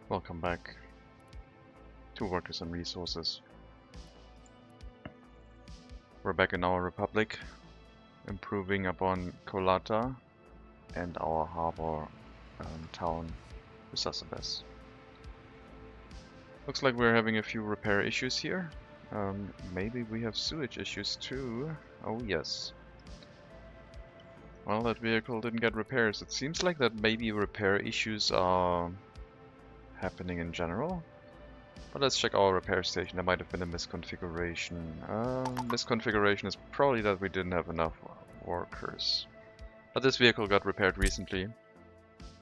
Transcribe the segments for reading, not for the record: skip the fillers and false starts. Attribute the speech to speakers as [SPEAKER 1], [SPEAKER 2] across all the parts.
[SPEAKER 1] Welcome back to Workers and Resources. We're back in our Republic, improving upon Kolata and our harbor town, Usasabes. Looks like we're having a few repair issues here. Maybe we have sewage issues too. Oh yes. Well, that vehicle didn't get repairs. It seems like that maybe repair issues are happening in general. But let's check our repair station. There might have been a misconfiguration. Misconfiguration is probably that we didn't have enough workers. But this vehicle got repaired recently.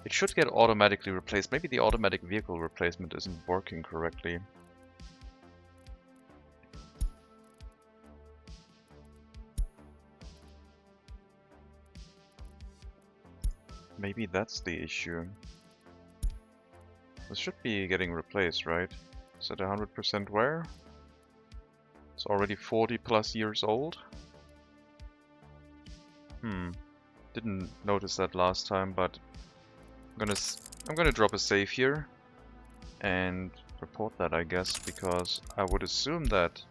[SPEAKER 1] It should get automatically replaced. Maybe the automatic vehicle replacement isn't working correctly. Maybe that's the issue. This should be getting replaced, right? Is it 100% wear? It's already 40 plus years old. Didn't notice that last time, but I'm gonna drop a save here and report that, I guess, because I would assume that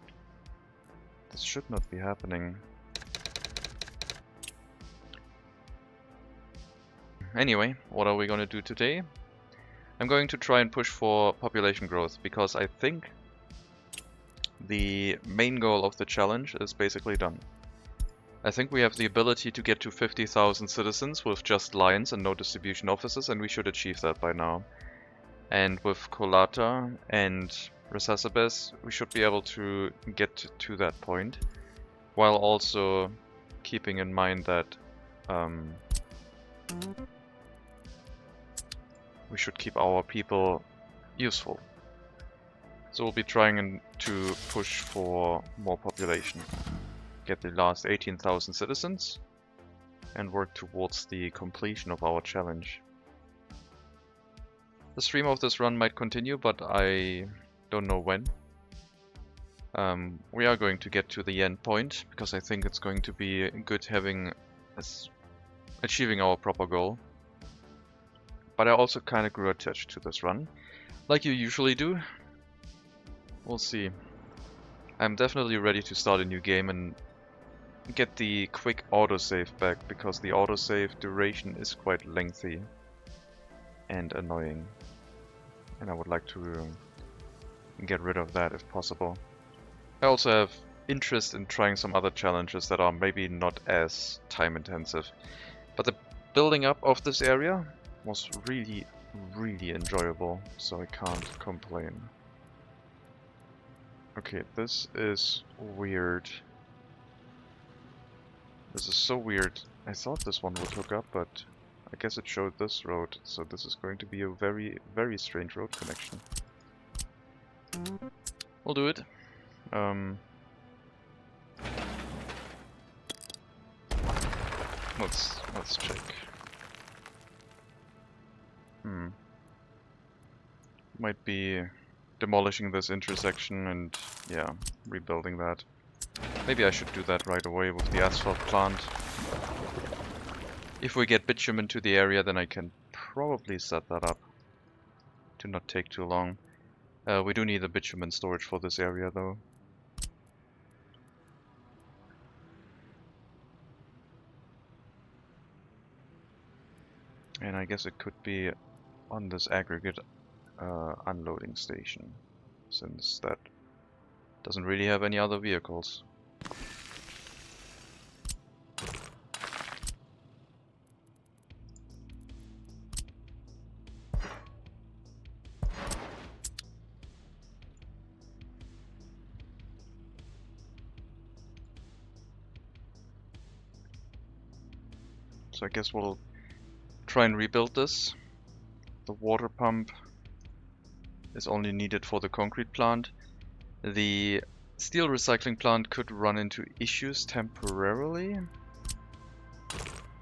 [SPEAKER 1] this should not be happening. Anyway, what are we gonna do today? I'm going to try and push for population growth, because I think the main goal of the challenge is basically done. I think we have the ability to get to 50,000 citizens with just lines and no distribution offices, and we should achieve that by now. And with Kolata and Resasabes, we should be able to get to that point, while also keeping in mind that we should keep our people useful. So we'll be trying to push for more population. Get the last 18,000 citizens and work towards the completion of our challenge. The stream of this run might continue, but I don't know when. We are going to get to the end point, because I think it's going to be good achieving our proper goal. But I also kind of grew attached to this run, like you usually do. We'll see. I'm definitely ready to start a new game and get the quick autosave back, because the autosave duration is quite lengthy and annoying. And I would like to get rid of that if possible. I also have interest in trying some other challenges that are maybe not as time intensive. But the building up of this area was really enjoyable, so I can't complain. Okay, this is weird. This is so weird. I thought this one would hook up, but I guess it showed this road, so this is going to be a very strange road connection. We'll do it. Let's check. Might be demolishing this intersection and, yeah, rebuilding that. Maybe I should do that right away with the asphalt plant. If we get bitumen to the area, then I can probably set that up to not take too long. We do need a bitumen storage for this area, though. And I guess it could be on this aggregate unloading station, since that doesn't really have any other vehicles. So I guess we'll try and rebuild this. The water pump is only needed for the concrete plant. The steel recycling plant could run into issues temporarily,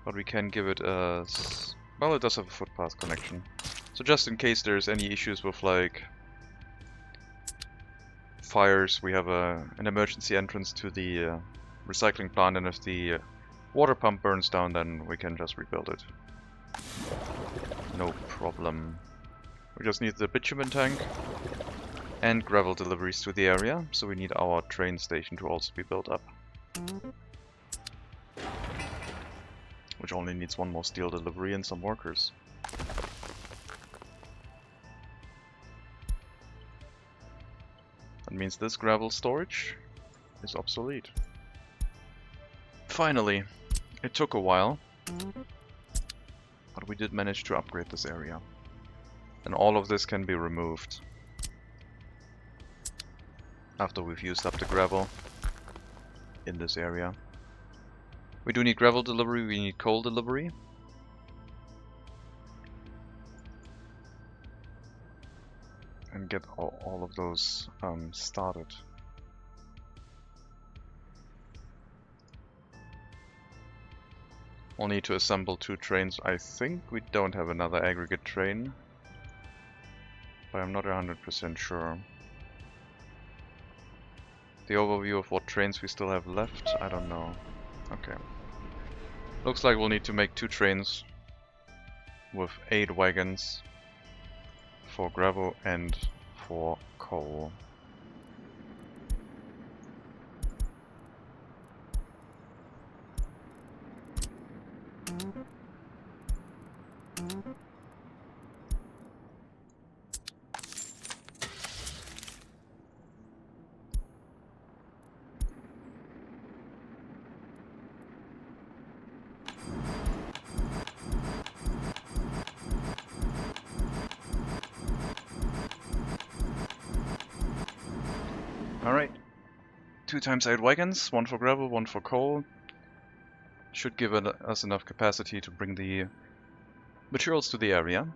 [SPEAKER 1] but we can give it a... well, it does have a footpath connection. So just in case there's any issues with, like, fires, we have an emergency entrance to the recycling plant, and if the water pump burns down, then we can just rebuild it. No problem. We just need the bitumen tank and gravel deliveries to the area, so we need our train station to also be built up. Which only needs one more steel delivery and some workers. That means this gravel storage is obsolete. Finally, it took a while, but we did manage to upgrade this area. And all of this can be removed after we've used up the gravel in this area. We do need gravel delivery, we need coal delivery. And get all of those started. We'll need to assemble 2 trains. I think we don't have another aggregate train, but I'm not 100% sure. The overview of what trains we still have left, I don't know. Okay. Looks like we'll need to make 2 trains with 8 wagons for gravel and for coal. Alright, 2 times 8 wagons, 1 for gravel, 1 for coal. Should give us enough capacity to bring the materials to the area.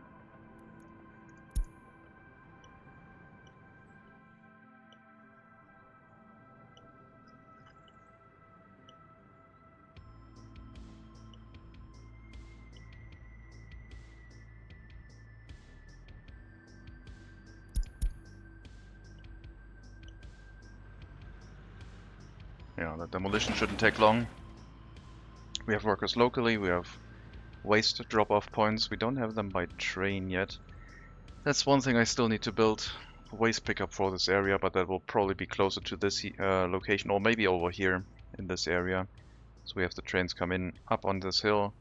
[SPEAKER 1] Yeah, the demolition shouldn't take long. We have workers locally, we have waste drop-off points. We don't have them by train yet. That's one thing I still need to build. Waste pickup for this area, but that will probably be closer to this location, or maybe over here in this area. So we have the trains come in up on this hill,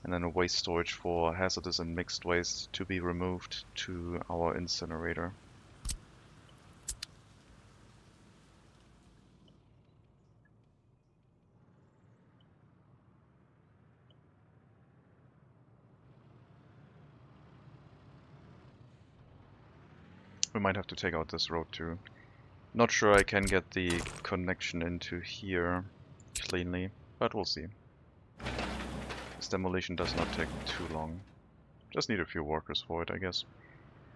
[SPEAKER 1] and then a waste storage for hazardous and mixed waste to be removed to our incinerator. We might have to take out this road too. Not sure I can get the connection into here cleanly, but we'll see. This demolition does not take too long. Just need a few workers for it, I guess.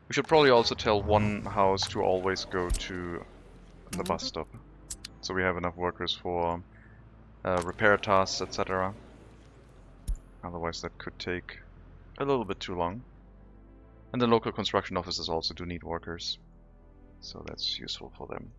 [SPEAKER 1] We should probably also tell one house to always go to the bus stop, so we have enough workers for repair tasks, etc. Otherwise that could take a little bit too long. And the local construction offices also do need workers, so that's useful for them.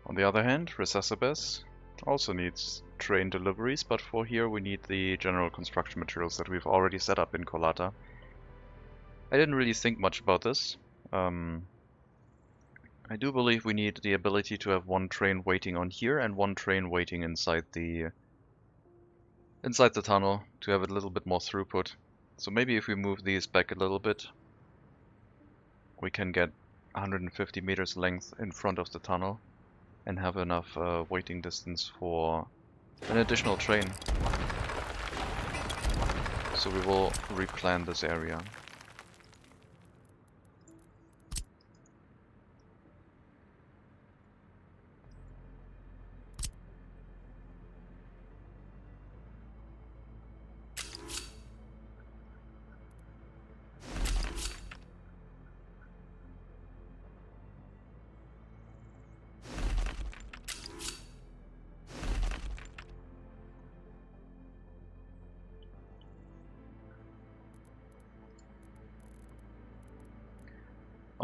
[SPEAKER 1] On the other hand, Resacebes also needs train deliveries, but for here we need the general construction materials that we've already set up in Kolata. I didn't really think much about this. I do believe we need the ability to have 1 train waiting on here and 1 train waiting inside the tunnel to have a little bit more throughput. So maybe if we move these back a little bit, we can get 150 meters length in front of the tunnel and have enough waiting distance for an additional train. So we will replan this area.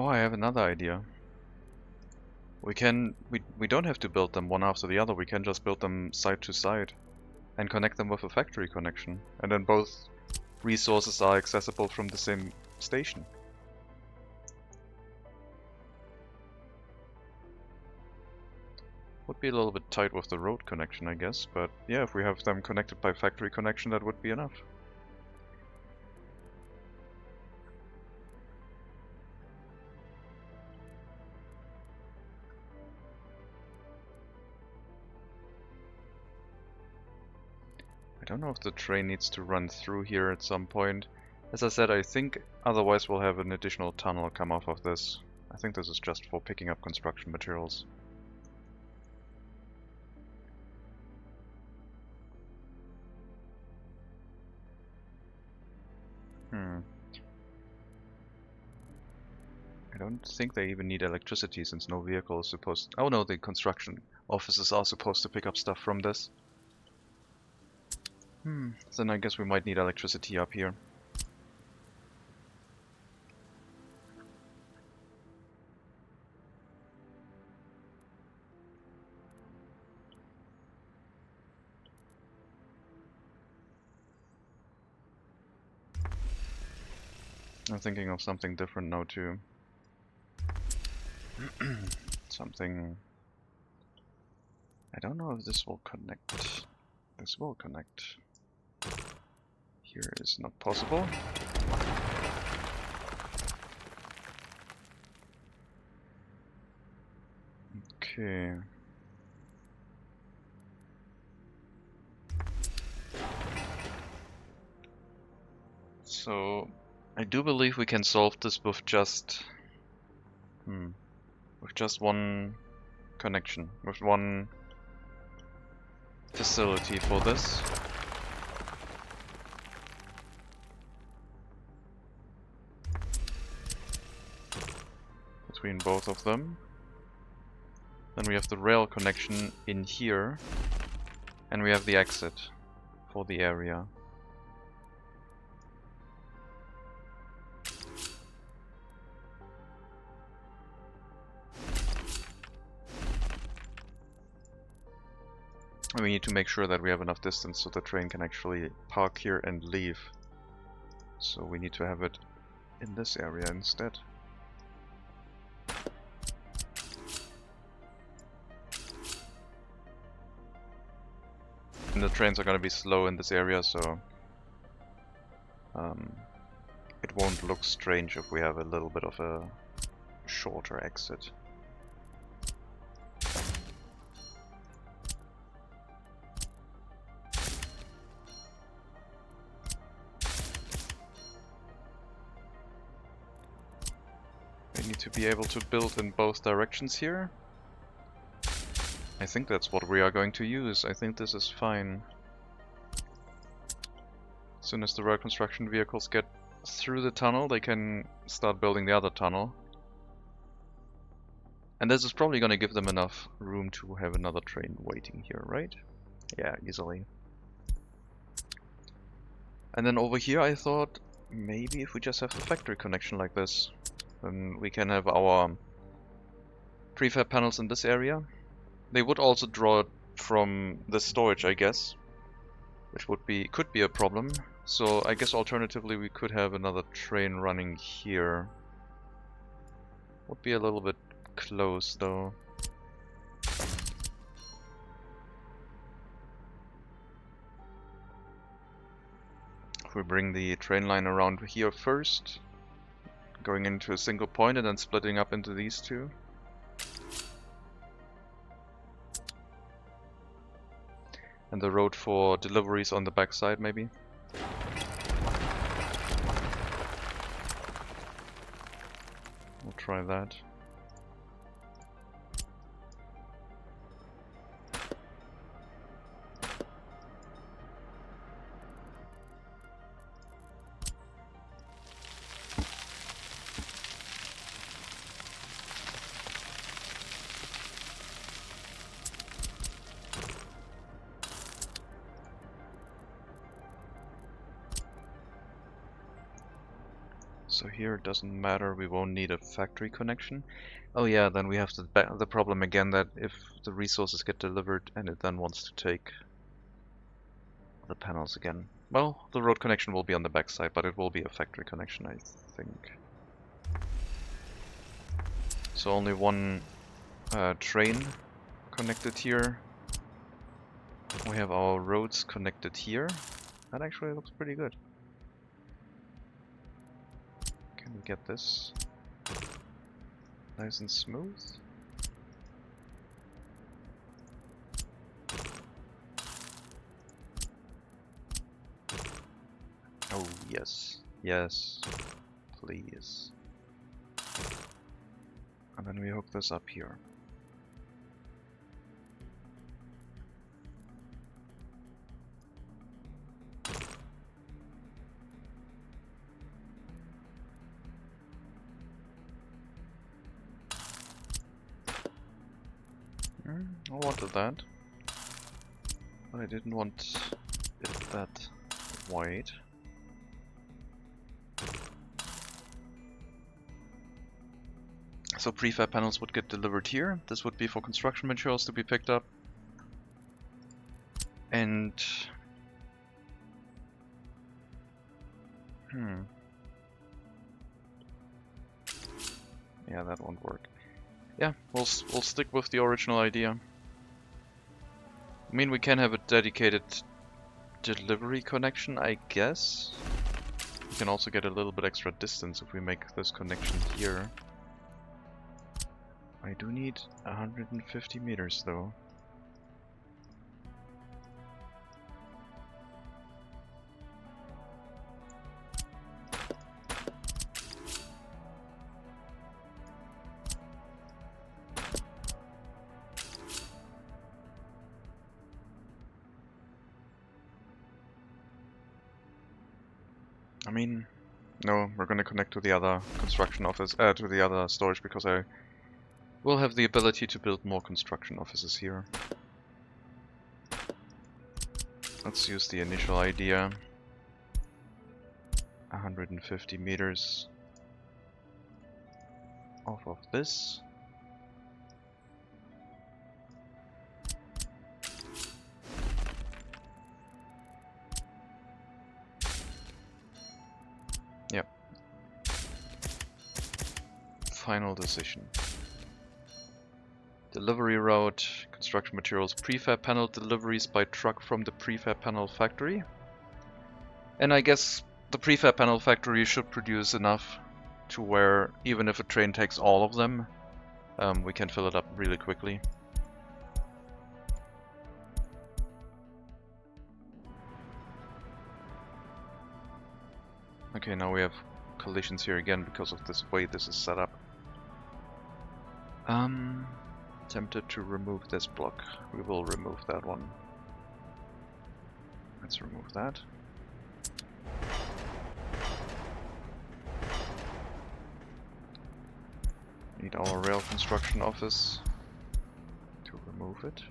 [SPEAKER 1] Oh, I have another idea. We don't have to build them one after the other. We can just build them side to side and connect them with a factory connection. And then both resources are accessible from the same station. Would be a little bit tight with the road connection, I guess, but yeah, if we have them connected by factory connection, that would be enough. I don't know if the train needs to run through here at some point. As I said, I think otherwise we'll have an additional tunnel come off of this. I think this is just for picking up construction materials. I don't think they even need electricity since no vehicle is supposed... Oh no, the construction offices are supposed to pick up stuff from this. Then I guess we might need electricity up here. I'm thinking of something different now too. Something... I don't know if this will connect. This will connect. Here is not possible. Okay. So, I do believe we can solve this with just... with just one connection, with one facility for this. Between both of them. Then we have the rail connection in here, and we have the exit for the area. And we need to make sure that we have enough distance so the train can actually park here and leave. So we need to have it in this area instead. And the trains are going to be slow in this area, so it won't look strange if we have a little bit of a shorter exit. We need to be able to build in both directions here. I think that's what we are going to use. I think this is fine. As soon as the rail construction vehicles get through the tunnel, they can start building the other tunnel. And this is probably going to give them enough room to have another train waiting here, right? Yeah, easily. And then over here I thought, maybe if we just have the factory connection like this, then we can have our prefab panels in this area. They would also draw it from the storage, I guess, which could be a problem. So I guess alternatively we could have another train running here. Would be a little bit close though. If we bring the train line around here first, going into a single point and then splitting up into these two. And the road for deliveries on the backside, maybe. We'll try that. So here it doesn't matter, we won't need a factory connection. Oh yeah, then we have the problem again that if the resources get delivered and it then wants to take the panels again. Well, the road connection will be on the backside, but it will be a factory connection, I think. So only one train connected here. We have our roads connected here. That actually looks pretty good. Can we get this nice and smooth? Oh yes, yes, please. And then we hook this up here. I wanted that, but I didn't want it that wide. So prefab panels would get delivered here. This would be for construction materials to be picked up. And yeah, that won't work. Yeah, we'll stick with the original idea. I mean, we can have a dedicated delivery connection, I guess. We can also get a little bit extra distance if we make this connection here. I do need 150 meters though. I mean, no, we're gonna connect to the other construction office, to the other storage, because I will have the ability to build more construction offices here. Let's use the initial idea. 150 meters off of this. Yep. Final decision. Delivery route, construction materials, prefab panel deliveries by truck from the prefab panel factory. And I guess the prefab panel factory should produce enough to where even if a train takes all of them, we can fill it up really quickly. Okay, now we have collisions here again because of this way this is set up. Tempted to remove this block. We will remove that one. Let's remove that. Need our rail construction office to remove it.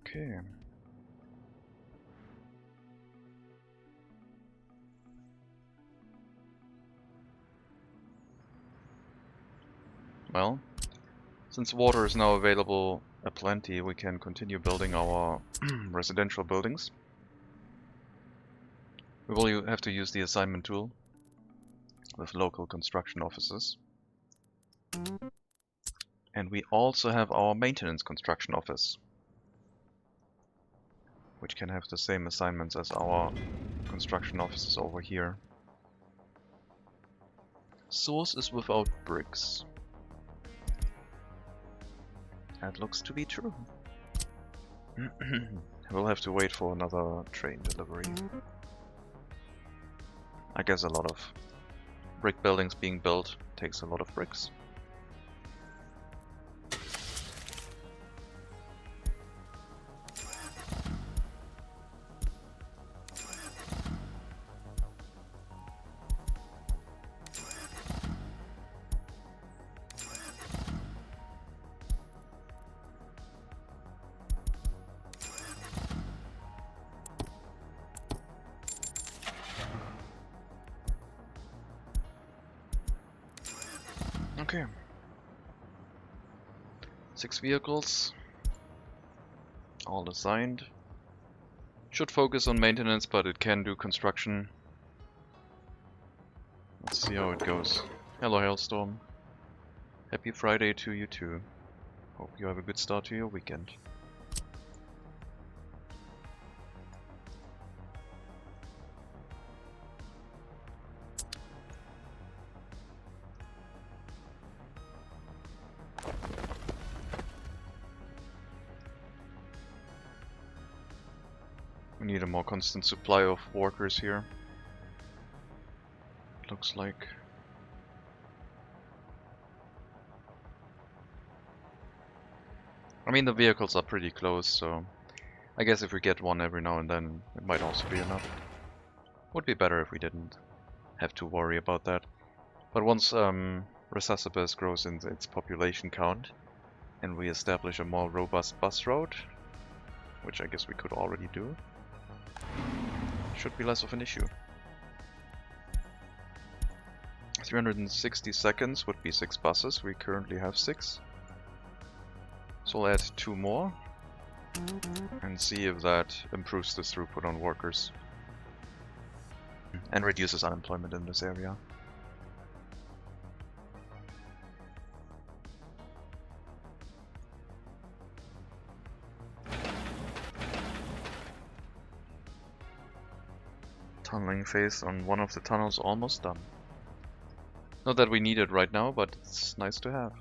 [SPEAKER 1] Okay. Well, since water is now available aplenty, we can continue building our residential buildings. We will have to use the assignment tool with local construction offices. And we also have our maintenance construction office, which can have the same assignments as our construction offices over here. Source is without bricks. That looks to be true. We'll have to wait for another train delivery. I guess a lot of brick buildings being built takes a lot of bricks. Okay. 6 vehicles. All assigned. Should focus on maintenance, but it can do construction. Let's see how it goes. Hello, Hailstorm. Happy Friday to you too. Hope you have a good start to your weekend. We need a more constant supply of workers here. Looks like. I mean, the vehicles are pretty close, so I guess if we get one every now and then, it might also be enough. Would be better if we didn't have to worry about that. But once Resuscitus grows in its population count, and we establish a more robust bus route, which I guess we could already do, should be less of an issue. 360 seconds would be 6 buses. We currently have 6. So we'll add 2 more and see if that improves the throughput on workers and reduces unemployment in this area. Tunneling phase on one of the tunnels almost done. Not that we need it right now, but it's nice to have.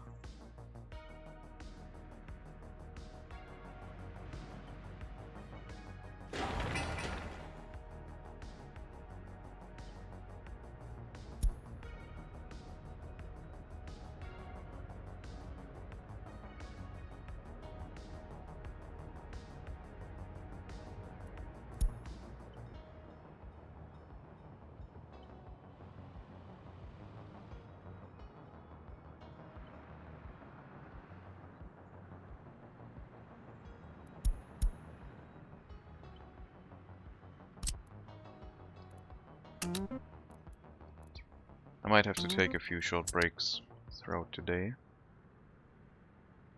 [SPEAKER 1] I might have to take a few short breaks throughout today.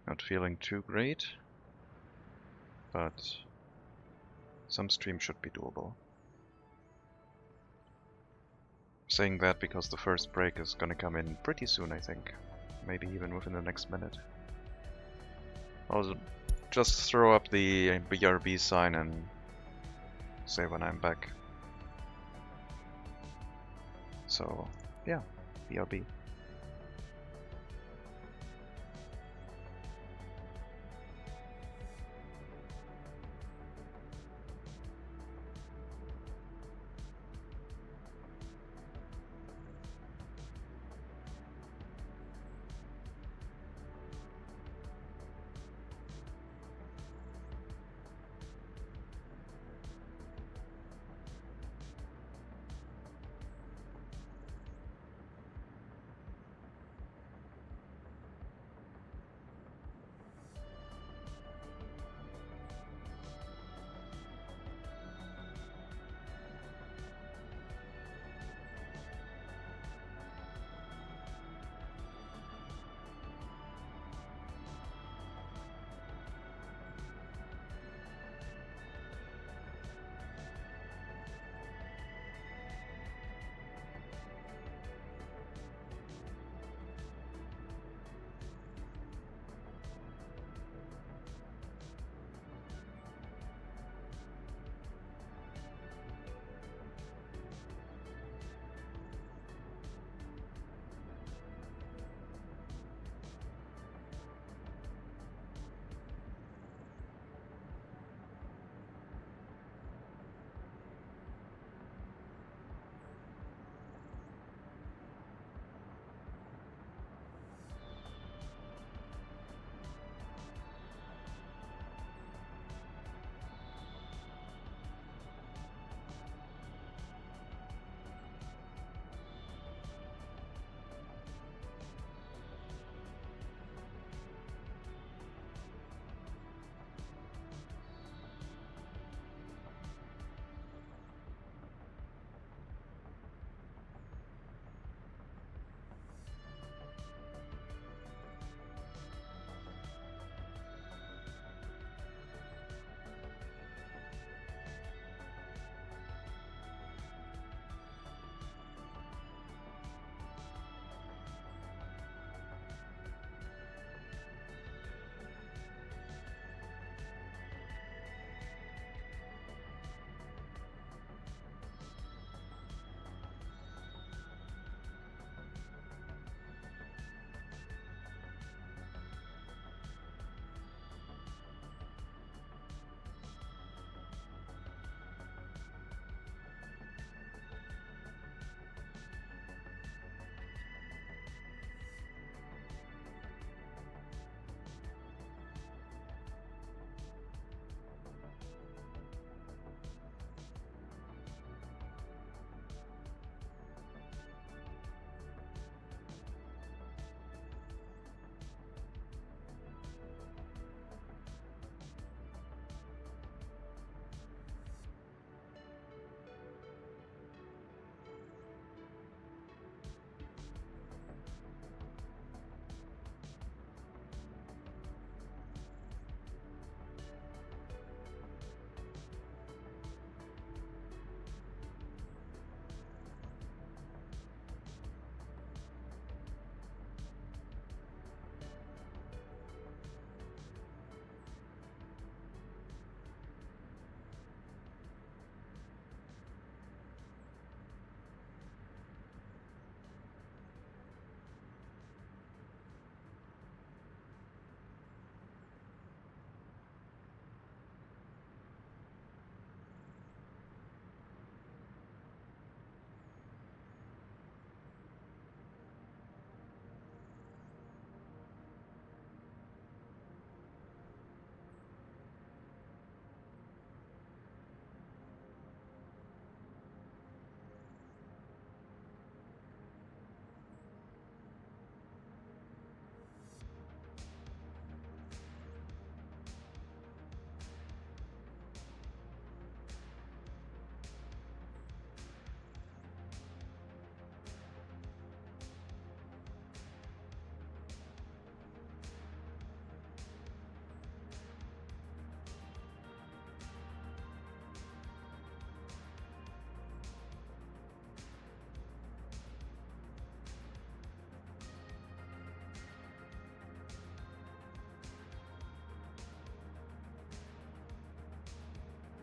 [SPEAKER 1] Not feeling too great, but some stream should be doable. Saying that because the first break is gonna come in pretty soon, I think. Maybe even within the next minute. I'll just throw up the BRB sign and say when I'm back. So, yeah, BRB.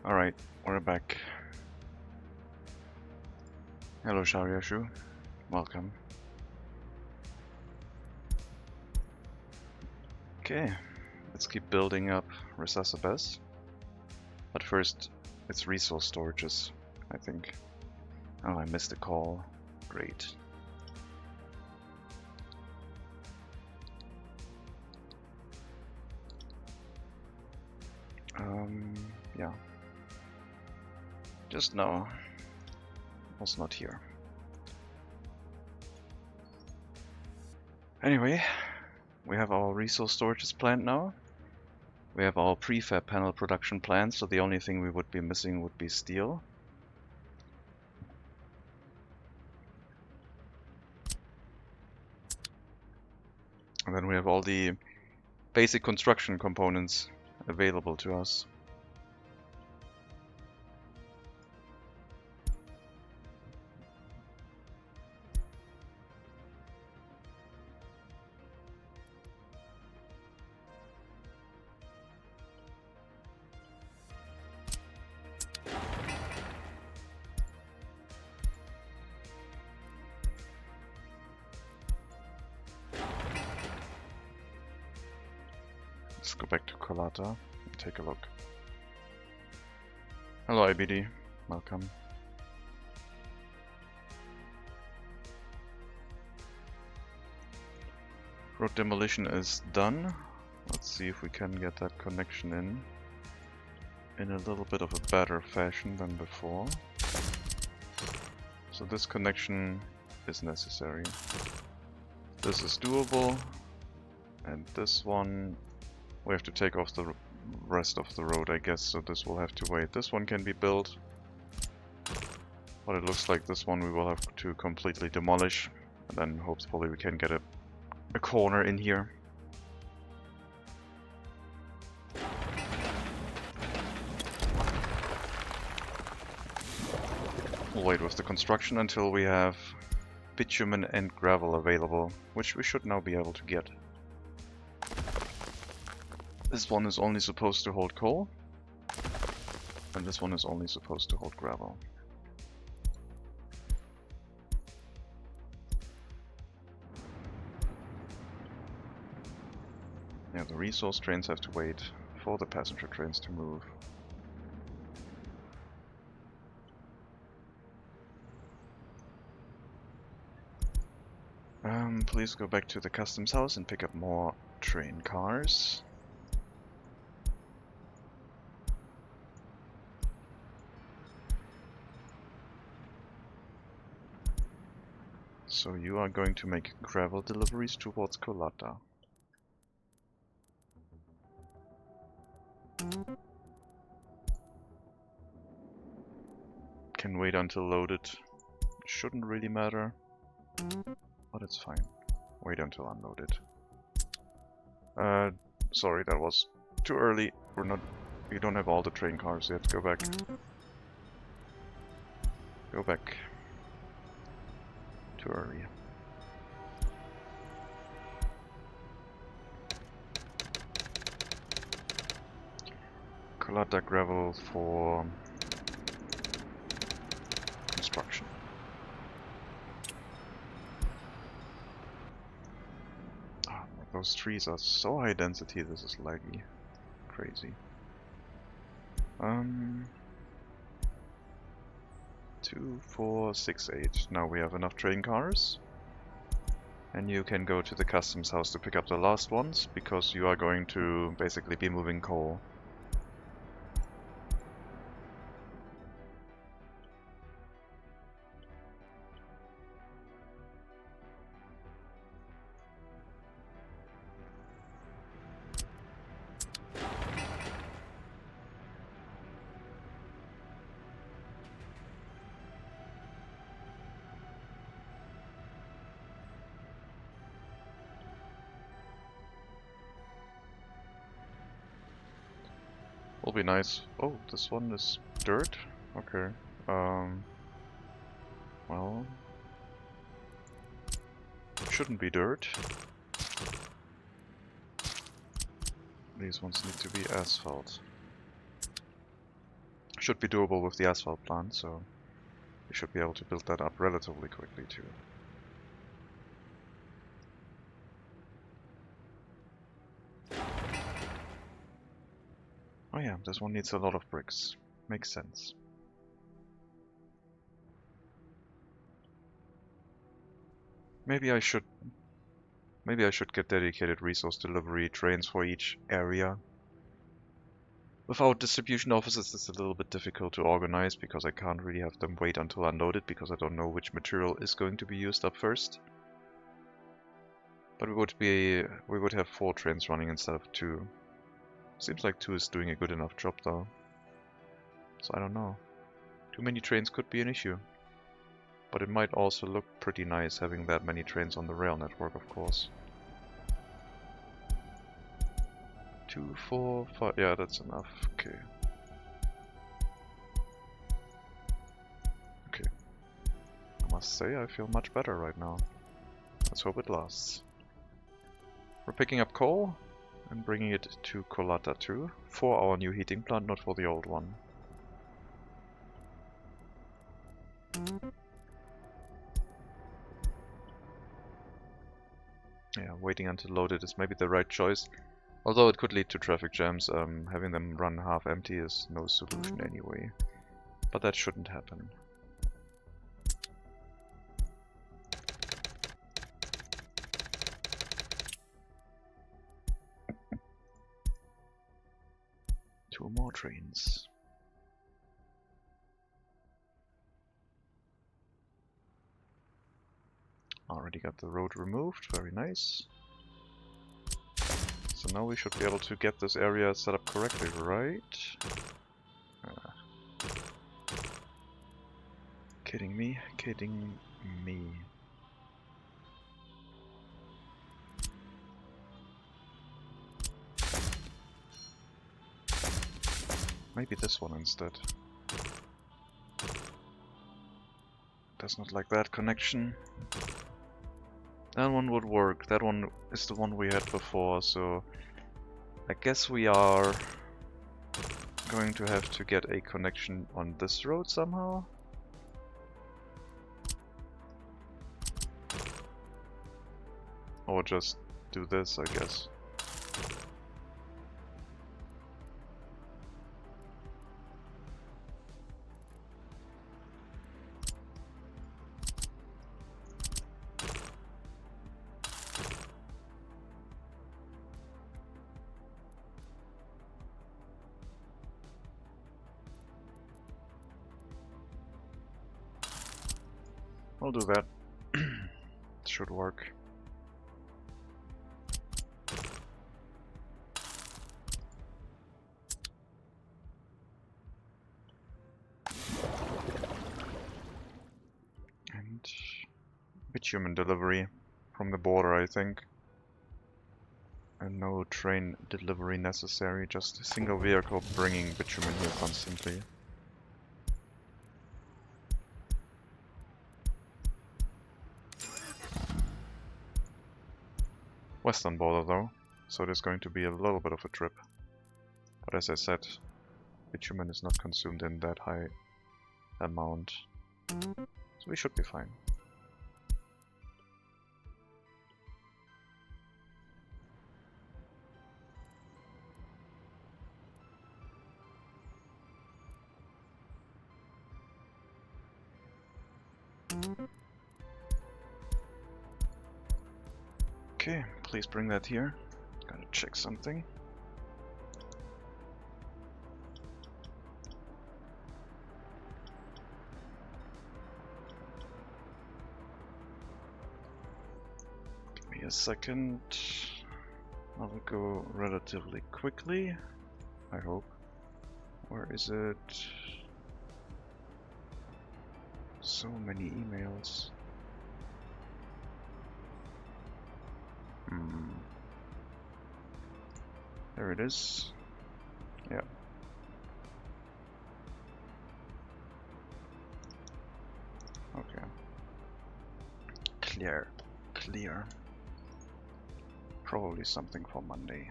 [SPEAKER 1] Alright, we're back. Hello Shariashu, welcome. Okay, let's keep building up Resuscibus. But first, it's resource storages, I think. Oh, I missed a call. Great. Yeah. Just now. Was not here. Anyway, we have our resource storages planned now. We have our prefab panel production planned, so the only thing we would be missing would be steel. And then we have all the basic construction components available to us. Let's go back to Colata and take a look. Hello IBD, welcome. Road demolition is done. Let's see if we can get that connection in a little bit of a better fashion than before. So this connection is necessary. This is doable, and this one we have to take off the rest of the road, I guess, so this will have to wait. This one can be built, but it looks like this one we will have to completely demolish, and then hopefully we can get a corner in here. We'll wait with the construction until we have bitumen and gravel available, which we should now be able to get. This one is only supposed to hold coal, and this one is only supposed to hold gravel. Yeah, the resource trains have to wait for the passenger trains to move. Please go back to the customs house and pick up more train cars. So you are going to make gravel deliveries towards Colata. Can wait until loaded. Shouldn't really matter, but it's fine. Wait until unloaded. Sorry, that was too early. We don't have all the train cars yet. Go back. Go back. Too early. Colata gravel for construction. Those trees are so high density, this is laggy. Crazy. 2, 4, 6, 8. Now we have enough train cars. And you can go to the customs house to pick up the last ones, because you are going to basically be moving coal. Will be nice. Oh, this one is dirt? Okay. Well, it shouldn't be dirt. These ones need to be asphalt. Should be doable with the asphalt plant, so we should be able to build that up relatively quickly too. Oh yeah, this one needs a lot of bricks. Makes sense. Maybe I should get dedicated resource delivery trains for each area. Without distribution offices, it's a little bit difficult to organize because I can't really have them wait until unloaded because I don't know which material is going to be used up first. But we would have 4 trains running instead of 2. Seems like 2 is doing a good enough job though. So I don't know. Too many trains could be an issue. But it might also look pretty nice having that many trains on the rail network, of course. 2, 4, 5, yeah, that's enough. Okay. Okay. I must say I feel much better right now. Let's hope it lasts. We're picking up coal and bringing it to Kolata too, for our new heating plant, not for the old one. Yeah, waiting until loaded is maybe the right choice. Although it could lead to traffic jams, having them run half empty is no solution anyway. But that shouldn't happen. Two more trains. Already got the road removed, very nice. So now we should be able to get this area set up correctly, right? Kidding me? Kidding me. Maybe this one instead. Does not like that connection. That one would work. That one is the one we had before, so I guess we are going to have to get a connection on this road somehow. Or just do this, I guess. I'll do that. It should work. And bitumen delivery from the border, I think. And no train delivery necessary, just a single vehicle bringing bitumen here constantly. Western border though, so it is going to be a little bit of a trip. But as I said, bitumen is not consumed in that high amount, so we should be fine. Okay, please bring that here. Gotta check something. Give me a second. I will go relatively quickly, I hope. Where is it? So many emails. There it is. Yeah. Okay. Clear. Clear. Probably something for Monday.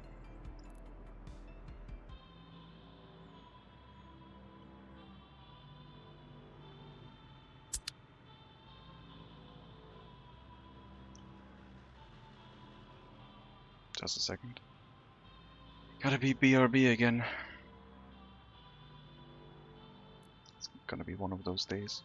[SPEAKER 1] Just a second. Gotta be BRB again. It's gonna be one of those days.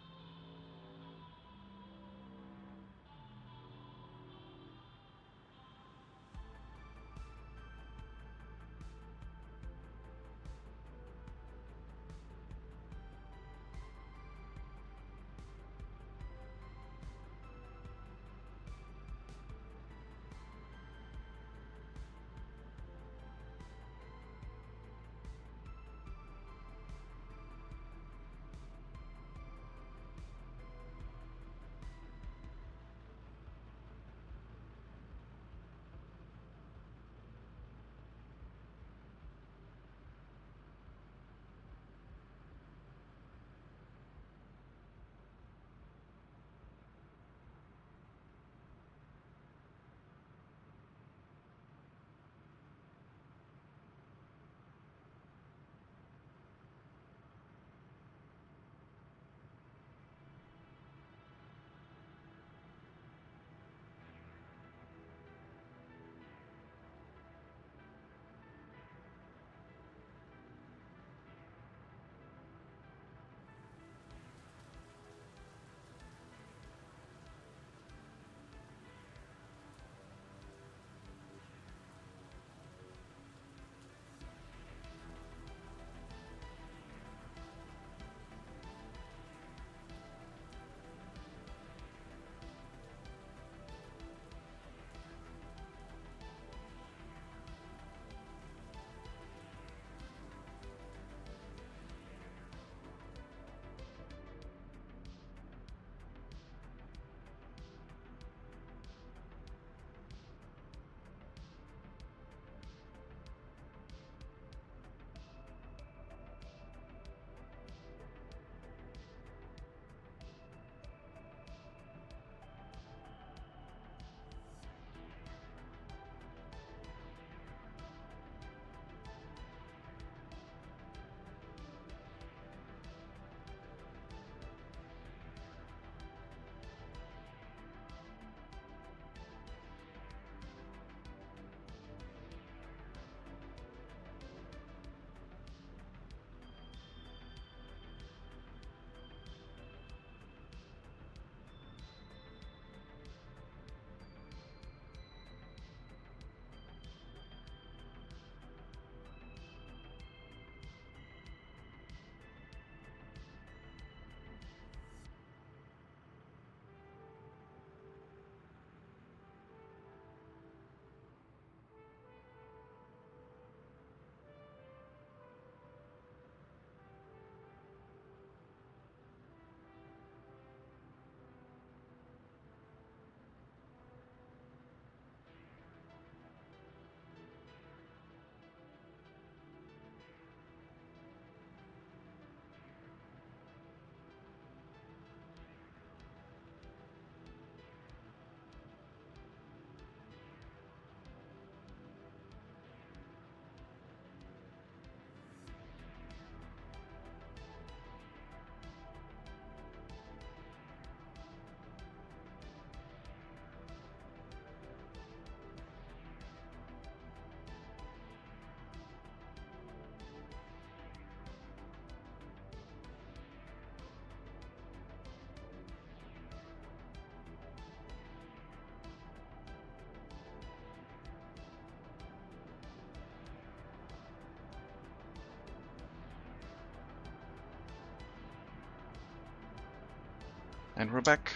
[SPEAKER 1] And we're back.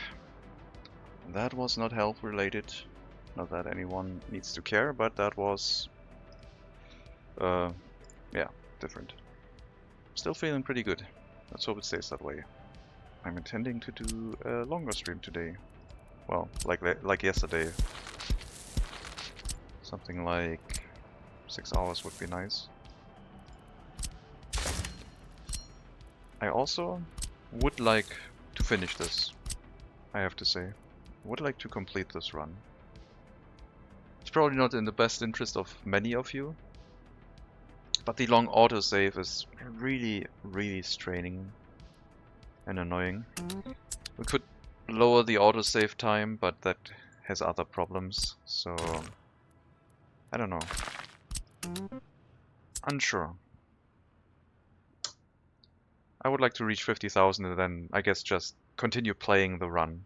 [SPEAKER 1] That was not health related. Not that anyone needs to care, but that was yeah, different. Still feeling pretty good. Let's hope it stays that way. I'm intending to do a longer stream today. Well, like yesterday. Something like 6 hours would be nice. I also would like to finish this, I have to say. Would like to complete this run. It's probably not in the best interest of many of you, but the long autosave is really, really straining and annoying. We could lower the autosave time, but that has other problems, so I don't know. Unsure. I would like to reach 50,000 and then I guess just continue playing the run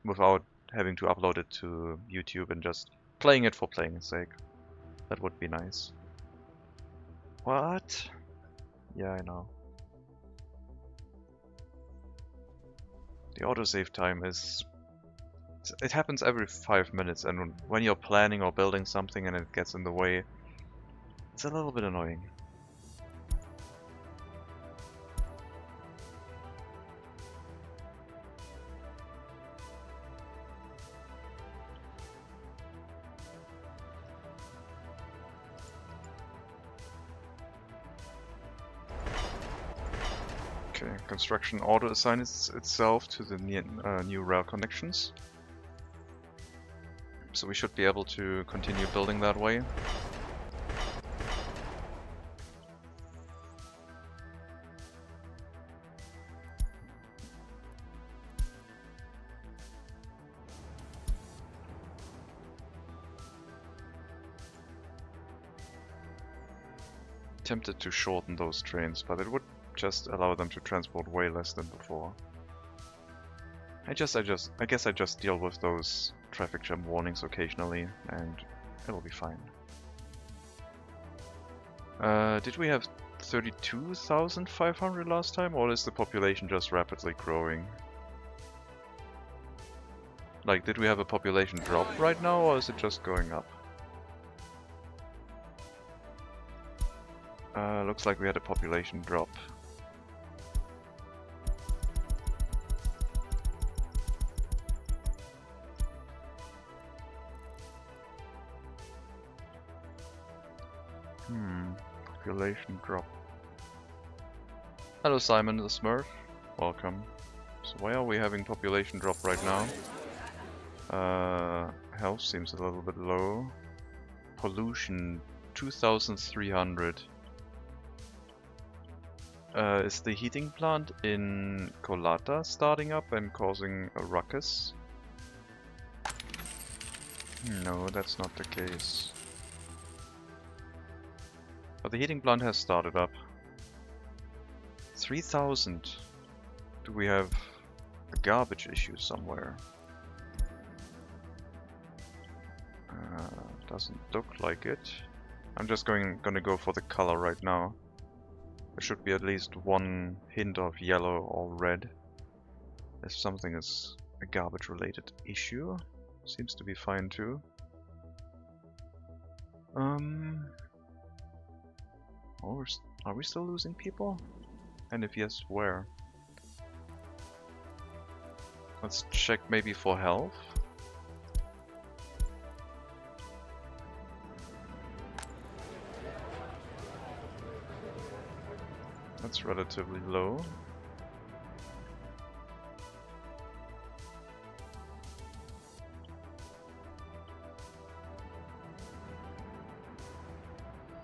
[SPEAKER 1] without having to upload it to YouTube and just playing it for playing's sake. That would be nice. What? Yeah, I know. The autosave time is... It happens every 5 minutes, and when you're planning or building something and it gets in the way, it's a little bit annoying. Okay, construction auto-assigns itself to the new rail connections. So we should be able to continue building that way. Tempted to shorten those trains, but it would just allow them to transport way less than before. I guess I just deal with those traffic jam warnings occasionally, and it'll be fine. Did we have 32,500 last time, or is the population just rapidly growing? Like, did we have a population drop right now, or is it just going up? Looks like we had a population drop. Population drop. Hello Simon the Smurf, welcome. So why are we having population drop right now? Health seems a little bit low. Pollution 2,300. Is the heating plant in Kolata starting up and causing a ruckus? No, that's not the case. But the heating plant has started up. 3,000. Do we have a garbage issue somewhere? Doesn't look like it. I'm just gonna go for the color right now. There should be at least one hint of yellow or red. If something is a garbage related issue. Seems to be fine too. Are we still losing people? And if yes, where? Let's check maybe for health. That's relatively low.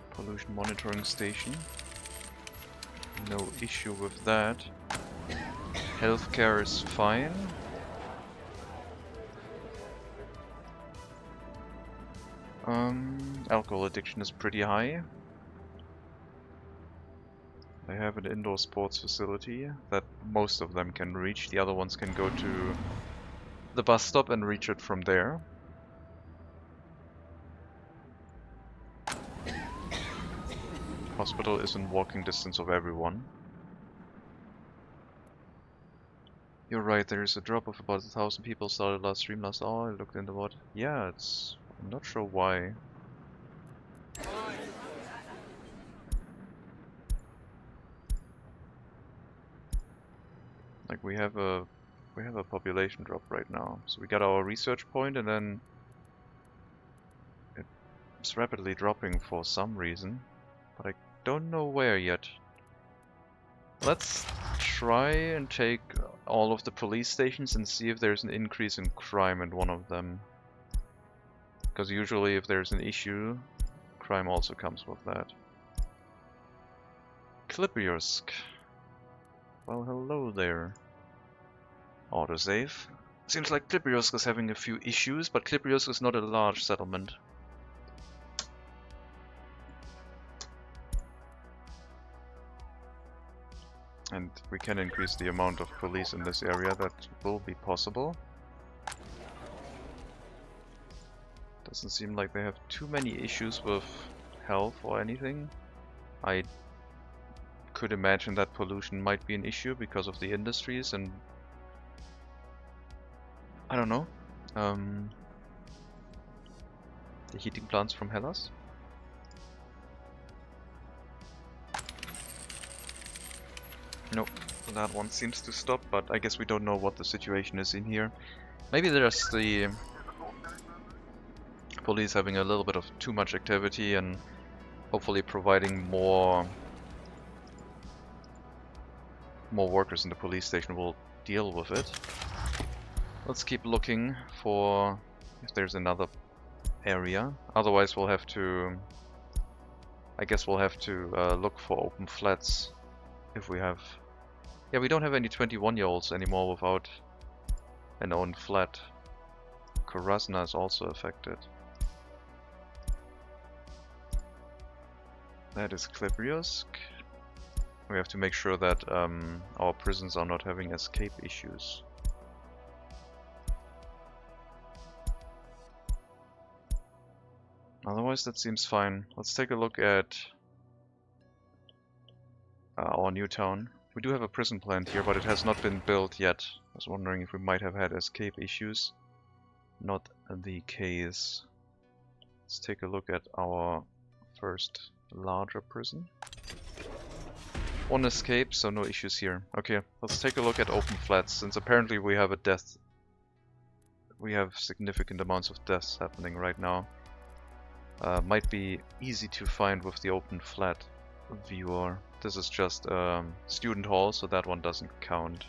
[SPEAKER 1] Pollution monitoring station. No issue with that. Healthcare is fine. Alcohol addiction is pretty high. They have an indoor sports facility that most of them can reach. The other ones can go to the bus stop and reach it from there. Hospital is in walking distance of everyone. You're right, there is a drop of about 1,000 people started last stream last hour. I looked into what. Yeah, I'm not sure why. Like we have a population drop right now. So we got our research point and then it's rapidly dropping for some reason, but I don't know where yet. Let's try and take all of the police stations and see if there's an increase in crime in one of them. Because usually if there's an issue, crime also comes with that. Klipyrsk. Well, hello there. Autosave. Seems like Klipyrsk is having a few issues, but Klipyrsk is not a large settlement. And we can increase the amount of police in this area. That will be possible. Doesn't seem like they have too many issues with health or anything. I could imagine that pollution might be an issue because of the industries and I don't know. The heating plants from Hellas. Nope, that one seems to stop, but I guess we don't know what the situation is in here. Maybe there's the police having a little bit of too much activity and hopefully providing more workers in the police station will deal with it. Let's keep looking for if there's another area. Otherwise we'll have to... I guess we'll have to look for open flats if we have... Yeah, we don't have any 21-year-olds anymore without an own flat. Krasna is also affected. That is Klebriosk. We have to make sure that our prisons are not having escape issues. Otherwise that seems fine. Let's take a look at our new town. We do have a prison plant here, but it has not been built yet. I was wondering if we might have had escape issues. Not the case. Let's take a look at our first larger prison. One escape, so no issues here. Okay, let's take a look at open flats, since apparently we have a death. We have significant amounts of deaths happening right now. Might be easy to find with the open flat viewer. This is just student hall, so that one doesn't count.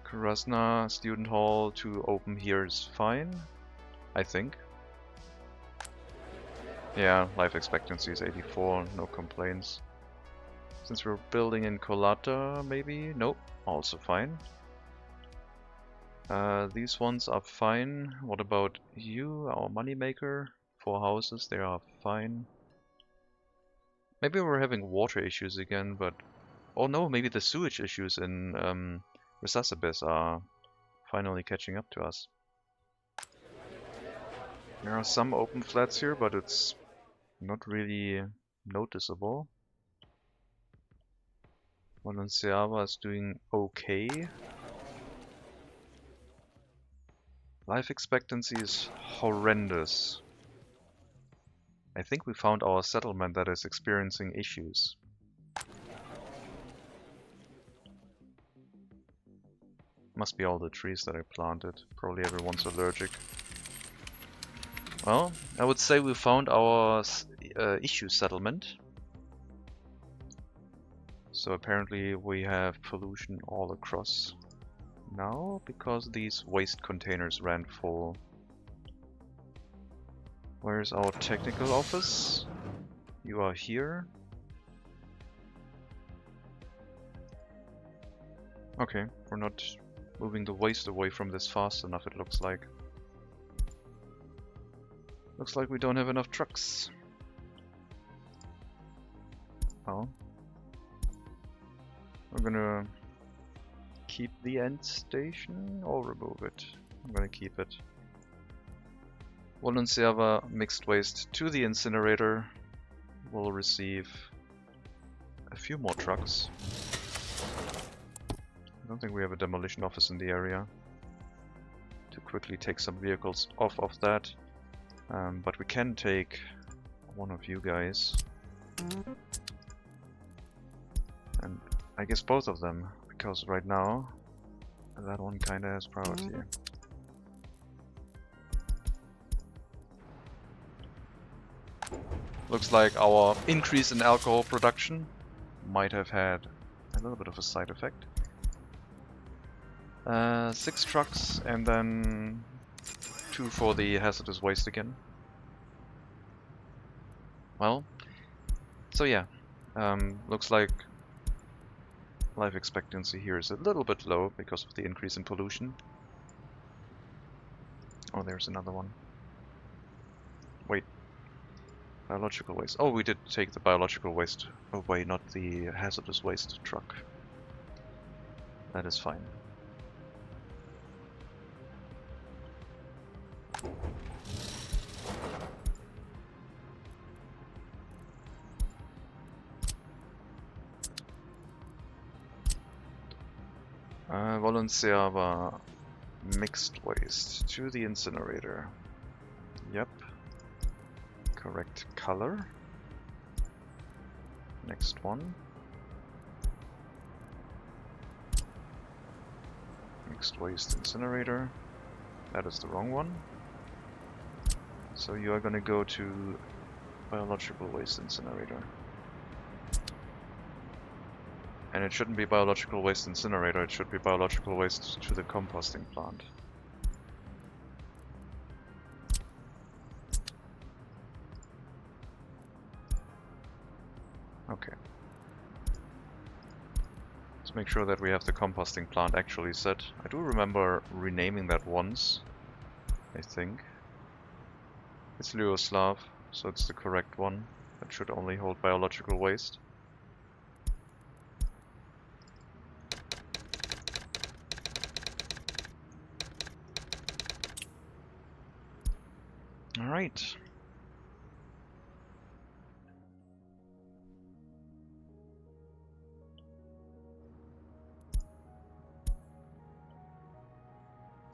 [SPEAKER 1] Krasna student hall to open here is fine, I think. Yeah, life expectancy is 84, no complaints. Since we're building in Kolata, maybe? Nope, also fine. These ones are fine. What about you, our moneymaker? 4 houses, they are fine. Maybe we're having water issues again, but... Oh no, maybe the sewage issues in Resasabes are finally catching up to us. There are some open flats here, but it's not really noticeable. Valenciava is doing okay. Life expectancy is horrendous. I think we found our settlement that is experiencing issues. Must be all the trees that I planted. Probably everyone's allergic. Well, I would say we found our issue settlement. So apparently we have pollution all across now because these waste containers ran full. Where's our technical office? You are here. Okay, we're not moving the waste away from this fast enough, it looks like. Looks like we don't have enough trucks. Well, we're gonna keep the end station or remove it. I'm gonna keep it. Valenciava mixed waste to the incinerator. We'll receive a few more trucks. I don't think we have a demolition office in the area to quickly take some vehicles off of that. But we can take one of you guys. And I guess both of them, because right now that one kinda has priority. Looks like our increase in alcohol production might have had a little bit of a side effect. 6 trucks and then 2 for the hazardous waste again. Well, so yeah, looks like life expectancy here is a little bit low because of the increase in pollution. Oh, there's another one. Wait. Biological waste. Oh, we did take the biological waste away, not the hazardous waste truck. That is fine. Volunteer mixed waste to the incinerator. Yep. Correct color. Next one. Mixed waste incinerator. That is the wrong one. So you are gonna go to biological waste incinerator. And it shouldn't be biological waste incinerator, it should be biological waste to the composting plant. Okay. Let's make sure that we have the composting plant actually set. I do remember renaming that once, I think. It's Lyoslav, so it's the correct one. That should only hold biological waste. Alright.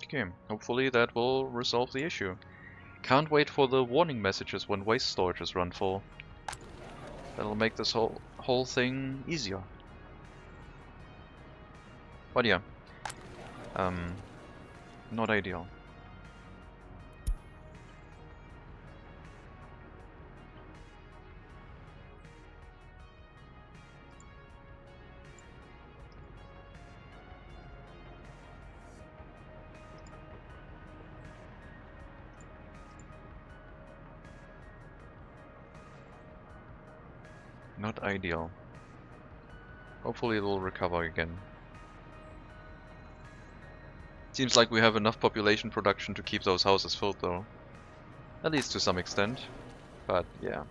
[SPEAKER 1] Okay, hopefully that will resolve the issue. Can't wait for the warning messages when waste storage is run full. That'll make this whole thing easier. But yeah, not ideal. Not ideal. Hopefully it will recover again. Seems like we have enough population production to keep those houses filled though. At least to some extent. But yeah.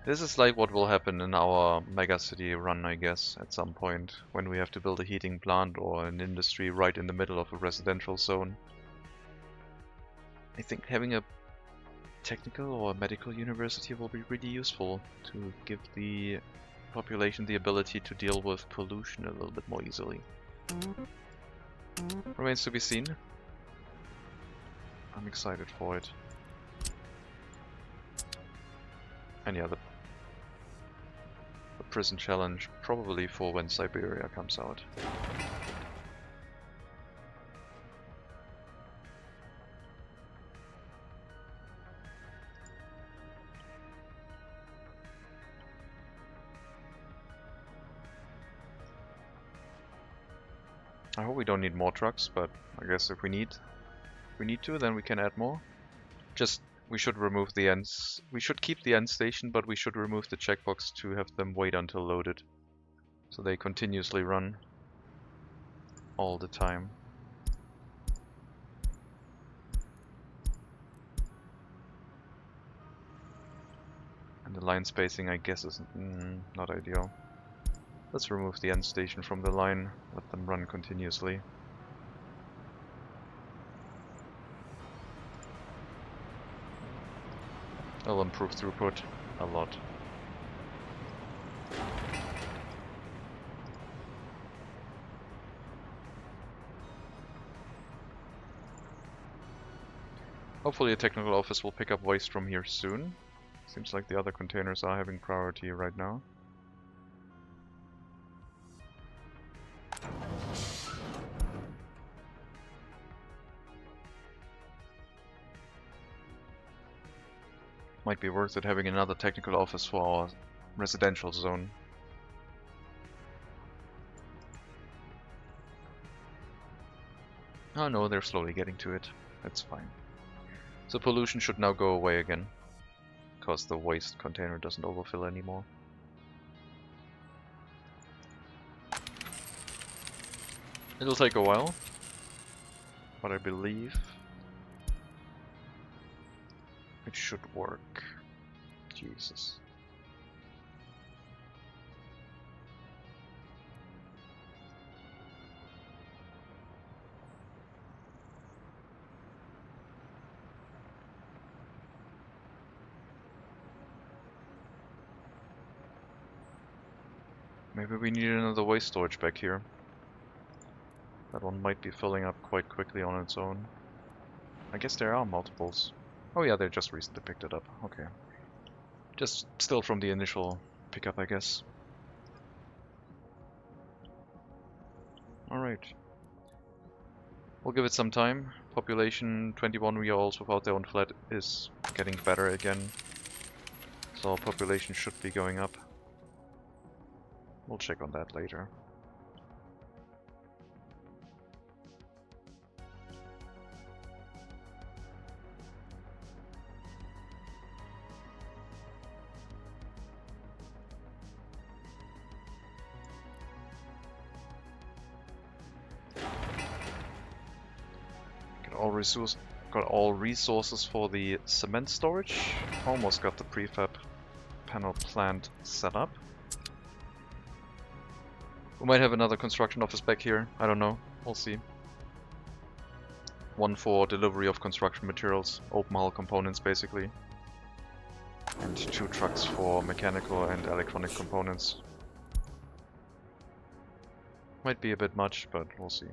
[SPEAKER 1] This is like what will happen in our megacity run, I guess, at some point, when we have to build a heating plant or an industry right in the middle of a residential zone. I think having a technical or a medical university will be really useful to give the population the ability to deal with pollution a little bit more easily. Remains to be seen. I'm excited for it. And yeah, the prison challenge probably for when Siberia comes out. I hope we don't need more trucks, but I guess if we need to, then we can add more. Just we should remove the ends. We should keep the end station, but we should remove the checkbox to have them wait until loaded, so they continuously run all the time. And the line spacing, I guess, is not ideal. Let's remove the end station from the line, let them run continuously. It'll improve throughput a lot. Hopefully a technical office will pick up waste from here soon. Seems like the other containers are having priority right now. Might be worth it having another technical office for our residential zone. Oh no, they're slowly getting to it. That's fine. So pollution should now go away again, because the waste container doesn't overfill anymore. It'll take a while, but I believe it should work. Jesus. Maybe we need another waste storage back here. That one might be filling up quite quickly on its own. I guess there are multiples. Oh yeah, they just recently picked it up. Okay. Just still from the initial pickup, I guess. Alright. We'll give it some time. Population 21 reals without their own flat is getting better again. So our population should be going up. We'll check on that later. Got all resources for the cement storage. Almost got the prefab panel plant set up. We might have another construction office back here. I don't know. We'll see. One for delivery of construction materials, open hull components basically. And 2 trucks for mechanical and electronic components. Might be a bit much, but we'll see.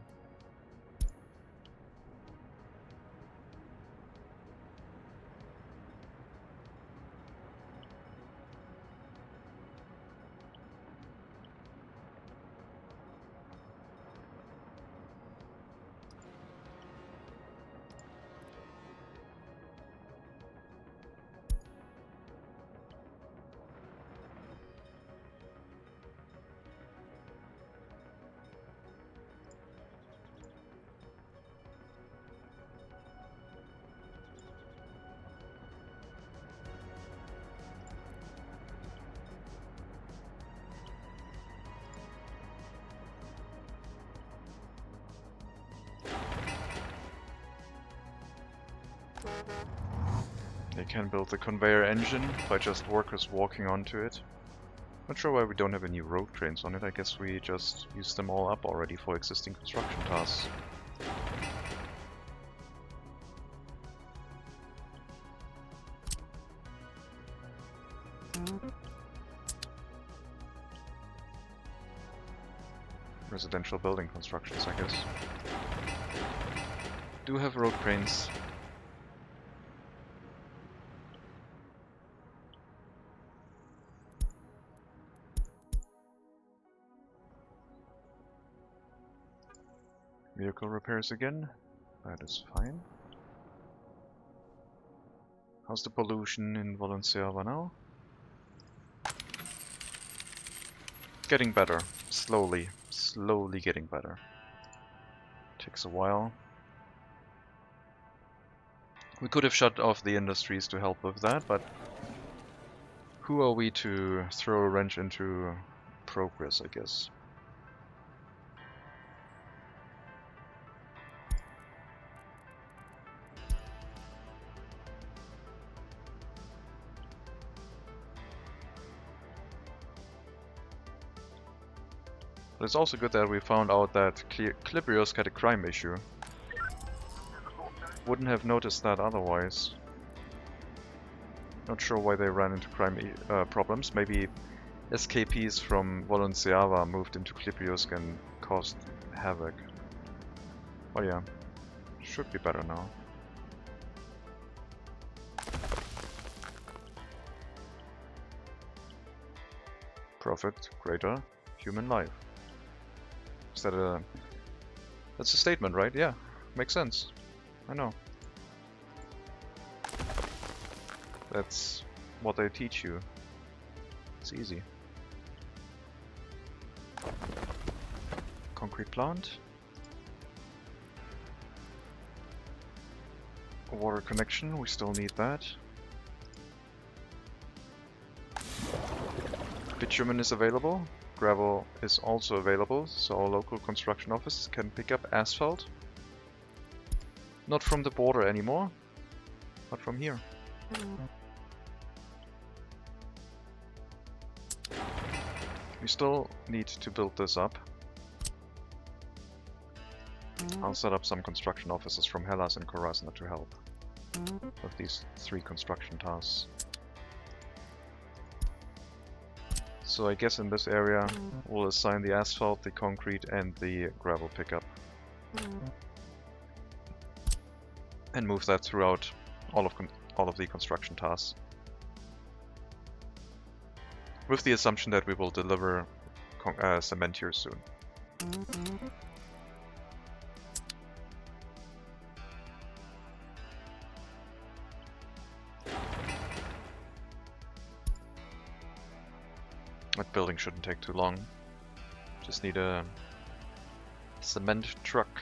[SPEAKER 1] They can build the conveyor engine by just workers walking onto it. Not sure why we don't have any road cranes on it. I guess we just used them all up already for existing construction tasks. Residential building constructions, I guess. Do have road cranes. Vehicle repairs again. That is fine. How's the pollution in Valenciava now? Getting better. Slowly. Slowly getting better. Takes a while. We could have shut off the industries to help with that, but who are we to throw a wrench into progress, I guess? But it's also good that we found out that Clibrios had a crime issue. Wouldn't have noticed that otherwise. Not sure why they ran into crime problems. Maybe escapees from Valenciava moved into Clibrios and caused havoc. Oh yeah, should be better now. Profit greater human life. Is that a... That's a statement, right? Yeah, makes sense. I know. That's what they teach you. It's easy. Concrete plant. A water connection, we still need that. Bitumen is available. Gravel is also available, so our local construction office can pick up asphalt. Not from the border anymore, but from here. We still need to build this up. I'll set up some construction officers from Hellas and Korasna to help with these 3 construction tasks. So I guess in this area we'll assign the asphalt, the concrete and the gravel pickup. And move that throughout all of the construction tasks. With the assumption that we will deliver cement here soon. That building shouldn't take too long. Just need a cement truck.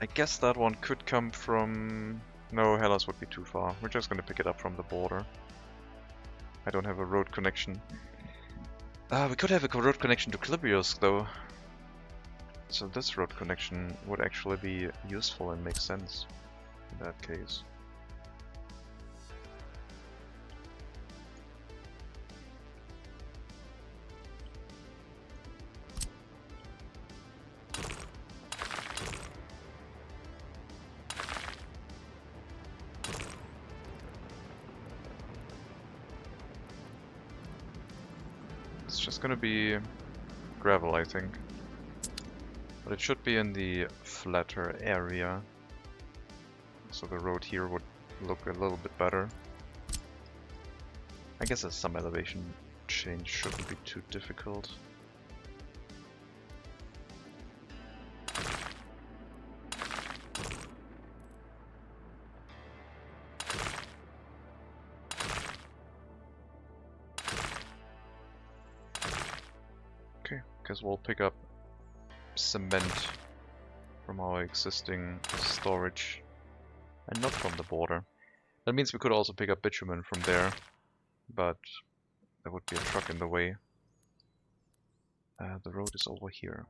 [SPEAKER 1] I guess that one could come from... No, Hellas would be too far. We're just gonna pick it up from the border. I don't have a road connection. We could have a road connection to Klibrios though. So this road connection would actually be useful and make sense in that case. It's just gonna be gravel, I think. But it should be in the flatter area. So the road here would look a little bit better. I guess some elevation change shouldn't be too difficult. Okay, guess we'll pick up cement from our existing storage and not from the border. That means we could also pick up bitumen from there, but there would be a truck in the way. The road is over here.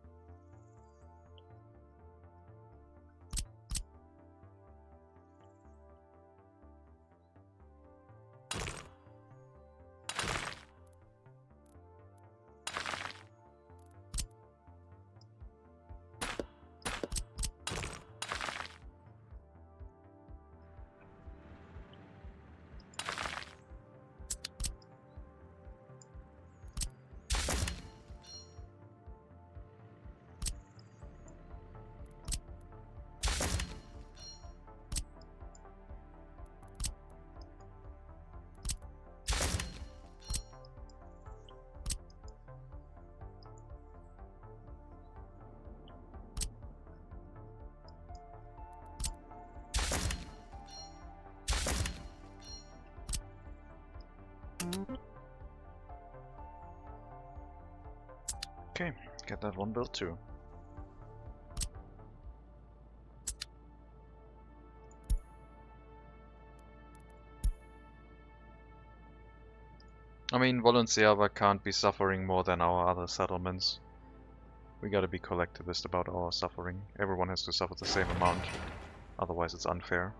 [SPEAKER 1] Okay, get that one built too. I mean, Valenciava can't be suffering more than our other settlements. We gotta be collectivist about our suffering. Everyone has to suffer the same amount, otherwise it's unfair.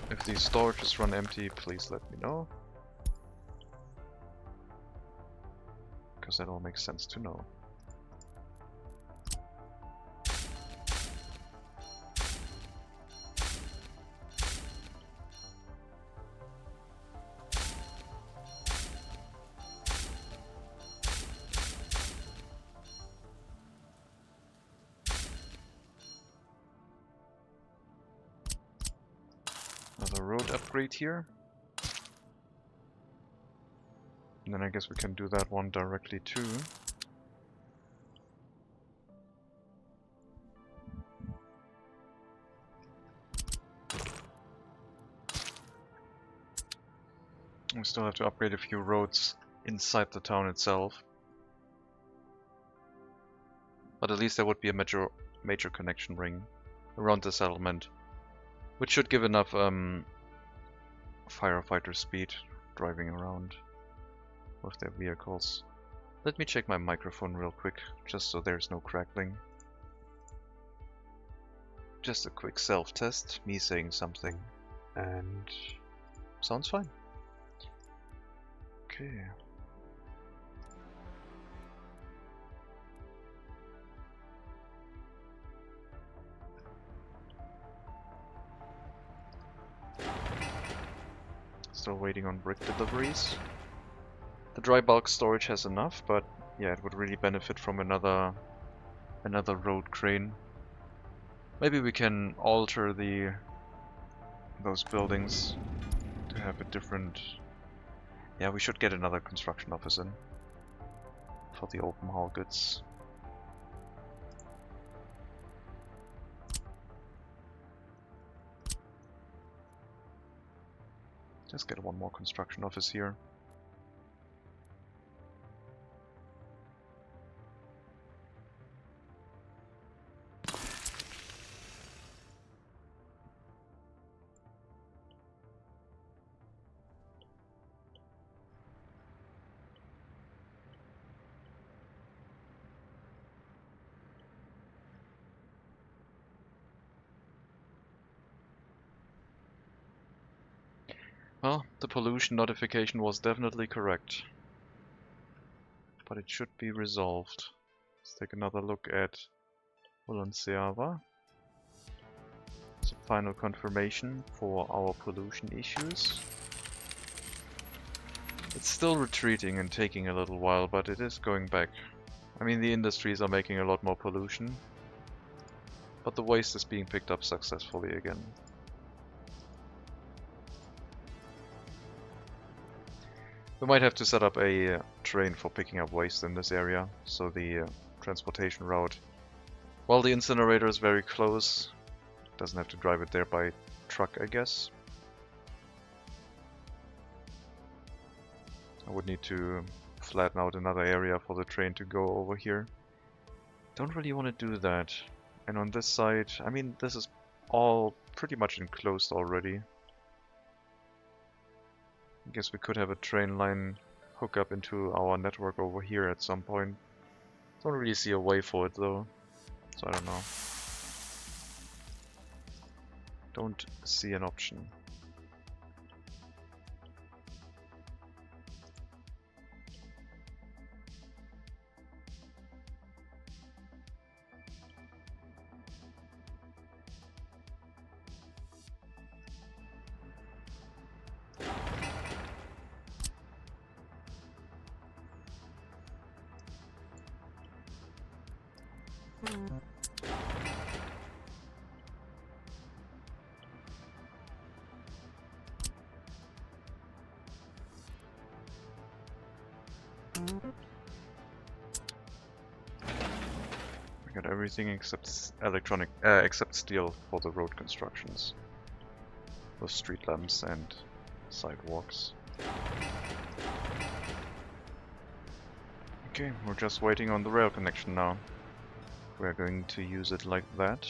[SPEAKER 1] If these storages run empty, please let me know. Because that all makes sense to know. Another road upgrade here. And then I guess we can do that one directly too. We still have to upgrade a few roads inside the town itself. But at least there would be a major connection ring around the settlement, which should give enough firefighter speed driving around with their vehicles. Let me check my microphone real quick, just so there's no crackling. Just a quick self-test, me saying something, and sounds fine. Okay. Still waiting on brick deliveries. The dry bulk storage has enough, but yeah, it would really benefit from another road crane. Maybe we can alter those buildings to have a different... Yeah, we should get another construction office in for the open haul goods. Just get one more construction office here. Well, the pollution notification was definitely correct. But it should be resolved. Let's take another look at Valenciava. Some final confirmation for our pollution issues. It's still retreating and taking a little while, but it is going back. I mean, the industries are making a lot more pollution, but the waste is being picked up successfully again. We might have to set up a train for picking up waste in this area, so the transportation route, while the incinerator is very close, doesn't have to drive it there by truck, I guess. I would need to flatten out another area for the train to go over here. Don't really want to do that. And on this side, I mean, this is all pretty much enclosed already. I guess we could have a train line hook up into our network over here at some point. Don't really see a way for it though, so I don't know. Don't see an option. We got everything except except steel for the road constructions, with street lamps and sidewalks. Okay, we're just waiting on the rail connection now. We're going to use it like that.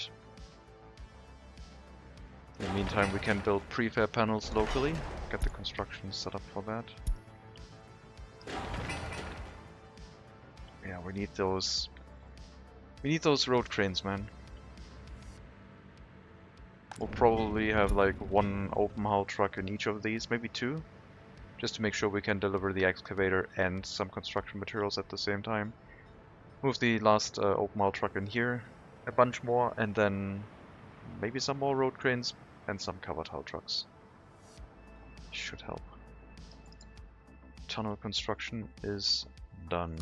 [SPEAKER 1] In the meantime, we can build prefab panels locally, get the construction set up for that. Yeah, we need those road cranes, man. We'll probably have like one open haul truck in each of these, maybe two, just to make sure we can deliver the excavator and some construction materials at the same time. Move the last open haul truck in here, a bunch more, and then maybe some more road cranes and some covered haul trucks. Should help. Tunnel construction is done.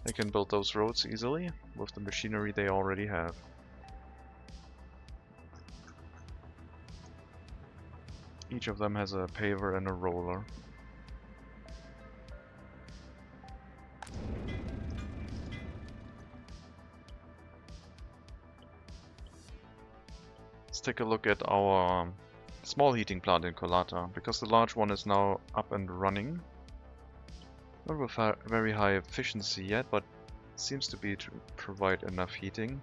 [SPEAKER 1] They can build those roads easily with the machinery they already have. Each of them has a paver and a roller. Let's take a look at our small heating plant in Colata, because the large one is now up and running. Not with very high efficiency yet, but seems to be to provide enough heating.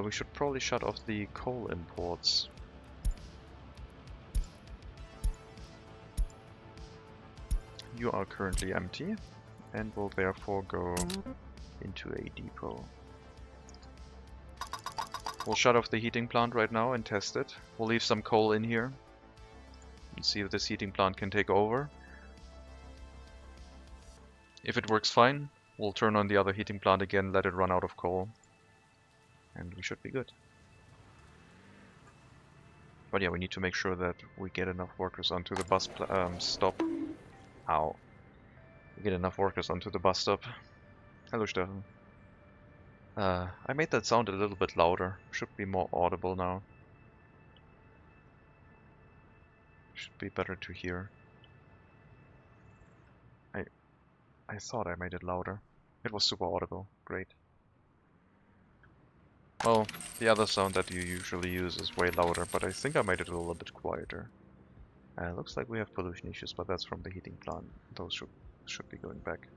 [SPEAKER 1] We should probably shut off the coal imports. You are currently empty and will therefore go into a depot. We'll shut off the heating plant right now and test it. We'll leave some coal in here and see if this heating plant can take over. If it works fine, we'll turn on the other heating plant again, let it run out of coal, and we should be good. But yeah, we need to make sure that we get enough workers onto the bus stop. Ow. We get enough workers onto the bus stop. Hello, Stefan. I made that sound a little bit louder. Should be more audible now. Should be better to hear. I thought I made it louder. It was super audible. Great. Well, the other sound that you usually use is way louder, but I think I made it a little bit quieter. Looks like we have pollution issues, but that's from the heating plant. Those should be going back.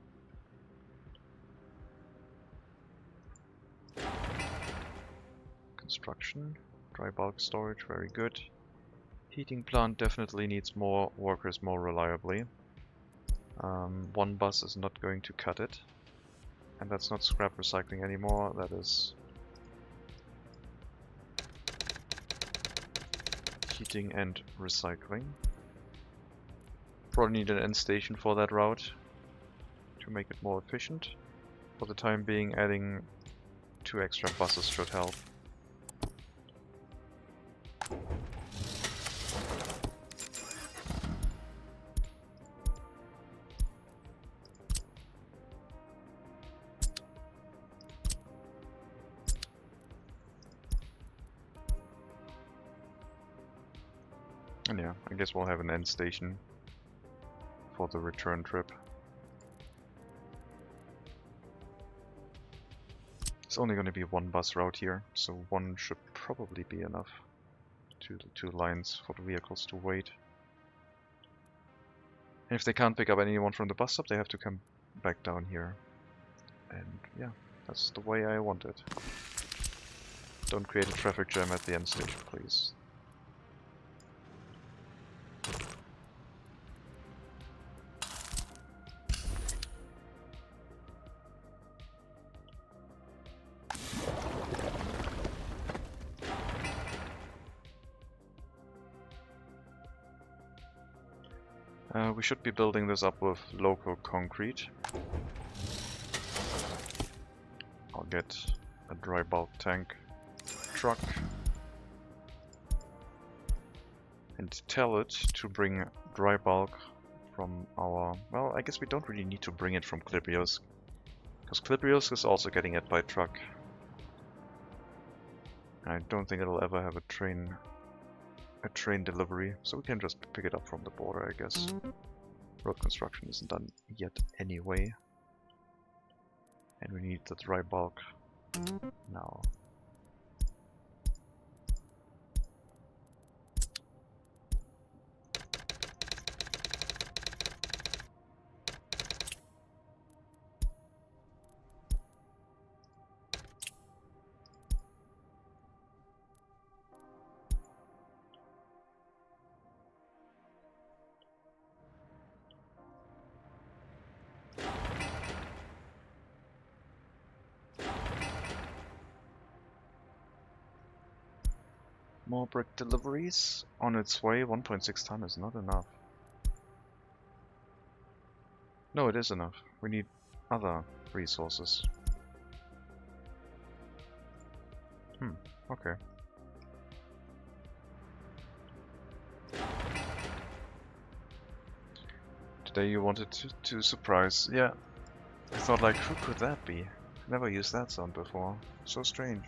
[SPEAKER 1] Construction, dry bulk storage, very good. Heating plant definitely needs more workers more reliably. One bus is not going to cut it. And that's not scrap recycling anymore, that is heating and recycling. Probably need an end station for that route to make it more efficient. For the time being, adding 2 extra buses should help. And yeah, I guess we'll have an end station for the return trip. It's only going to be 1 bus route here, so 1 should probably be enough. 2 lines for the vehicles to wait. And if they can't pick up anyone from the bus stop, they have to come back down here. And yeah, that's the way I want it. Don't create a traffic jam at the end station, please. We should be building this up with local concrete. I'll get a dry bulk tank truck and tell it to bring dry bulk from our... Well, I guess we don't really need to bring it from Klibrios, because Klibrios is also getting it by truck. I don't think it'll ever have a train delivery, so we can just pick it up from the border, I guess. Road construction isn't done yet anyway. And we need the dry bulk now. More brick deliveries on its way. 1.6 ton is not enough. No, it is enough. We need other resources. Okay. Today you wanted to surprise. Yeah. I thought, like, who could that be? Never used that sound before. So strange.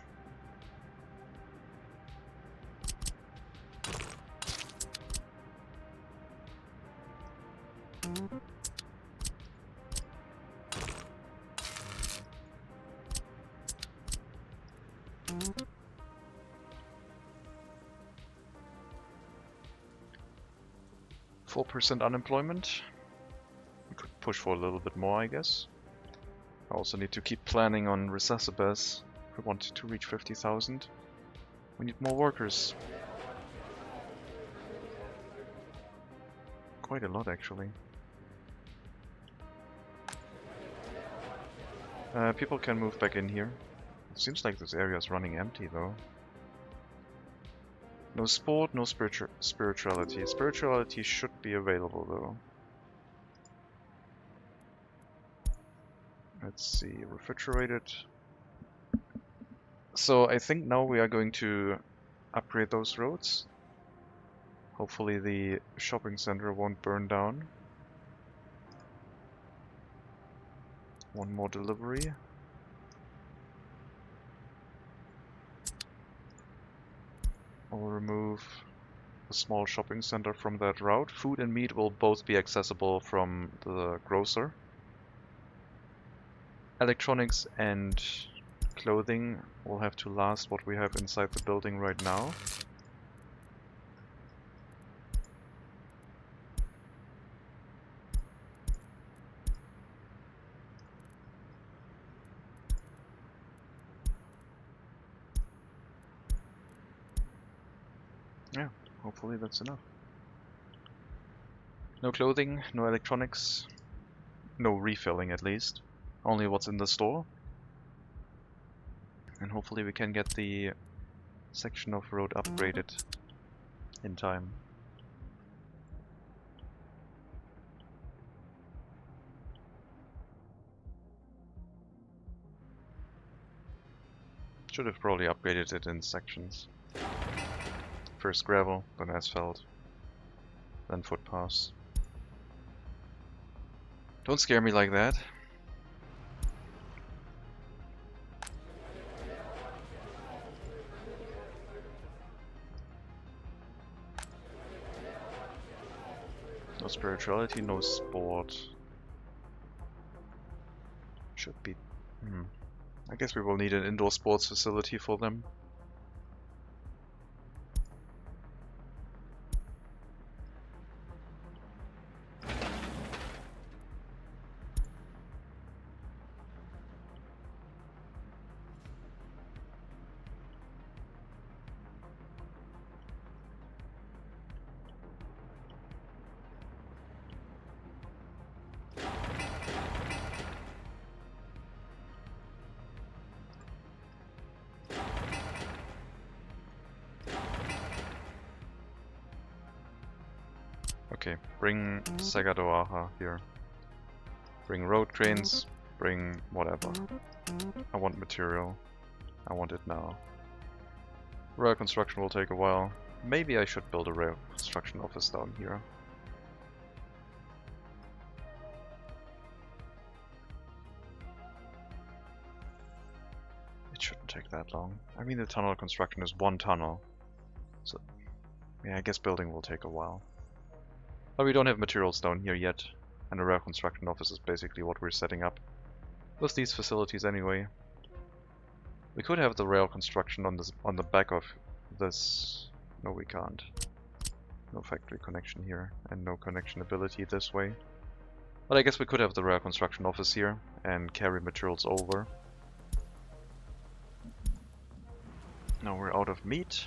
[SPEAKER 1] %4 unemployment. We could push for a little bit more, I guess. I also need to keep planning on Recessibus if we want to reach 50,000. We need more workers. Quite a lot, actually. People can move back in here. It seems like this area is running empty, though. No sport, no spirituality. Spirituality should be available, though. Let's see, refrigerated. So I think now we are going to upgrade those roads. Hopefully the shopping center won't burn down. One more delivery. I'll remove a small shopping center from that route. Food and meat will both be accessible from the grocer. Electronics and clothing will have to last what we have inside the building right now. Yeah, hopefully that's enough. No clothing, no electronics, no refilling at least. Only what's in the store. And hopefully we can get the section of road upgraded in time. Should have probably upgraded it in sections. First gravel, then asphalt, then footpaths. Don't scare me like that. No spirituality, no sport. Should be... I guess we will need an indoor sports facility for them. Okay, bring Sagadoaha here. Bring road cranes, bring whatever. I want material. I want it now. Rail construction will take a while. Maybe I should build a rail construction office down here. It shouldn't take that long. I mean, the tunnel construction is one tunnel. So, yeah, I guess building will take a while. But we don't have materials down here yet, and a rail construction office is basically what we're setting up with these facilities anyway. We could have the rail construction on the back of this. No, we can't. No factory connection here, and no connection ability this way. But I guess we could have the rail construction office here and carry materials over. Now we're out of meat.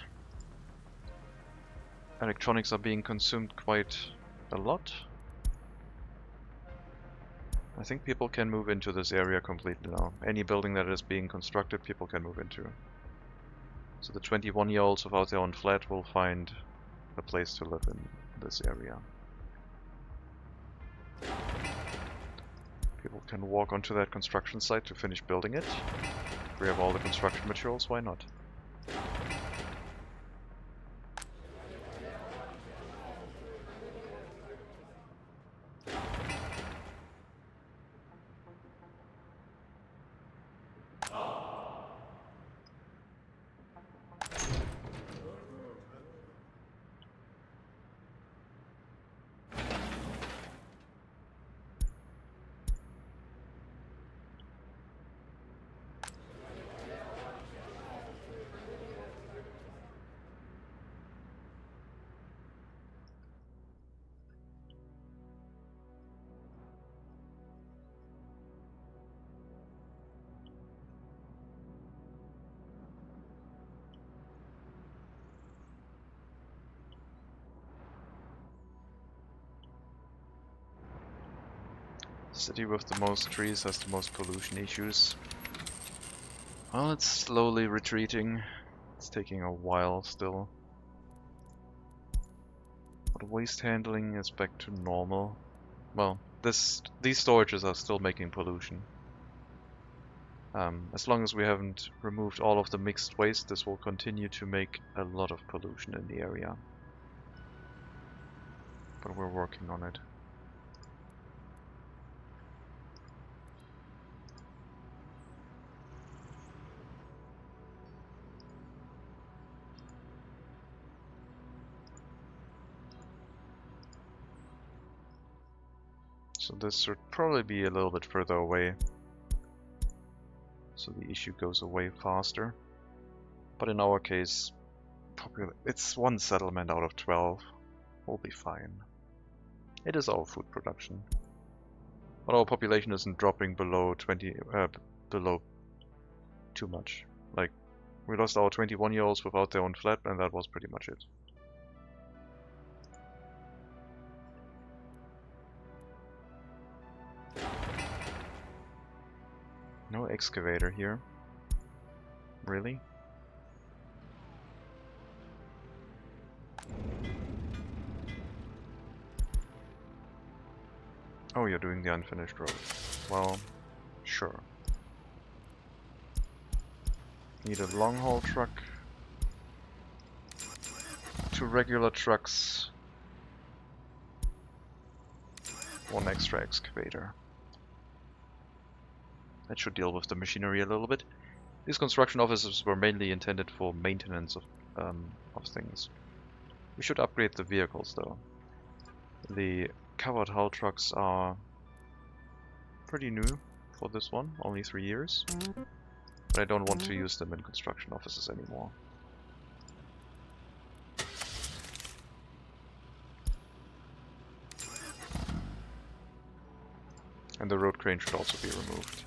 [SPEAKER 1] Electronics are being consumed quite a lot. I think people can move into this area completely now. Any building that is being constructed, people can move into. So the 21-year-olds without their own flat will find a place to live in this area. People can walk onto that construction site to finish building it. If we have all the construction materials, why not? City with the most trees has the most pollution issues. Well, it's slowly retreating. It's taking a while still. But waste handling is back to normal. Well, these storages are still making pollution. As long as we haven't removed all of the mixed waste, this will continue to make a lot of pollution in the area. But we're working on it. So this should probably be a little bit further away, so the issue goes away faster. But in our case, it's one settlement out of 12. We'll be fine. It is our food production. But our population isn't dropping below 20, below too much. Like, we lost our 21-year-olds without their own flat, and that was pretty much it. No excavator here. Really? Oh, you're doing the unfinished road. Well, sure. Need a long haul truck. 2 regular trucks. 1 extra excavator. That should deal with the machinery a little bit. These construction offices were mainly intended for maintenance of things. We should upgrade the vehicles though. The covered hull trucks are pretty new for this one, only 3 years. But I don't want to use them in construction offices anymore. And the road crane should also be removed.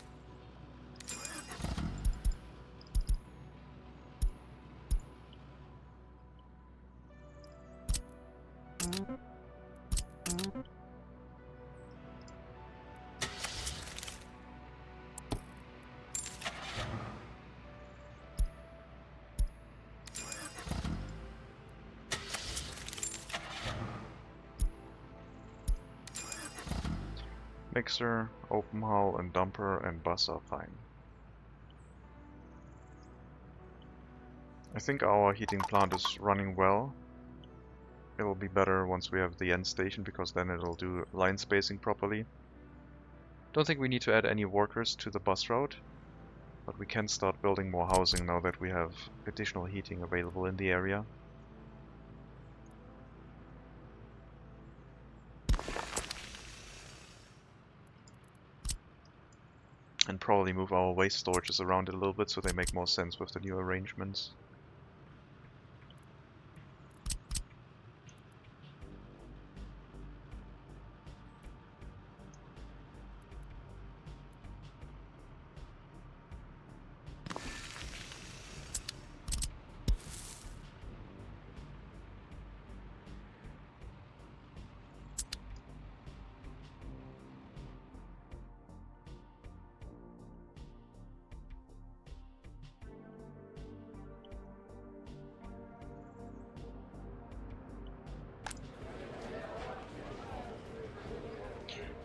[SPEAKER 1] Mixer, open hull, and dumper and bus are fine. I think our heating plant is running well. It will be better once we have the end station, because then it'll do line spacing properly. Don't think we need to add any workers to the bus route, but we can start building more housing now that we have additional heating available in the area. And probably move our waste storages around a little bit so they make more sense with the new arrangements.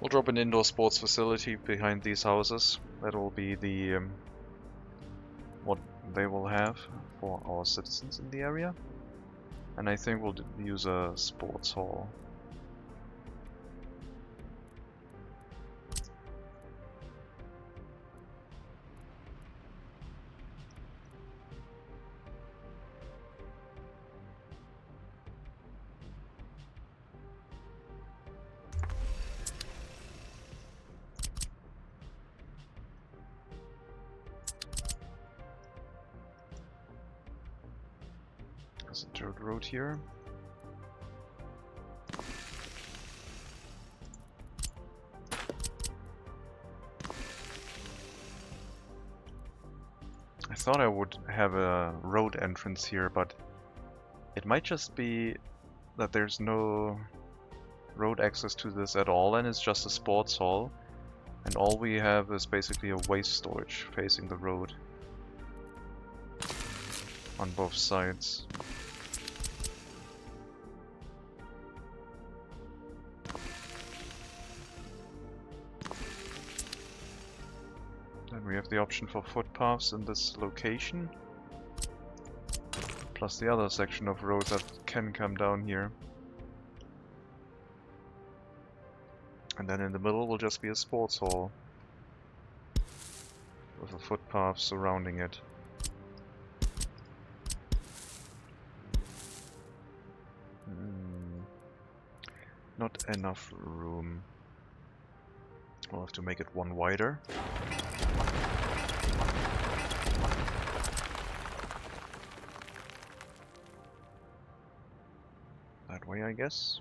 [SPEAKER 1] We'll drop an indoor sports facility behind these houses. That will be the what they will have for our citizens in the area. And I think we'll use a sports hall. There's a dirt road here. I thought I would have a road entrance here, but it might just be that there's no road access to this at all and it's just a sports hall. And all we have is basically a waste storage facing the road on both sides. Then we have the option for footpaths in this location, plus the other section of road that can come down here. And then in the middle will just be a sports hall with a footpath surrounding it. Not enough room. We'll have to make it one wider. That way, I guess.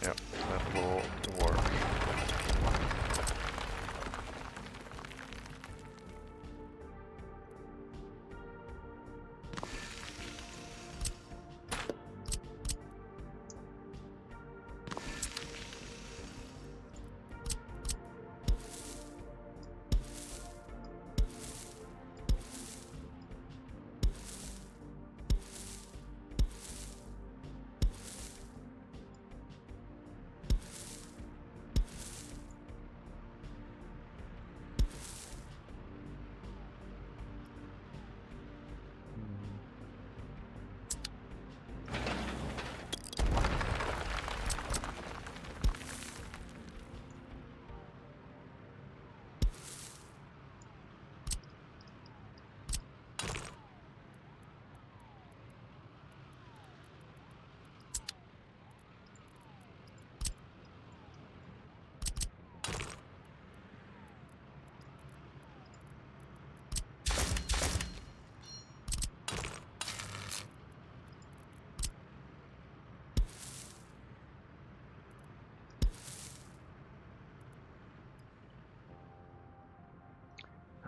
[SPEAKER 1] Yep, that will work.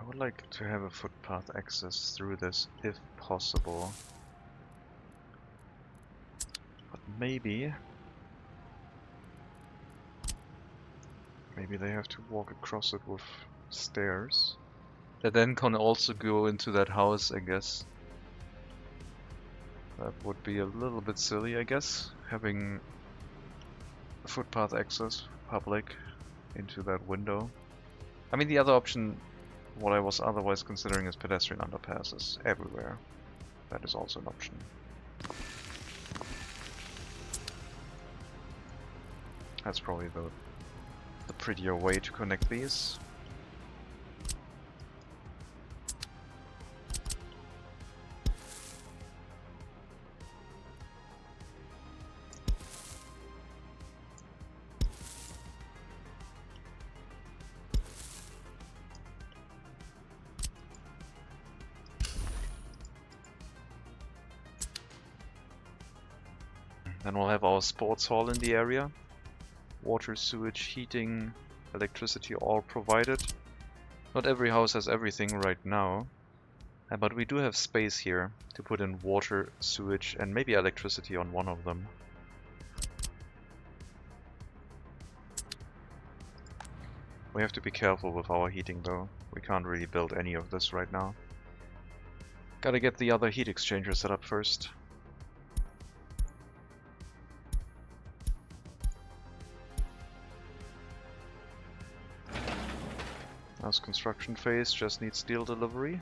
[SPEAKER 1] I would like to have a footpath access through this if possible. But maybe they have to walk across it with stairs. That then can also go into that house, I guess. That would be a little bit silly, I guess, having footpath access, public, into that window. I mean, the other option, what I was otherwise considering, is pedestrian underpasses everywhere. That is also an option. That's probably the prettier way to connect these. Then we'll have our sports hall in the area. Water, sewage, heating, electricity all provided. Not every house has everything right now, but we do have space here to put in water, sewage, and maybe electricity on one of them. We have to be careful with our heating though. We can't really build any of this right now. Gotta get the other heat exchanger set up first. House construction phase just needs steel delivery.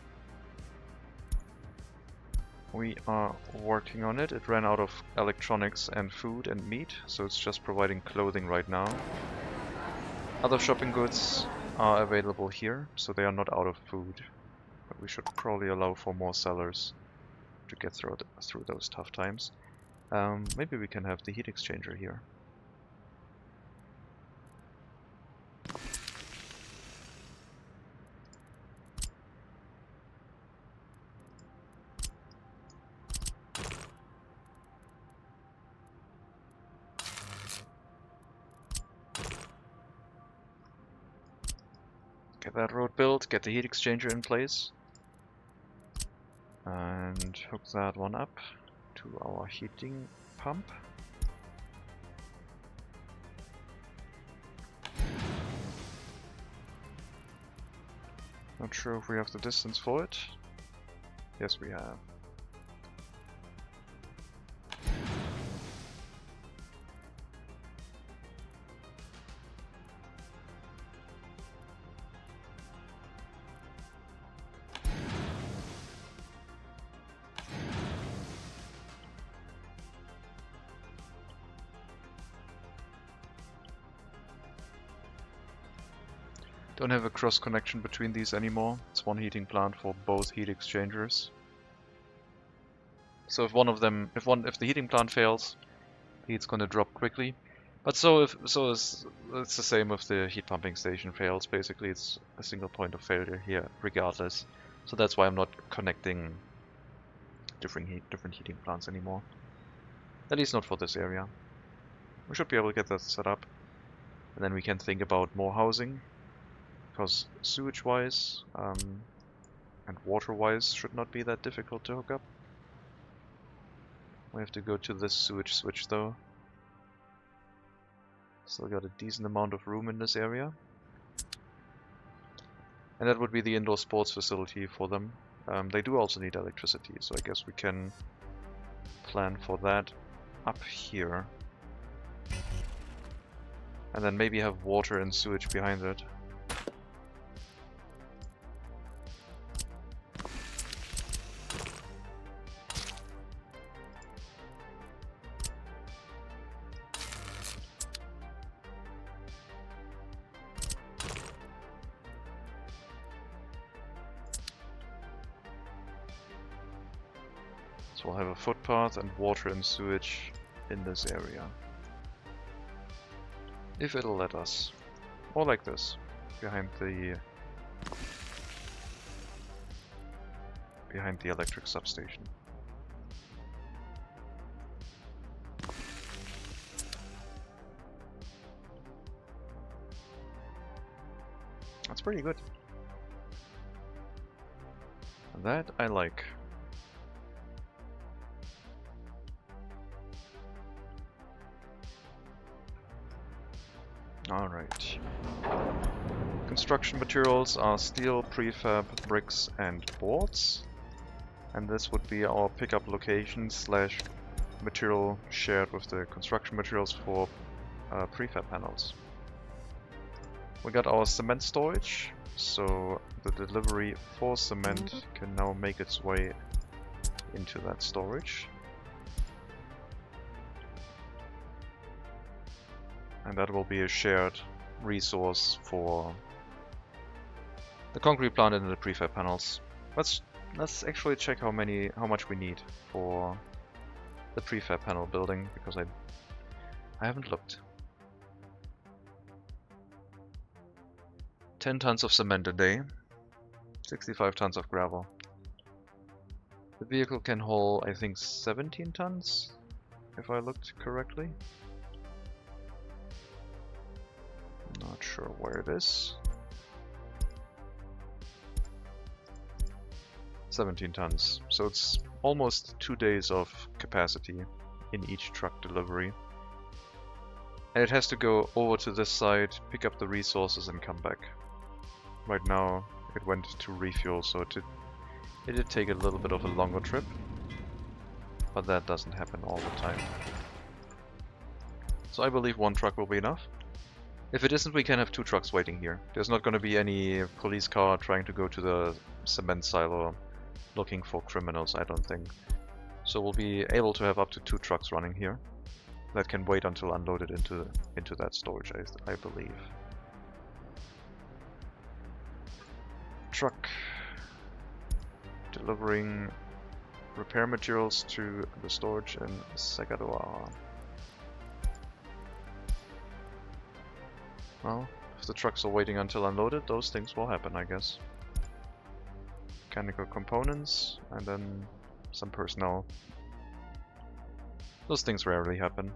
[SPEAKER 1] We are working on it. It ran out of electronics and food and meat, so it's just providing clothing right now. Other shopping goods are available here, so they are not out of food. But we should probably allow for more sellers to get through those tough times. Maybe we can have the heat exchanger here. that road built, get the heat exchanger in place, and hook that one up to our heating pump. Not sure if we have the distance for it. Yes, we have. Don't have a cross connection between these anymore. It's one heating plant for both heat exchangers. So if one of them, if the heating plant fails, heat's gonna drop quickly. But it's the same if the heat pumping station fails. Basically, it's a single point of failure here, regardless. So that's why I'm not connecting different heating plants anymore. At least not for this area. We should be able to get that set up, and then we can think about more housing. Because sewage-wise and water-wise should not be that difficult to hook up. We have to go to this sewage switch though. Still got a decent amount of room in this area. And that would be the indoor sports facility for them. They do also need electricity, so I guess we can plan for that up here. And then maybe have water and sewage behind it. So we'll have a footpath and water and sewage in this area. If it'll let us. Or like this, behind the electric substation. That's pretty good. That I like. Alright. Construction materials are steel, prefab, bricks, and boards. And this would be our pickup location slash material shared with the construction materials for prefab panels. We got our cement storage, so the delivery for cement can now make its way into that storage. And that will be a shared resource for the concrete plant and the prefab panels. Let's actually check how much we need for the prefab panel building, because I haven't looked. 10 tons of cement a day, 65 tons of gravel. The vehicle can haul, I think, 17 tons, if I looked correctly. Not sure where it is. 17 tons. So it's almost 2 days of capacity in each truck delivery. And it has to go over to this side, pick up the resources and come back. Right now it went to refuel, so it did take a little bit of a longer trip. But that doesn't happen all the time. So I believe one truck will be enough. If it isn't, we can have 2 trucks waiting here. There's not going to be any police car trying to go to the cement silo looking for criminals, I don't think. So we'll be able to have up to 2 trucks running here that can wait until unloaded into that storage, I believe. Truck delivering repair materials to the storage in Segadoa. Well, if the trucks are waiting until unloaded, those things will happen, I guess. Mechanical components, and then some personnel. Those things rarely happen.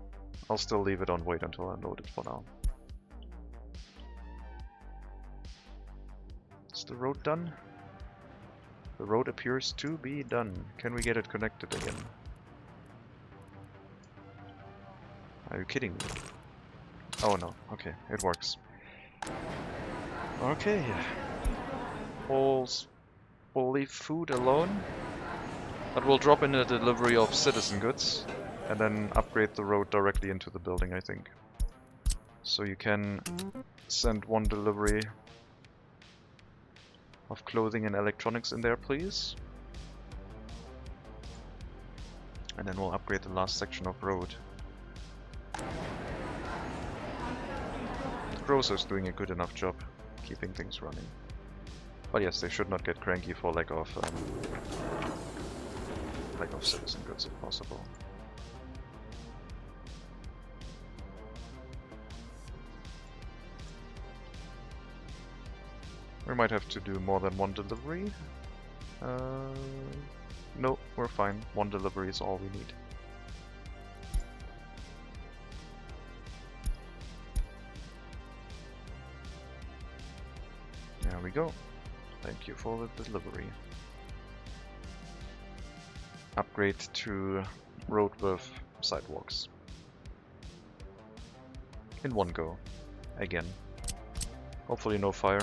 [SPEAKER 1] I'll still leave it on wait until unloaded for now. the road done? The road appears to be done. Can we get it connected again? Are you kidding me? Oh no, okay, it works. Okay. We'll leave food alone. But we'll drop in a delivery of citizen goods and then upgrade the road directly into the building, I think. So you can send one delivery of clothing and electronics in there, please. And then we'll upgrade the last section of road. The grocer's doing a good enough job keeping things running. But yes, they should not get cranky for lack of citizen goods if possible. We might have to do more than one delivery. No, we're fine. One delivery is all we need. There we go. Thank you for the delivery. Upgrade to road with sidewalks. In one go. Again. Hopefully no fire.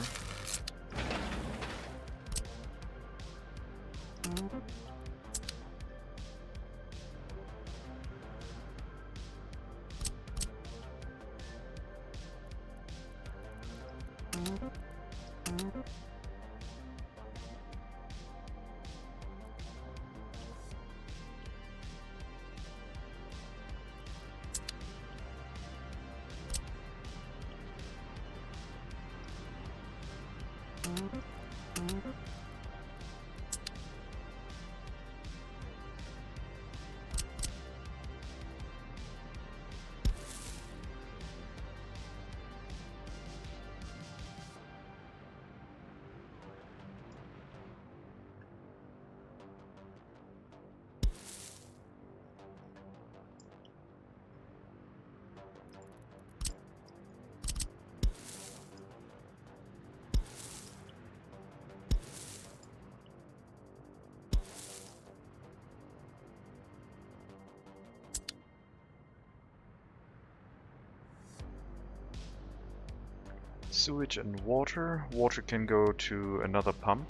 [SPEAKER 1] Sewage and water. Water can go to another pump,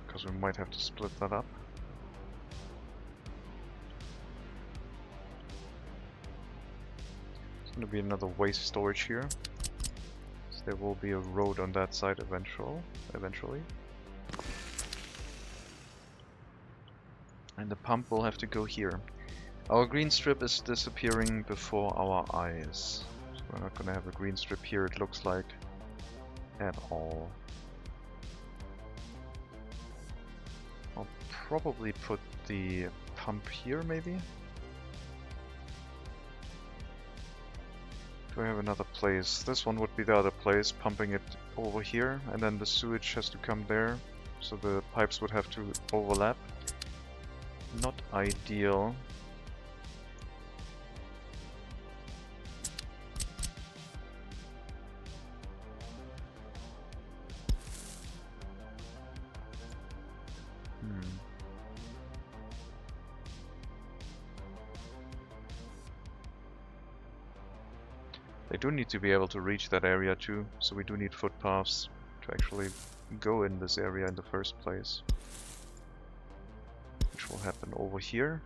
[SPEAKER 1] because we might have to split that up. There's going to be another waste storage here, so there will be a road on that side eventually. And the pump will have to go here. Our green strip is disappearing before our eyes. We're not gonna have a green strip here, it looks like, at all. I'll probably put the pump here, maybe? Do I have another place? This one would be the other place, pumping it over here, and then the sewage has to come there, so the pipes would have to overlap. Not ideal. They do need to be able to reach that area too, so we do need footpaths to actually go in this area in the first place. Which will happen over here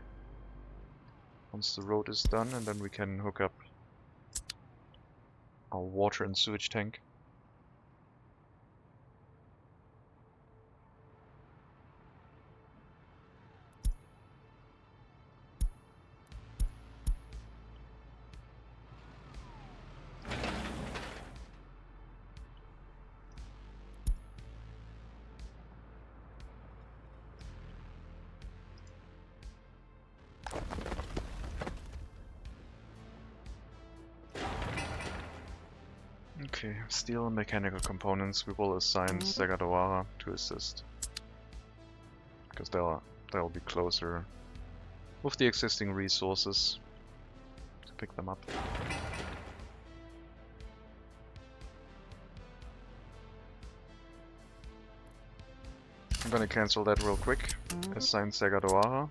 [SPEAKER 1] once the road is done, and then we can hook up our water and sewage tank. Okay, steel and mechanical components we will assign Segadawara to assist. Because they'll be closer with the existing resources to pick them up. I'm gonna cancel that real quick. Assign Sagadoaha.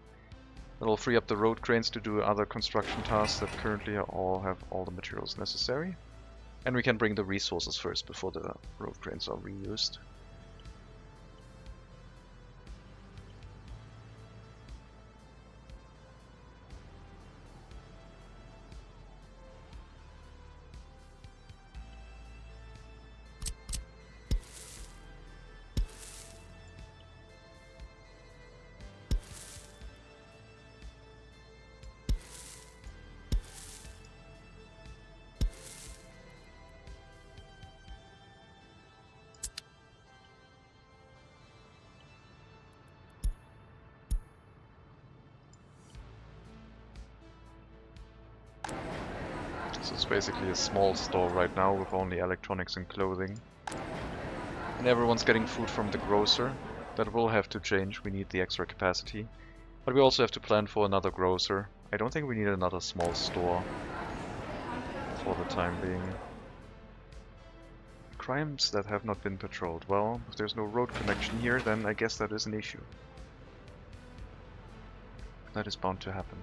[SPEAKER 1] That'll free up the road cranes to do other construction tasks that currently all have all the materials necessary. And we can bring the resources first before the road cranes are reused. So it's basically a small store right now with only electronics and clothing. And everyone's getting food from the grocer. That will have to change, we need the extra capacity. But we also have to plan for another grocer. I don't think we need another small store for the time being. Crimes that have not been patrolled. Well, if there's no road connection here, then I guess that is an issue. That is bound to happen.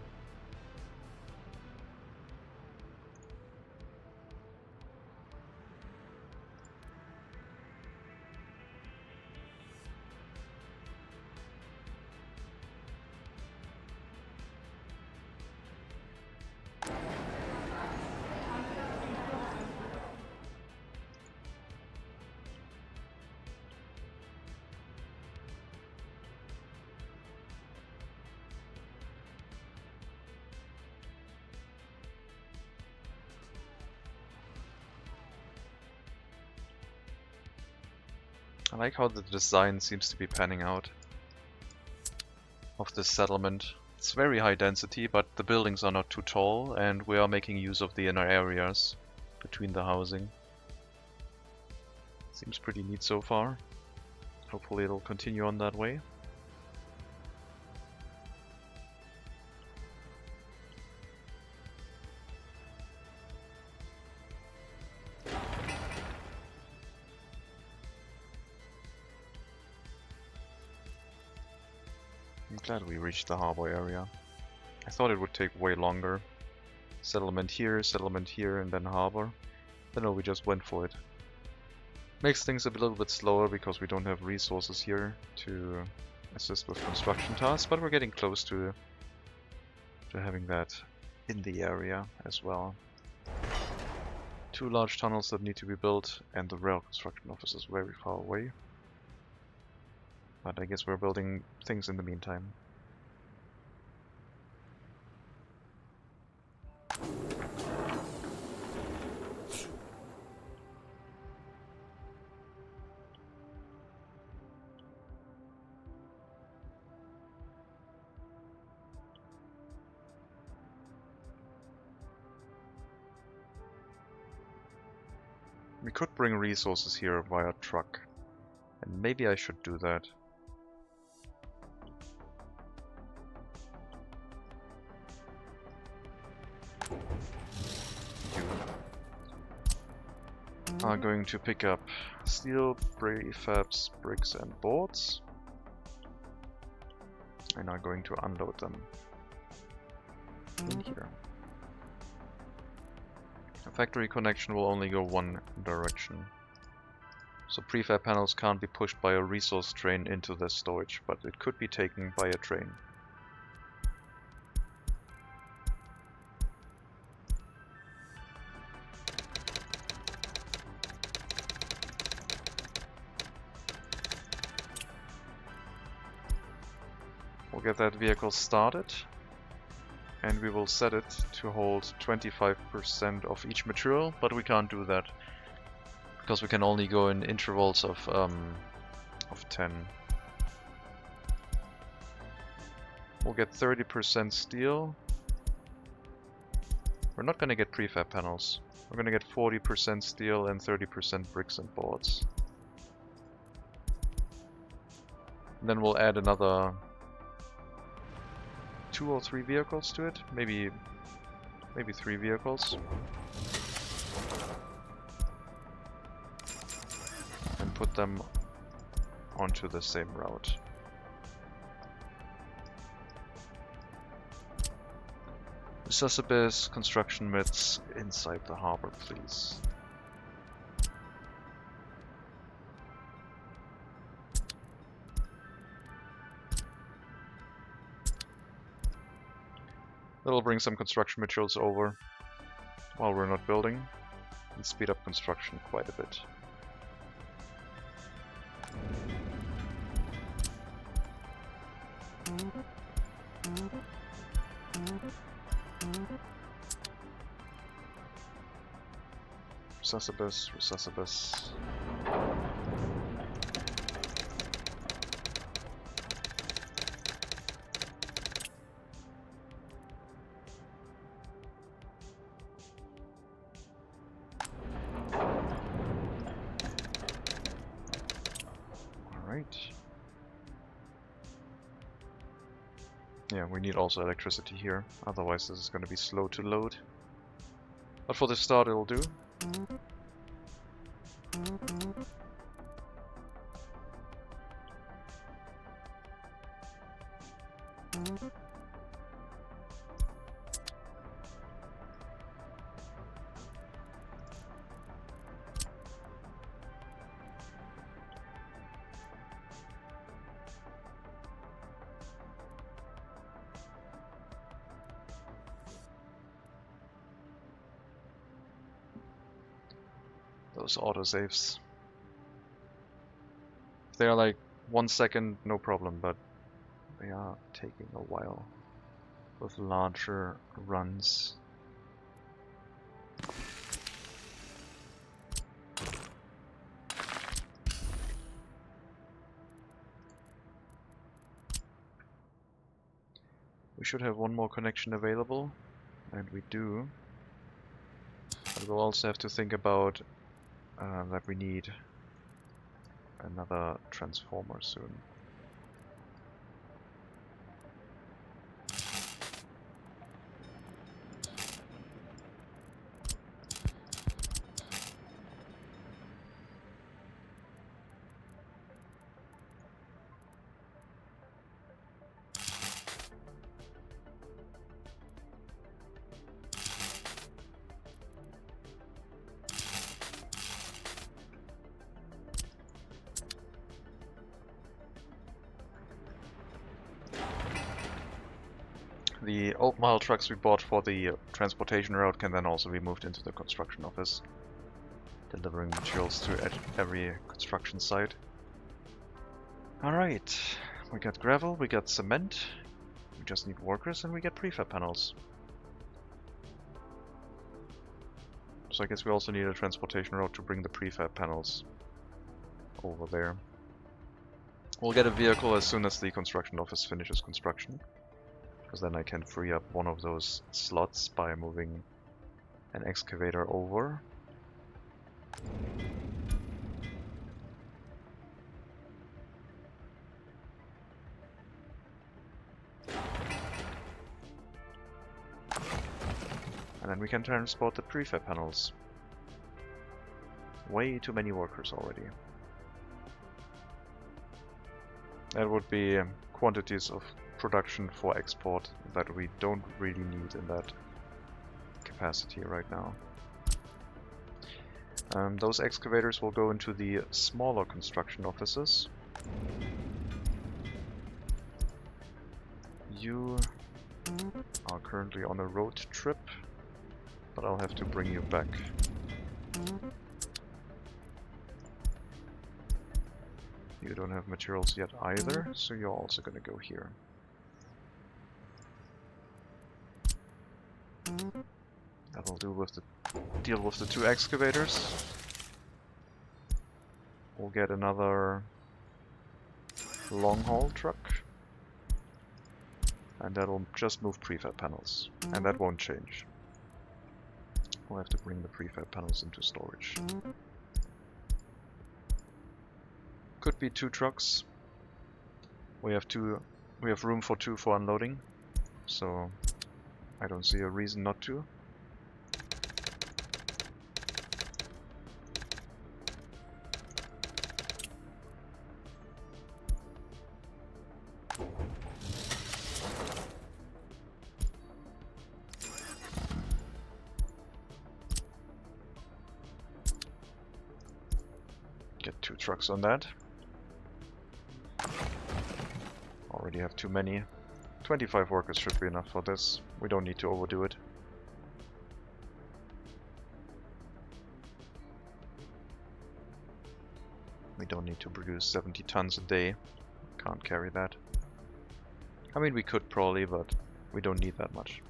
[SPEAKER 1] I like how the design seems to be panning out of this settlement. It's very high density, but the buildings are not too tall, and we are making use of the inner areas between the housing. Seems pretty neat so far. Hopefully it'll continue on that way. I'm glad we reached the harbor area. I thought it would take way longer. Settlement here, and then harbor. But no, we just went for it. Makes things a little bit slower because we don't have resources here to assist with construction tasks, but we're getting close to having that in the area as well. 2 large tunnels that need to be built, and the rail construction office is very far away. But I guess we're building things in the meantime. We could bring resources here via truck, and maybe I should do that. You are going to pick up steel, prefabs, bricks and boards, and are going to unload them in here. A factory connection will only go one direction. So prefab panels can't be pushed by a resource train into the storage, but it could be taken by a train. We'll get that vehicle started, and we will set it to hold 25% of each material, but we can't do that because we can only go in intervals of 10. We'll get 30% steel. We're not gonna get prefab panels. We're gonna get 40% steel and 30% bricks and boards. And then we'll add another 2 or 3 vehicles to it, maybe 3 vehicles, and put them onto the same route. Resuscitus construction myths inside the harbor, please. That'll bring some construction materials over while we're not building and speed up construction quite a bit. Resuscitus, Resuscitus. Alright. Yeah, we need also electricity here, otherwise this is going to be slow to load. But for the start it'll do. Those autosaves. If they are like 1 second, no problem, but they are taking a while with larger runs. We should have one more connection available, and we do. But we'll also have to think about that we need another transformer soon. The old mile trucks we bought for the transportation route can then also be moved into the construction office, delivering materials to every construction site. Alright, we got gravel, we got cement, we just need workers, and we get prefab panels. So I guess we also need a transportation route to bring the prefab panels over there. We'll get a vehicle as soon as the construction office finishes construction, because then I can free up one of those slots by moving an excavator over. And then we can transport the prefab panels. Way too many workers already. That would be quantities of production for export that we don't really need in that capacity right now. Those excavators will go into the smaller construction offices. You are currently on a road trip, but I'll have to bring you back. You don't have materials yet either, so you're also going to go here. That'll do with the deal with the two excavators. We'll get another long haul truck, and that'll just move prefab panels, and that won't change. We'll have to bring the prefab panels into storage. Could be 2 trucks. We have room for 2 for unloading, so I don't see a reason not to. trucks on that. Already have too many. 25 workers should be enough for this. We don't need to overdo it. We don't need to produce 70 tons a day. Can't carry that. I mean, we could probably, but we don't need that much.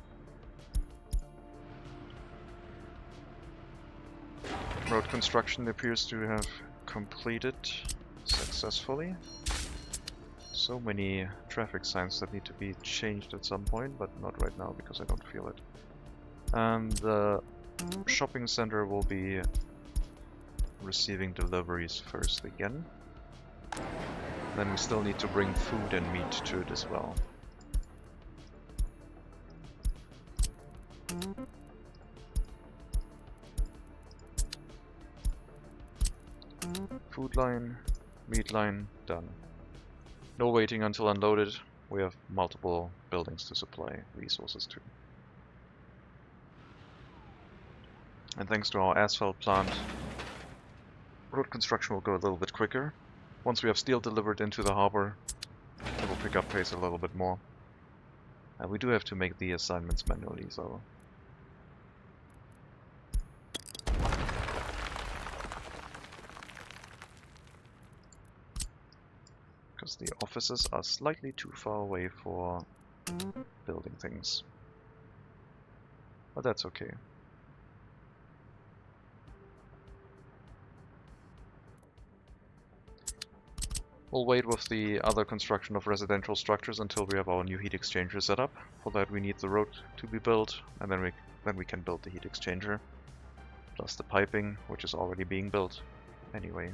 [SPEAKER 1] Road construction appears to have completed successfully. So many traffic signs that need to be changed at some point, but not right now because I don't feel it. The shopping center will be receiving deliveries first again. Then we still need to bring food and meat to it as well. Food line, meat line, done. No waiting until unloaded. We have multiple buildings to supply resources to. And thanks to our asphalt plant, road construction will go a little bit quicker. Once we have steel delivered into the harbor, it will pick up pace a little bit more. And we do have to make the assignments manually, so... because the offices are slightly too far away for building things. But that's okay. We'll wait with the other construction of residential structures until we have our new heat exchanger set up. For that we need the road to be built, and then we can build the heat exchanger. Plus the piping, which is already being built anyway.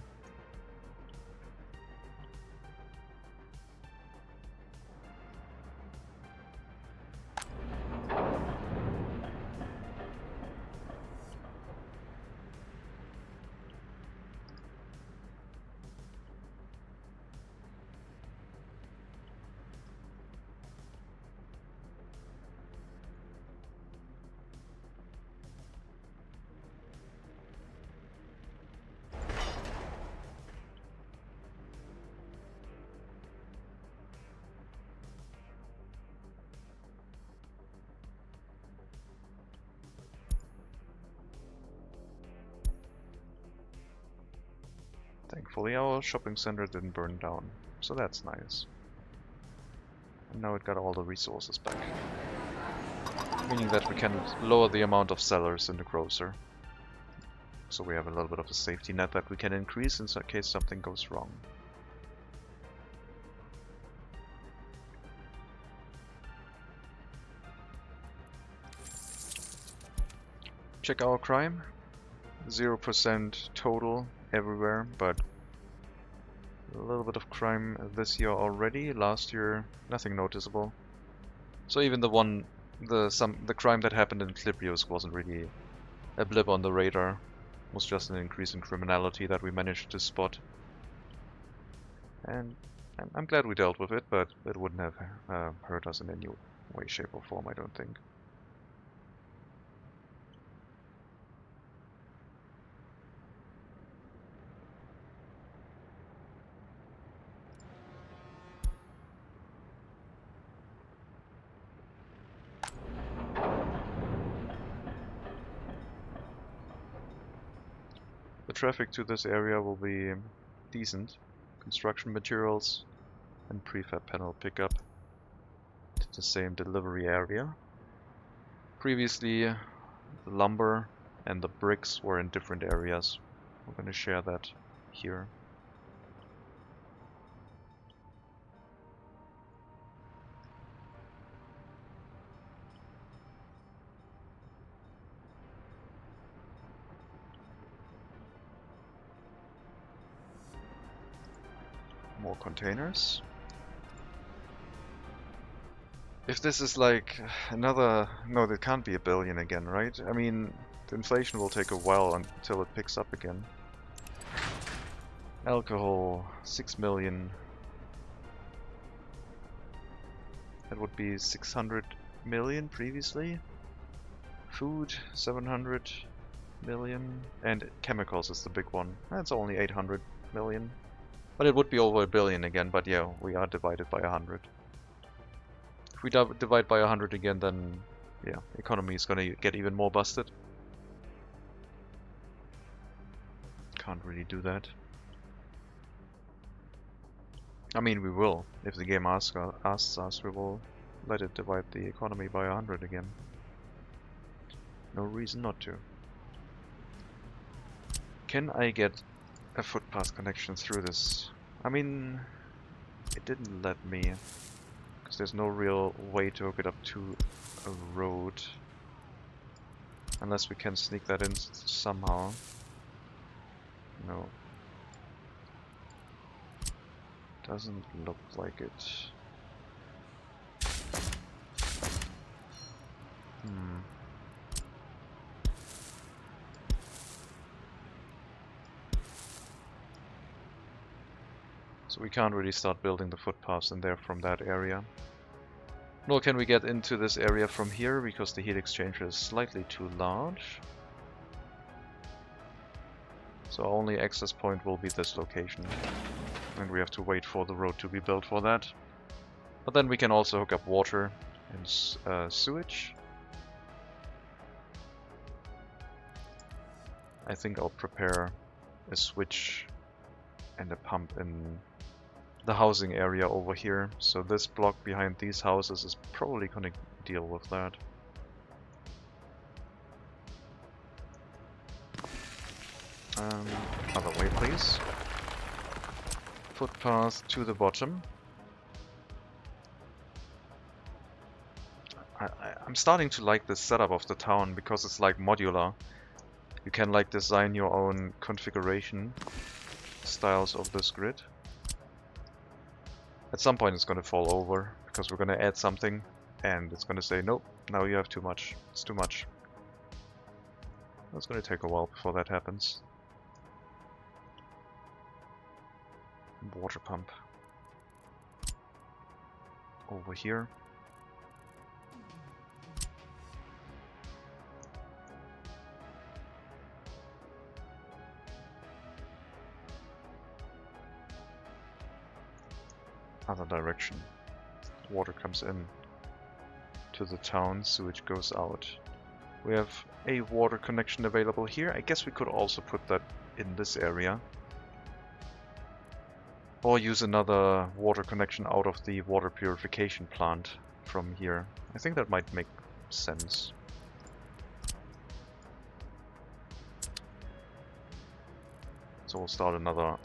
[SPEAKER 1] Thankfully our shopping center didn't burn down, so that's nice. And now it got all the resources back. Meaning that we can lower the amount of sellers in the grocer. So we have a little bit of a safety net that we can increase in case something goes wrong. Check our crime. 0% total everywhere, but a little bit of crime this year already. Last year, nothing noticeable. So even the crime that happened in Clibrius wasn't really a blip on the radar. It was just an increase in criminality that we managed to spot. And I'm glad we dealt with it, but it wouldn't have hurt us in any way, shape or form, I don't think. The traffic to this area will be decent. Construction materials and prefab panel pickup to the same delivery area. Previously, the lumber and the bricks were in different areas. We're going to share that here. More containers. If this is like another... No, that can't be a billion again, right? I mean, the inflation will take a while until it picks up again. Alcohol, 6 million. That would be 600 million previously. Food, 700 million. And chemicals is the big one. That's only 800. million. But it would be over 1 billion again, but yeah, we are divided by 100. If we divide by 100 again, then yeah, economy is gonna get even more busted. Can't really do that. I mean, we will. If the game asks us, we will let it divide the economy by 100 again. No reason not to. Can I get a footpath connection through this? I mean, it didn't let me, because there's no real way to hook it up to a road. Unless we can sneak that in somehow. No. Doesn't look like it. So we can't really start building the footpaths in there from that area. Nor can we get into this area from here because the heat exchanger is slightly too large. So our only access point will be this location. And we have to wait for the road to be built for that. But then we can also hook up water and sewage. I think I'll prepare a switch and a pump in the housing area over here. So this block behind these houses is probably gonna deal with that. Other way, please. Footpath to the bottom. I'm starting to like this setup of the town because it's like modular. You can like design your own configuration styles of this grid. At some point it's going to fall over because we're going to add something and it's going to say nope, now you have too much, it's too much. It's going to take a while before that happens. Water pump over here. Other direction. Water comes in to the town, sewage goes out. We have a water connection available here. I guess we could also put that in this area. Or use another water connection out of the water purification plant from here. I think that might make sense. So we'll start another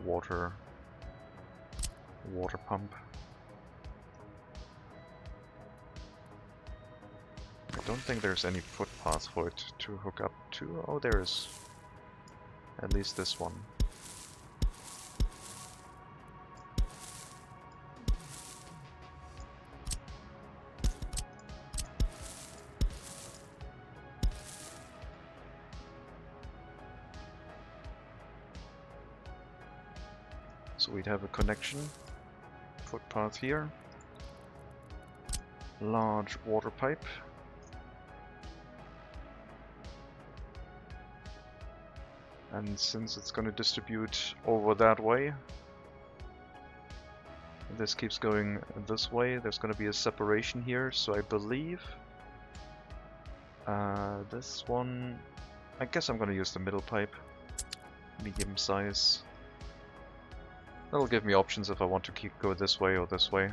[SPEAKER 1] water pump. I don't think there's any footpath for it to hook up to. Oh, there is. At least this one. So we'd have a connection. Footpath here. Large water pipe. And since it's going to distribute over that way, this keeps going this way, there's going to be a separation here, so I believe this one, I guess I'm going to use the middle pipe, medium size. That'll give me options if I want to go this way or this way.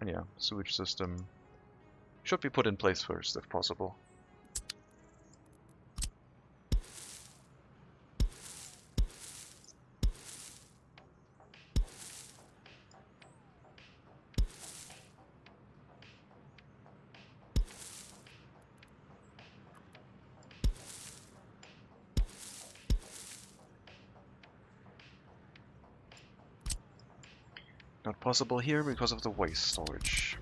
[SPEAKER 1] And yeah, sewage system should be put in place first, if possible. Not possible here because of the waste storage.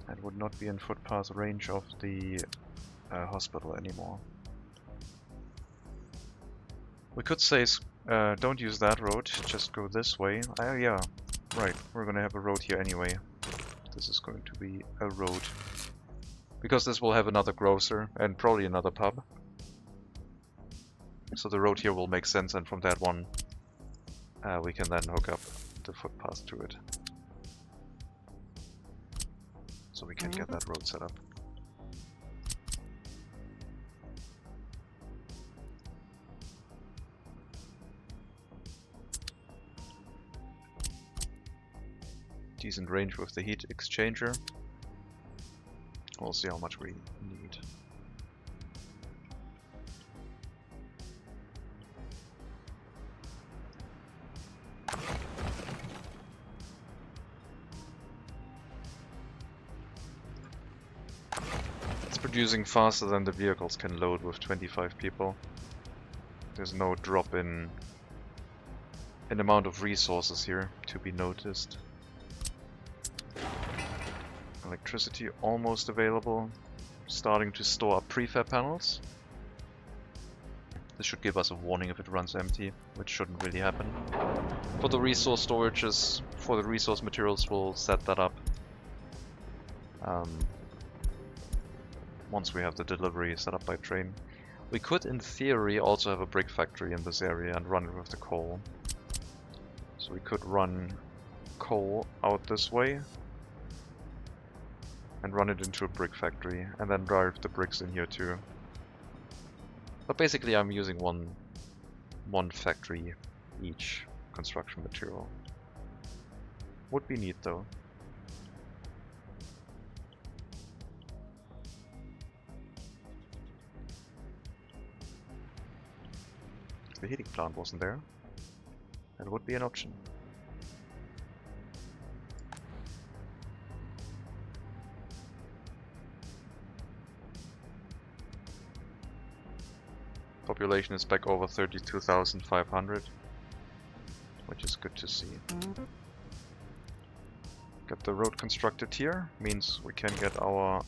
[SPEAKER 1] And would not be in footpath range of the hospital anymore. We could say, don't use that road, just go this way. Yeah, right, we're gonna have a road here anyway. This is going to be a road. Because this will have another grocer and probably another pub. So the road here will make sense, and from that one we can then hook up the footpath to it. So we can get that road set up. Decent range with the heat exchanger. We'll see how much we need. It's producing faster than the vehicles can load with 25 people. There's no drop in amount of resources here to be noticed. Electricity almost available. Starting to store up prefab panels. This should give us a warning if it runs empty, which shouldn't really happen. For the resource storages, for the resource materials, we'll set that up once we have the delivery set up by train. We could, in theory, also have a brick factory in this area and run it with the coal. So we could run coal out this way and run it into a brick factory, and then drive the bricks in here too. But basically I'm using one factory each construction material. Would be neat though. If the heating plant wasn't there, that would be an option. Population is back over 32,500, which is good to see. Get the road constructed here, means we can get our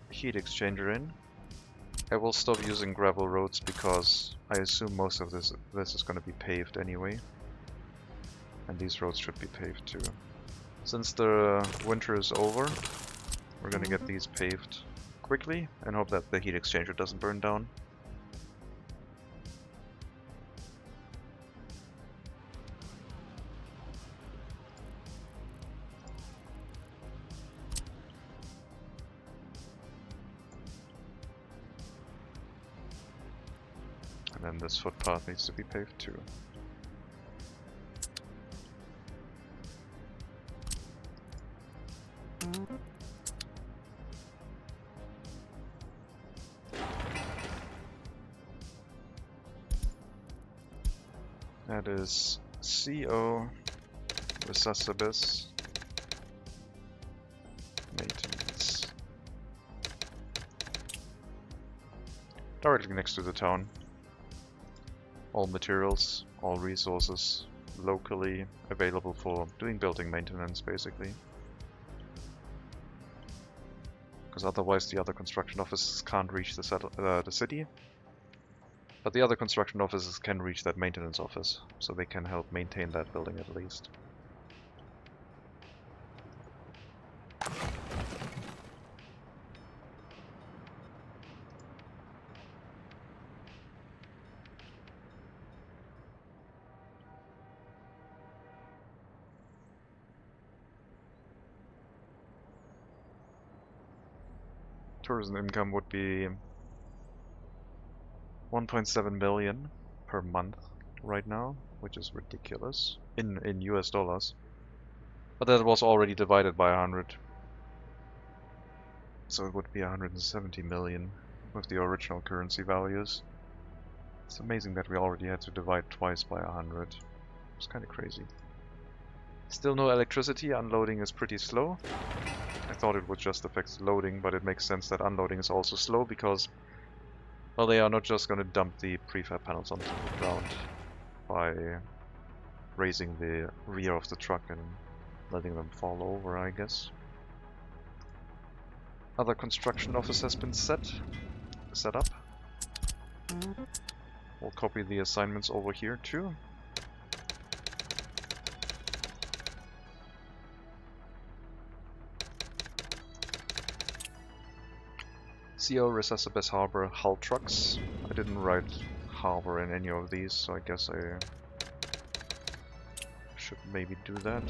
[SPEAKER 1] heat exchanger in. I will stop using gravel roads because I assume most of this is going to be paved anyway. And these roads should be paved too. Since the winter is over, we're going to get these paved quickly and hope that the heat exchanger doesn't burn down. And this footpath needs to be paved too. That is CO Resuscibus maintenance. Directly next to the town. All materials, all resources locally available for doing building maintenance, basically. Because otherwise the other construction offices can't reach the city. But the other construction offices can reach that maintenance office, so they can help maintain that building at least. Tourism income would be 1.7 million per month right now, which is ridiculous in US dollars. But that was already divided by 100. So it would be 170 million with the original currency values. It's amazing that we already had to divide twice by 100. It's kind of crazy. Still no electricity, unloading is pretty slow. I thought it would just affect loading, but it makes sense that unloading is also slow because, well, they are not just going to dump the prefab panels onto the ground by raising the rear of the truck and letting them fall over, I guess. Other construction office has been set up. We'll copy the assignments over here too. CO Recessibus Harbor hull trucks. I didn't write harbor in any of these, so I guess I should maybe do that.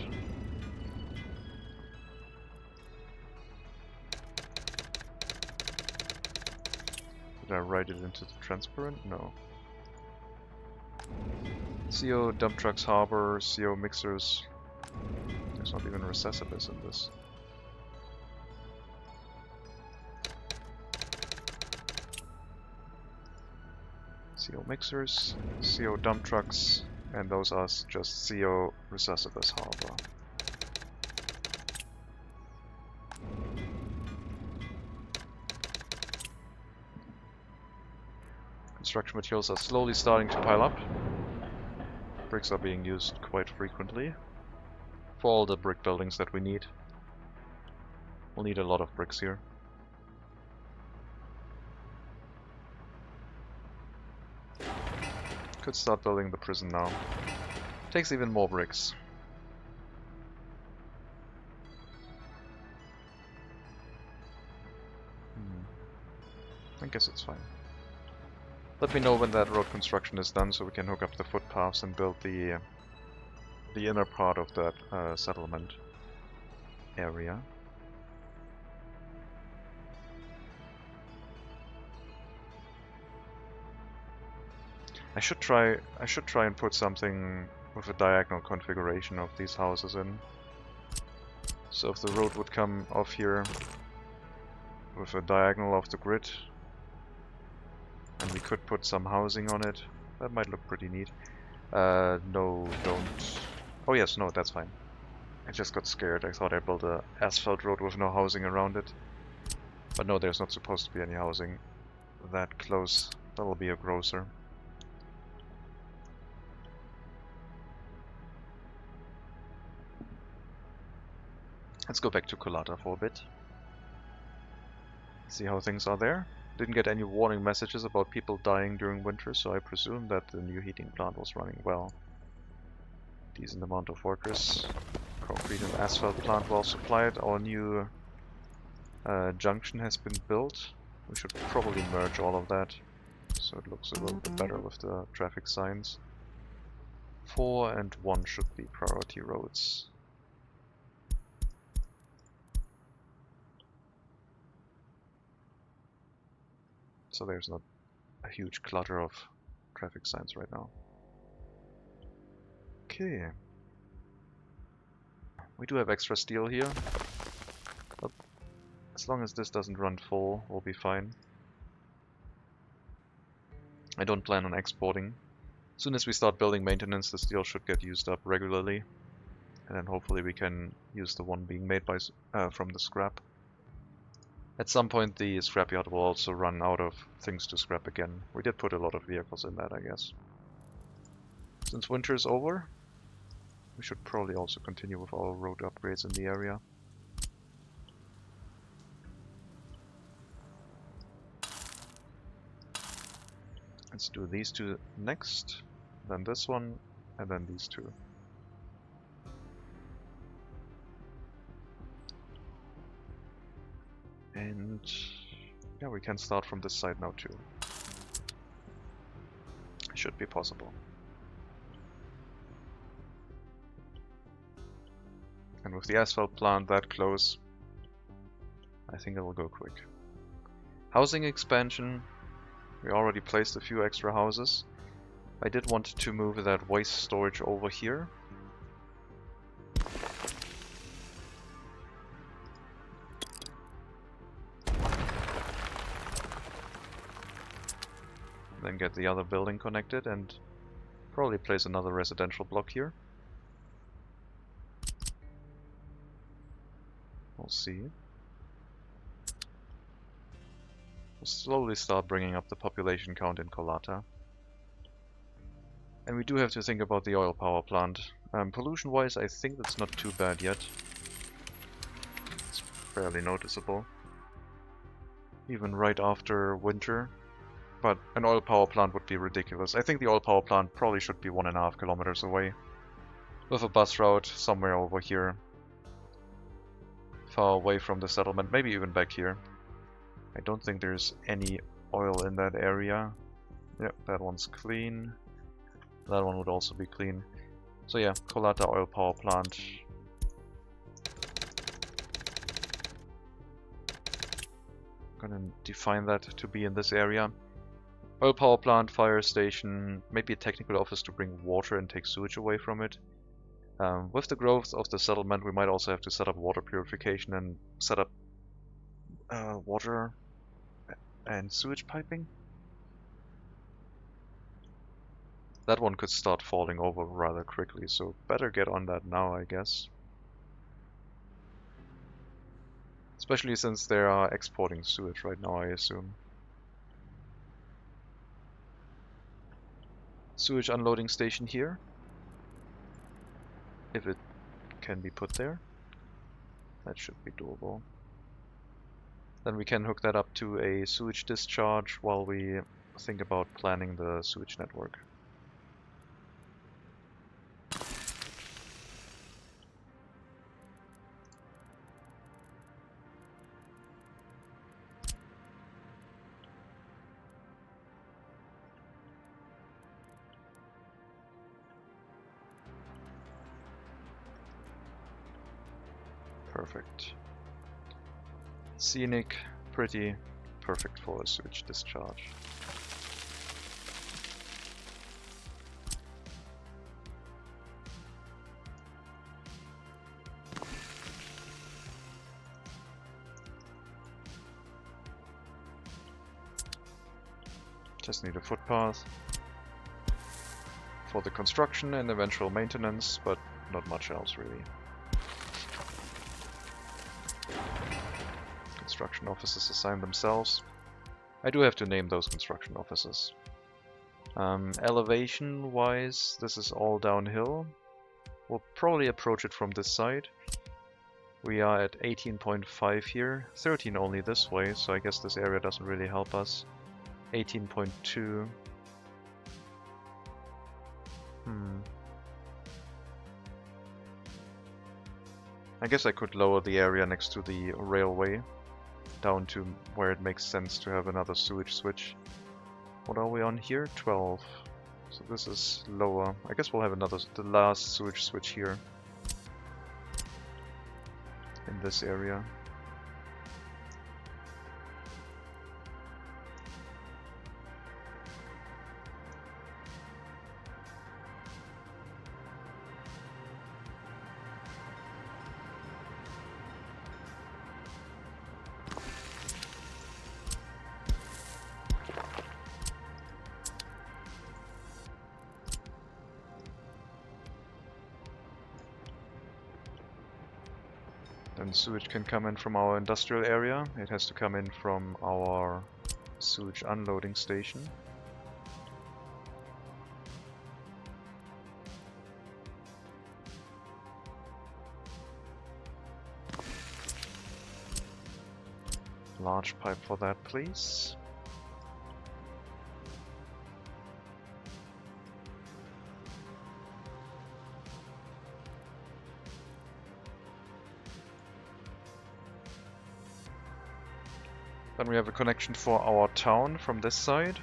[SPEAKER 1] Did I write it into the transparent? No. CO dump trucks harbor, CO mixers. There's not even Recessibus in this. CO mixers, CO dump trucks, and those are just CO Recessibus harbor. Construction materials are slowly starting to pile up. Bricks are being used quite frequently for all the brick buildings that we need. We'll need a lot of bricks here. Could start building the prison now. Takes even more bricks. I guess it's fine. Let me know when that road construction is done so we can hook up the footpaths and build the inner part of that settlement area. I should try and put something with a diagonal configuration of these houses in. So if the road would come off here with a diagonal off the grid, and we could put some housing on it, that might look pretty neat. No, don't. Oh yes, no, that's fine. I just got scared. I thought I built a asphalt road with no housing around it. But no, there's not supposed to be any housing that close. That'll be a grocer. Let's go back to Colata for a bit. See how things are there. Didn't get any warning messages about people dying during winter, so I presume that the new heating plant was running well. Decent amount of workers. Concrete and asphalt plant well supplied. Our new junction has been built. We should probably merge all of that, so it looks a little bit better with the traffic signs. 4 and 1 should be priority roads. So there's not a huge clutter of traffic signs right now. Okay. We do have extra steel here, but as long as this doesn't run full, we'll be fine. I don't plan on exporting. As soon as we start building maintenance, the steel should get used up regularly, and then hopefully we can use the one being made by from the scrap. At some point the scrapyard will also run out of things to scrap again. We did put a lot of vehicles in that, I guess. Since winter is over, we should probably also continue with our road upgrades in the area. Let's do these two next, then this one, and then these two. And yeah, we can start from this side now too. Should be possible. And with the asphalt plant that close, I think it'll go quick. Housing expansion. We already placed a few extra houses. I did want to move that waste storage over here. Then get the other building connected and probably place another residential block here. We'll see. We'll slowly start bringing up the population count in Colata. And we do have to think about the oil power plant. Pollution wise, I think that's not too bad yet. It's fairly noticeable. Even right after winter. But an oil power plant would be ridiculous. I think the oil power plant probably should be 1.5 kilometers away. With a bus route somewhere over here. Far away from the settlement, maybe even back here. I don't think there's any oil in that area. Yep, that one's clean. That one would also be clean. So yeah, Colata oil power plant. Gonna define that to be in this area. Oil power plant, fire station, maybe a technical office to bring water and take sewage away from it. With the growth of the settlement, we might also have to set up water purification and set up water and sewage piping. That one could start falling over rather quickly, so better get on that now, I guess. Especially since they are exporting sewage right now, I assume. Sewage unloading station here. If it can be put there. That should be doable. Then we can hook that up to a sewage discharge while we think about planning the sewage network. Perfect. Scenic, pretty, perfect for a sewage discharge. Just need a footpath for the construction and eventual maintenance, but not much else really. Construction offices assign themselves. I do have to name those construction offices. Elevation wise, this is all downhill. We'll probably approach it from this side. We are at 18.5 here, 13 only this way, so I guess this area doesn't really help us. 18.2. I guess I could lower the area next to the railway down to where it makes sense to have another sewage switch. What are we on here? 12. So this is lower. I guess we'll have the last sewage switch here in this area. Then sewage can come in from our industrial area. It has to come in from our sewage unloading station. Large pipe for that, please. Then we have a connection for our town from this side,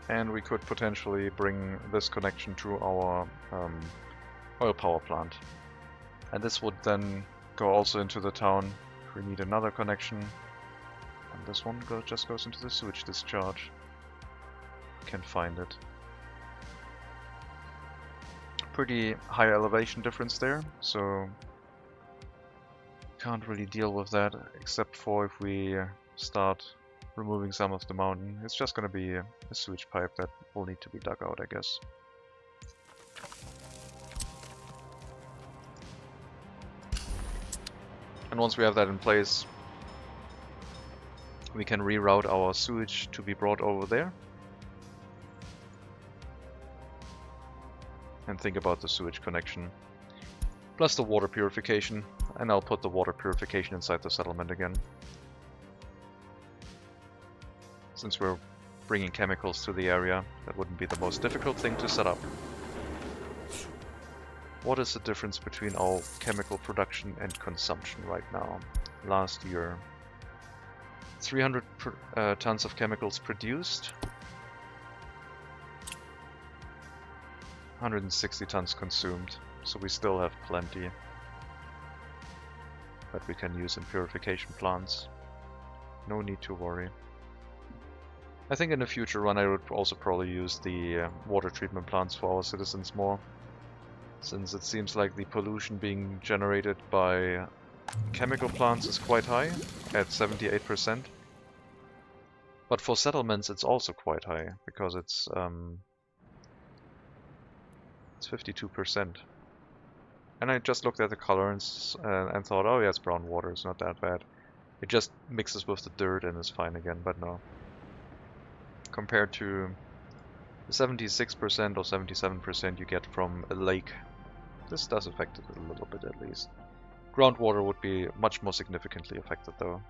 [SPEAKER 1] and we could potentially bring this connection to our oil power plant. And this would then go also into the town if we need another connection. And this one just goes into the sewage discharge. Can find it. Pretty high elevation difference there, so can't really deal with that except for if we start removing some of the mountain. It's just going to be a sewage pipe that will need to be dug out, I guess. And once we have that in place, we can reroute our sewage to be brought over there. And think about the sewage connection. Plus the water purification. And I'll put the water purification inside the settlement again. Since we're bringing chemicals to the area, that wouldn't be the most difficult thing to set up. What is the difference between our chemical production and consumption right now? Last year, 300 tons of chemicals produced. 160 tons consumed, so we still have plenty that we can use in purification plants. No need to worry. I think in the future run I would also probably use the water treatment plants for our citizens more, since it seems like the pollution being generated by chemical plants is quite high, at 78%. But for settlements it's also quite high, because it's 52%. And I just looked at the color and thought, oh yeah, it's brown water, it's not that bad. It just mixes with the dirt and is fine again, but no. Compared to the 76% or 77% you get from a lake, this does affect it a little bit at least. Groundwater would be much more significantly affected though.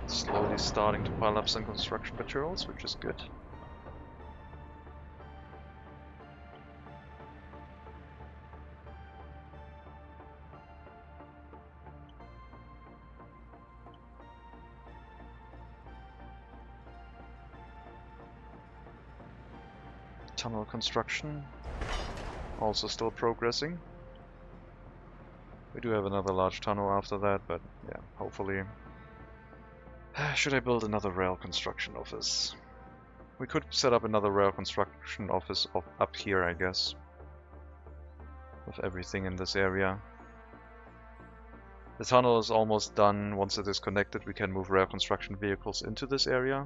[SPEAKER 1] Slowly starting to pile up some construction materials, which is good. Tunnel construction also still progressing. We do have another large tunnel after that, but yeah, hopefully. Should I build another rail construction office? We could set up another rail construction office up here, I guess, with everything in this area. The tunnel is almost done. Once it is connected, we can move rail construction vehicles into this area.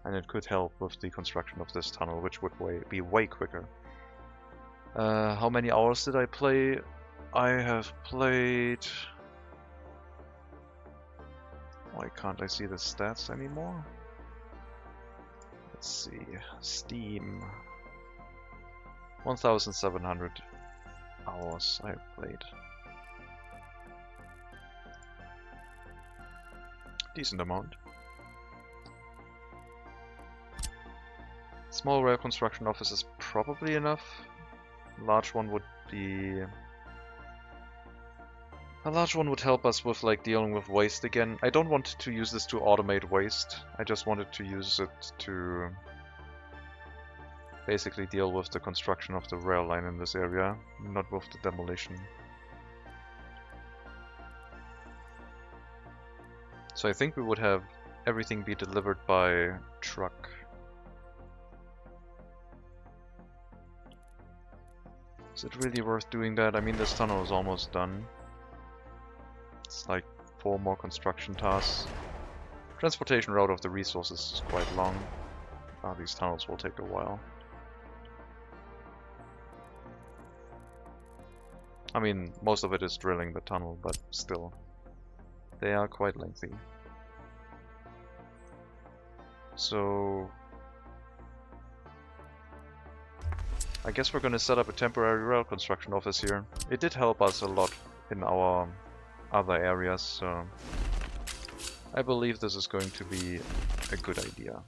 [SPEAKER 1] And it could help with the construction of this tunnel, which would be way quicker. How many hours did I play? I have played... Why can't I see the stats anymore? Let's see. Steam. 1,700 hours I have played. Decent amount. Small rail construction office is probably enough. Large one would be... A large one would help us with like dealing with waste again. I don't want to use this to automate waste. I just wanted to use it to basically deal with the construction of the rail line in this area, not with the demolition. So I think we would have everything be delivered by truck. Is it really worth doing that? I mean, this tunnel is almost done. It's like 4 more construction tasks. Transportation route of the resources is quite long. These tunnels will take a while. I mean, most of it is drilling the tunnel, but still. They are quite lengthy. So... I guess we're gonna set up a temporary rail construction office here. It did help us a lot in our other areas, so I believe this is going to be a good idea.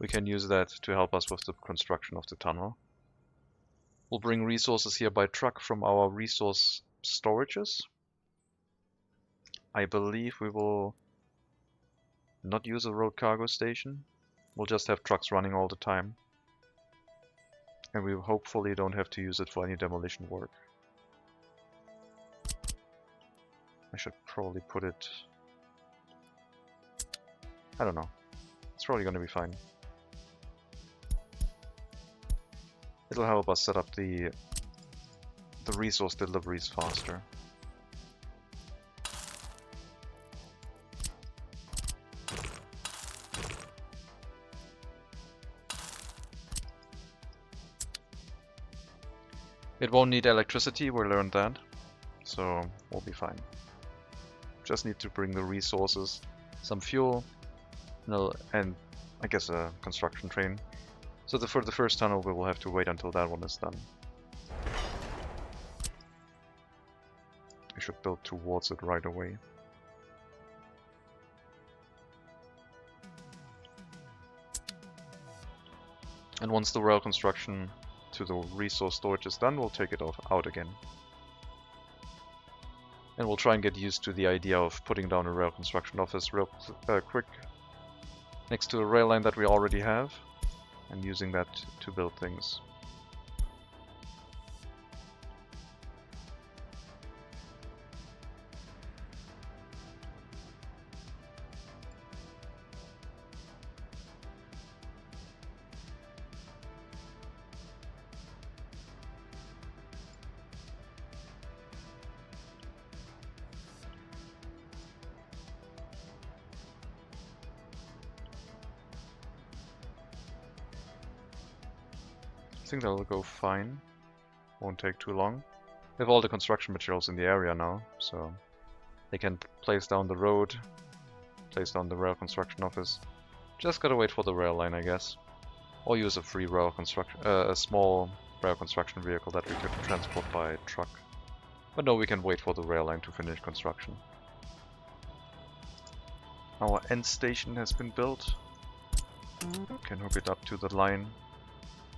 [SPEAKER 1] We can use that to help us with the construction of the tunnel. We'll bring resources here by truck from our resource storages. I believe we will not use a road cargo station. We'll just have trucks running all the time. And we hopefully don't have to use it for any demolition work. I should probably put it... I don't know. It's probably going to be fine. It'll help us set up the resource deliveries faster. It won't need electricity, we learned that, so we'll be fine. Just need to bring the resources, some fuel, and I guess a construction train. So for the first tunnel we will have to wait until that one is done. We should build towards it right away. And once the rail construction to the resource storage is done, we'll take it out again. And we'll try and get used to the idea of putting down a rail construction office real quick next to a rail line that we already have, and using that to build things. I think that'll go fine. Won't take too long. We have all the construction materials in the area now, so they can place down the road, place down the rail construction office. Just gotta wait for the rail line, I guess. Or use a free rail construction, a small rail construction vehicle that we could transport by truck. But no, we can wait for the rail line to finish construction. Our end station has been built. Can hook it up to the line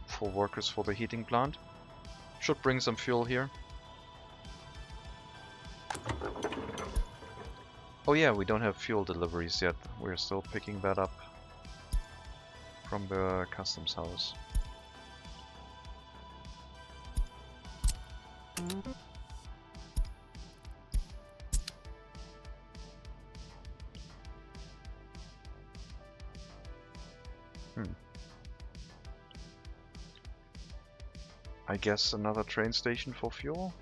[SPEAKER 1] for workers for the heating plant. Should bring some fuel here. Oh yeah, we don't have fuel deliveries yet. We're still picking that up from the customs house. I guess another train station for fuel?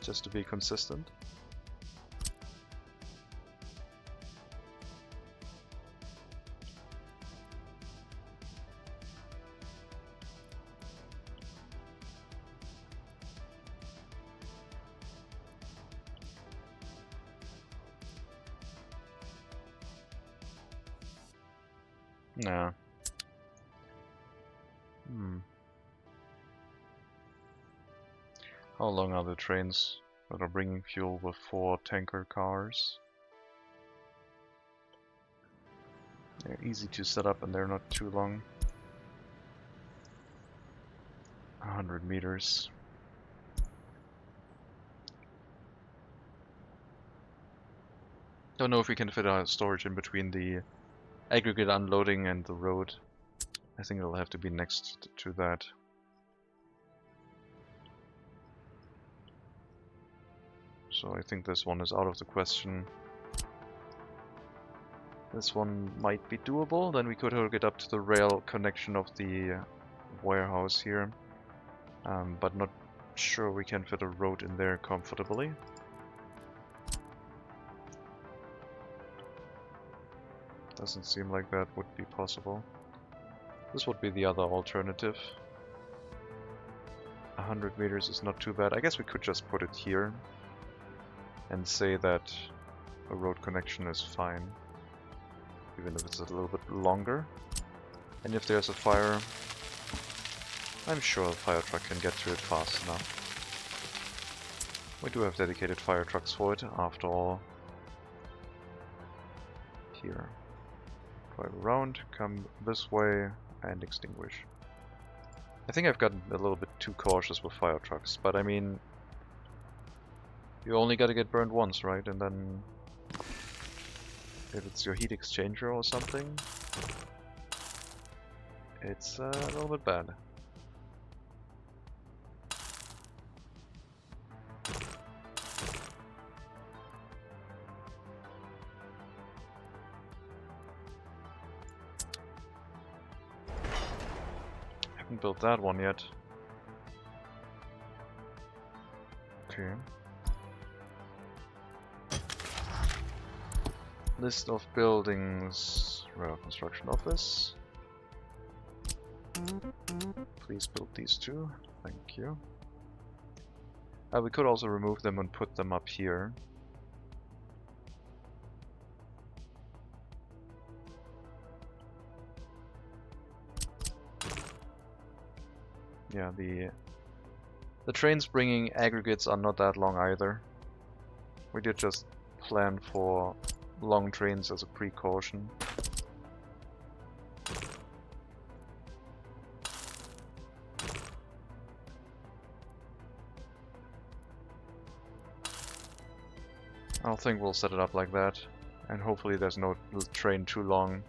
[SPEAKER 1] Just to be consistent. Nah. How long are the trains that are bringing fuel with 4 tanker cars? They're easy to set up and they're not too long. 100 meters. Don't know if we can fit our storage in between the aggregate unloading and the road. I think it'll have to be next to that. So I think this one is out of the question. This one might be doable, then we could hook it up to the rail connection of the warehouse here. But not sure we can fit a road in there comfortably. Doesn't seem like that would be possible. This would be the other alternative. 100 meters is not too bad. I guess we could just put it here and say that a road connection is fine, even if it's a little bit longer. And if there's a fire, I'm sure a fire truck can get to it fast enough. We do have dedicated fire trucks for it, after all. Here. Drive around, come this way, and extinguish. I think I've gotten a little bit too cautious with fire trucks, but I mean, you only gotta get burned once, right? And then if it's your heat exchanger or something, it's a little bit bad. Haven't built that one yet. Okay. List of buildings, rail construction office. Please build these two, thank you. We could also remove them and put them up here. Yeah, the trains bringing aggregates are not that long either. We did just plan for long trains as a precaution. I think we'll set it up like that, and hopefully there's no train too long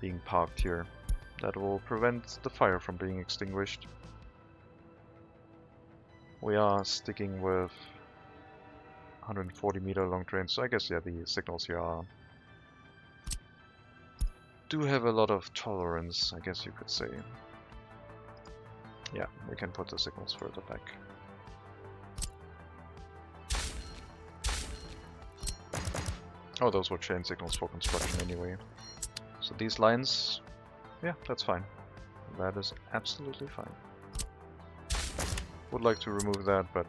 [SPEAKER 1] being parked here. That will prevent the fire from being extinguished. We are sticking with 140-meter long trains, so I guess, yeah, the signals here do have a lot of tolerance, I guess you could say. Yeah, we can put the signals further back. Oh, those were chain signals for construction anyway. So these lines, yeah, that's fine. That is absolutely fine. Would like to remove that, but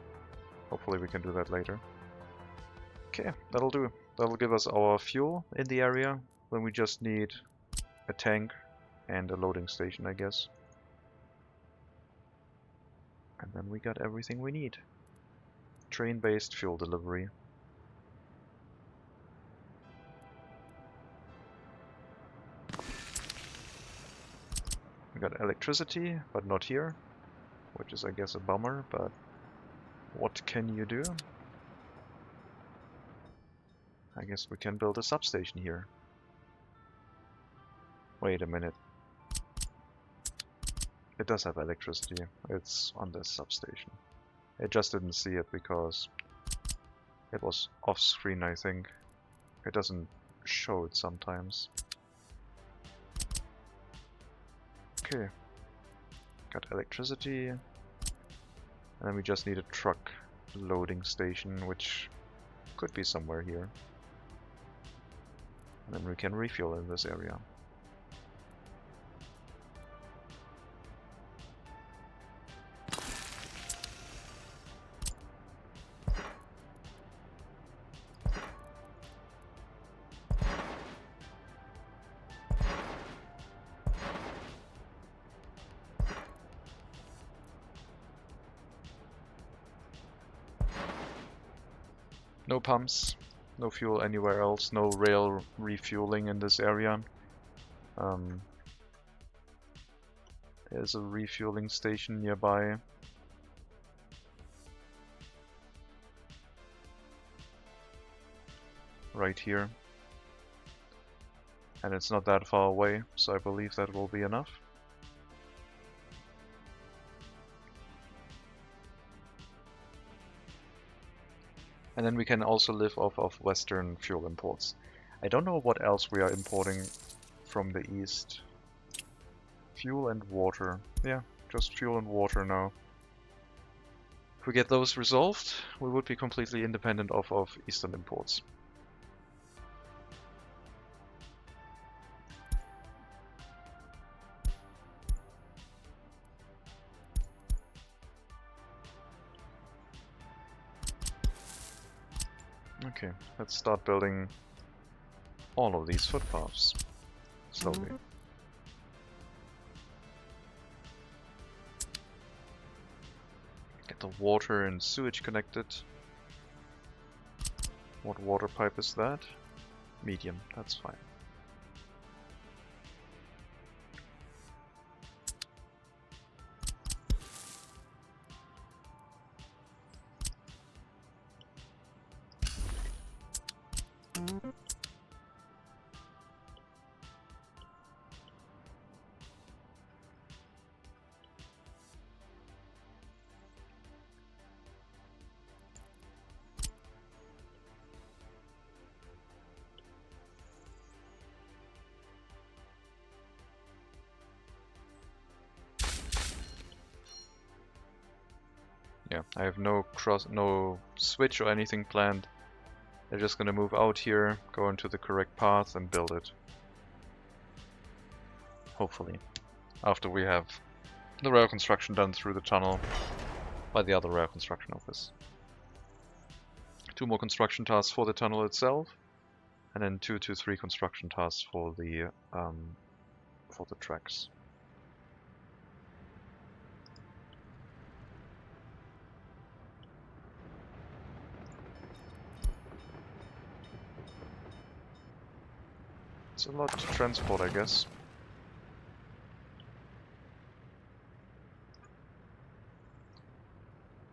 [SPEAKER 1] hopefully we can do that later. Okay, that'll do. That'll give us our fuel in the area. Then we just need a tank and a loading station, I guess. And then we got everything we need. Train-based fuel delivery. We got electricity, but not here, which is, I guess, a bummer, but what can you do? I guess we can build a substation here. Wait a minute. It does have electricity. It's on this substation. I just didn't see it because it was off screen, I think. It doesn't show it sometimes. Okay. Got electricity. And then we just need a truck loading station, which could be somewhere here. And then we can refuel in this area. No pumps, no fuel anywhere else, no rail refueling in this area. There's a refueling station nearby. Right here. And it's not that far away, so I believe that will be enough. And then we can also live off of Western fuel imports. I don't know what else we are importing from the east. Fuel and water. Yeah, just fuel and water now. If we get those resolved, we would be completely independent of eastern imports. Okay, let's start building all of these footpaths slowly. Get the water and sewage connected. What water pipe is that? Medium, that's fine. Yeah, I have no switch or anything planned. They're just gonna move out here, go into the correct path and build it. Hopefully. After we have the rail construction done through the tunnel by the other rail construction office. 2 more construction tasks for the tunnel itself, and then 2 to 3 construction tasks for the tracks. It's a lot to transport, I guess.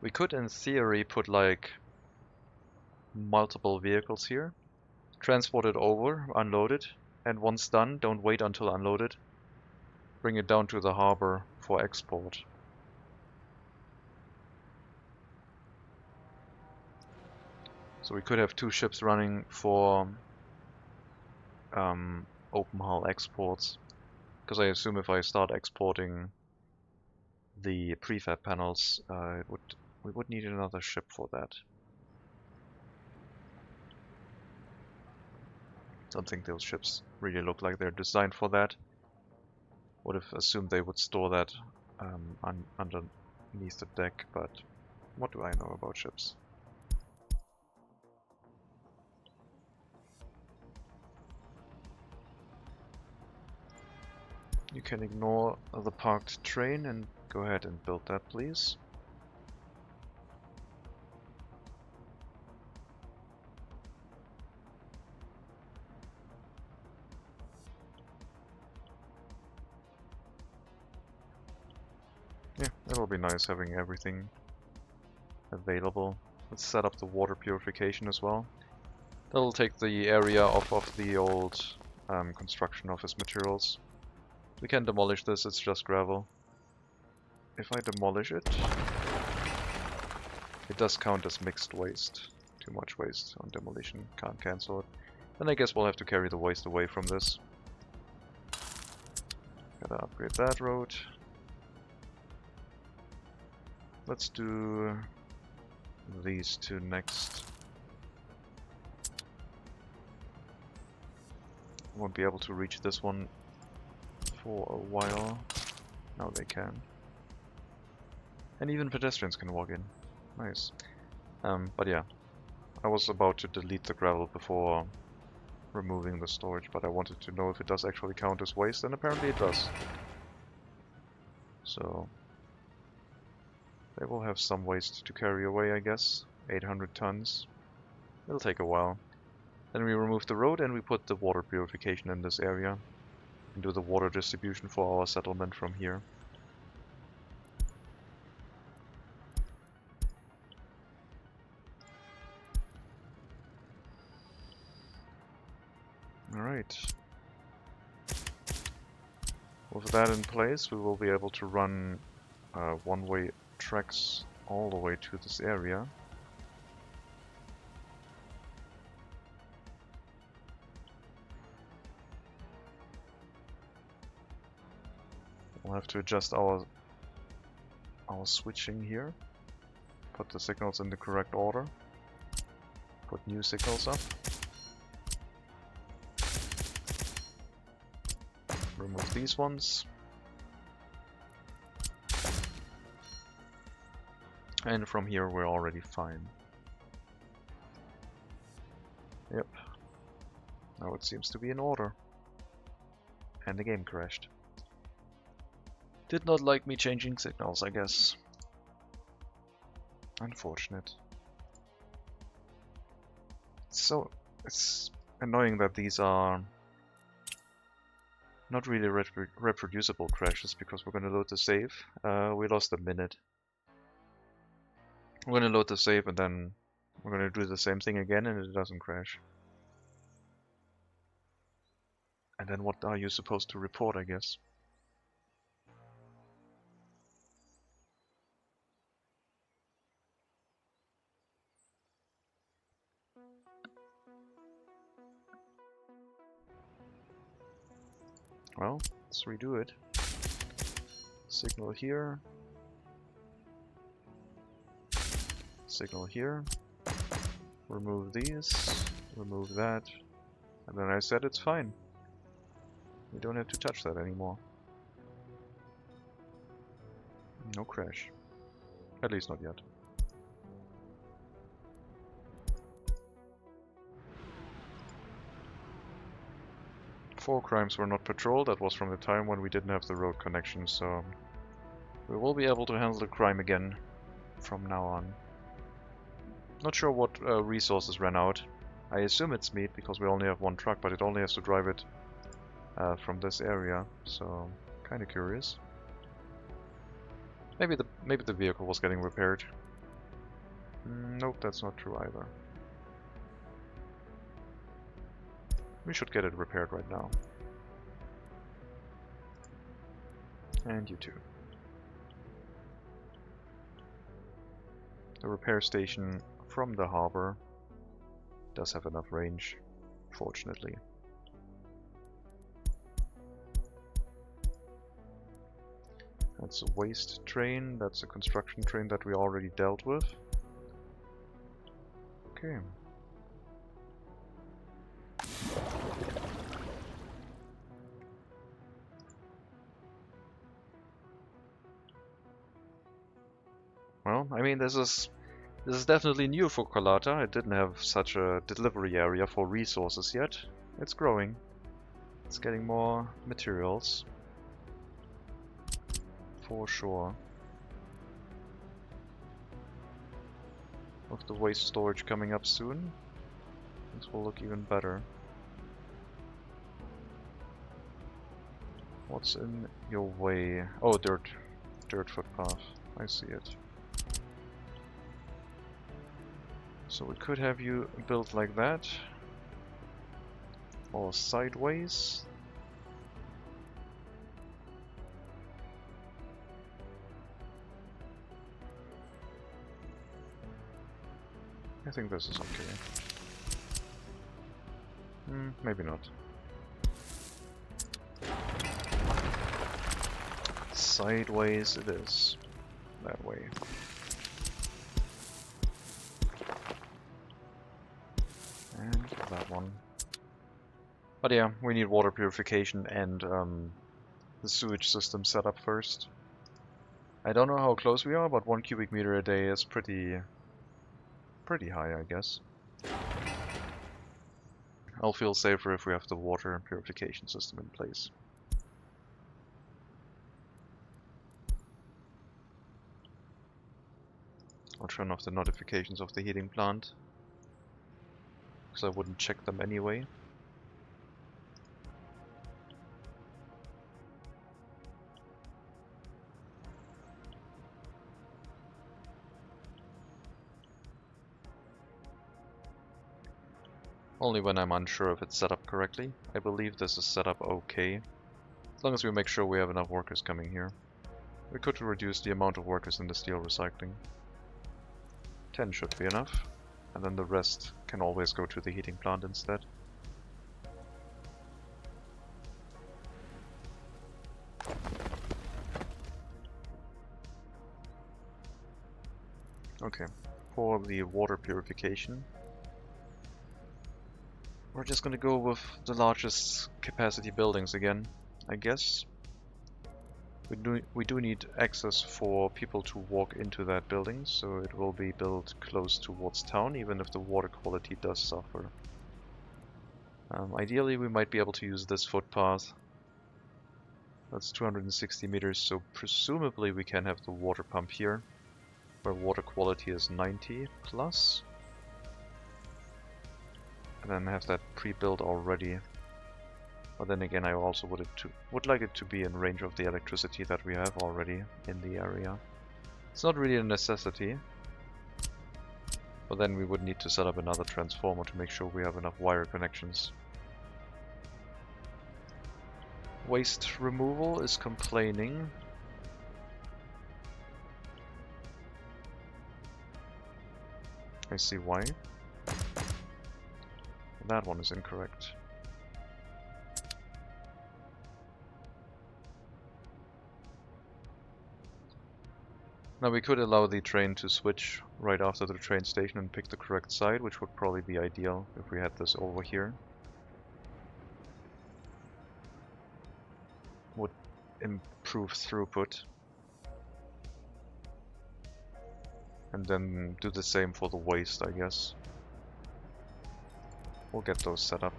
[SPEAKER 1] We could, in theory, put like multiple vehicles here, transport it over, unload it, and once done, don't wait until unloaded, bring it down to the harbor for export. So we could have 2 ships running for open hull exports, because I assume if I start exporting the prefab panels, we would need another ship for that. Don't think those ships really look like they're designed for that. Would have assumed they would store that underneath the deck, but what do I know about ships? You can ignore the parked train and go ahead and build that, please. Yeah, it'll be nice having everything available. Let's set up the water purification as well. That'll take the area off of the old construction office materials. We can demolish this, it's just gravel. If I demolish it, it does count as mixed waste. Too much waste on demolition, can't cancel it. Then I guess we'll have to carry the waste away from this. Gotta upgrade that road. Let's do these 2 next. Won't be able to reach this one for a while. Now they can. And even pedestrians can walk in. Nice. But yeah, I was about to delete the gravel before removing the storage, but I wanted to know if it does actually count as waste, and apparently it does. So they will have some waste to carry away, I guess. 800 tons. It'll take a while. Then we remove the road and we put the water purification in this area. And do the water distribution for our settlement from here. Alright. With that in place, we will be able to run one-way tracks all the way to this area. We'll have to adjust our switching here. Put the signals in the correct order. Put new signals up. Remove these ones. And from here we're already fine. Yep. Now it seems to be in order. And the game crashed. Did not like me changing signals, I guess. Unfortunate. So, it's annoying that these are not really reproducible crashes, because we're going to load the save. We lost a minute. We're going to load the save and then we're going to do the same thing again and it doesn't crash. And then what are you supposed to report, I guess? Well, let's redo it. Signal here. Signal here. Remove these. Remove that. And then I said it's fine. We don't have to touch that anymore. No crash. At least not yet. Four crimes were not patrolled. That was from the time when we didn't have the road connection, so we will be able to handle the crime again from now on. Not sure what resources ran out. I assume it's meat because we only have one truck, but it only has to drive it from this area, so kind of curious. Maybe the vehicle was getting repaired. Nope, that's not true either. We should get it repaired right now. And you too. The repair station from the harbor does have enough range, fortunately. That's a waste train, that's a construction train that we already dealt with. Okay. Well, I mean, this is definitely new for Colata. It didn't have such a delivery area for resources yet. It's growing. It's getting more materials. For sure. With the waste storage coming up soon, this will look even better. What's in your way? Oh, dirt footpath. I see it. So we could have you built like that, or sideways. I think this is okay. Maybe not. Sideways it is. That way. And that one. But yeah, we need water purification and the sewage system set up first. I don't know how close we are, but 1 cubic meter a day is pretty high, I guess. I'll feel safer if we have the water purification system in place. I'll turn off the notifications of the heating plant, because I wouldn't check them anyway. Only when I'm unsure if it's set up correctly. I believe this is set up okay, as long as we make sure we have enough workers coming here. We could reduce the amount of workers in the steel recycling. 10 should be enough, and then the rest can always go to the heating plant instead. Okay, for the water purification, we're just gonna go with the largest capacity buildings again, I guess. We do need access for people to walk into that building, so it will be built close towards town, even if the water quality does suffer. Ideally, we might be able to use this footpath. That's 260 meters, so presumably we can have the water pump here, where water quality is 90 plus. And then have that pre-built already. But then again, I also would like it to be in range of the electricity that we have already in the area. It's not really a necessity, but then we would need to set up another transformer to make sure we have enough wire connections. Waste removal is complaining. I see why. That one is incorrect. Now we could allow the train to switch right after the train station and pick the correct side, which would probably be ideal if we had this over here. Would improve throughput. And then do the same for the waste, I guess. We'll get those set up.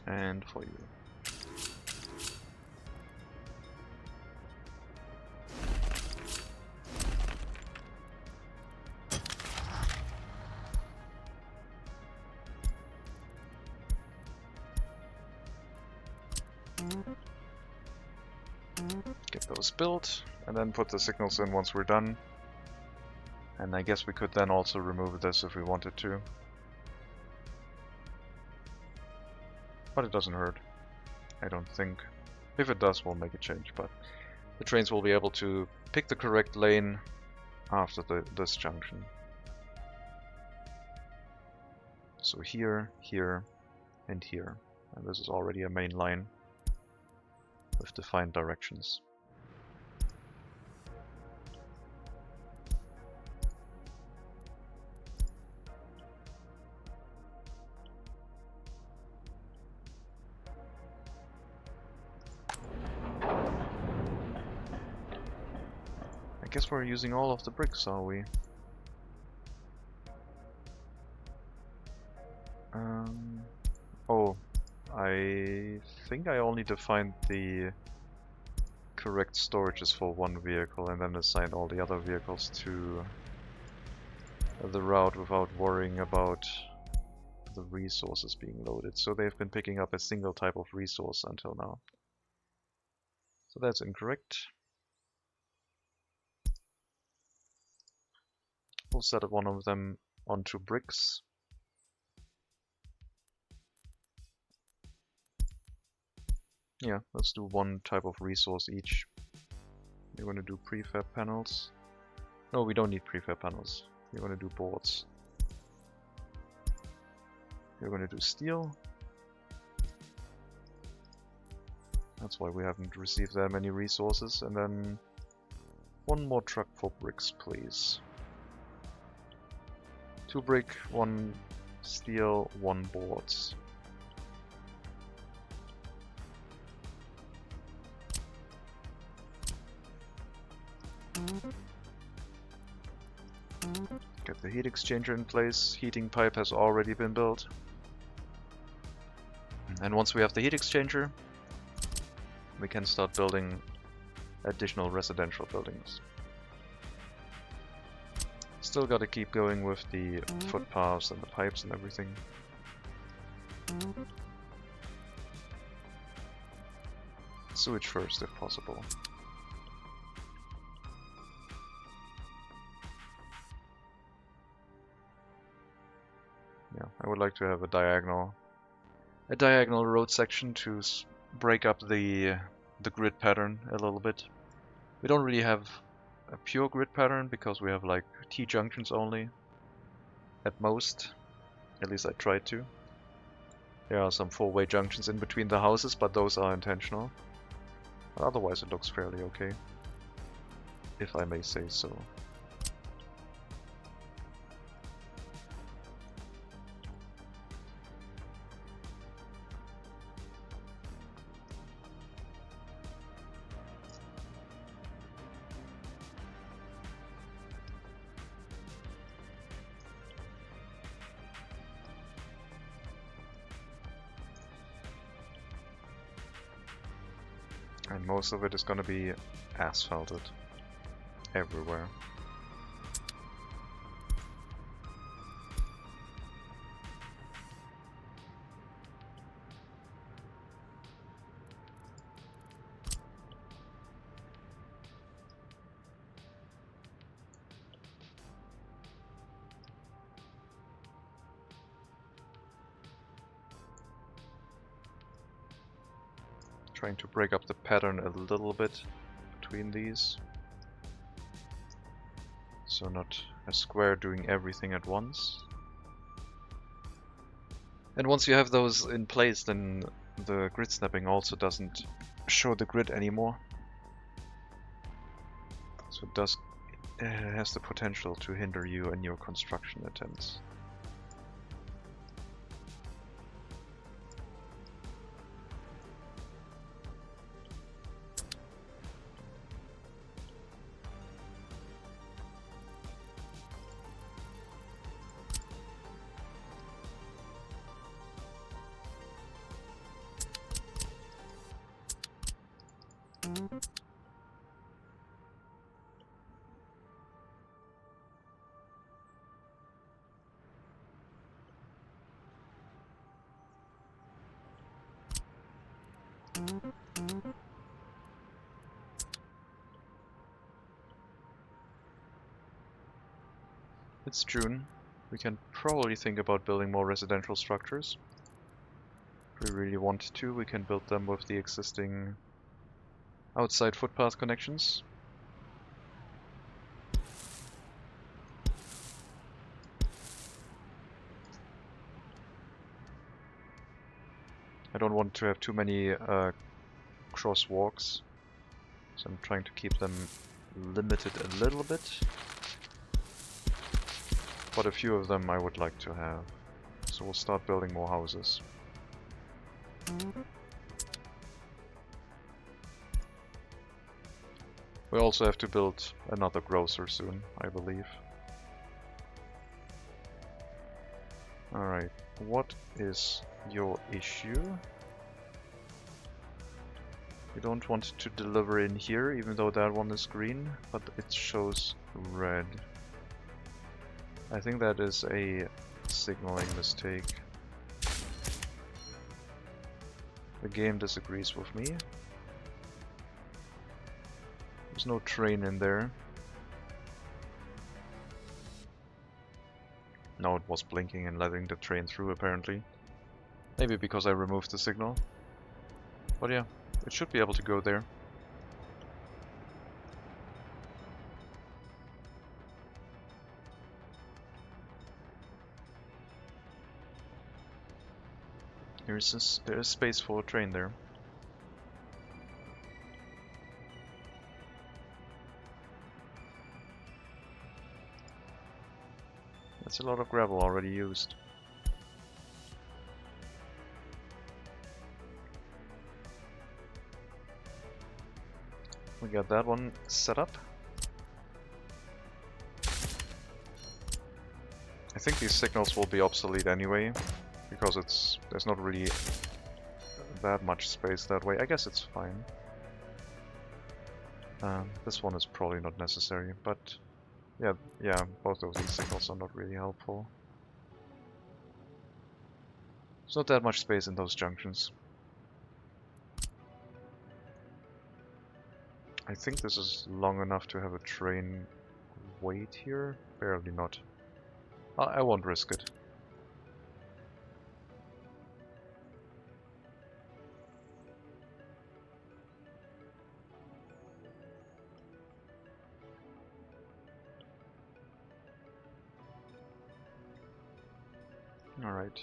[SPEAKER 1] And for you. Get those built, and then put the signals in once we're done. And I guess we could then also remove this if we wanted to. But it doesn't hurt, I don't think. If it does, we'll make a change, but the trains will be able to pick the correct lane after this junction. So here, here, and here. And this is already a main line with defined directions. I guess we're using all of the bricks, are we? Oh, I think I only defined the correct storages for one vehicle and then assigned all the other vehicles to the route without worrying about the resources being loaded. So they've been picking up a single type of resource until now. So that's incorrect. We'll set one of them onto bricks. Yeah, let's do one type of resource each. We're going to do prefab panels. No, we don't need prefab panels. We're going to do boards. We're going to do steel. That's why we haven't received that many resources. And then one more truck for bricks, please. 2 brick, 1 steel, 1 boards. Get the heat exchanger in place. Heating pipe has already been built. And once we have the heat exchanger, we can start building additional residential buildings. Still gotta keep going with the footpaths and the pipes and everything. Sewage first, if possible. Yeah, I would like to have a diagonal road section to break up the grid pattern a little bit. We don't really have a pure grid pattern because we have like T-junctions only at most. At least I tried to. There are some 4-way junctions in between the houses, but those are intentional. But otherwise it looks fairly okay, if I may say so. And most of it is going to be asphalted everywhere. Trying to break up the pattern a little bit between these. So not a square doing everything at once. And once you have those in place, then the grid snapping also doesn't show the grid anymore. So it has the potential to hinder you in your construction attempts. It's June. We can probably think about building more residential structures. If we really want to, we can build them with the existing outside footpath connections. I don't want to have too many crosswalks, so I'm trying to keep them limited a little bit. But a few of them I would like to have. So we'll start building more houses. We also have to build another grocer soon, I believe. Alright, what is your issue? We don't want to deliver in here, even though that one is green, but it shows red. I think that is a signaling mistake. The game disagrees with me. There's no train in there. No, it was blinking and letting the train through apparently. Maybe because I removed the signal. But yeah, it should be able to go there. There is space for a train there. That's a lot of gravel already used. We got that one set up. I think these signals will be obsolete anyway, because there's not really that much space that way. I guess it's fine. This one is probably not necessary, but yeah, both of these signals are not really helpful. There's not that much space in those junctions. I think this is long enough to have a train wait here. Barely not. I won't risk it. Alright.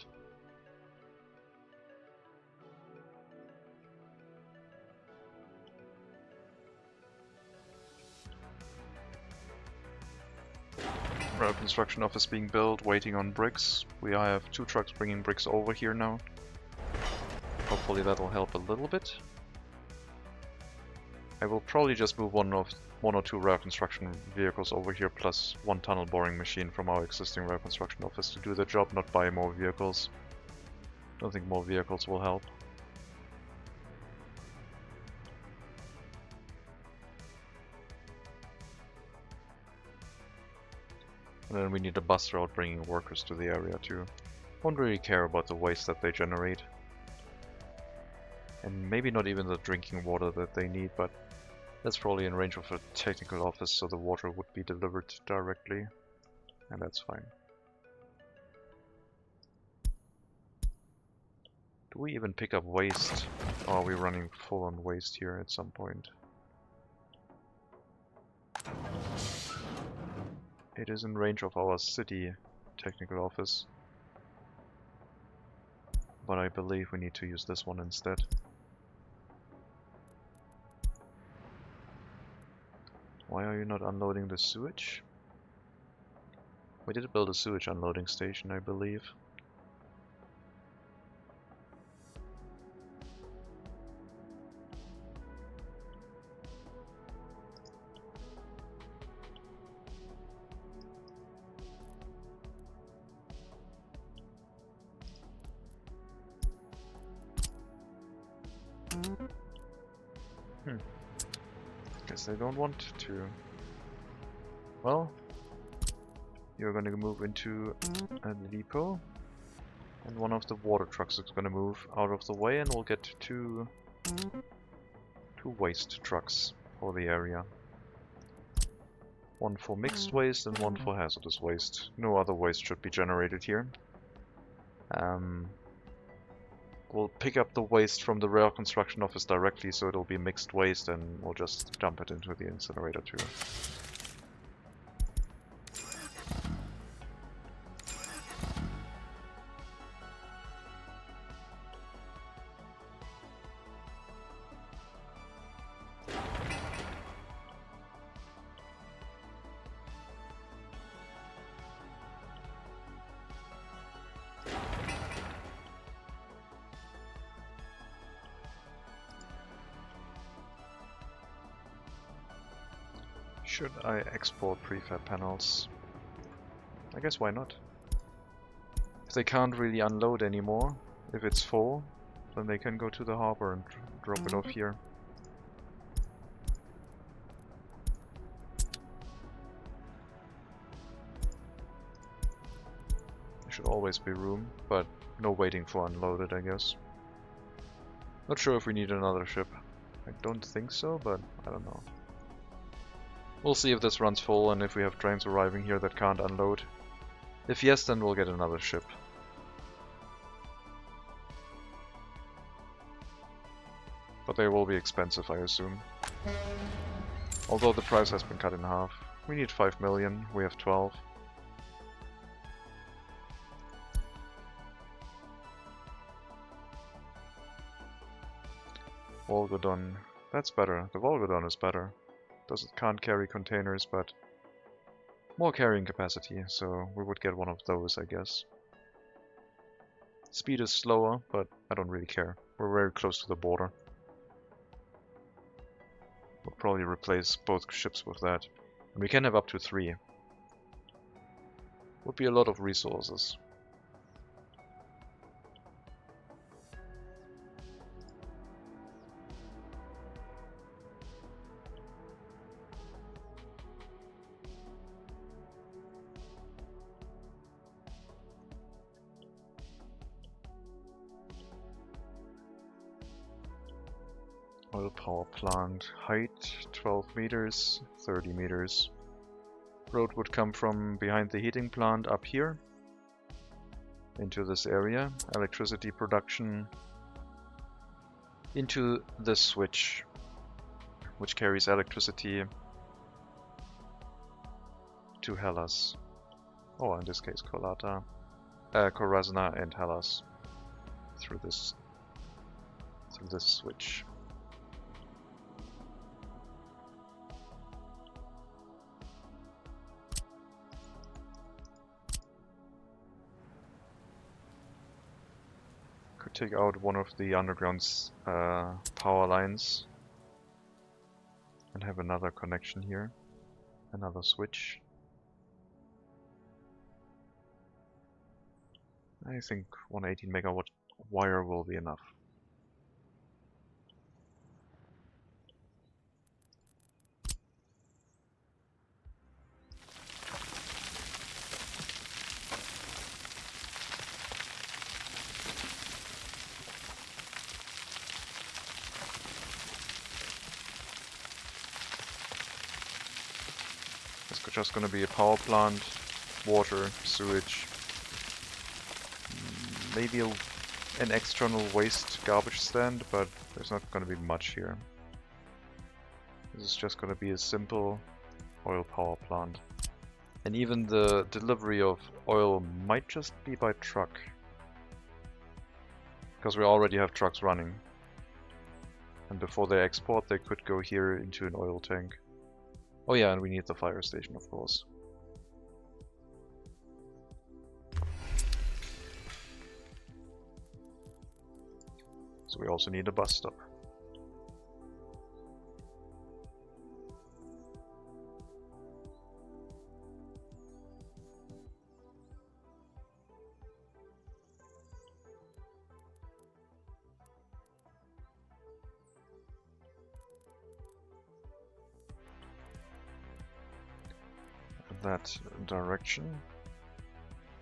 [SPEAKER 1] Rail construction office being built, waiting on bricks. We have 2 trucks bringing bricks over here now. Hopefully that'll help a little bit. I will probably just move one or two rail construction vehicles over here, plus 1 tunnel boring machine from our existing rail construction office to do the job, not buy more vehicles. Don't think more vehicles will help. And then we need a bus route bringing workers to the area too. Won't really care about the waste that they generate. And maybe not even the drinking water that they need, but that's probably in range of a technical office, so the water would be delivered directly. And that's fine. Do we even pick up waste? Or are we running full on waste here at some point? It is in range of our city technical office. But I believe we need to use this one instead. Why are you not unloading the sewage? We did build a sewage unloading station, I believe. Guess they don't want to. Well, you're gonna move into a depot, and one of the water trucks is gonna move out of the way, and we'll get two waste trucks for the area. One for mixed waste and one for hazardous waste. No other waste should be generated here. We'll pick up the waste from the rail construction office directly, so it'll be mixed waste, and we'll just dump it into the incinerator too. Should I export prefab panels? I guess why not? If they can't really unload anymore, if it's full, then they can go to the harbor and drop it off here. There should always be room, but no waiting for unloaded, I guess. Not sure if we need another ship. I don't think so, but I don't know. We'll see if this runs full and if we have trains arriving here that can't unload. If yes, then we'll get another ship. But they will be expensive, I assume. Although the price has been cut in half. We need 5 million, we have 12. Volgodon. That's better. The Volgodon is better. Can't carry containers, but more carrying capacity, so we would get one of those, I guess. Speed is slower, but I don't really care. We're very close to the border. We'll probably replace both ships with that. And we can have up to 3. Would be a lot of resources. Oil power plant, height 12 meters, 30 meters. Road would come from behind the heating plant up here into this area. Electricity production into this switch, which carries electricity to Hellas. Oh, in this case, Korasna and Hellas through this switch. Could take out one of the underground's power lines and have another connection here, another switch. I think 118 megawatt wire will be enough. It's just going to be a power plant, water, sewage, maybe an external waste garbage stand, but there's not going to be much here. This is just going to be a simple oil power plant. And even the delivery of oil might just be by truck, because we already have trucks running. And before they export, they could go here into an oil tank. Oh yeah, and we need the fire station, of course. So we also need a bus stop. That direction,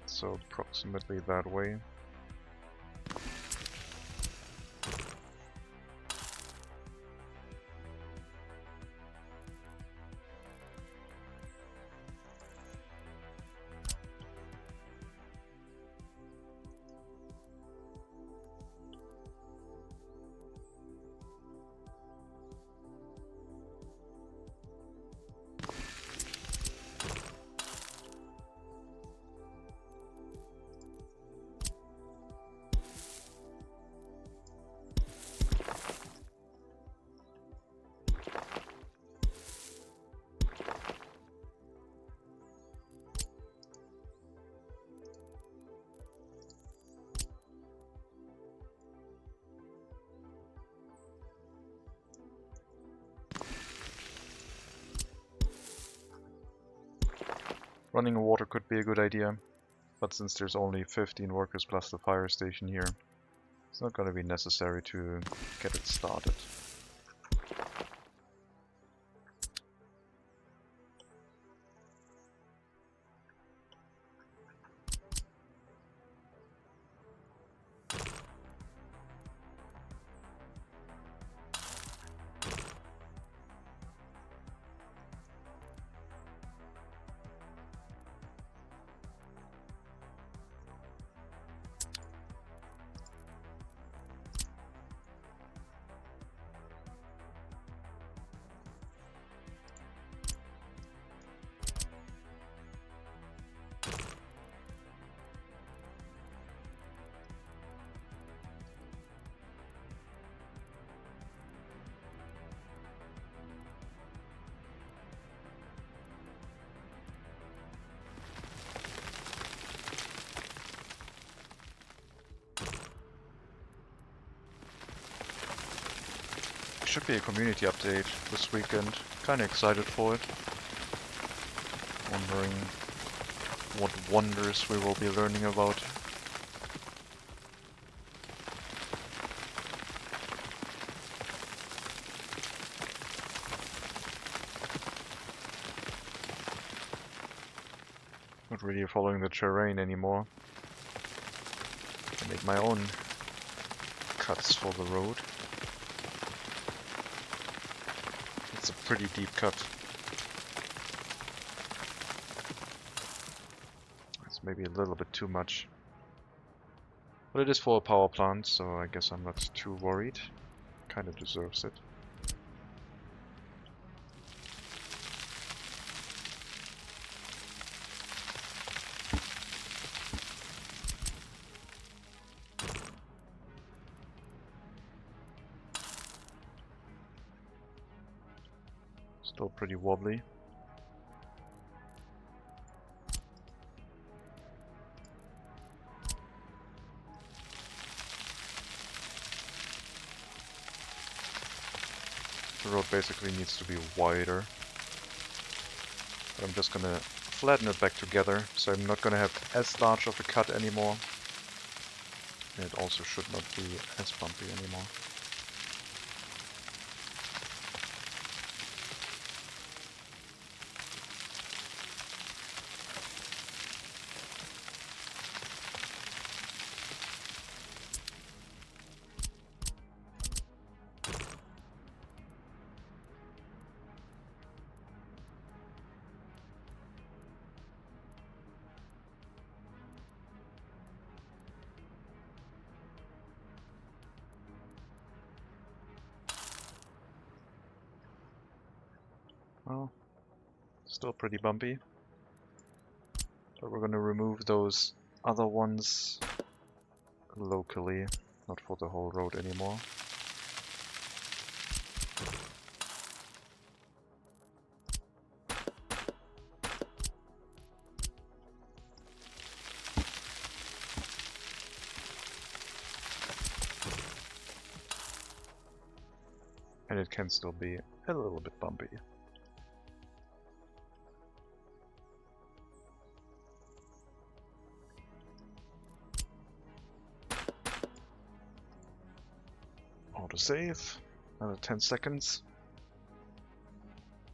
[SPEAKER 1] so approximately that way. Running water could be a good idea, but since there's only 15 workers plus the fire station here, it's not going to be necessary to get it started. Should be a community update this weekend. Kinda excited for it. Wondering what wonders we will be learning about. Not really following the terrain anymore. I made my own cuts for the road. It's a pretty deep cut. It's maybe a little bit too much. But it is for a power plant, so I guess I'm not too worried. Kinda deserves it. Still pretty wobbly. The road basically needs to be wider. But I'm just gonna flatten it back together, so I'm not gonna have as large of a cut anymore. And it also should not be as bumpy anymore. Well, still pretty bumpy. But we're gonna remove those other ones locally, not for the whole road anymore. And it can still be a little bit bumpy. Autosave. Another 10 seconds.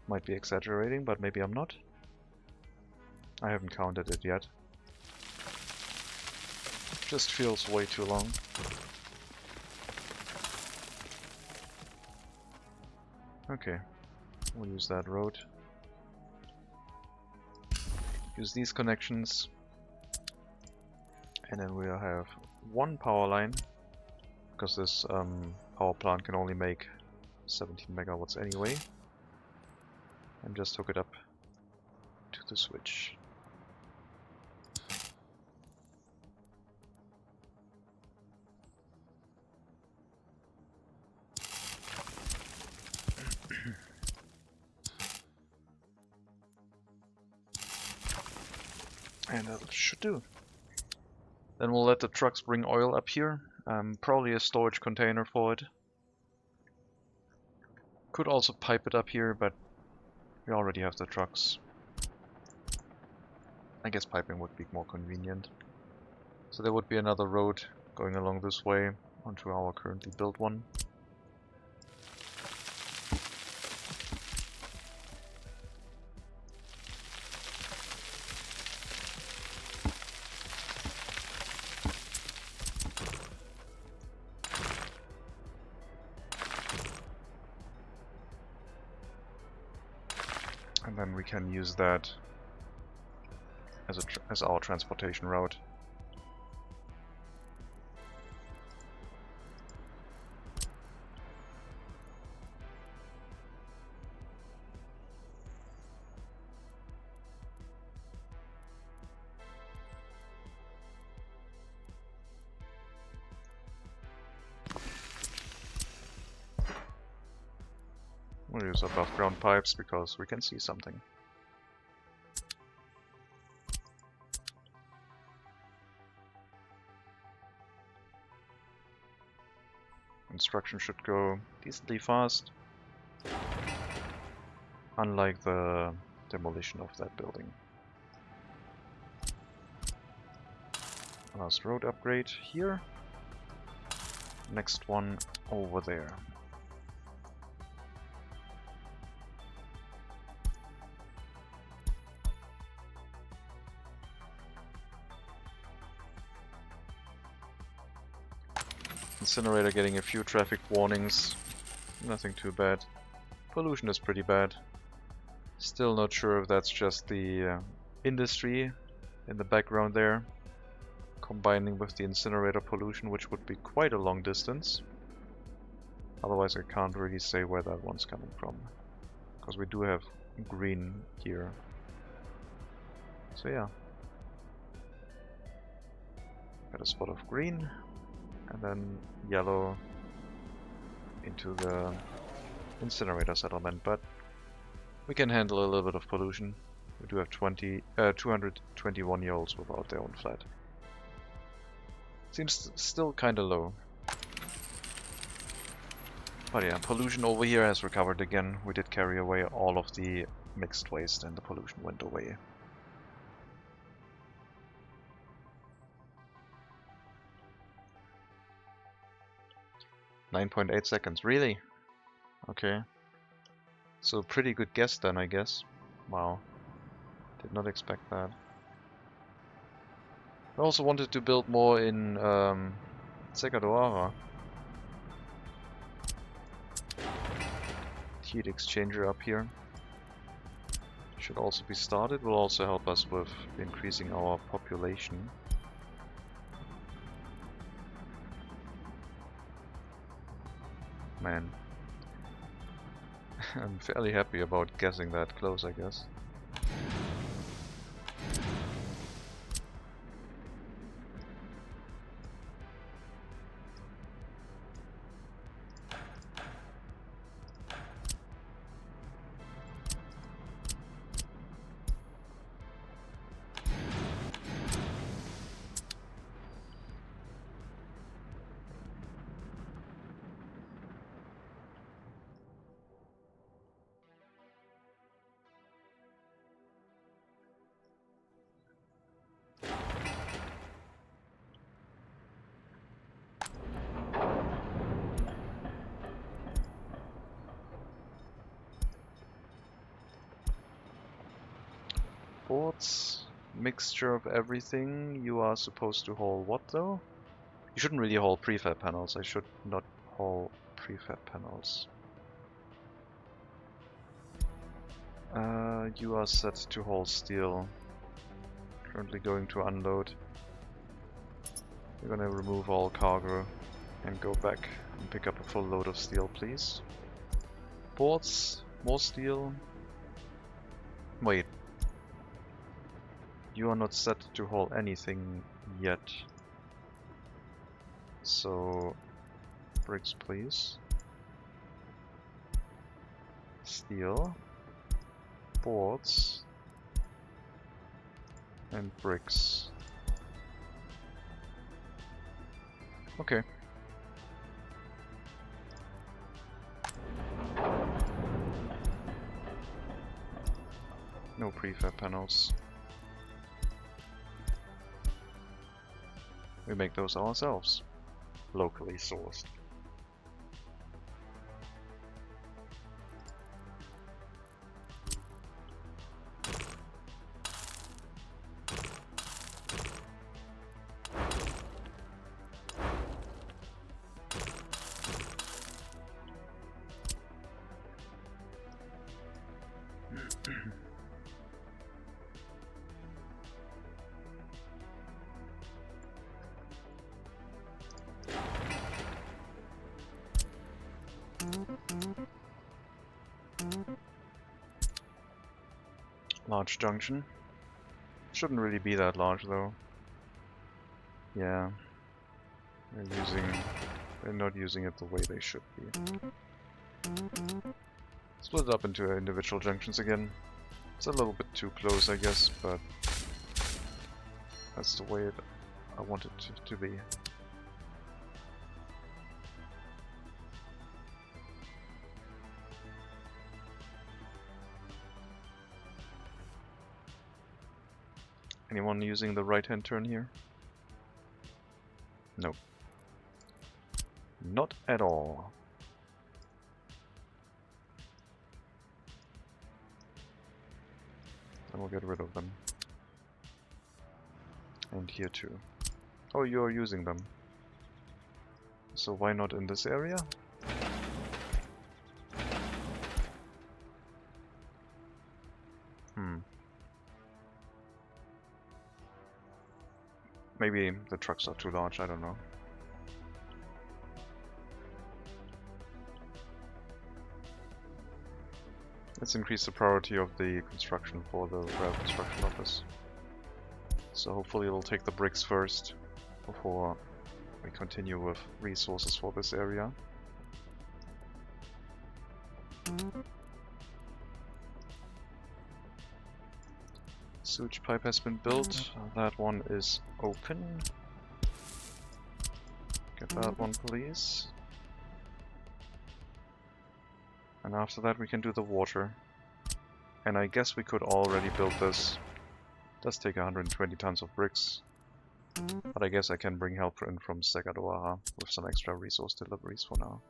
[SPEAKER 1] Might be exaggerating, but maybe I'm not. I haven't counted it yet. Just feels way too long. Okay, we'll use that road. Use these connections. And then we'll have one power line, because this power plant can only make 17 megawatts anyway. And just hook it up to the switch. And that should do. Then we'll let the trucks bring oil up here. Probably a storage container for it. Could also pipe it up here, but we already have the trucks. I guess piping would be more convenient. So there would be another road going along this way onto our currently built one. And then we can use that as our transportation route. We'll use above ground pipes because we can see something. Construction should go decently fast, unlike the demolition of that building. Last road upgrade here. Next one over there. Incinerator getting a few traffic warnings, nothing too bad. Pollution is pretty bad. Still not sure if that's just the industry in the background there, combining with the incinerator pollution, which would be quite a long distance. Otherwise I can't really say where that one's coming from, because we do have green here. So yeah. Got a spot of green. And then yellow into the incinerator settlement, but we can handle a little bit of pollution. We do have 221-year-olds without their own flat. Seems still kinda low. But yeah, pollution over here has recovered again. We did carry away all of the mixed waste and the pollution went away. .8 seconds, really? Okay. So pretty good guess then, I guess. Wow. Did not expect that. I also wanted to build more in Segadoara. Heat exchanger up here. Should also be started. Will also help us with increasing our population. Man. I'm fairly happy about guessing that close, I guess. Boards, mixture of everything. You are supposed to haul what though? You shouldn't really haul prefab panels. I should not haul prefab panels. You are set to haul steel. Currently going to unload. We're gonna remove all cargo and go back and pick up a full load of steel, please. Boards, more steel. Wait. You are not set to haul anything yet. So, bricks please. Steel. Boards. And bricks. Okay. No prefab panels. we make those ourselves, locally sourced. Large junction. Shouldn't really be that large though. Yeah. They're not using it the way they should be. Split it up into individual junctions again. It's a little bit too close, I guess, but that's the way I want it to be. Anyone using the right-hand turn here? Nope. Not at all. Then we'll get rid of them. And here too. Oh, you're using them. So why not in this area? Maybe the trucks are too large, I don't know. Let's increase the priority of the construction for the rail construction office. So hopefully it'll take the bricks first before we continue with resources for this area. Sewage pipe has been built. That one is open. Get that one, please. And after that we can do the water. And I guess we could already build this. It does take 120 tons of bricks. But I guess I can bring help in from Segadoaha with some extra resource deliveries for now.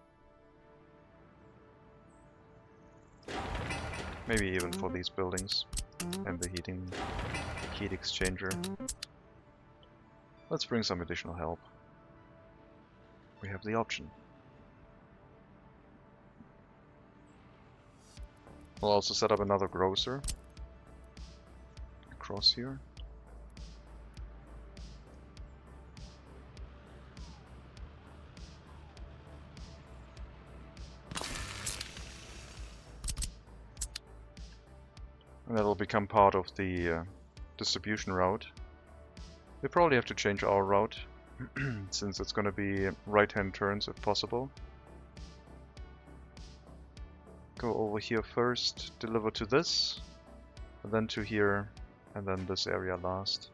[SPEAKER 1] Maybe even for these buildings and the heat exchanger. Let's bring some additional help. We have the option. We'll also set up another grocer across here. And that'll become part of the distribution route. We probably have to change our route since it's going to be right-hand turns if possible. Go over here first, deliver to this, and then to here, and then this area last.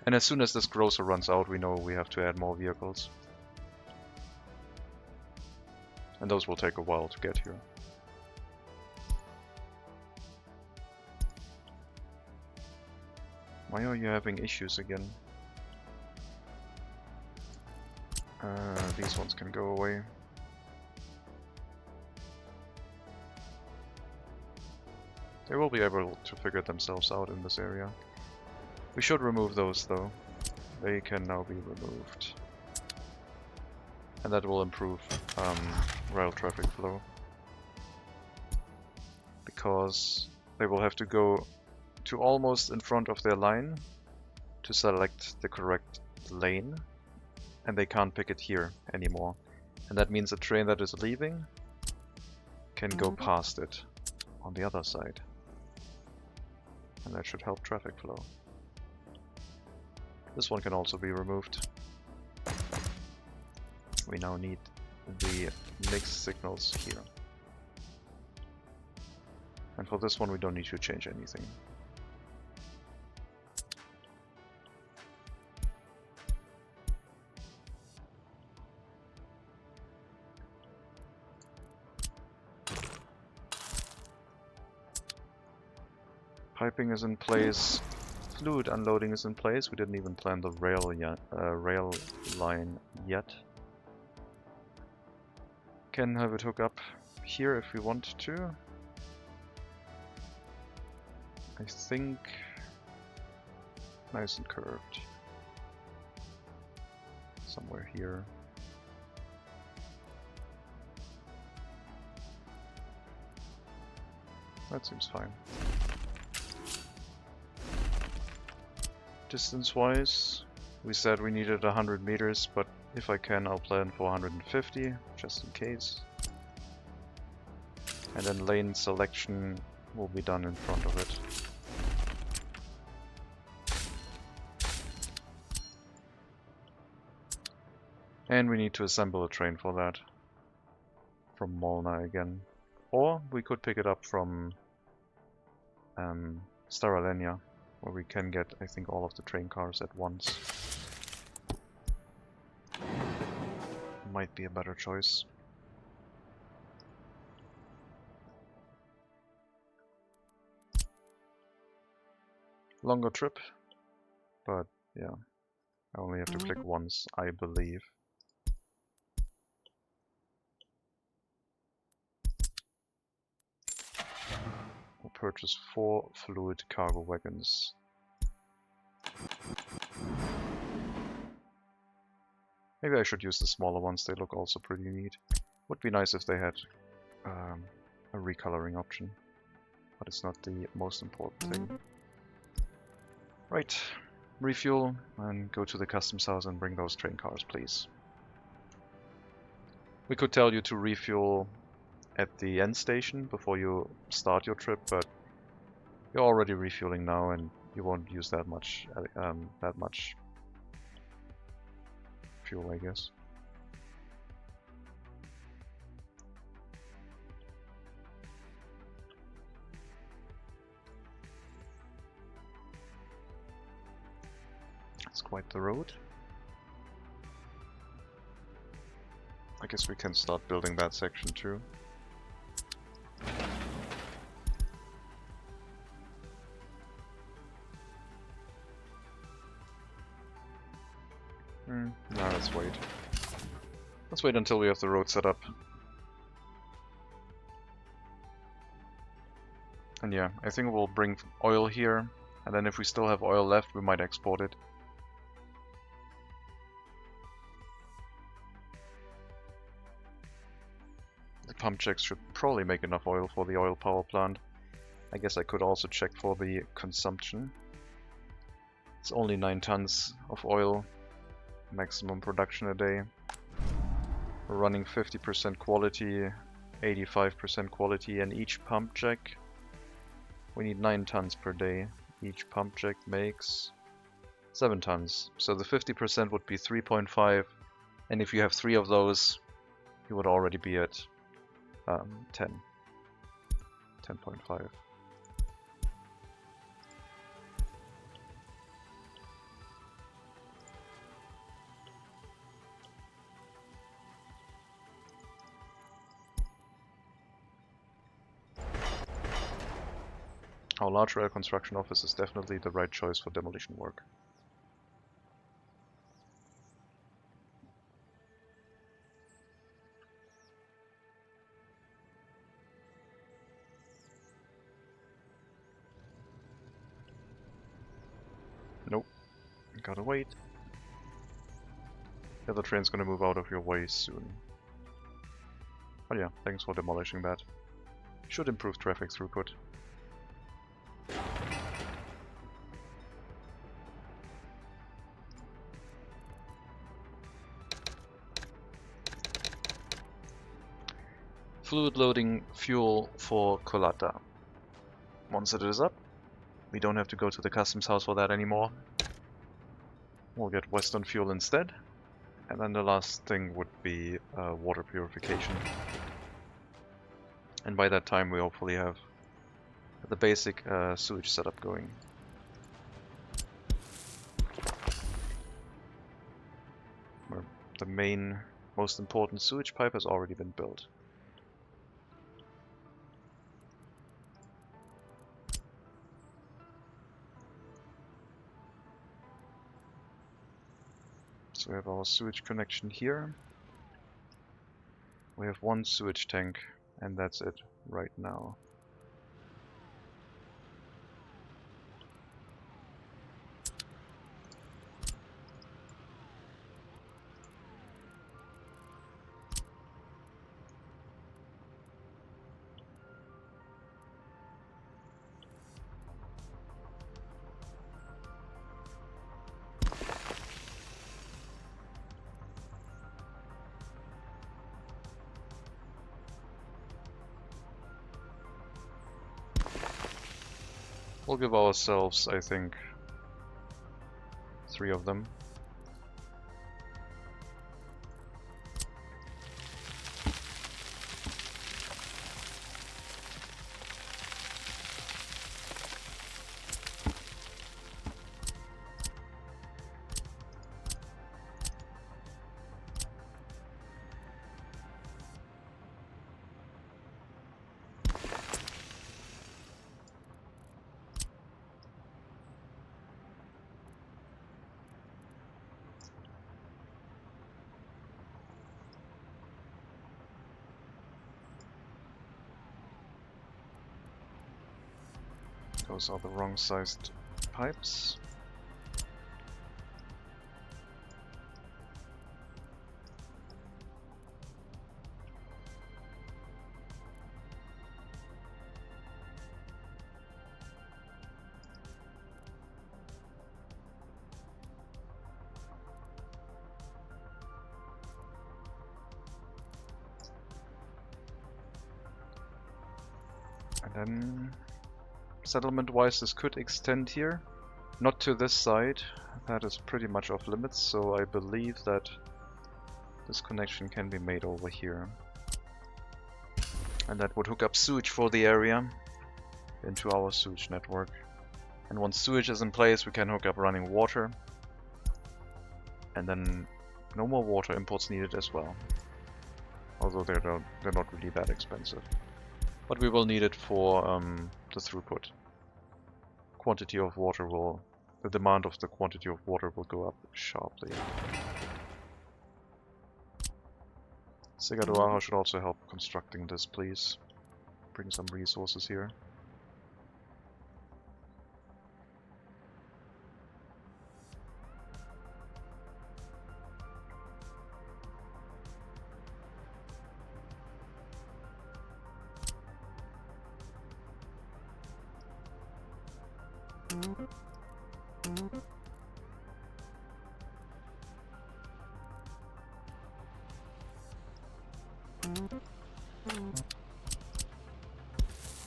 [SPEAKER 1] And as soon as this grocer runs out, we know we have to add more vehicles. And those will take a while to get here. Why are you having issues again? These ones can go away. They will be able to figure themselves out in this area. We should remove those though. They can now be removed. And that will improve rail traffic flow. Because they will have to go to almost in front of their line to select the correct lane. And they can't pick it here anymore. And that means a train that is leaving can go past it on the other side. And that should help traffic flow. This one can also be removed. We now need the mixed signals here. And for this one we don't need to change anything. Piping is in place. Fluid unloading is in place. We didn't even plan the rail line yet. Can have it hook up here if we want to. I think nice and curved. Somewhere here. That seems fine. Distance-wise, we said we needed 100 meters, but if I can, I'll plan for 150, just in case. And then lane selection will be done in front of it. And we need to assemble a train for that. From Molna again. Or we could pick it up from Staralenia, where we can get, I think, all of the train cars at once. Might be a better choice. Longer trip, but yeah, I only have to click once, I believe. We'll purchase 4 fluid cargo wagons. Maybe I should use the smaller ones, they look also pretty neat. Would be nice if they had a recoloring option, but it's not the most important thing. Right, refuel and go to the customs house and bring those train cars, please. We could tell you to refuel at the end station before you start your trip, but you're already refueling now and you won't use that much fuel, I guess. It's quite the road. I guess we can start building that section too. No, let's wait. Let's wait until we have the road set up. And yeah, I think we'll bring oil here, and then if we still have oil left, we might export it. The pump checks should probably make enough oil for the oil power plant. I guess I could also check for the consumption. It's only 9 tons of oil, maximum production a day. We're running 50% quality, 85% quality, and each pump check, we need 9 tons per day. Each pump check makes 7 tons. So the 50% would be 3.5, and if you have 3 of those, you would already be at 10.5. Our large rail construction office is definitely the right choice for demolition work. Nope, gotta wait. The other train's gonna move out of your way soon. But yeah, thanks for demolishing that. Should improve traffic throughput. Fluid loading fuel for Colata. Once it is up, we don't have to go to the customs house for that anymore. We'll get Western fuel instead. And then the last thing would be water purification. And by that time we hopefully have the basic sewage setup going. Where the main, most important sewage pipe has already been built. So we have our sewage connection here. We have one sewage tank, and that's it right now. We'll give ourselves, I think, 3 of them. Those are the wrong sized pipes. And then settlement-wise, this could extend here. Not to this side, that is pretty much off limits, so I believe that this connection can be made over here. And that would hook up sewage for the area into our sewage network. And once sewage is in place, we can hook up running water. And then no more water imports needed as well. Although they're not really that expensive. But we will need it for the throughput. Quantity of water will... the demand of the quantity of water will go up sharply. Segadoaha should also help constructing this, please. Bring some resources here.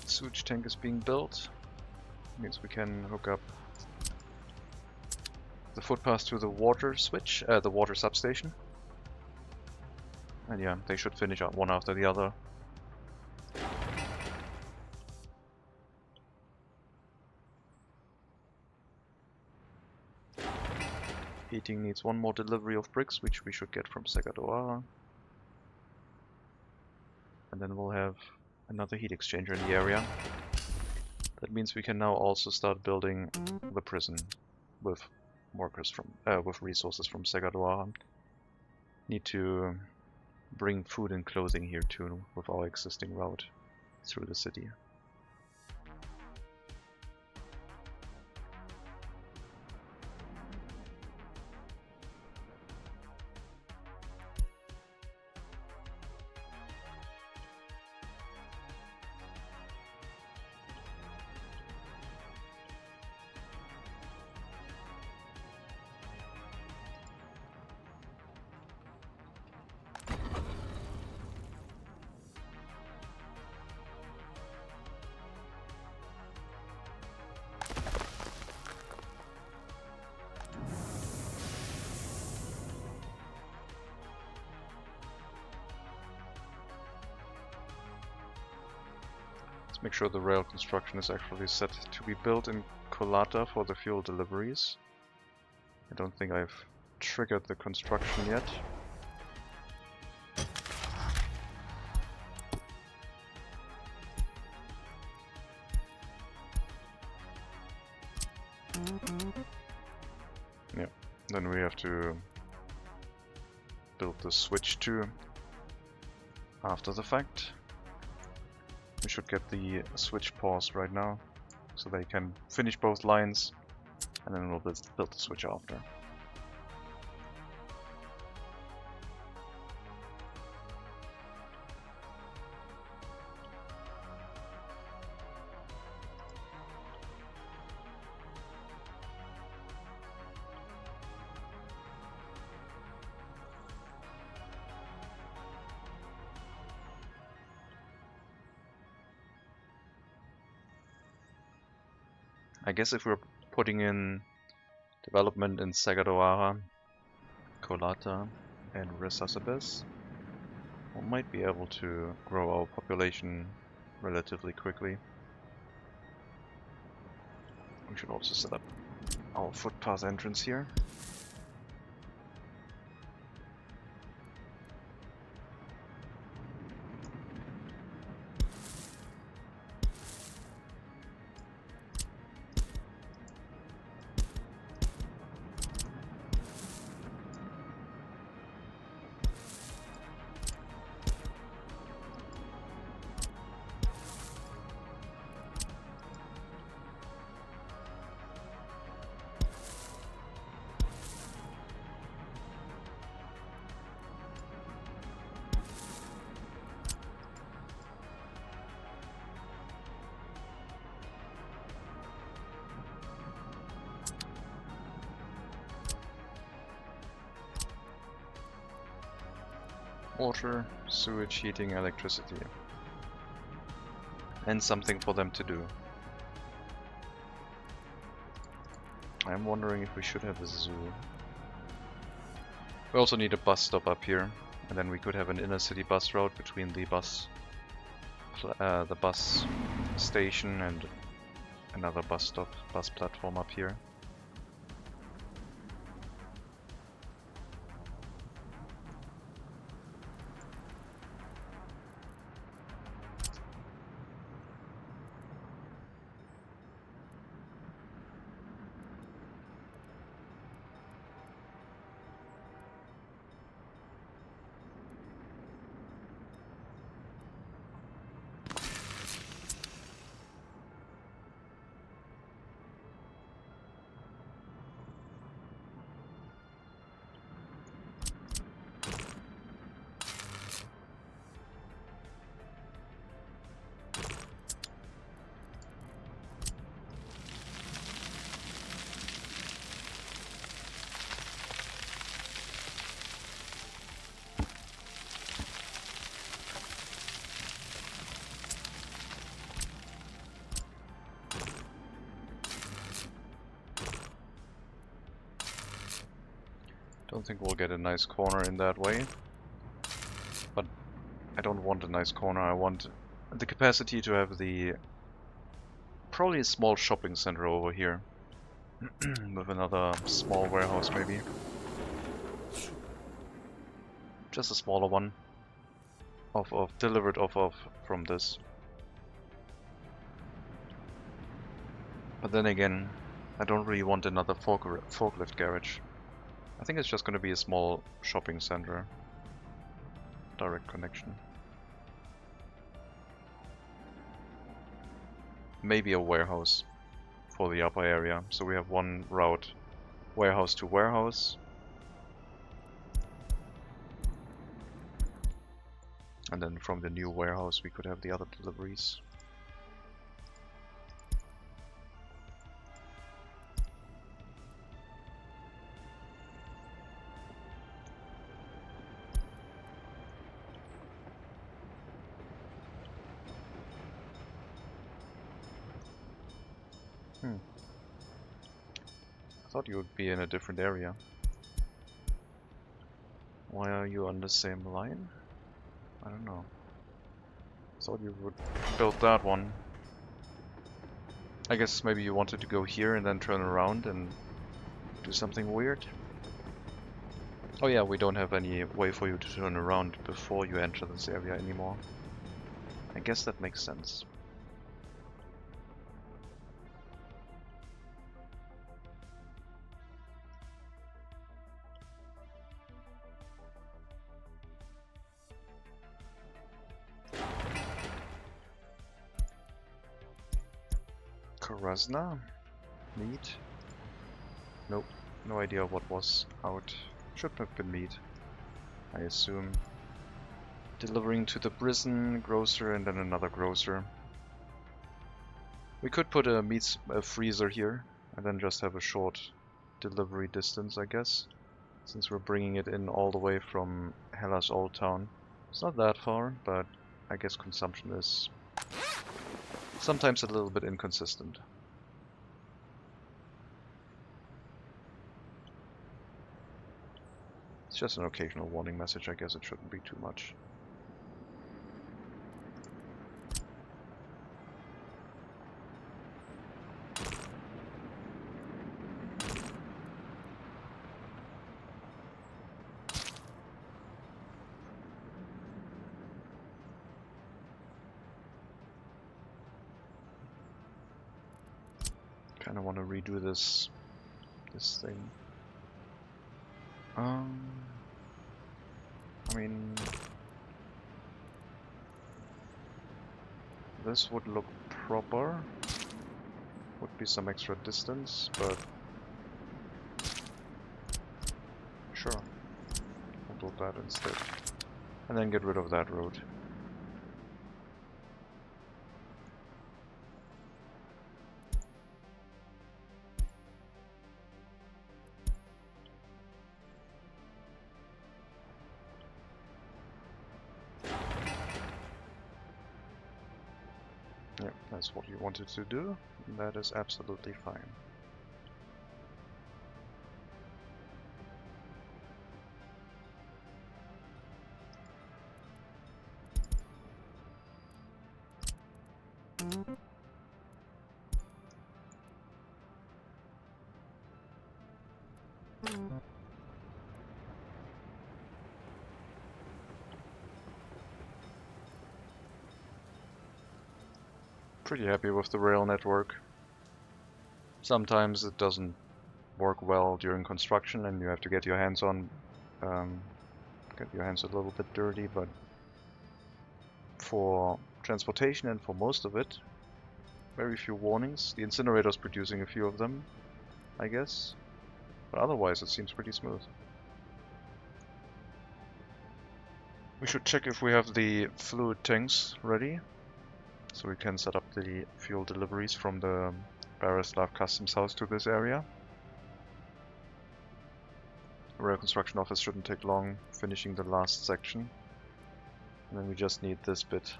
[SPEAKER 1] Sewage tank is being built. Means we can hook up the footpath to the water switch, the water substation. And yeah, they should finish up one after the other. Heating needs one more delivery of bricks, which we should get from Segadoaha. And then we'll have another heat exchanger in the area. That means we can now also start building the prison with workers from with resources from Segadoaha. Need to bring food and clothing here too with our existing route through the city. Let's make sure the rail construction is actually set to be built in Kolata for the fuel deliveries. I don't think I've triggered the construction yet. Yeah, then we have to build the switch to after the fact. We should get the switch paused right now, so they can finish both lines, and then we'll build the switch after. I guess if we're putting in development in Sagadoara, Kolata, and Resasabes, we might be able to grow our population relatively quickly. We should also set up our footpath entrance here. Water, sewage, heating, electricity. And something for them to do. I'm wondering if we should have a zoo. We also need a bus stop up here, and then we could have an inner city bus route between the bus station and another bus platform up here. Don't think we'll get a nice corner in that way, but I don't want a nice corner. I want the capacity to have probably a small shopping center over here with another small warehouse maybe. Just a smaller one delivered off of from this. But then again, I don't really want another forklift garage. I think it's just going to be a small shopping center. Direct connection. Maybe a warehouse for the upper area. So we have one route, warehouse to warehouse. And then from the new warehouse we could have the other deliveries. I thought you would be in a different area. Why are you on the same line? I don't know. Thought you would build that one. I guess maybe you wanted to go here and then turn around and do something weird. Oh yeah, we don't have any way for you to turn around before you enter this area anymore. I guess that makes sense. Krasna? Meat? Nope, no idea what was out. Should have been meat, I assume. Delivering to the prison, grocer, and then another grocer. We could put a freezer here, and then just have a short delivery distance, I guess. Since we're bringing it in all the way from Hellas Old Town. It's not that far, but I guess consumption is sometimes a little bit inconsistent. It's just an occasional warning message, I guess it shouldn't be too much. Kinda wanna redo this thing. I mean, this would look proper. Would be some extra distance, but sure, we'll do that instead. And then get rid of that road. Yep, that's what you wanted to do, and that is absolutely fine. Pretty happy with the rail network. Sometimes it doesn't work well during construction and you have to get your hands a little bit dirty, but for transportation and for most of it, very few warnings. The incinerator's producing a few of them, I guess, but otherwise it seems pretty smooth. We should check if we have the fluid tanks ready, so we can set up the fuel deliveries from the Barislav Customs House to this area. The rail construction office shouldn't take long finishing the last section. And then we just need this bit.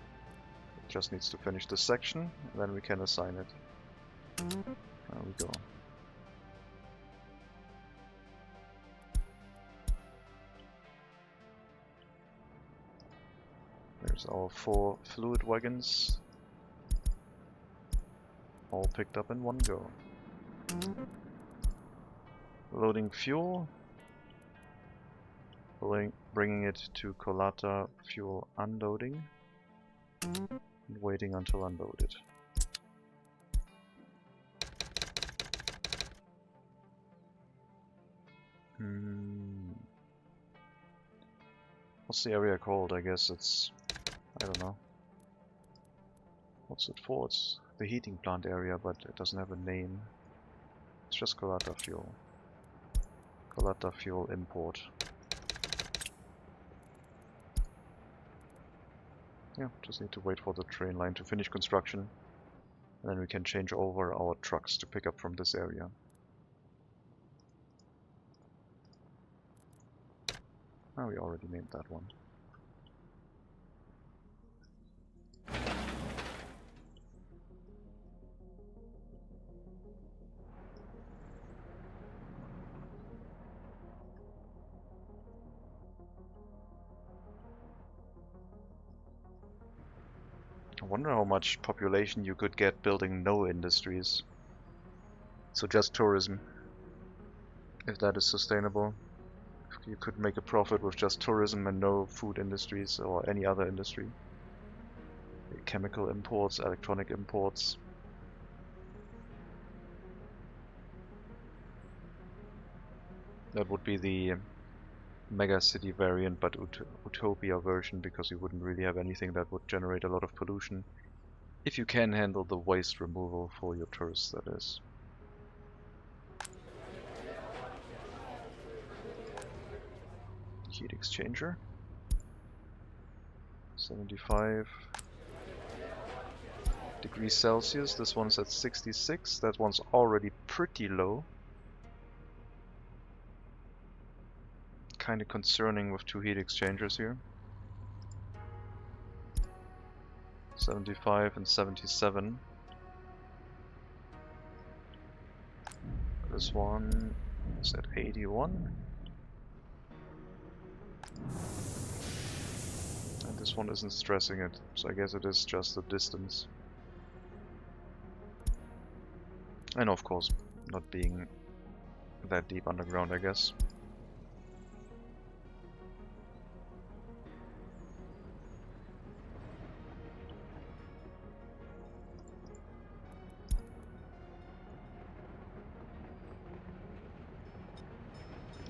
[SPEAKER 1] It just needs to finish this section, and then we can assign it. There we go. There's our 4 fluid wagons. All picked up in one go. Loading fuel. Bringing it to Kolata fuel unloading. And waiting until unloaded. What's the area called? I guess it's... I don't know. What's it for? It's the heating plant area, but it doesn't have a name. It's just Kolata fuel. Kolata fuel import. Yeah, just need to wait for the train line to finish construction. And then we can change over our trucks to pick up from this area. Oh, we already named that one. I wonder how much population you could get building no industries. So just tourism. If that is sustainable. If you could make a profit with just tourism and no food industries or any other industry. Chemical imports, electronic imports. That would be the mega city variant, but utopia version, because you wouldn't really have anything that would generate a lot of pollution. If you can handle the waste removal for your tourists, that is. Heat exchanger. 75 degrees Celsius. This one's at 66. That one's already pretty low. Kind of concerning with 2 heat exchangers here. 75 and 77. This one is at 81. And this one isn't stressing it, so I guess it is just the distance. And of course, not being that deep underground, I guess.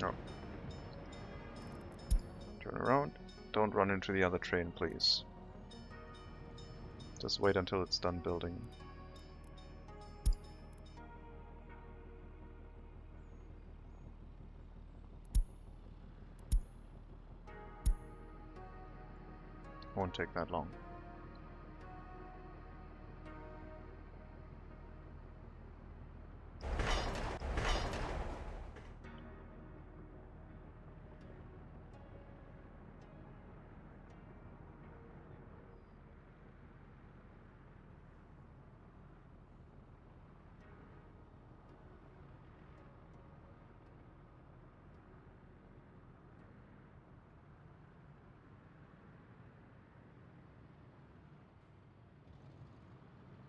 [SPEAKER 1] Oh. Turn around. Don't run into the other train, please. Just wait until it's done building. Won't take that long.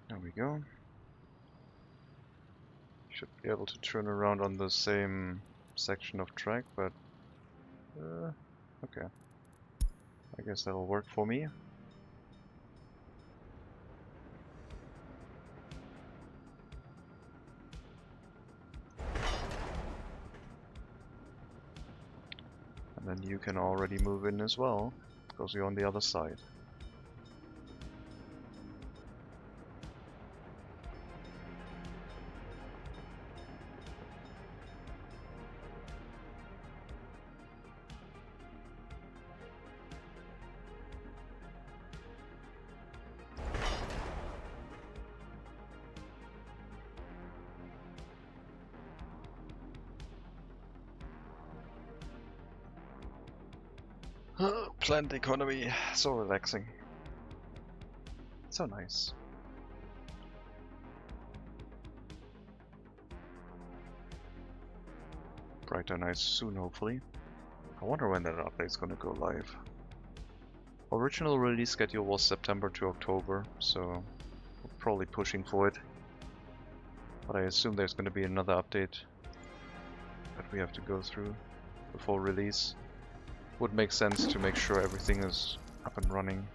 [SPEAKER 1] There we go. Should be able to turn around on the same section of track, but okay. I guess that'll work for me. And then you can already move in as well, because you're on the other side. Planned economy, so relaxing. So nice. Brighter nights soon, hopefully. I wonder when that update's gonna go live. Original release schedule was September to October, so we're probably pushing for it. But I assume there's gonna be another update that we have to go through before release. Would make sense to make sure everything is up and running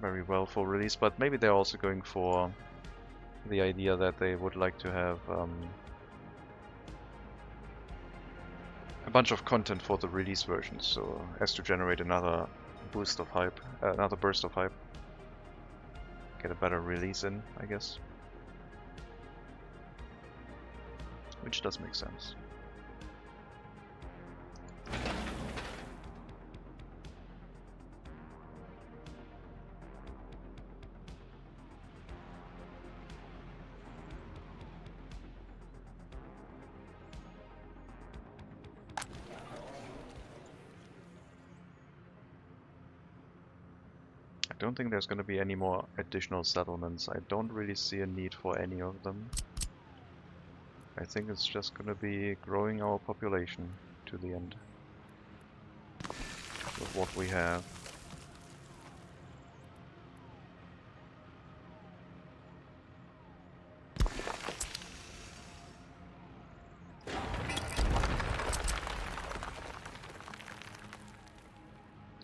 [SPEAKER 1] very well for release, but maybe they're also going for the idea that they would like to have a bunch of content for the release version, so as to generate another boost of hype, another burst of hype. Get a better release in, I guess. Which does make sense. I don't think there's going to be any more additional settlements. I don't really see a need for any of them. I think it's just going to be growing our population to the end with what we have.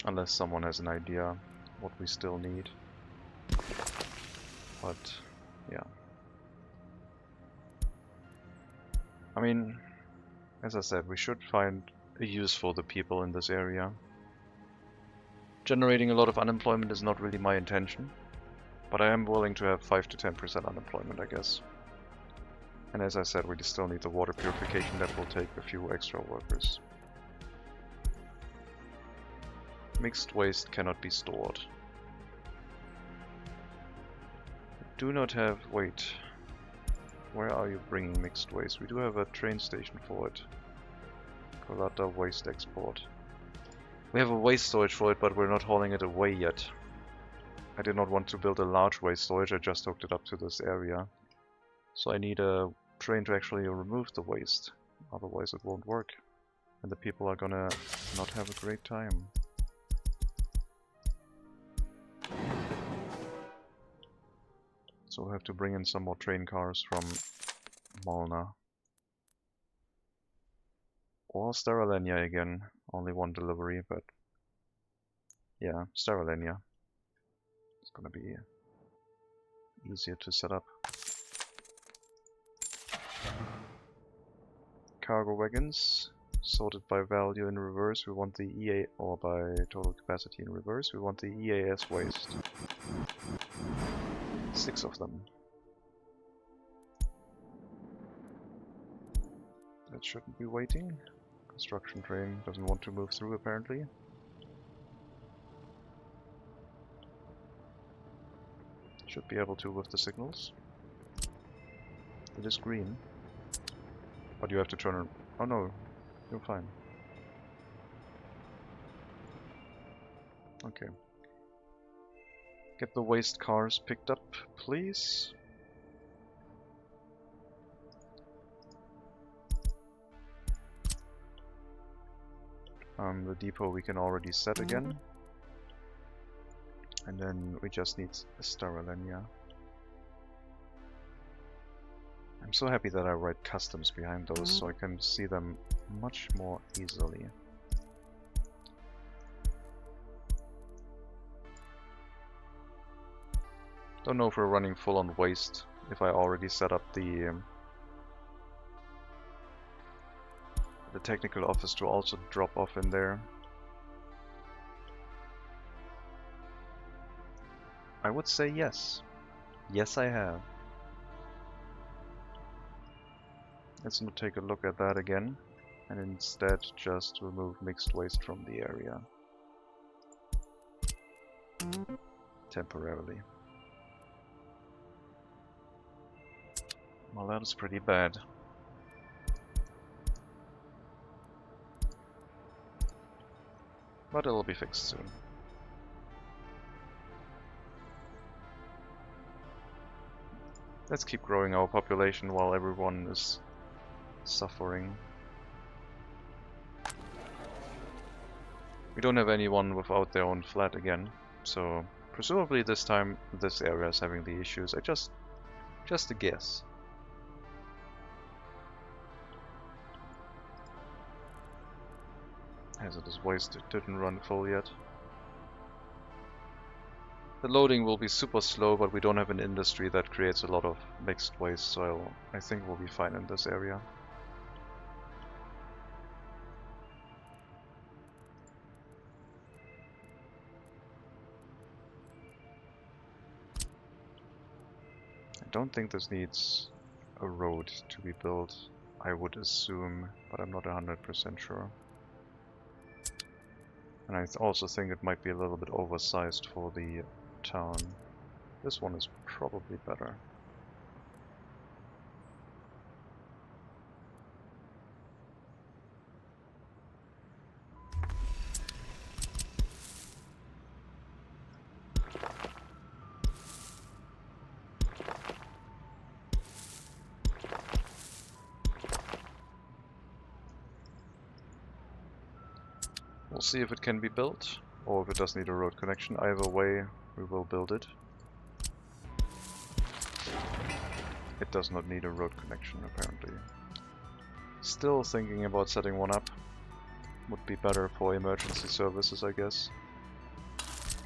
[SPEAKER 1] Unless someone has an idea what we still need. But yeah. I mean, as I said, we should find a use for the people in this area. Generating a lot of unemployment is not really my intention. But I am willing to have 5 to 10% unemployment, I guess. And as I said, we still need the water purification. That will take a few extra workers. Mixed waste cannot be stored. Do not have... wait. Where are you bringing mixed waste? We do have a train station for it. Colata waste export. We have a waste storage for it, but we're not hauling it away yet. I did not want to build a large waste storage, I just hooked it up to this area. So I need a train to actually remove the waste. Otherwise it won't work. And the people are gonna not have a great time. So we'll have to bring in some more train cars from Malna. Or Steralenia again. Only one delivery, but... yeah, Steralenia. It's gonna be easier to set up. Cargo wagons. Sorted by value in reverse. We want the EA... or by total capacity in reverse. We want the EAS waste. 6 of them. That shouldn't be waiting. Construction train doesn't want to move through apparently. Should be able to with the signals. It is green. But you have to turn... oh no, you're fine. Okay. Get the waste cars picked up, please. The depot we can already set again. And then we just need a Steralenia. I'm so happy that I write customs behind those so I can see them much more easily. Don't know if we're running full on waste, if I already set up the technical office to also drop off in there. I would say yes. Yes, I have. Let's not take a look at that again, and instead just remove mixed waste from the area. Temporarily. Well, that is pretty bad. But it'll be fixed soon. Let's keep growing our population while everyone is suffering. We don't have anyone without their own flat again, so presumably this time this area is having the issues. Just a guess. Hazardous waste didn't run full yet. The loading will be super slow, but we don't have an industry that creates a lot of mixed waste, so I think we'll be fine in this area. I don't think this needs a road to be built, I would assume, but I'm not 100% sure. And I also think it might be a little bit oversized for the town. This one is probably better. We'll see if it can be built, or if it does need a road connection. Either way, we will build it. It does not need a road connection, apparently. Still thinking about setting one up. Would be better for emergency services, I guess.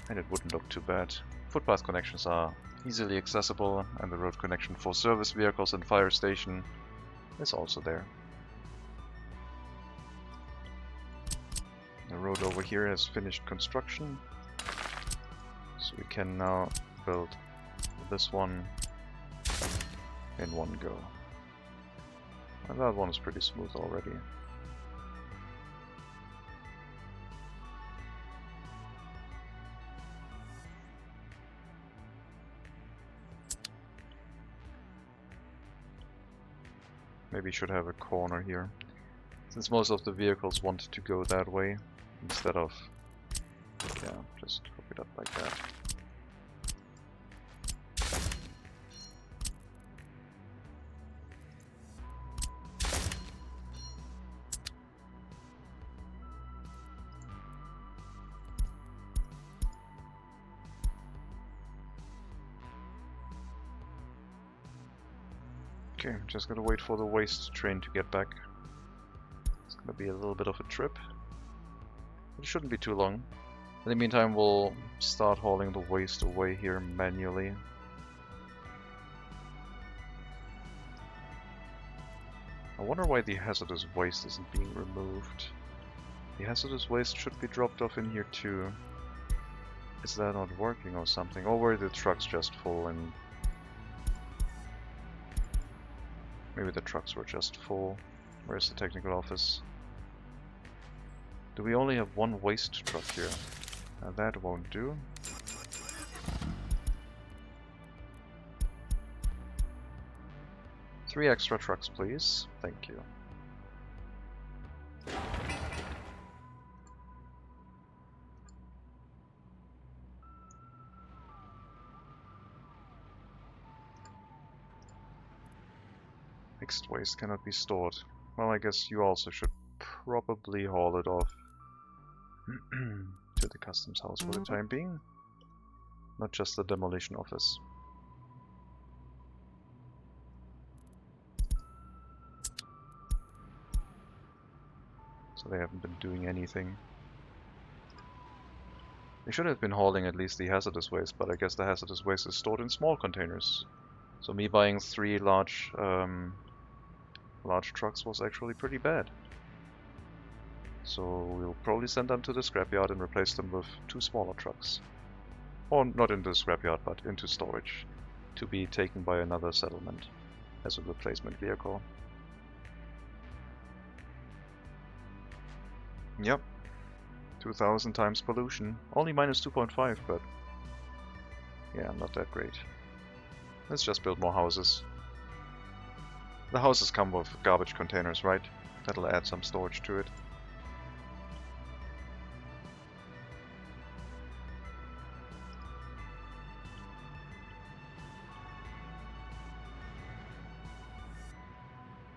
[SPEAKER 1] And it wouldn't look too bad. Footpath connections are easily accessible, and the road connection for service vehicles and fire station is also there. The road over here has finished construction, so we can now build this one in one go. And that one is pretty smooth already. Maybe should have a corner here, since most of the vehicles want to go that way instead of, yeah, just hook it up like that. Okay, just gotta wait for the waste train to get back. It's gonna be a little bit of a trip. It shouldn't be too long. In the meantime, we'll start hauling the waste away here manually. I wonder why the hazardous waste isn't being removed. The hazardous waste should be dropped off in here too. Is that not working or something? Or were the trucks just full and... Maybe the trucks were just full. Where's the technical office? Do we only have one waste truck here? That won't do. Three extra trucks, please. Thank you. Mixed waste cannot be stored. Well, I guess you also should probably haul it off to the customs house for the time being. Not just the demolition office. So they haven't been doing anything. They should have been hauling at least the hazardous waste, but I guess the hazardous waste is stored in small containers. So me buying three large trucks was actually pretty bad. So we'll probably send them to the scrapyard and replace them with two smaller trucks. Or not into the scrapyard, but into storage, to be taken by another settlement as a replacement vehicle. Yep, 2000 times pollution. Only minus 2.5, but yeah, not that great. Let's just build more houses. The houses come with garbage containers, right? That'll add some storage to it.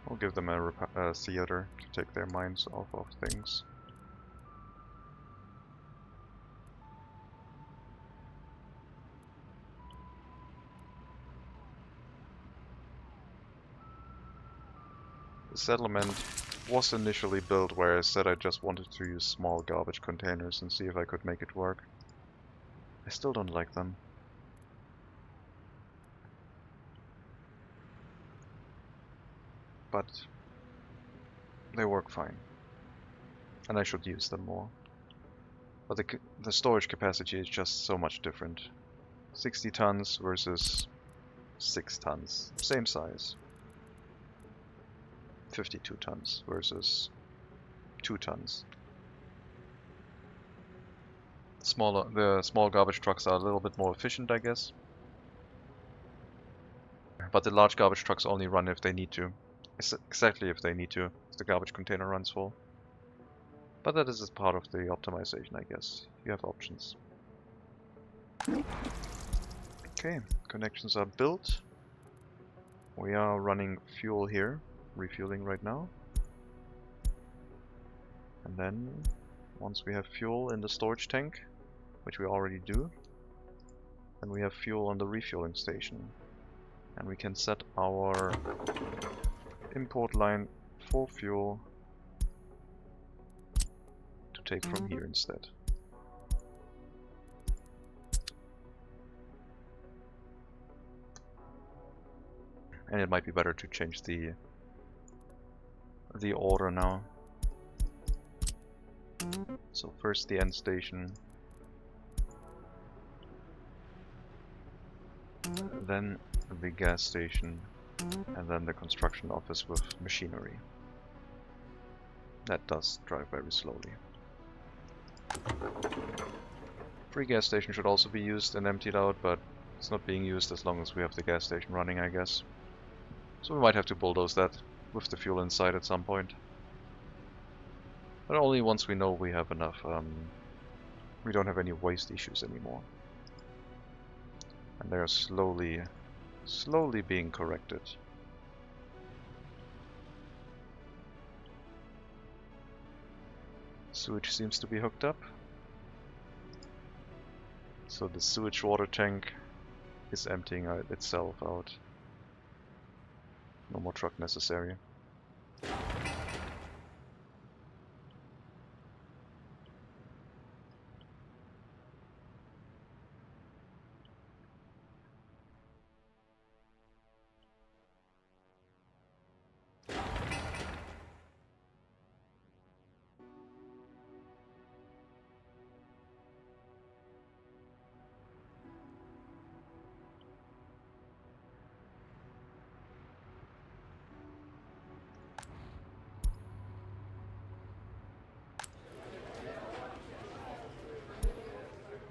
[SPEAKER 1] We'll give them a theater to take their minds off of things. The settlement was initially built where I said I just wanted to use small garbage containers and see if I could make it work. I still don't like them. But they work fine. And I should use them more. But the storage capacity is just so much different. 60 tons versus 6 tons. Same size. 52 tons versus 2 tons. The small garbage trucks are a little bit more efficient, I guess. But the large garbage trucks only run if they need to. Exactly if they need to, if the garbage container runs full. But that is part of the optimization, I guess. You have options. Okay, connections are built. We are running fuel here. Refueling right now. And then, once we have fuel in the storage tank, which we already do, then we have fuel on the refueling station. And we can set our import line for fuel to take from here instead. And it might be better to change the order now. So first the end station. then the gas station, and then the construction office with machinery. That does drive very slowly. Free gas station should also be used and emptied out, but it's not being used as long as we have the gas station running, I guess. So we might have to bulldoze that with the fuel inside at some point. But only once we know we have enough, we don't have any waste issues anymore. And they're slowly being corrected. Sewage seems to be hooked up. So the sewage water tank is emptying itself out. No more truck necessary.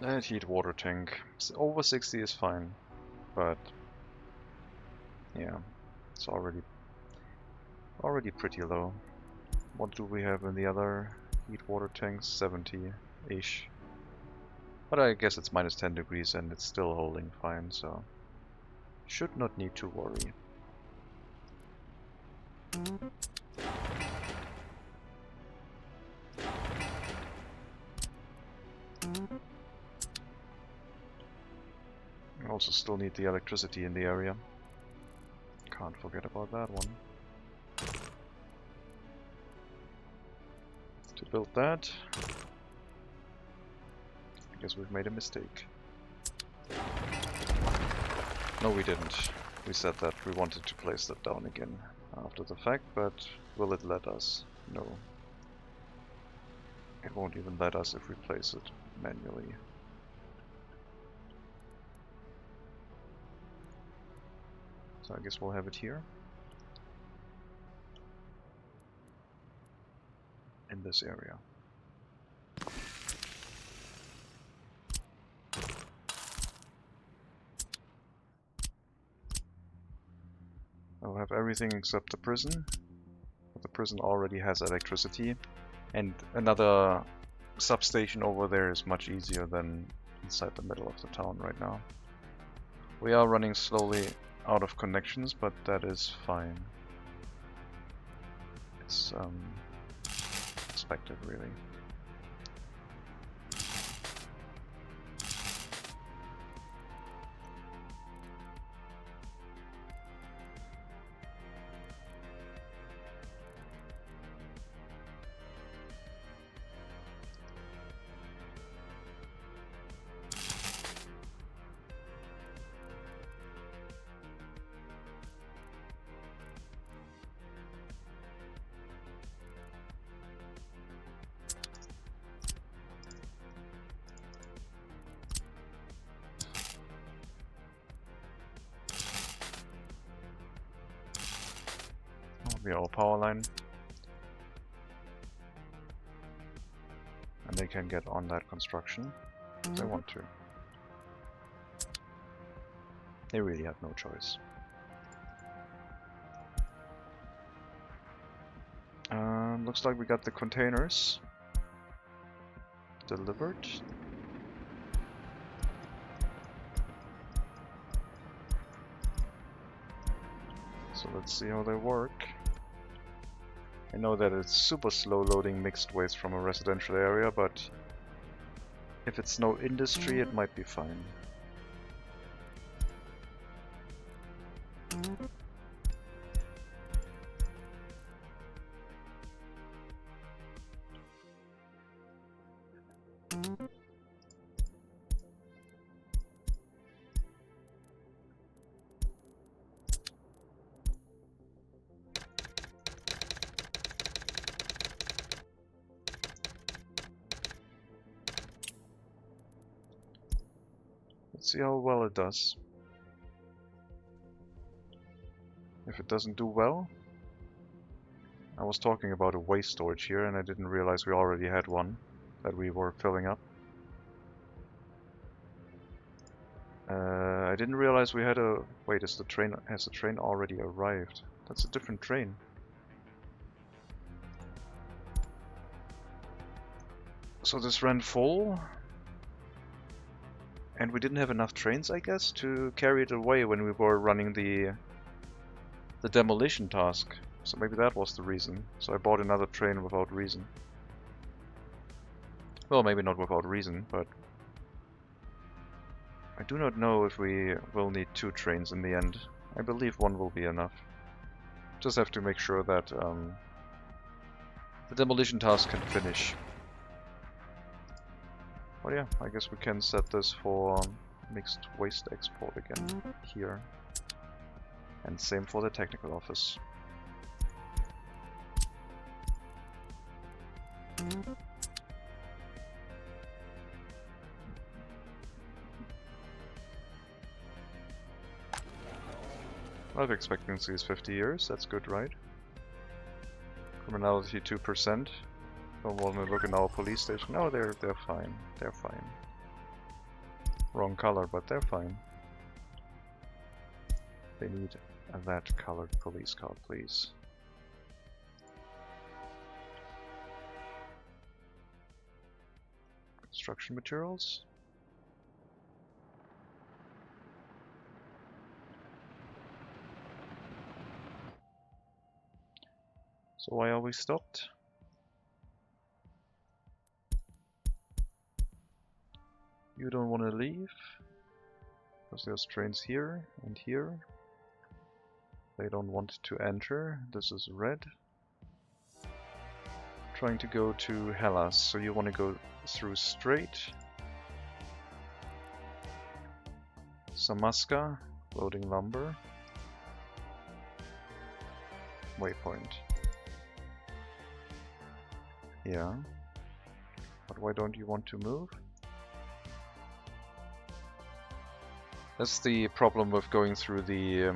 [SPEAKER 1] And heat water tank. Over 60 is fine, but yeah, it's already pretty low. What do we have in the other heat water tanks? 70-ish. But I guess it's minus 10 degrees and it's still holding fine, so should not need to worry. We also still need the electricity in the area. Can't forget about that one. To build that, I guess we've made a mistake. No, we didn't. We said that we wanted to place that down again after the fact, but will it let us? No. It won't even let us if we place it manually. So I guess we'll have it here. In this area. I'll have everything except the prison. But the prison already has electricity, and another substation over there is much easier than inside the middle of the town right now. We are running slowly out of connections, but that is fine. It's expected, really. We are power line, and they can get on that construction if they want to. They really have no choice. Looks like we got the containers delivered. So let's see how they work. I know that it's super slow loading mixed waste from a residential area, but if it's no industry, it might be fine. Let's see how well it does. if it doesn't do well. I was talking about a waste storage here and I didn't realize we already had one that we were filling up. I didn't realize we had a... Wait, has the train already arrived? That's a different train. So this ran full, and we didn't have enough trains, I guess, to carry it away when we were running the demolition task. So maybe that was the reason. So I bought another train without reason. Well, maybe not without reason, but I do not know if we will need 2 trains in the end. I believe 1 will be enough. Just have to make sure that the demolition task can finish. Well, yeah, I guess we can set this for mixed waste export again here. And same for the technical office. Life expectancy is 50 years, that's good, right? Criminality 2%. Don't want to look in our police station. No, they're fine. They're fine. Wrong color, but they're fine. They need that colored police car, please. Construction materials. So why are we stopped? You don't want to leave, because there's trains here and here. They don't want to enter. This is red. Trying to go to Hellas, so you want to go through straight. Samaska, loading lumber. Waypoint. Yeah. But why don't you want to move? That's the problem with going through the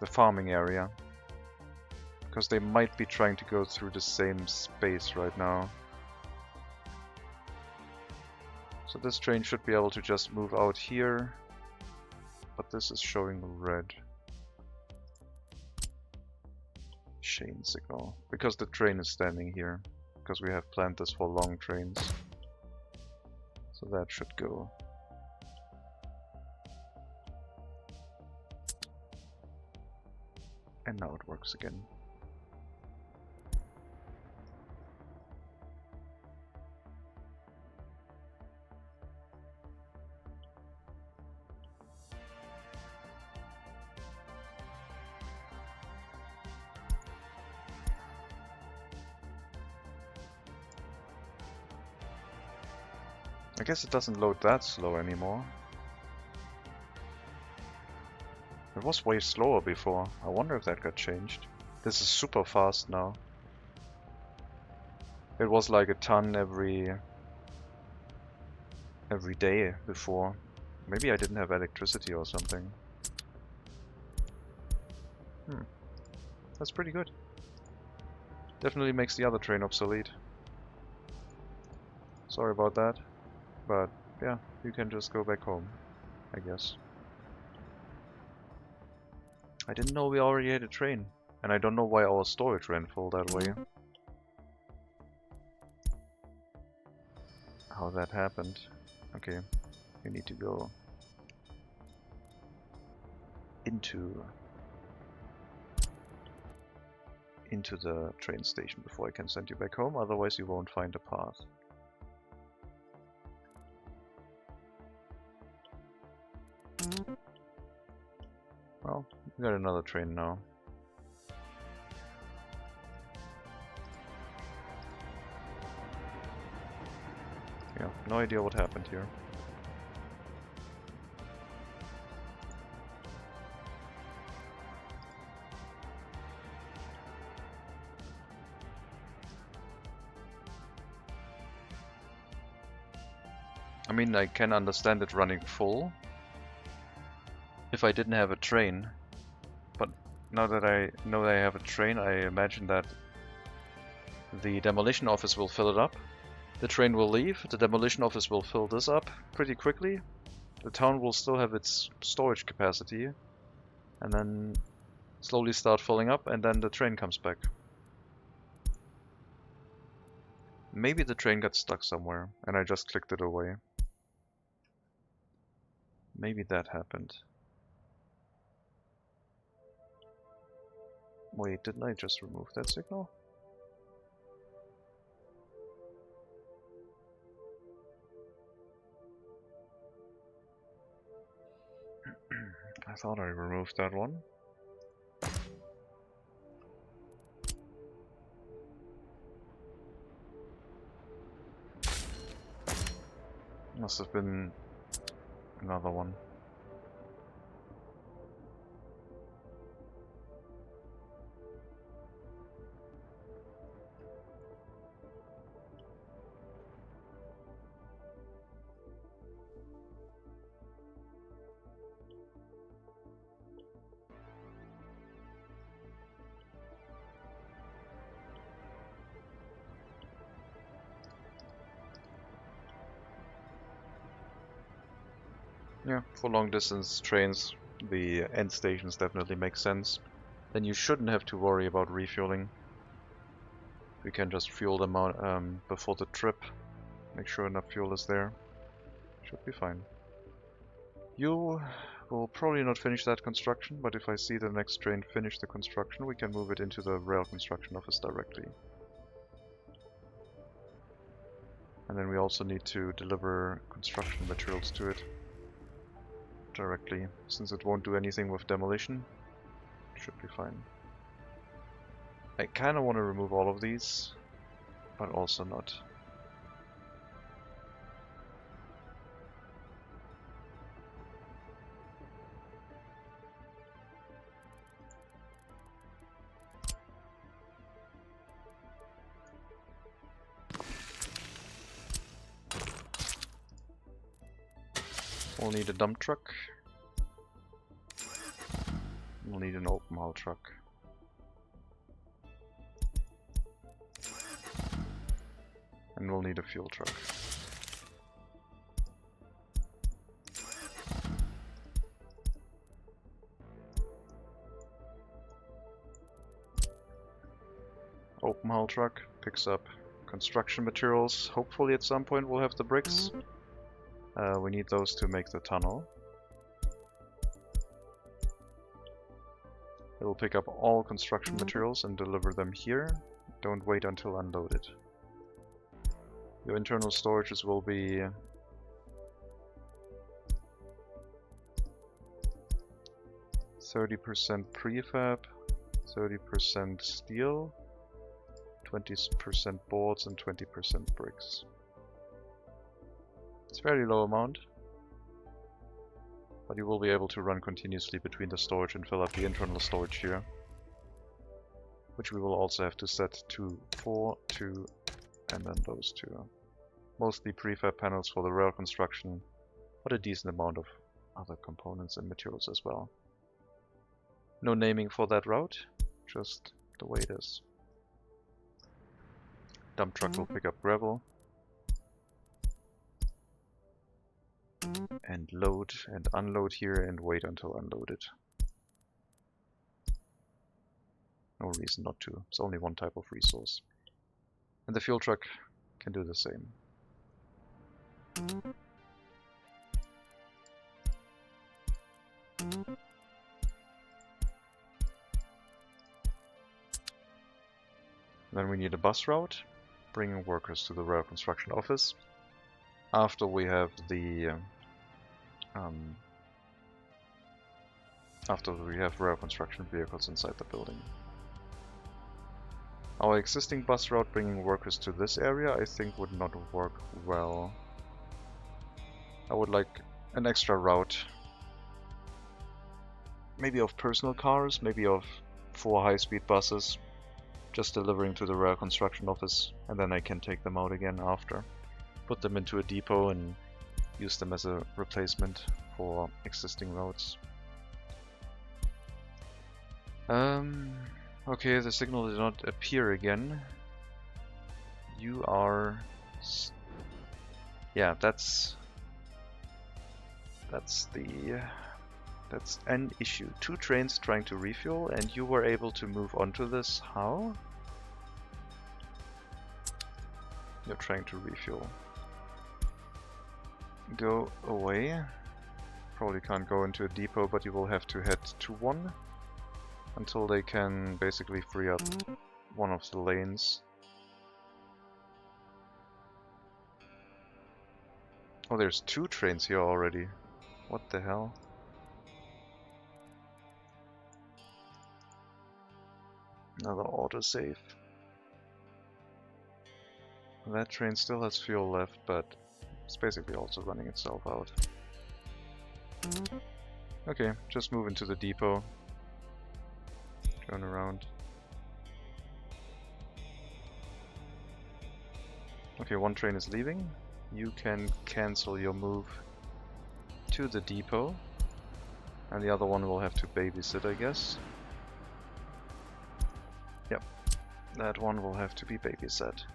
[SPEAKER 1] farming area. Because they might be trying to go through the same space right now. So this train should be able to just move out here. But this is showing red. Chain signal. Because the train is standing here. Because we have planned this for long trains. So that should go. And now it works again. I guess it doesn't load that slow anymore. It was way slower before. I wonder if that got changed. This is super fast now. It was like a ton every day before. Maybe I didn't have electricity or something. That's pretty good. Definitely makes the other train obsolete. Sorry about that. But yeah, you can just go back home, I guess. I didn't know we already had a train, and I don't know why our storage ran full that way. How that happened. Okay, you need to go into the train station before I can send you back home, otherwise you won't find a path. Well, we got another train now. Yeah, no idea what happened here. I mean, I can understand it running full if I didn't have a train, now that I know that I have a train, I imagine that the demolition office will fill it up. The train will leave, the demolition office will fill this up pretty quickly. The town will still have its storage capacity, and then slowly start filling up, and then the train comes back. Maybe the train got stuck somewhere, and I just clicked it away. Maybe that happened. Wait, didn't I just remove that signal? I thought I removed that one. Must have been another one. Yeah, for long distance trains, the end stations definitely make sense. Then you shouldn't have to worry about refueling. We can just fuel them out before the trip. Make sure enough fuel is there. Should be fine. You will probably not finish that construction, but if I see the next train finish the construction, we can move it into the rail construction office directly. And then we also need to deliver construction materials to it directly, since it won't do anything with demolition. Should be fine. I kind of want to remove all of these, but also not. We'll need a dump truck. We'll need an open haul truck. And we'll need a fuel truck. Open haul truck picks up construction materials. Hopefully at some point we'll have the bricks. We need those to make the tunnel. It will pick up all construction materials and deliver them here. Don't wait until unloaded. Your internal storages will be 30% prefab, 30% steel, 20% boards, and 20% bricks. It's a very low amount, but you will be able to run continuously between the storage and fill up the internal storage here, which we will also have to set to 4, 2, and then those two. Mostly prefab panels for the rail construction, but a decent amount of other components and materials as well. No naming for that route, just the way it is. Dump truck will pick up gravel and load and unload here and wait until unloaded. No reason not to, it's only one type of resource. And the fuel truck can do the same. Then we need a bus route, bringing workers to the rail construction office. After we have the rail construction vehicles inside the building. Our existing bus route bringing workers to this area I think would not work well. I would like an extra route. Maybe of personal cars, maybe of 4 high-speed buses, just delivering to the rail construction office, and then I can take them out again after. Put them into a depot and use them as a replacement for existing roads. Okay, the signal did not appear again. You are... Yeah, that's an issue. 2 trains trying to refuel, and you were able to move onto this. How? You're trying to refuel. Go away. Probably can't go into a depot, but you will have to head to one until they can basically free up one of the lanes. Oh, there's 2 trains here already. What the hell? Another autosave. That train still has fuel left, but it's basically also running itself out. Okay, just move into the depot. Turn around. Okay, 1 train is leaving. You can cancel your move to the depot. And the other one will have to babysit, I guess. Yep, that one will have to be babysat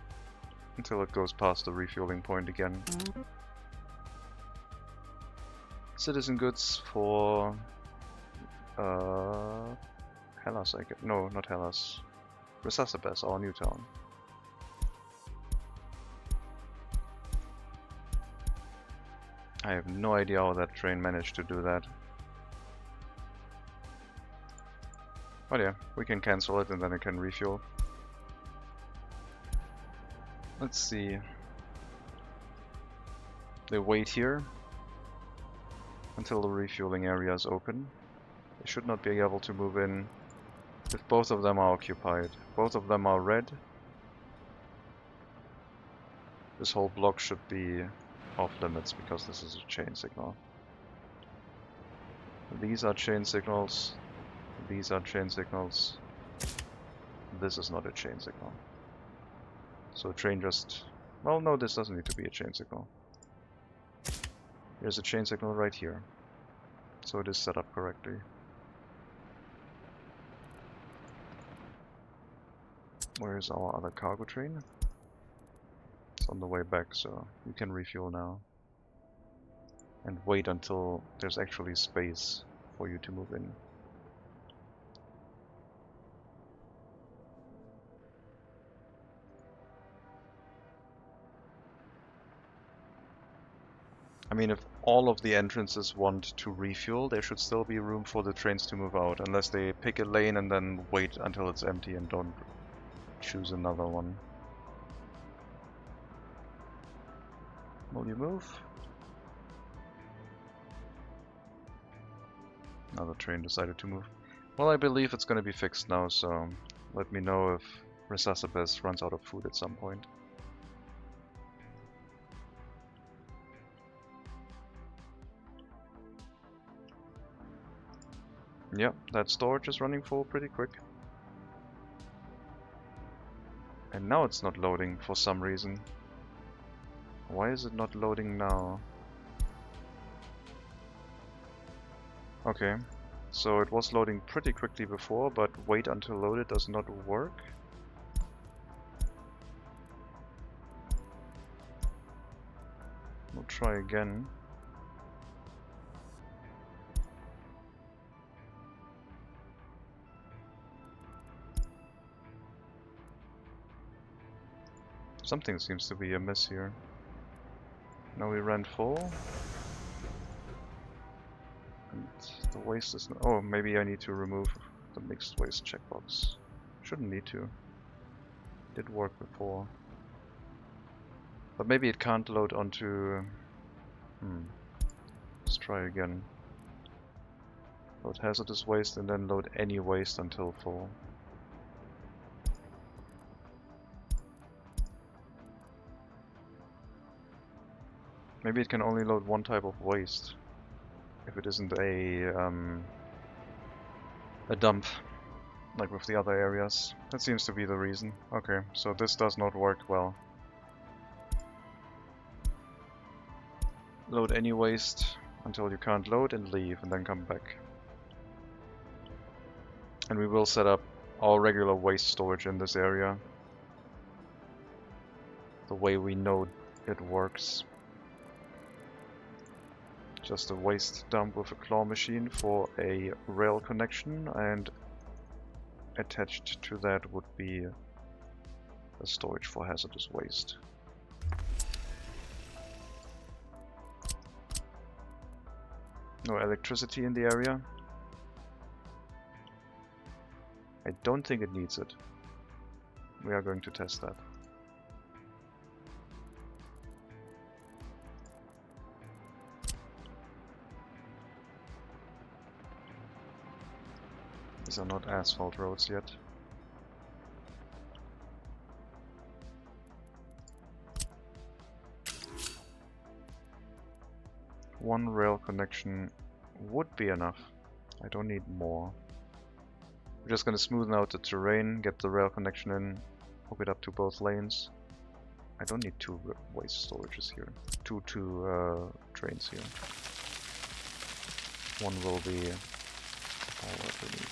[SPEAKER 1] until it goes past the refueling point again. Citizen goods for Hellas, I guess. No, not Hellas. Resasabes, our new town. I have no idea how that train managed to do that. But yeah, we can cancel it and then it can refuel. Let's see. They wait here until the refueling area is open. They should not be able to move in if both of them are occupied. Both of them are red. This whole block should be off limits because this is a chain signal. These are chain signals. These are chain signals. This is not a chain signal. So train just... Well, no, this doesn't need to be a chain signal. There's a chain signal right here. So it is set up correctly. Where is our other cargo train? It's on the way back, so you can refuel now. And wait until there's actually space for you to move in. I mean, if all of the entrances want to refuel, there should still be room for the trains to move out, unless they pick a lane and then wait until it's empty and don't choose another one. Will you move? Another train decided to move. Well, I believe it's going to be fixed now, so let me know if Resasabes runs out of food at some point. Yep, that storage is running full pretty quick. And now it's not loading for some reason. Why is it not loading now? Okay, so it was loading pretty quickly before, but wait until loaded does not work. We'll try again. Something seems to be amiss here. Now we ran full. And the waste is not... Oh, maybe I need to remove the mixed waste checkbox. Shouldn't need to. Did work before. But maybe it can't load onto... Let's try again. Load hazardous waste and then load any waste until full. Maybe it can only load one type of waste. If it isn't a dump, like with the other areas. That seems to be the reason. Okay, so this does not work well. Load any waste until you can't load and leave and then come back. And we will set up our regular waste storage in this area, the way we know it works. Just a waste dump with a claw machine for a rail connection, and attached to that would be a storage for hazardous waste. No electricity in the area. I don't think it needs it. We are going to test that. These are not asphalt roads yet. One rail connection would be enough. I don't need more. We're just gonna smoothen out the terrain, get the rail connection in, hook it up to both lanes. I don't need two waste storages here. Two trains here. One will be all that we need.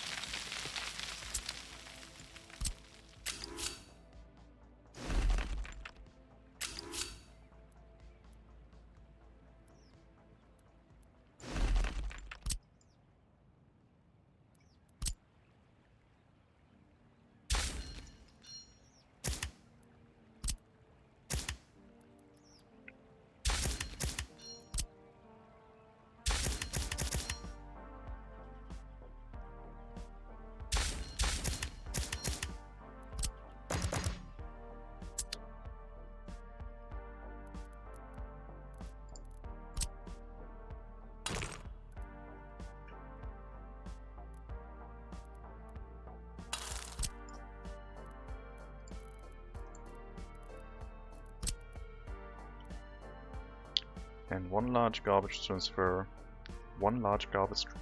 [SPEAKER 1] And one large garbage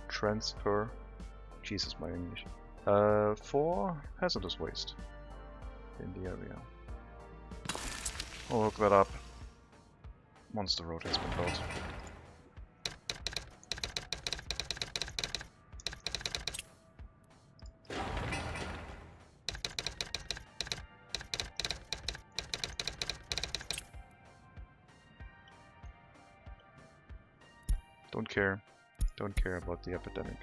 [SPEAKER 1] transfer. Jesus, my English. For hazardous waste in the area. We'll hook that up once the road has been built. Don't care about the epidemic.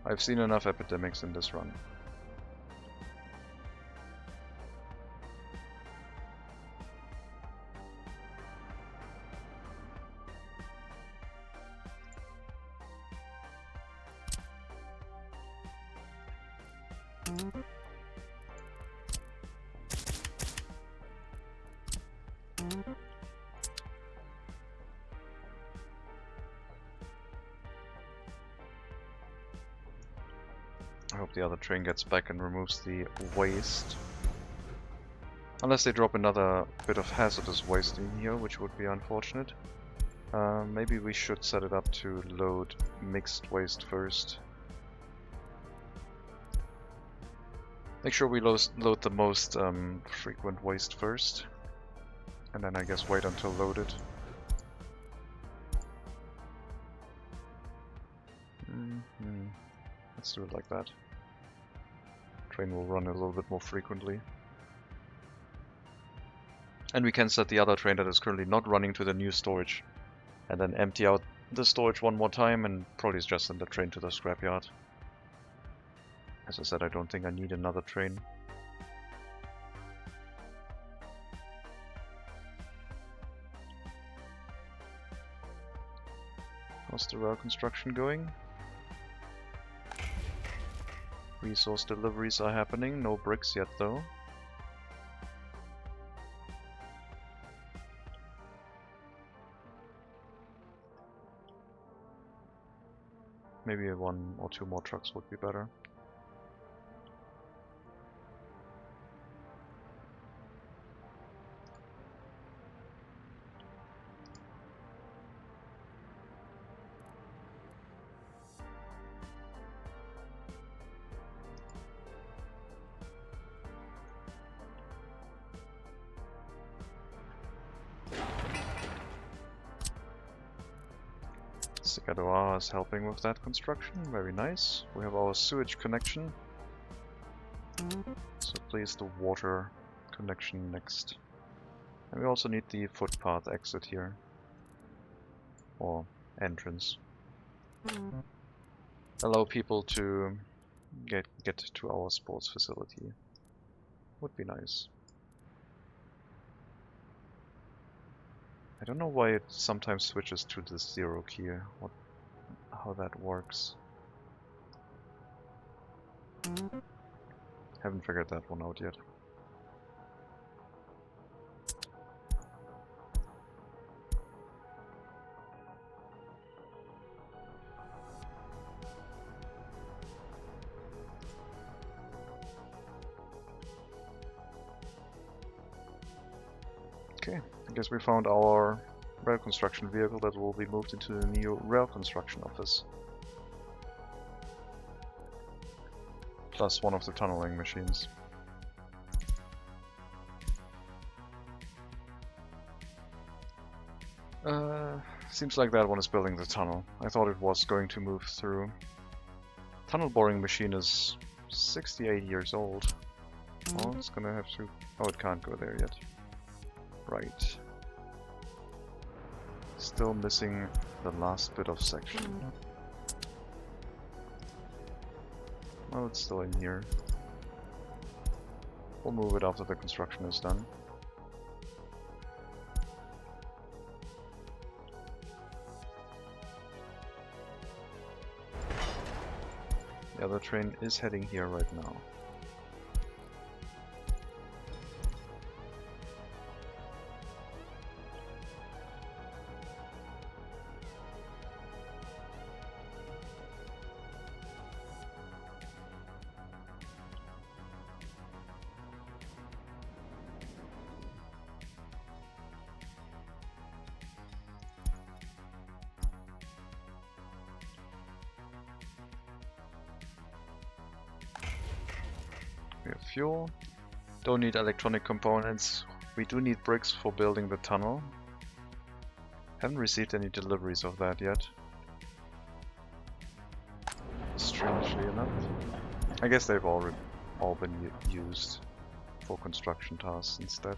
[SPEAKER 1] I've seen enough epidemics in this run. I hope the other train gets back and removes the waste. Unless they drop another bit of hazardous waste in here, which would be unfortunate. Maybe we should set it up to load mixed waste first. Make sure we load the most frequent waste first. And then I guess wait until loaded. Let's do it like that. Train will run a little bit more frequently. And we can set the other train that is currently not running to the new storage. And then empty out the storage one more time and probably just send the train to the scrapyard. As I said, I don't think I need another train. How's the rail construction going? Resource deliveries are happening, no bricks yet though. Maybe one or two more trucks would be better. Sigadoa is helping with that construction, very nice. We have our sewage connection. So place the water connection next. And we also need the footpath exit here. Or entrance. Allow people to get to our sports facility. Would be nice. I don't know why it sometimes switches to the 0 key, how that works. Haven't figured that one out yet. Okay, I guess we found our rail construction vehicle that will be moved into the new rail construction office. Plus one of the tunneling machines. Seems like that one is building the tunnel. I thought it was going to move through. Tunnel boring machine is 68 years old. Oh, it's gonna have to... Oh, it can't go there yet. Right. Still missing the last bit of section. Well, it's still in here. We'll move it after the construction is done. The other train is heading here right now. We have fuel. Don't need electronic components. We do need bricks for building the tunnel. Haven't received any deliveries of that yet. Strangely enough. I guess they've all been used for construction tasks instead.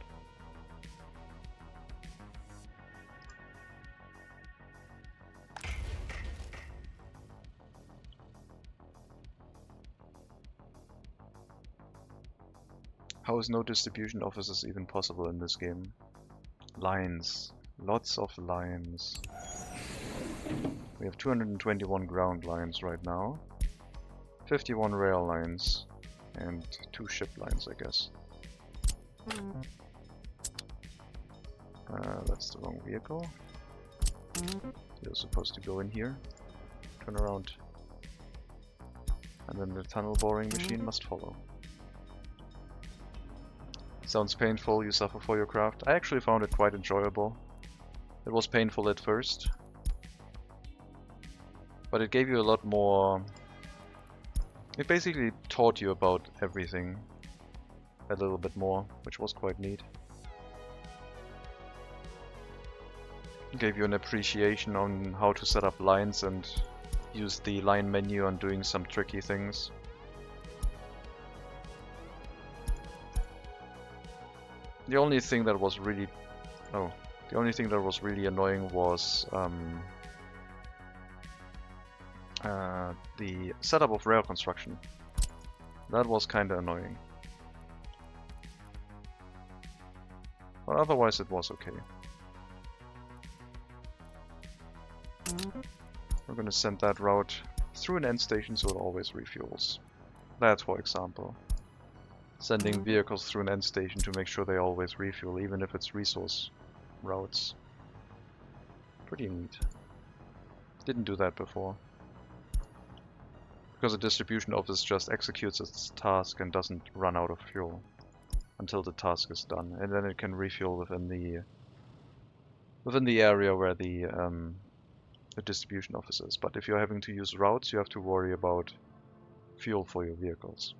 [SPEAKER 1] How is no distribution offices even possible in this game? Lines. Lots of lines. We have 221 ground lines right now. 51 rail lines. And 2 ship lines, I guess. That's the wrong vehicle. You're supposed to go in here. Turn around. And then the tunnel boring machine must follow. Sounds painful, you suffer for your craft. I actually found it quite enjoyable. It was painful at first, but it gave you a lot more... It basically taught you about everything a little bit more, which was quite neat. It gave you an appreciation on how to set up lines and use the line menu on doing some tricky things. The only thing that was really annoying was the setup of rail construction. That was kinda annoying. But otherwise it was okay. We're gonna send that route through an end station so it always refuels. That, for example. Sending vehicles through an end station to make sure they always refuel, even if it's resource routes. Pretty neat. Didn't do that before. Because a distribution office just executes its task and doesn't run out of fuel until the task is done, and then it can refuel within the area where the distribution office is. But if you're having to use routes, you have to worry about fuel for your vehicles.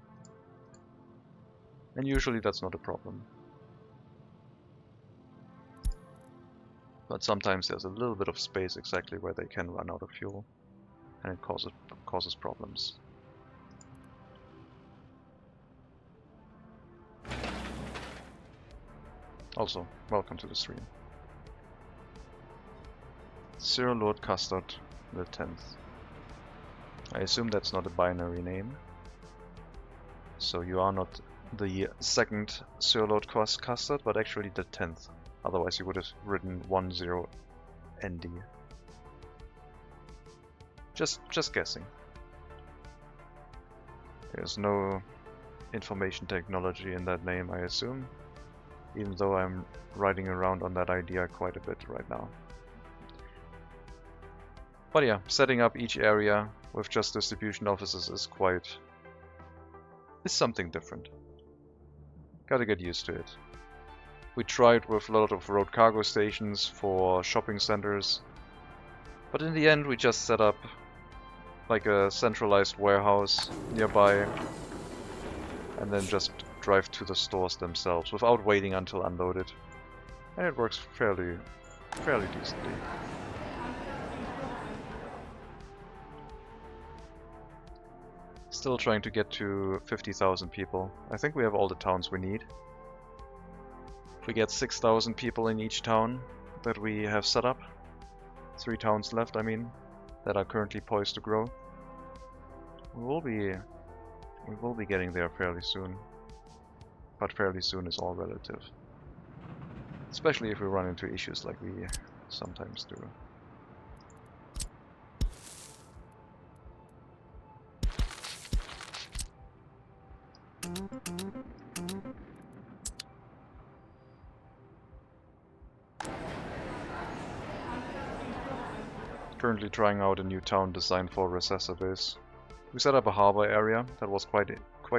[SPEAKER 1] And usually that's not a problem. But sometimes there's a little bit of space exactly where they can run out of fuel, and it causes problems. Also, welcome to the stream. Sir Lord Custard the 10th. I assume that's not a binary name. So you are not the second Sir Lord Custard, but actually the 10th. Otherwise you would have written 10ND. Just guessing. There's no information technology in that name, I assume. Even though I'm riding around on that idea quite a bit right now. But yeah, setting up each area with just distribution offices is something different. Gotta get used to it. We tried with a lot of road cargo stations for shopping centers, but in the end we just set up like a centralized warehouse nearby and then just drive to the stores themselves without waiting until unloaded. And it works fairly decently. Still trying to get to 50,000 people. I think we have all the towns we need. If we get 6,000 people in each town that we have set up, 3 towns left, I mean, that are currently poised to grow, we will be getting there fairly soon. But fairly soon is all relative. Especially if we run into issues like we sometimes do. Currently trying out a new town design for Recessor base. We set up a harbor area that was quite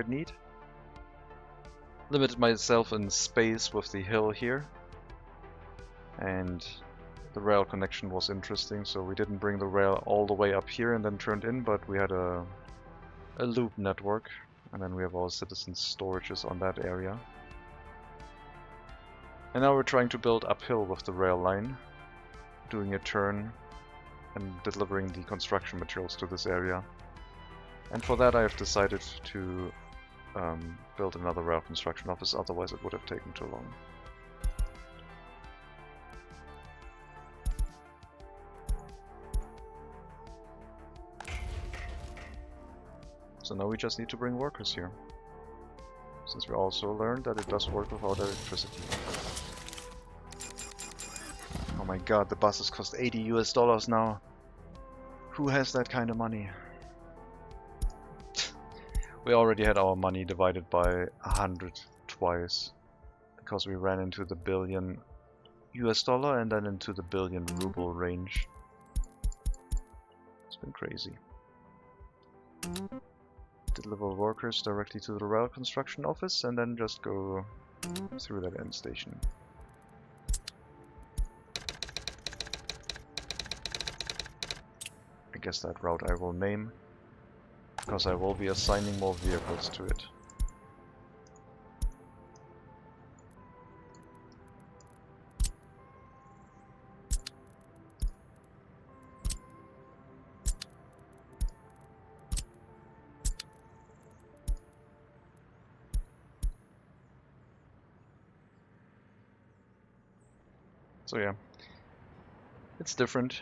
[SPEAKER 1] neat. Limited myself in space with the hill here. And the rail connection was interesting, so we didn't bring the rail all the way up here and then turned in, but we had a loop network. And then we have our citizens' storages on that area. And now we're trying to build uphill with the rail line, doing a turn and delivering the construction materials to this area. And for that I have decided to build another rail construction office, otherwise it would have taken too long. So now we just need to bring workers here, since we also learned that it does work without electricity. Oh my god, the buses cost $80 now. Who has that kind of money? We already had our money divided by 100 twice, because we ran into the billion US dollar and then into the billion ruble range. It's been crazy. Deliver workers directly to the rail construction office and then just go through that end station. I guess that route I will name, because I will be assigning more vehicles to it. So yeah, it's different.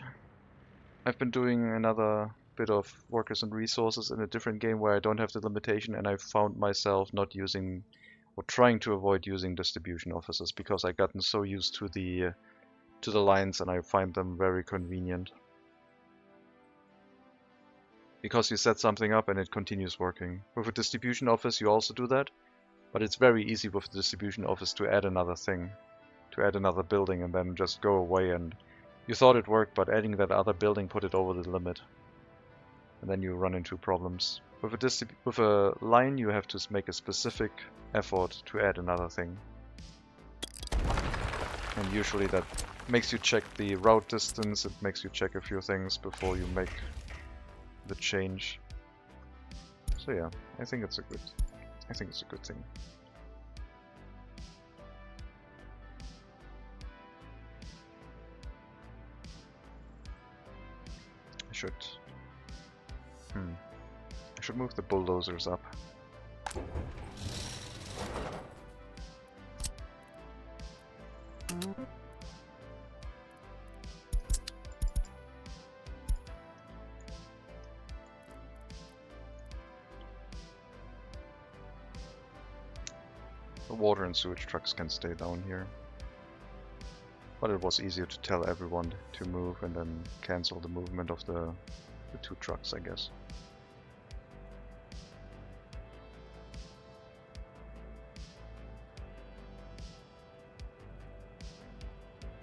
[SPEAKER 1] I've been doing another bit of workers and resources in a different game where I don't have the limitation, and I've found myself not using, or trying to avoid using distribution offices, because I've gotten so used to the lines and I find them very convenient. Because you set something up and it continues working. With a distribution office you also do that, but it's very easy with a distribution office to add another thing, to add another building and then just go away, and you thought it worked, but adding that other building put it over the limit. And then you run into problems. With a line you have to make a specific effort to add another thing. And usually that makes you check the route distance, it makes you check a few things before you make the change. So yeah, I think it's a good thing. . should... I should move the bulldozers up. The water and sewage trucks can stay down here. But it was easier to tell everyone to move and then cancel the movement of the two trucks, I guess.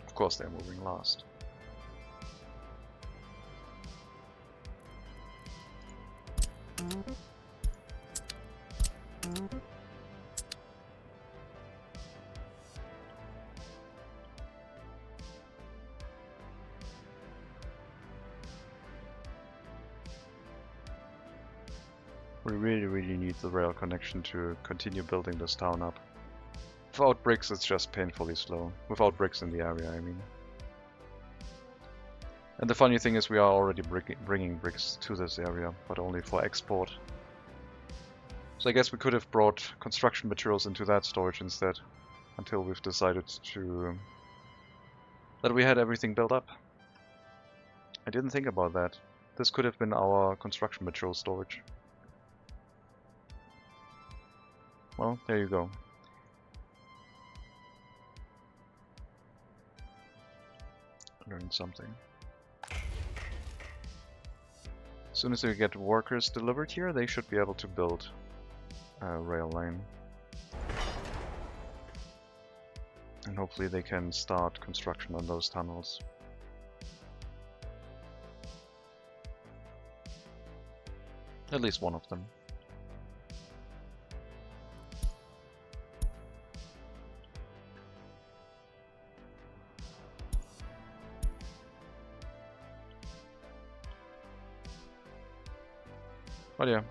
[SPEAKER 1] Of course they're moving last. We really need the rail connection to continue building this town up. Without bricks it's just painfully slow. Without bricks in the area, I mean. And the funny thing is we are already bringing bricks to this area, but only for export. So I guess we could have brought construction materials into that storage instead, until we've decided to... that we had everything built up. I didn't think about that. This could have been our construction material storage. Well, there you go. Learned something. As soon as we get workers delivered here, they should be able to build a rail line. And hopefully they can start construction on those tunnels. At least one of them. But yeah,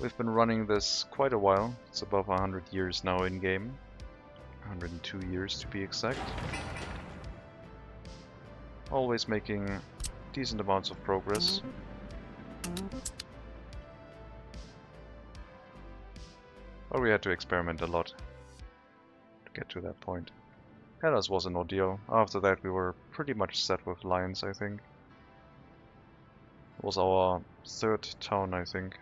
[SPEAKER 1] we've been running this quite a while. It's above 100 years now in game. 102 years to be exact. Always making decent amounts of progress. But we had to experiment a lot to get to that point. Hellas was an ordeal. After that we were pretty much set with lines, I think. It was our third town, I think.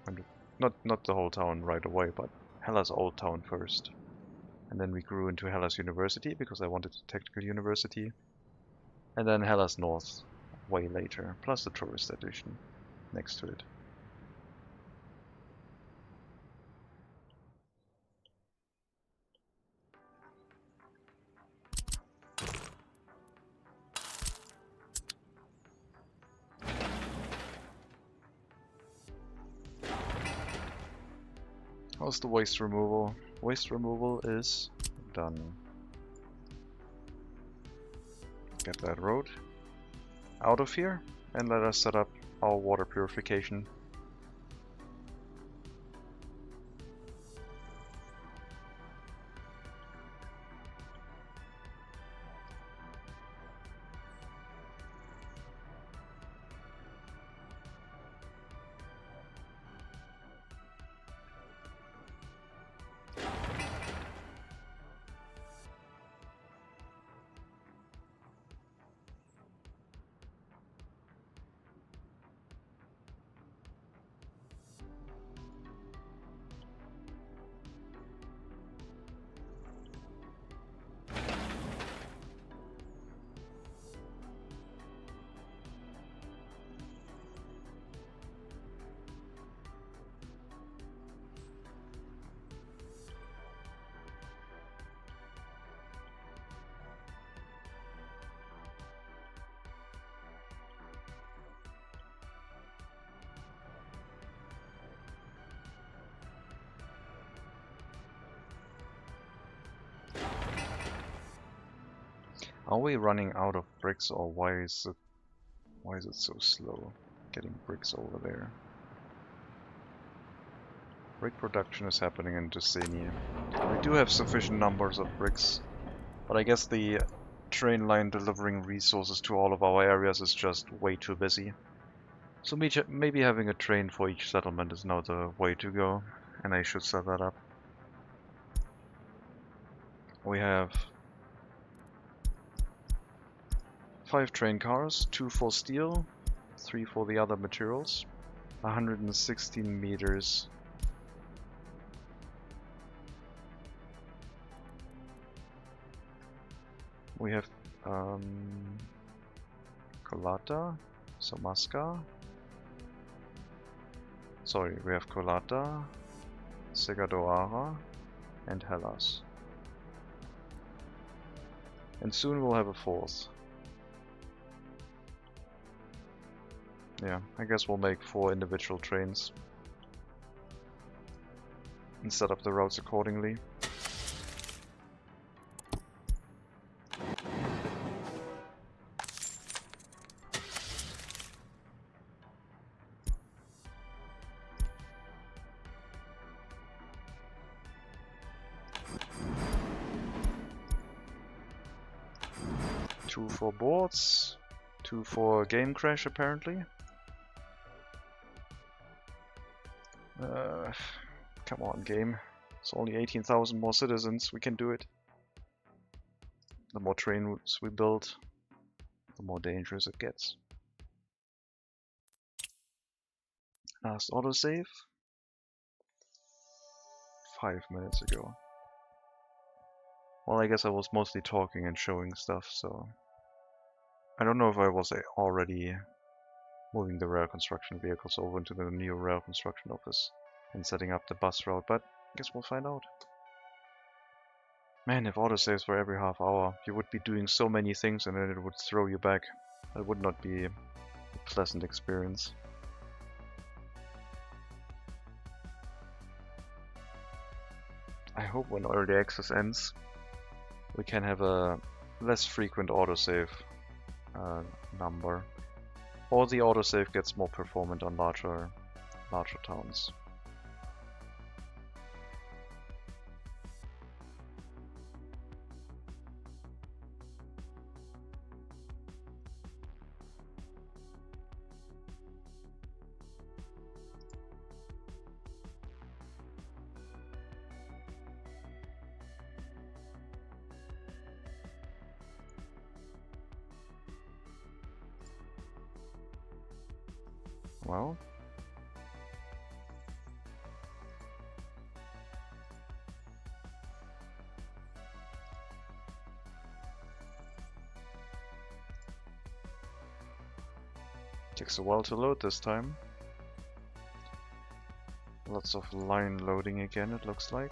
[SPEAKER 1] And not the whole town right away, but Hellas Old Town first. And then we grew into Hellas University, because I wanted a technical university. And then Hellas North way later, plus the tourist edition next to it. How's the waste removal? Waste removal is done. Get that road out of here and let us set up our water purification. Are we running out of bricks, or why is it so slow getting bricks over there? Brick production is happening in Tuscany. We do have sufficient numbers of bricks, but I guess the train line delivering resources to all of our areas is just way too busy. So maybe having a train for each settlement is now the way to go, and I should set that up. We have 5 train cars, 2 for steel, 3 for the other materials, 116 meters. We have Kolata, Somaska. Sorry, we have Kolata, Segadoara, and Hellas. And soon we'll have a 4th. Yeah, I guess we'll make 4 individual trains and set up the routes accordingly. Two for boards, 2 for game crash apparently. Come on, game. It's only 18,000 more citizens, we can do it. The more train routes we build, the more dangerous it gets. Last autosave. 5 minutes ago. Well, I guess I was mostly talking and showing stuff, so... I don't know if I was already moving the rail construction vehicles over into the new rail construction office and setting up the bus route, but I guess we'll find out. Man, if autosaves were every half hour, you would be doing so many things and then it would throw you back. That would not be a pleasant experience. I hope when early access ends, we can have a less frequent autosave number, or the autosave gets more performant on larger towns. Well, takes a while to load this time. Lots of line loading again, it looks like.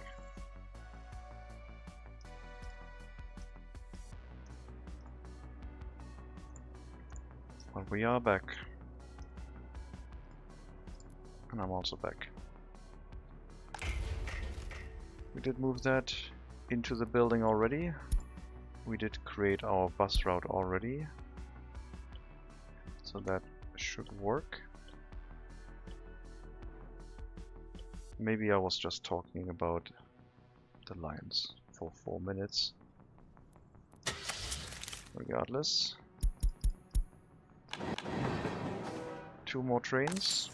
[SPEAKER 1] But we are back. And I'm also back. We did move that into the building already. We did create our bus route already. So that should work. Maybe I was just talking about the lines for 4 minutes. Regardless. 2 more trains.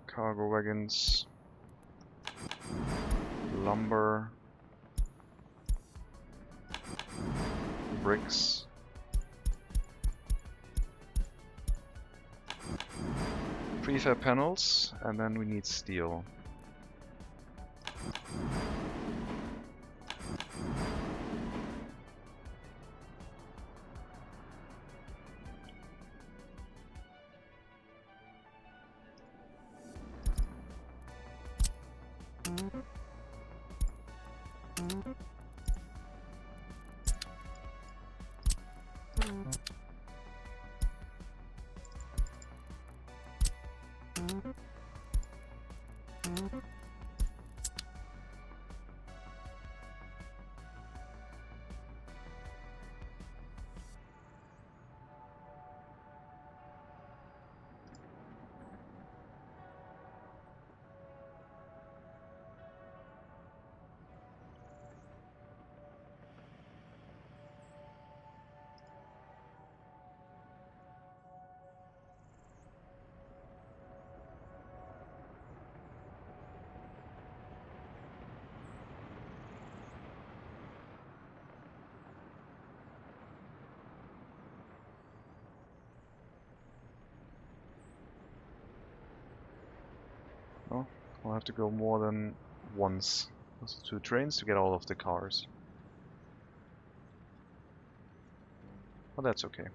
[SPEAKER 1] Cargo wagons, lumber, bricks, prefab panels, and then we need steel. Oh, I'll have to go more than once. Those 2 trains to get all of the cars. Well, that's okay.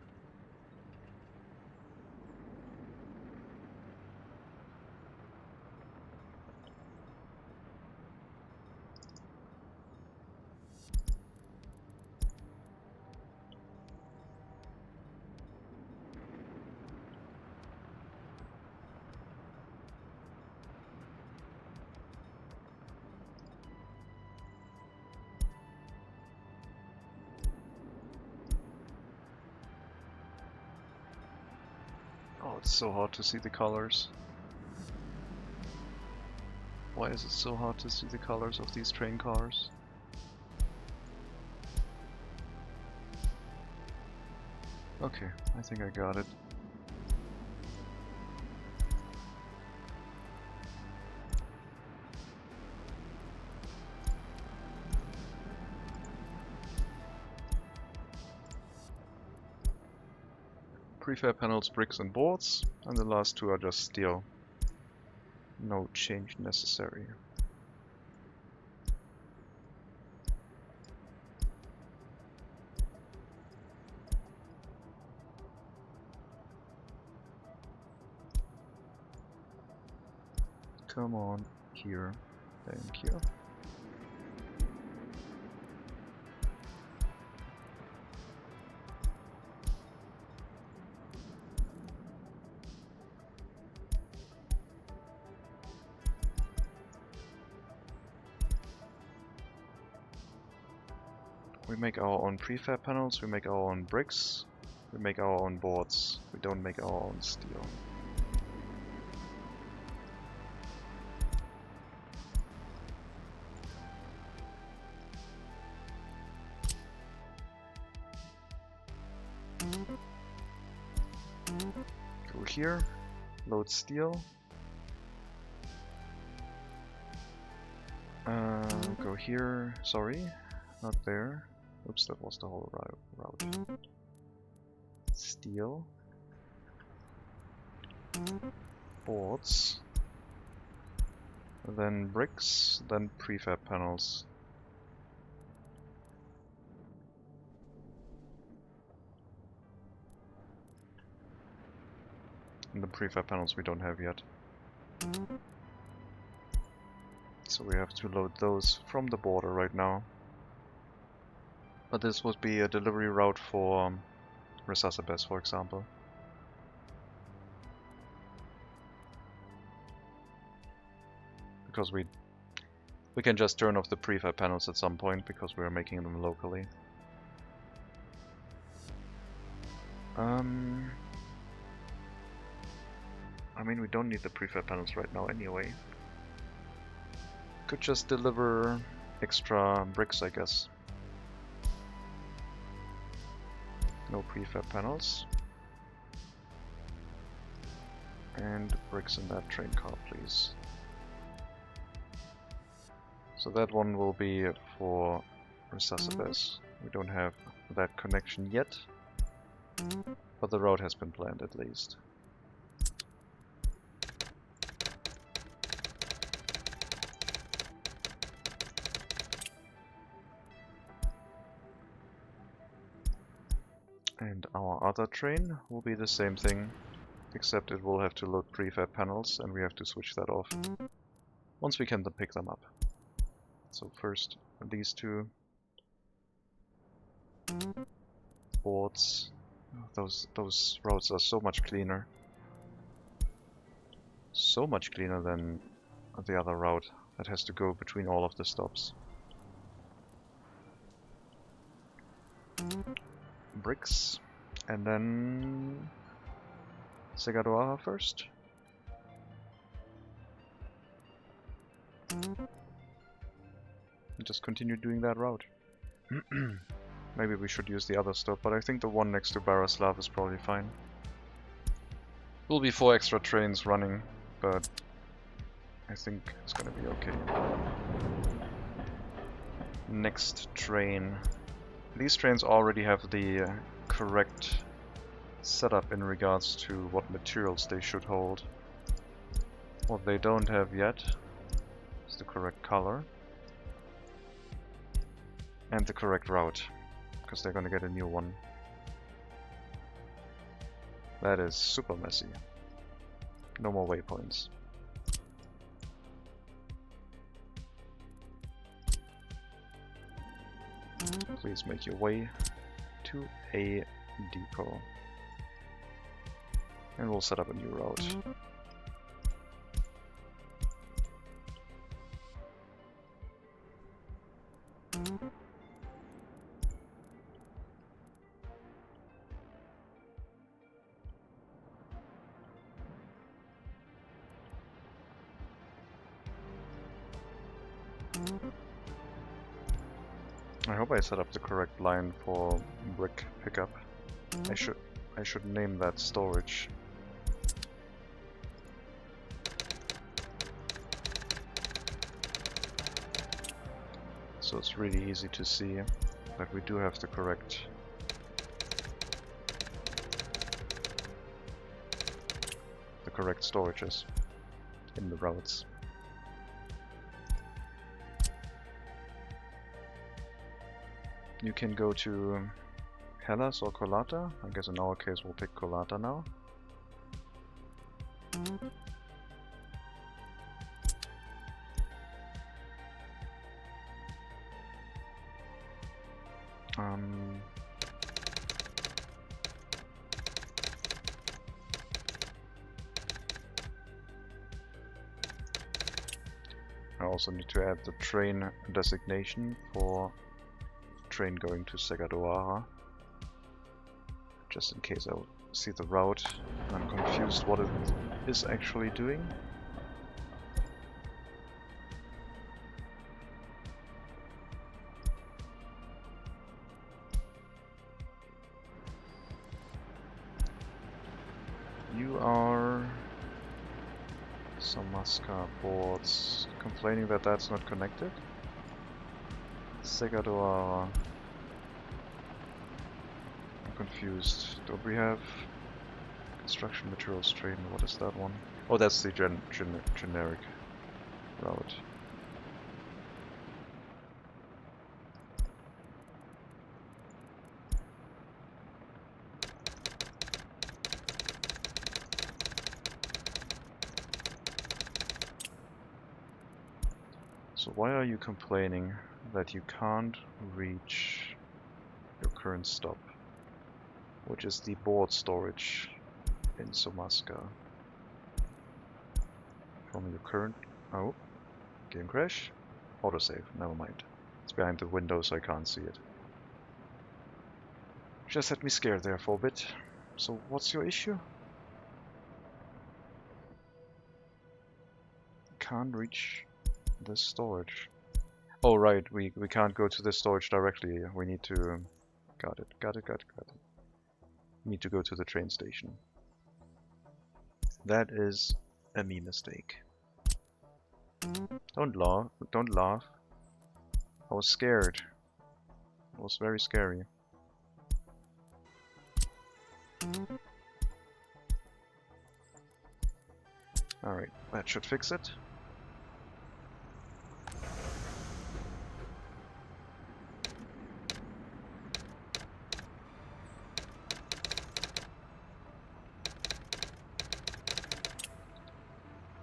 [SPEAKER 1] Oh, it's so hard to see the colors. Why is it so hard to see the colors of these train cars? Okay, I think I got it. Prefab panels, bricks and boards, and the last 2 are just steel. No change necessary. Come on, here. Thank you. We make our own prefab panels, we make our own bricks, we make our own boards. We don't make our own steel. Go here, load steel. Go here, sorry, not there. Oops, that was the whole route. Steel. Boards. Then bricks, then prefab panels. And the prefab panels we don't have yet. So we have to load those from the border right now. But this would be a delivery route for Resasabes, for example. Because we can just turn off the prefab panels at some point because we're making them locally. I mean, we don't need the prefab panels right now anyway. Could just deliver extra bricks, I guess. No prefab panels. And bricks in that train car, please. So that one will be for Resasabes. We don't have that connection yet, but the road has been planned at least. And our other train will be the same thing, except it will have to load prefab panels and we have to switch that off once we can pick them up. So first these 2 boards. Those roads are so much cleaner. So much cleaner than the other route that has to go between all of the stops. Bricks, and then Segadoaha first. Just continue doing that route. Maybe we should use the other stop, but I think the one next to Baraslav is probably fine. Will be 4 extra trains running, but I think it's gonna be okay. Next train. These trains already have the correct setup in regards to what materials they should hold. What they don't have yet is the correct color and the correct route, because they're gonna get a new one. That is super messy. No more waypoints. Please make your way to a depot. And we'll set up a new route. I hope I set up the correct line for brick pickup. I should name that storage. So it's really easy to see that we do have the correct storages in the routes. You can go to Hellas or Colata. I guess in our case we'll pick Colata now. I also need to add the train designation for train going to Segadoara, just in case I'll see the route and I'm confused what it is actually doing. You are Samaska boards complaining that that's not connected. Segadoara. I'm confused. Don't we have construction materials train? What is that one? Oh, that's the generic route. So why are you complaining that you can't reach your current stop, which is the board storage in Somaska? From your current... oh, game crash? Autosave, never mind. It's behind the window so I can't see it. Just had me scared there for a bit. So what's your issue? Can't reach this storage. Oh right, we can't go to this storage directly. We need to... got it. Need to go to the train station. That is a me mistake. Don't laugh. I was scared. It was very scary. Alright, that should fix it.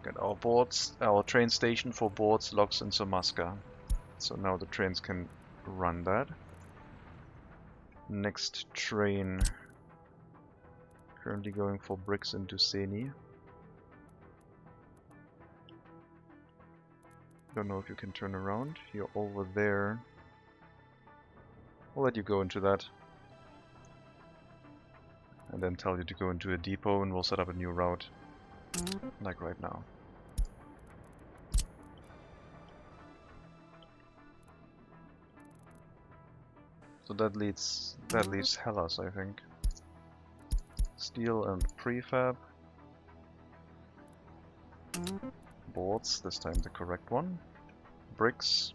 [SPEAKER 1] Get our boards, our train station for boards, locks and Somaska. So now the trains can run that. Next train currently going for bricks into Seni. Don't know if you can turn around. You're over there. I'll let you go into that. And then tell you to go into a depot and we'll set up a new route. Like right now. So that leaves Hellas, I think. Steel and prefab. Boards, this time the correct one. Bricks.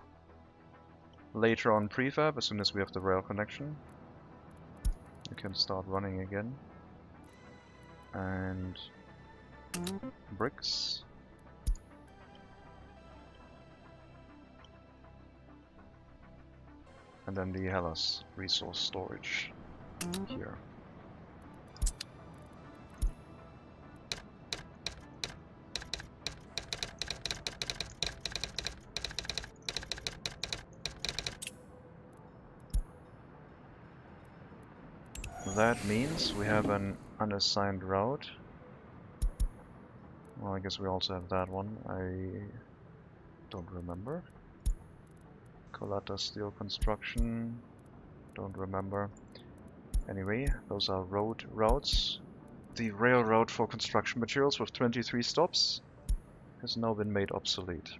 [SPEAKER 1] Later on prefab, as soon as we have the rail connection. You can start running again. And bricks. and then the Hellas resource storage here. That means we have an unassigned route. Well, I guess we also have that one. I don't remember. Colata steel construction. Don't remember. Anyway, those are road routes. The railroad for construction materials with 23 stops has now been made obsolete.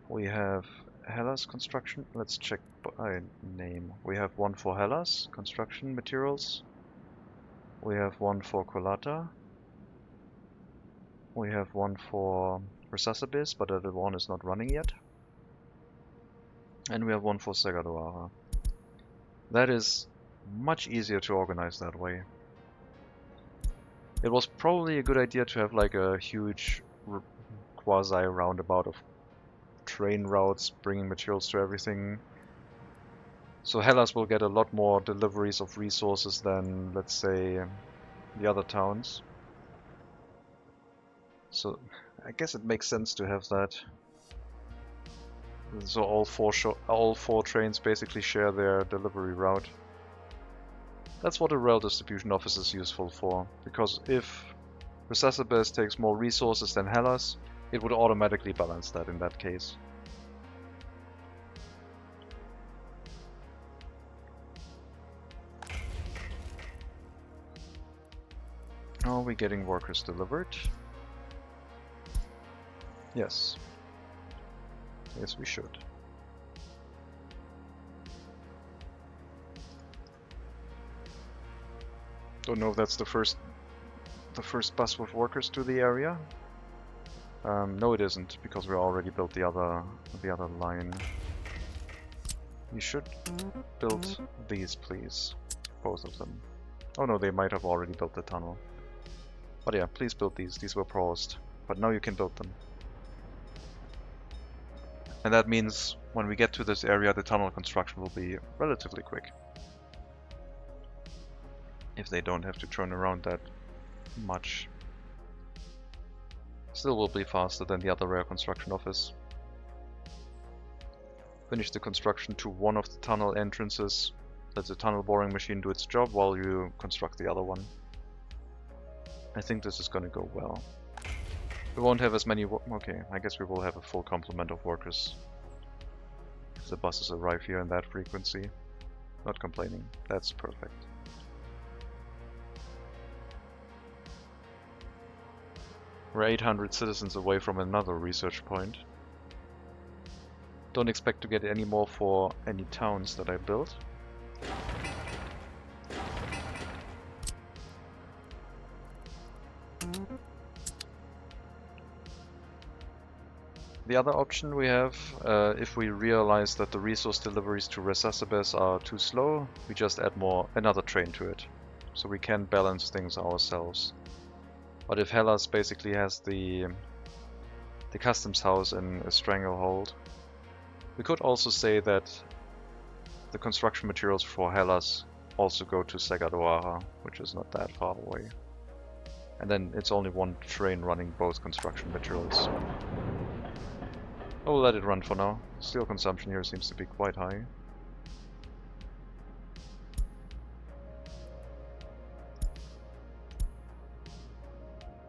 [SPEAKER 1] We have Hellas construction. Let's check by name. We have one for Hellas construction materials. We have one for Colata. We have one for Resuscibis, but the one is not running yet. And we have one for Segadoara. That is much easier to organize that way. It was probably a good idea to have like a huge quasi-roundabout of train routes bringing materials to everything. So Hellas will get a lot more deliveries of resources than, let's say, the other towns. So I guess it makes sense to have that. So all four trains basically share their delivery route. That's what a rail distribution office is useful for, because if Resuscibis takes more resources than Hellas, it would automatically balance that in that case. Are we getting workers delivered? Yes. Yes, we should. Don't know if that's the first bus with workers to the area. No, it isn't, because we already built the other line. You should build these, please. Both of them. Oh no, they might have already built the tunnel. But yeah, please build these. These were paused, but now you can build them. And that means when we get to this area, the tunnel construction will be relatively quick. If they don't have to turn around that much. Still will be faster than the other rail construction office. Finish the construction to one of the tunnel entrances. Let the tunnel boring machine do its job while you construct the other one. I think this is gonna go well. We won't have as many okay, I guess we will have a full complement of workers if the buses arrive here in that frequency. Not complaining, that's perfect. We're 800 citizens away from another research point. Don't expect to get any more for any towns that I built. The other option we have, if we realize that the resource deliveries to Resuscibis are too slow, we just add another train to it. So we can balance things ourselves. But if Hellas basically has the customs house in a stranglehold, we could also say that the construction materials for Hellas also go to Segadoara, which is not that far away. And then it's only one train running both construction materials. I will let it run for now. Steel consumption here seems to be quite high.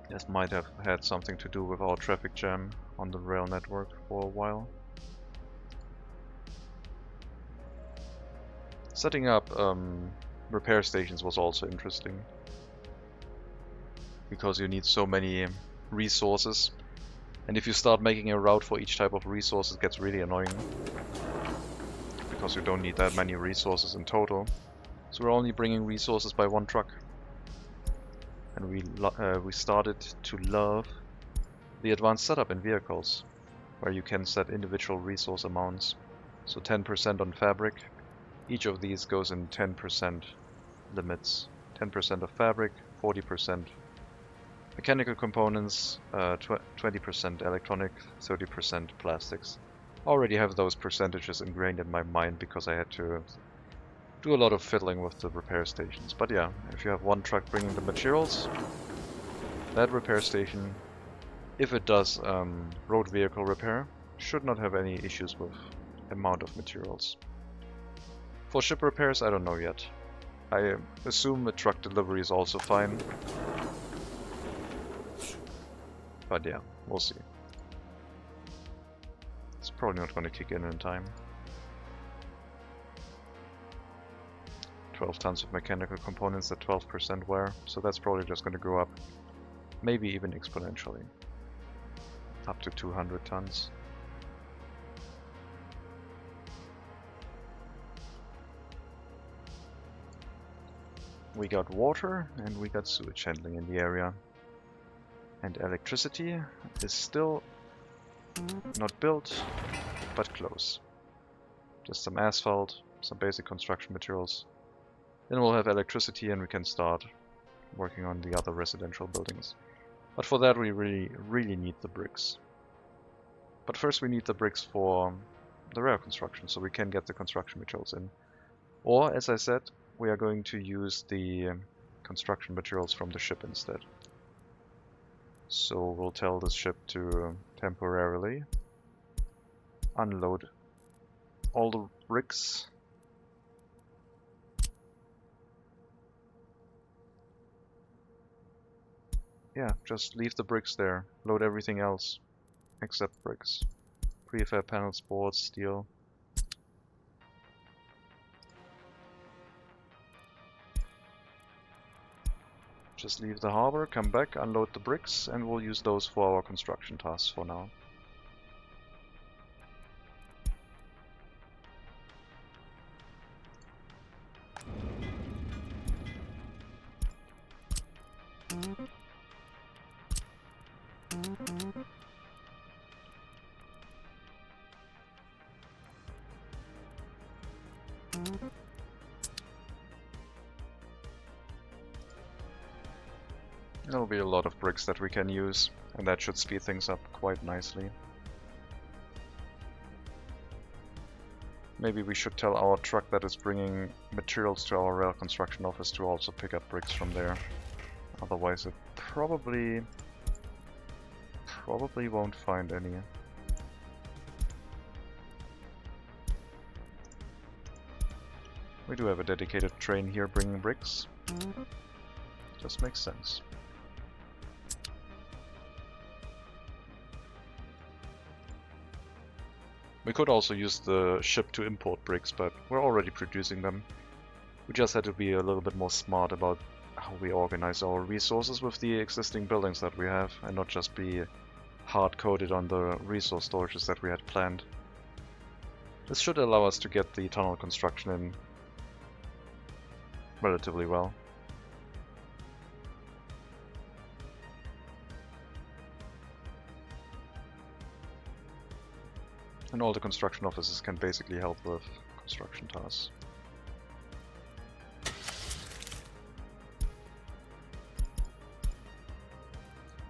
[SPEAKER 1] This might have had something to do with our traffic jam on the rail network for a while. Setting up repair stations was also interesting, because you need so many resources, and if you start making a route for each type of resource, it gets really annoying, because you don't need that many resources in total. So we're only bringing resources by one truck. And we started to love the advanced setup in vehicles, where you can set individual resource amounts. So 10% on fabric. Each of these goes in 10% limits. 10% of fabric, 40% mechanical components, 20% electronic, 30% plastics. Already have those percentages ingrained in my mind because I had to do a lot of fiddling with the repair stations. But yeah, if you have one truck bringing the materials, that repair station, if it does road vehicle repair, should not have any issues with amount of materials. For ship repairs, I don't know yet. I assume a truck delivery is also fine. But yeah, we'll see. It's probably not going to kick in time. 12 tons of mechanical components at 12% wear, so that's probably just going to go up, maybe even exponentially, up to 200 tons. We got water and we got sewage handling in the area. And electricity is still not built, but close. Just some asphalt, some basic construction materials. Then we'll have electricity and we can start working on the other residential buildings. But for that we really need the bricks. But first we need the bricks for the rail construction, so we can get the construction materials in. Or, as I said, we are going to use the construction materials from the ship instead. So we'll tell the ship to temporarily unload all the bricks. Yeah, just leave the bricks there. Load everything else except bricks. Prefab panels, boards, steel. Just leave the harbor, come back, unload the bricks, and we'll use those for our construction tasks for now. There'll be a lot of bricks that we can use, and that should speed things up quite nicely. Maybe we should tell our truck that is bringing materials to our rail construction office to also pick up bricks from there. Otherwise it probably won't find any. We do have a dedicated train here bringing bricks. Just makes sense. We could also use the ship to import bricks, but we're already producing them. We just had to be a little bit more smart about how we organize our resources with the existing buildings that we have, and not just be hard-coded on the resource storages that we had planned. This should allow us to get the tunnel construction in relatively well. And all the construction offices can basically help with construction tasks.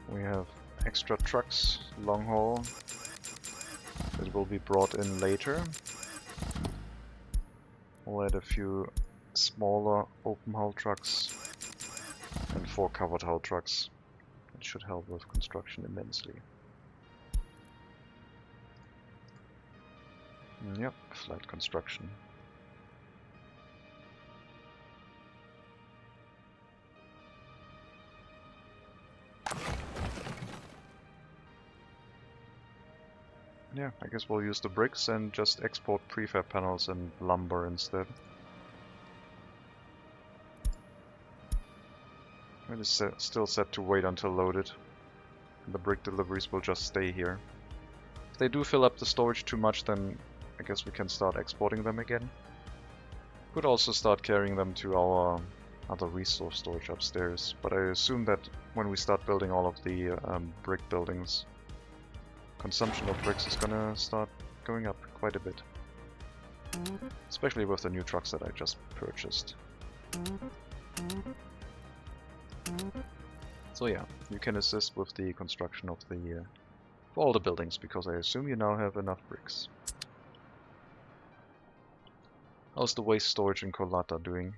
[SPEAKER 1] We have extra trucks, long haul, that will be brought in later. We'll add a few smaller open hull trucks and 4 covered hull trucks. That should help with construction immensely. Yep, flat construction. Yeah, I guess we'll use the bricks and just export prefab panels and lumber instead. It is still set to wait until loaded. The brick deliveries will just stay here. If they do fill up the storage too much, then I guess we can start exporting them again. Could also start carrying them to our other resource storage upstairs, but I assume that when we start building all of the brick buildings, consumption of bricks is gonna start going up quite a bit. Especially with the new trucks that I just purchased. So yeah, you can assist with the construction of the For all the buildings, because I assume you now have enough bricks. How's the waste storage in Kolata doing?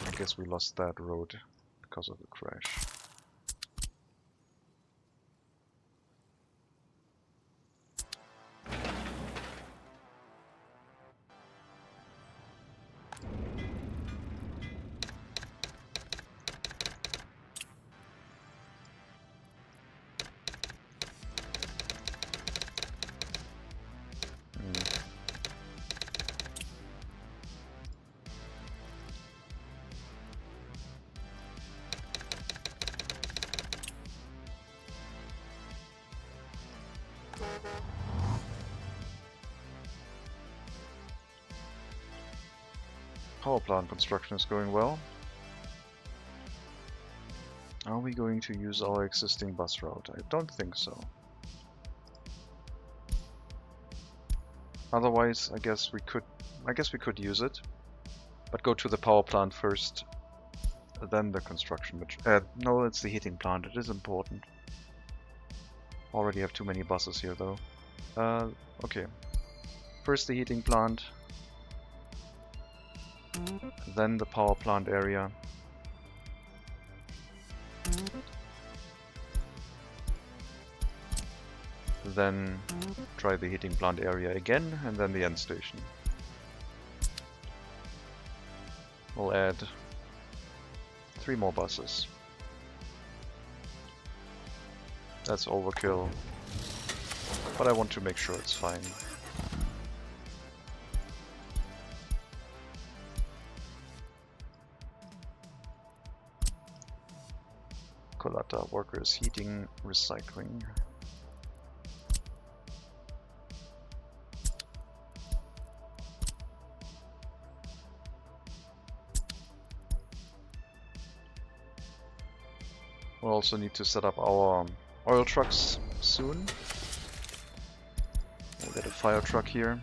[SPEAKER 1] I guess we lost that road because of the crash. Power plant construction is going well. Are we going to use our existing bus route? I don't think so. Otherwise, I guess we could use it, but go to the power plant first, then the construction. No, it's the heating plant. It is important. Already have too many buses here, though. Okay. First the heating plant, then the power plant area. Then try the heating plant area again, and then the end station. We'll add 3 more buses. That's overkill, but I want to make sure it's fine. Kolata workers, heating, recycling. We'll also need to set up our oil trucks soon. We'll get a fire truck here.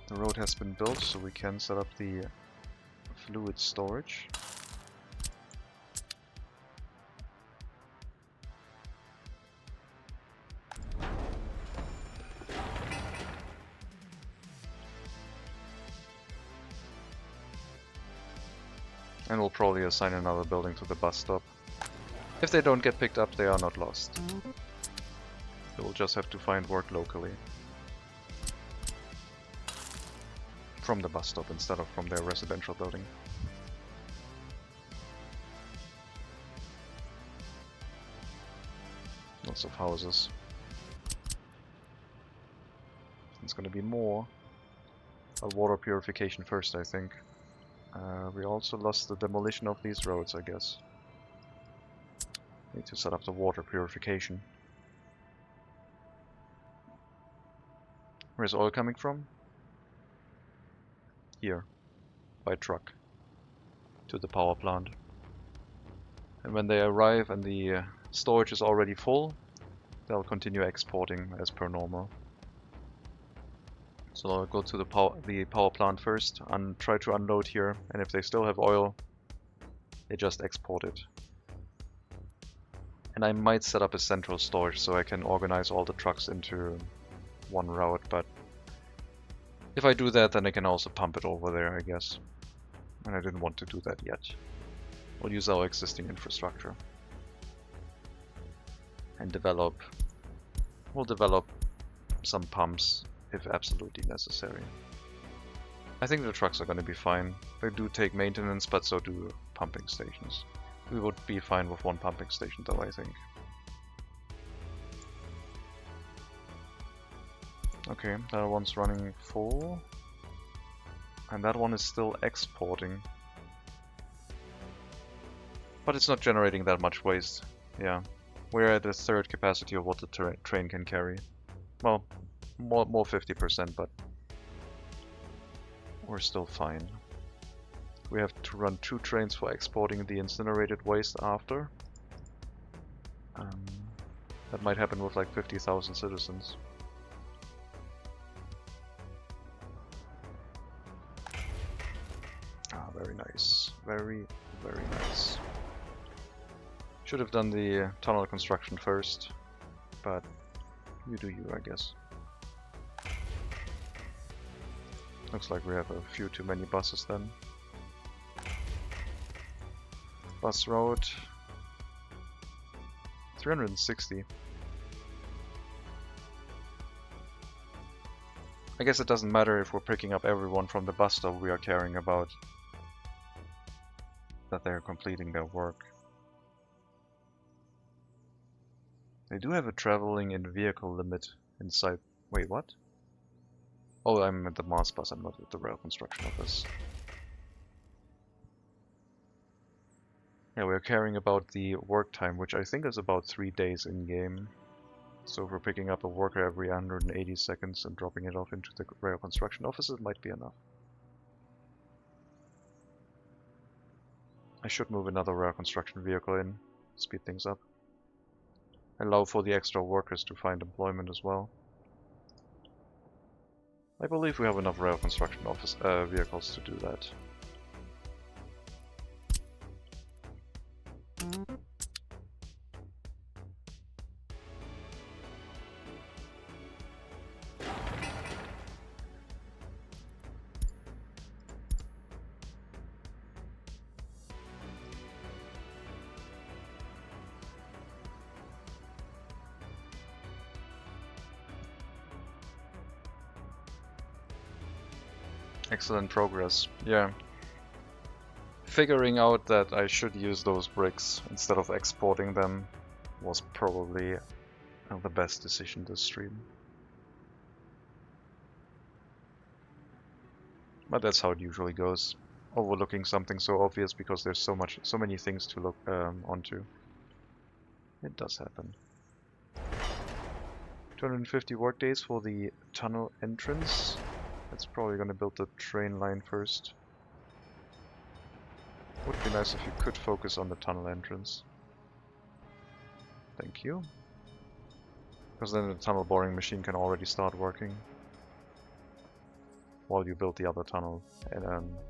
[SPEAKER 1] The road has been built, so we can set up the fluid storage. And we'll probably assign another building to the bus stop. If they don't get picked up, they are not lost. They will just have to find work locally. From the bus stop instead of from their residential building. Lots of houses. It's gonna be more. A water purification first, I think. We also lost the demolition of these roads, I guess. Need to set up the water purification. Where's oil coming from? Here, by truck, to the power plant. And when they arrive and the storage is already full, they'll continue exporting as per normal. So I'll go to the power plant first and try to unload here, and if they still have oil, they just export it. And I might set up a central storage so I can organize all the trucks into one route, but if I do that, then I can also pump it over there, I guess. And I didn't want to do that yet. We'll use our existing infrastructure. And we'll develop some pumps if absolutely necessary. I think the trucks are going to be fine. They do take maintenance, but so do pumping stations. We would be fine with one pumping station though, I think. Okay, that one's running full. And that one is still exporting. But it's not generating that much waste. Yeah, we're at a third capacity of what the train can carry. Well, more 50%, but we're still fine. We have to run 2 trains for exporting the incinerated waste after. That might happen with like 50,000 citizens. Ah, very nice. Very, very nice. Should have done the tunnel construction first, but you do you, I guess. Looks like we have a few too many buses then. Bus road. 360. I guess it doesn't matter if we're picking up everyone from the bus stop, we are caring about that they're completing their work. They do have a traveling in vehicle limit inside. Wait, what? Oh, I'm at the Mars bus, I'm not at the rail construction office. Yeah, we're caring about the work time, which I think is about 3 days in-game. So if we're picking up a worker every 180 seconds and dropping it off into the rail construction office, it might be enough. I should move another rail construction vehicle in, speed things up. Allow for the extra workers to find employment as well. I believe we have enough rail construction office vehicles to do that. Excellent progress. Yeah. Figuring out that I should use those bricks instead of exporting them was probably the best decision this stream. But that's how it usually goes. Overlooking something so obvious because there's so many things to look onto. It does happen. 250 work days for the tunnel entrance. That's probably going to build the train line first. Would be nice if you could focus on the tunnel entrance. Thank you. Because then the tunnel boring machine can already start working while you build the other tunnel. And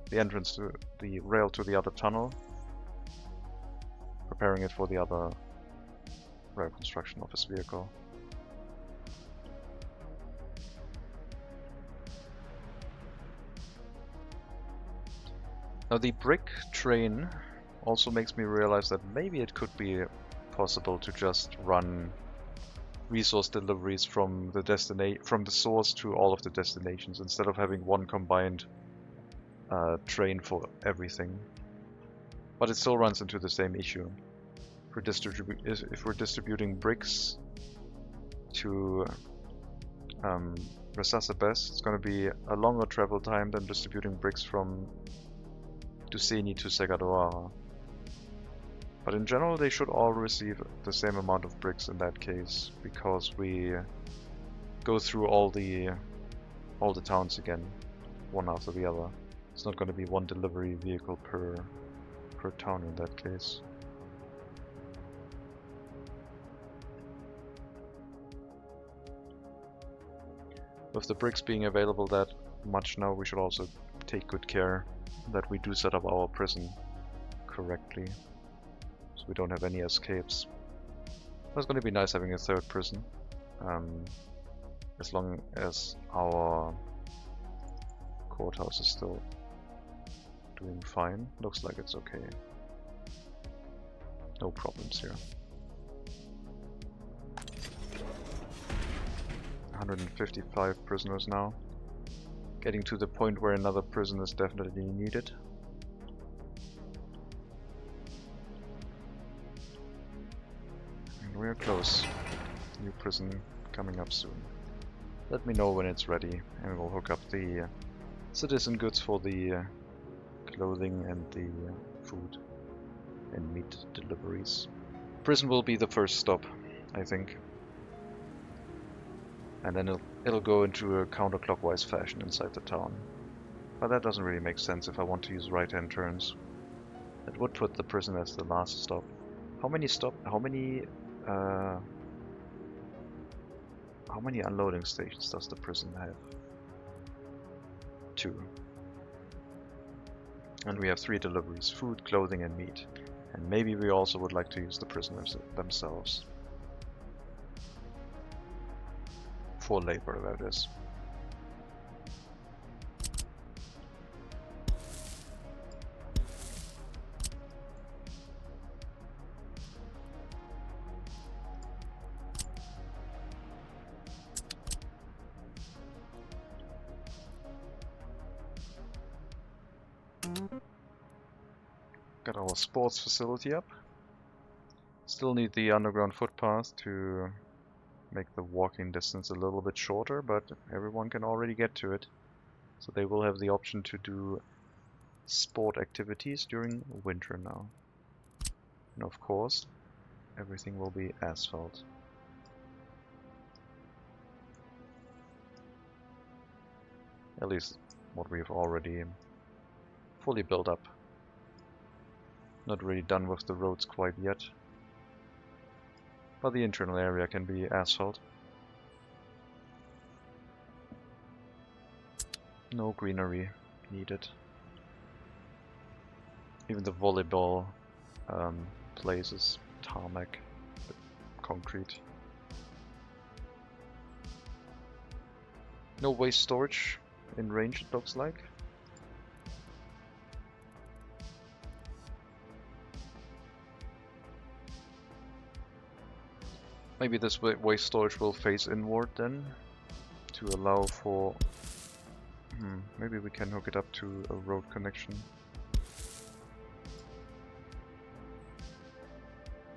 [SPEAKER 1] the entrance to the rail to the other tunnel, preparing it for the other rail construction office vehicle. Now the brick train also makes me realize that maybe it could be possible to just run resource deliveries from the source to all of the destinations instead of having one combined train for everything. But it still runs into the same issue. If we're distributing bricks to Resasabes, it's going to be a longer travel time than distributing bricks from Duceni to Segadoara. But in general they should all receive the same amount of bricks in that case, because we go through all the towns again, one after the other. It's not going to be one delivery vehicle per town in that case. With the bricks being available that much now, we should also take good care that we do set up our prison correctly, so we don't have any escapes. It's going to be nice having a third prison, as long as our courthouse is still doing fine. Looks like it's okay. No problems here. 155 prisoners now. Getting to the point where another prison is definitely needed. And we're close. New prison coming up soon. Let me know when it's ready and we'll hook up the citizen goods for the clothing and the food and meat deliveries. Prison will be the first stop, I think. And then it'll go into a counterclockwise fashion inside the town. But that doesn't really make sense if I want to use right-hand turns. That would put the prison as the last stop. How many unloading stations does the prison have? 2. And we have 3 deliveries: food, clothing and meat. And maybe we also would like to use the prisoners themselves. For labor, that is. Got our sports facility up. Still need the underground footpath to make the walking distance a little bit shorter, but everyone can already get to it. So they will have the option to do sport activities during winter now. And of course, everything will be asphalt. At least what we've already fully built up. Not really done with the roads quite yet. But the internal area can be asphalt. No greenery needed. Even the volleyball place is tarmac, concrete. No waste storage in range, it looks like. Maybe this waste storage will face inward then, to allow for... maybe we can hook it up to a road connection.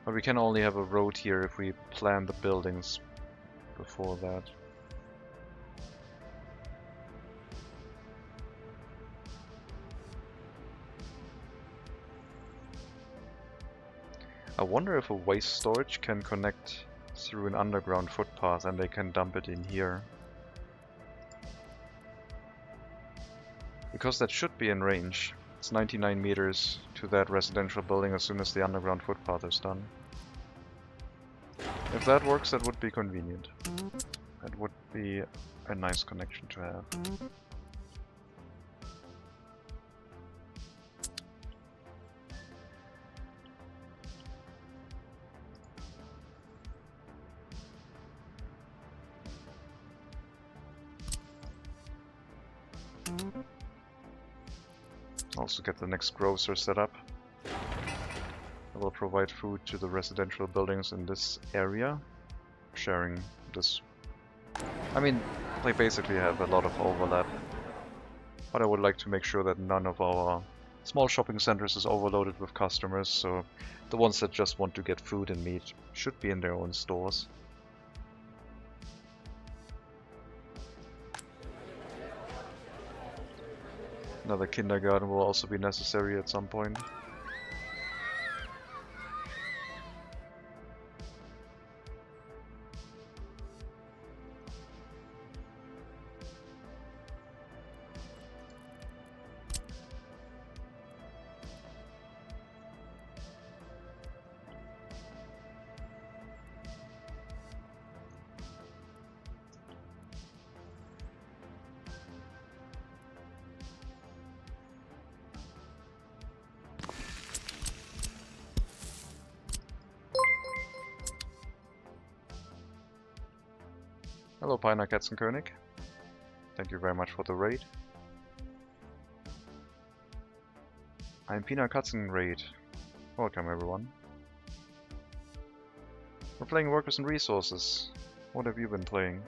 [SPEAKER 1] But we can only have a road here if we plan the buildings before that. I wonder if a waste storage can connect through an underground footpath and they can dump it in here. Because that should be in range. It's 99 meters to that residential building as soon as the underground footpath is done. If that works, that would be convenient. That would be a nice connection to have. Also get the next grocer set up. I will provide food to the residential buildings in this area, sharing this. I mean, they basically have a lot of overlap, but I would like to make sure that none of our small shopping centers is overloaded with customers, so the ones that just want to get food and meat should be in their own stores. Another kindergarten will also be necessary at some point. Hello, Piner Katzenkönig. Thank you very much for the raid. I'm Pina Katzenraid. Welcome, everyone. We're playing Workers and Resources. What have you been playing?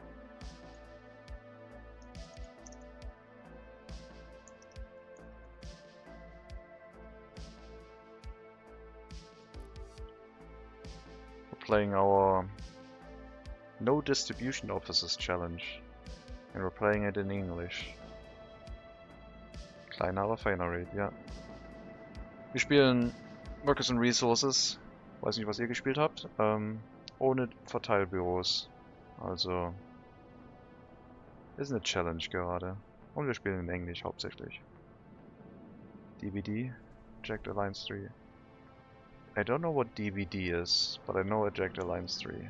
[SPEAKER 1] We're playing our No Distribution Officers Challenge. And we're playing it in English. Kleiner, aber feiner Raid, ja. Wir spielen Workers and Resources. Weiß nicht, was ihr gespielt habt. Ohne Verteilbüros. Also ist eine Challenge gerade. Und wir spielen in Englisch hauptsächlich. DVD, Eject Alliance 3. I don't know what DVD is, but I know Eject Alliance 3.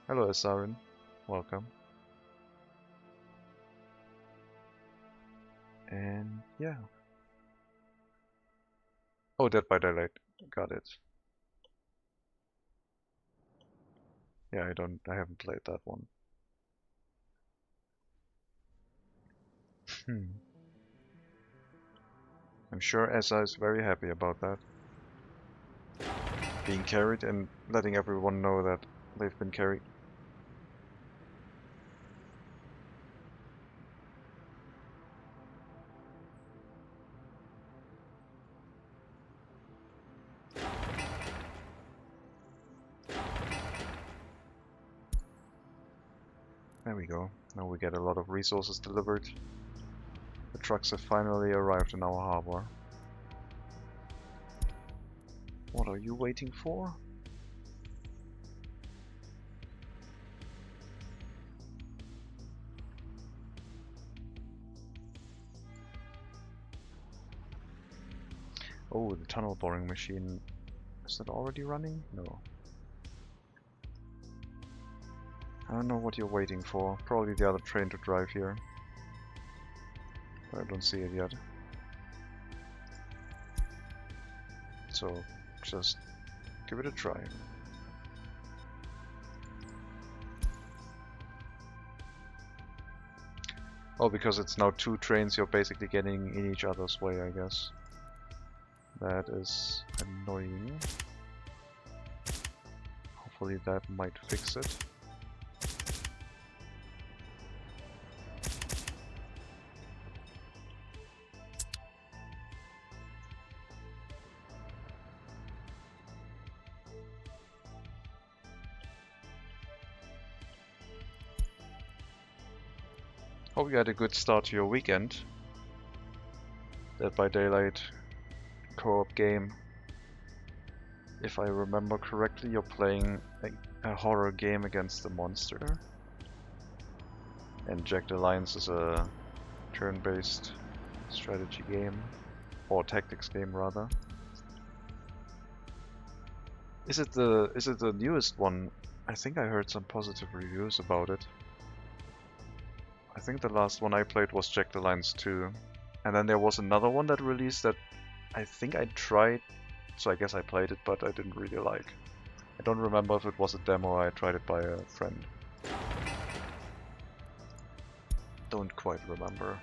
[SPEAKER 1] Hello, Asarin. Welcome. And yeah. Oh, Dead by Daylight. Got it. Yeah, I haven't played that one. I'm sure SI is very happy about that. Being carried and letting everyone know that they've been carried. There we go. Now we get a lot of resources delivered. The trucks have finally arrived in our harbor. What are you waiting for? Oh, the tunnel boring machine. Is that already running? No. I don't know what you're waiting for. Probably the other train to drive here. But I don't see it yet. So, just give it a try. Oh, because it's now two trains, you're basically getting in each other's way, I guess. That is annoying. Hopefully that might fix it. Hope you had a good start to your weekend. Dead by Daylight co-op game. If I remember correctly, you're playing a horror game against a monster. And Jagged Alliance is a turn-based strategy game. Or tactics game, rather. Is it the newest one? I think I heard some positive reviews about it. I think the last one I played was Jagged Alliance 2. And then there was another one that released that I think I tried, so I guess I played it, but I didn't really like. I don't remember if it was a demo or I tried it by a friend. Don't quite remember.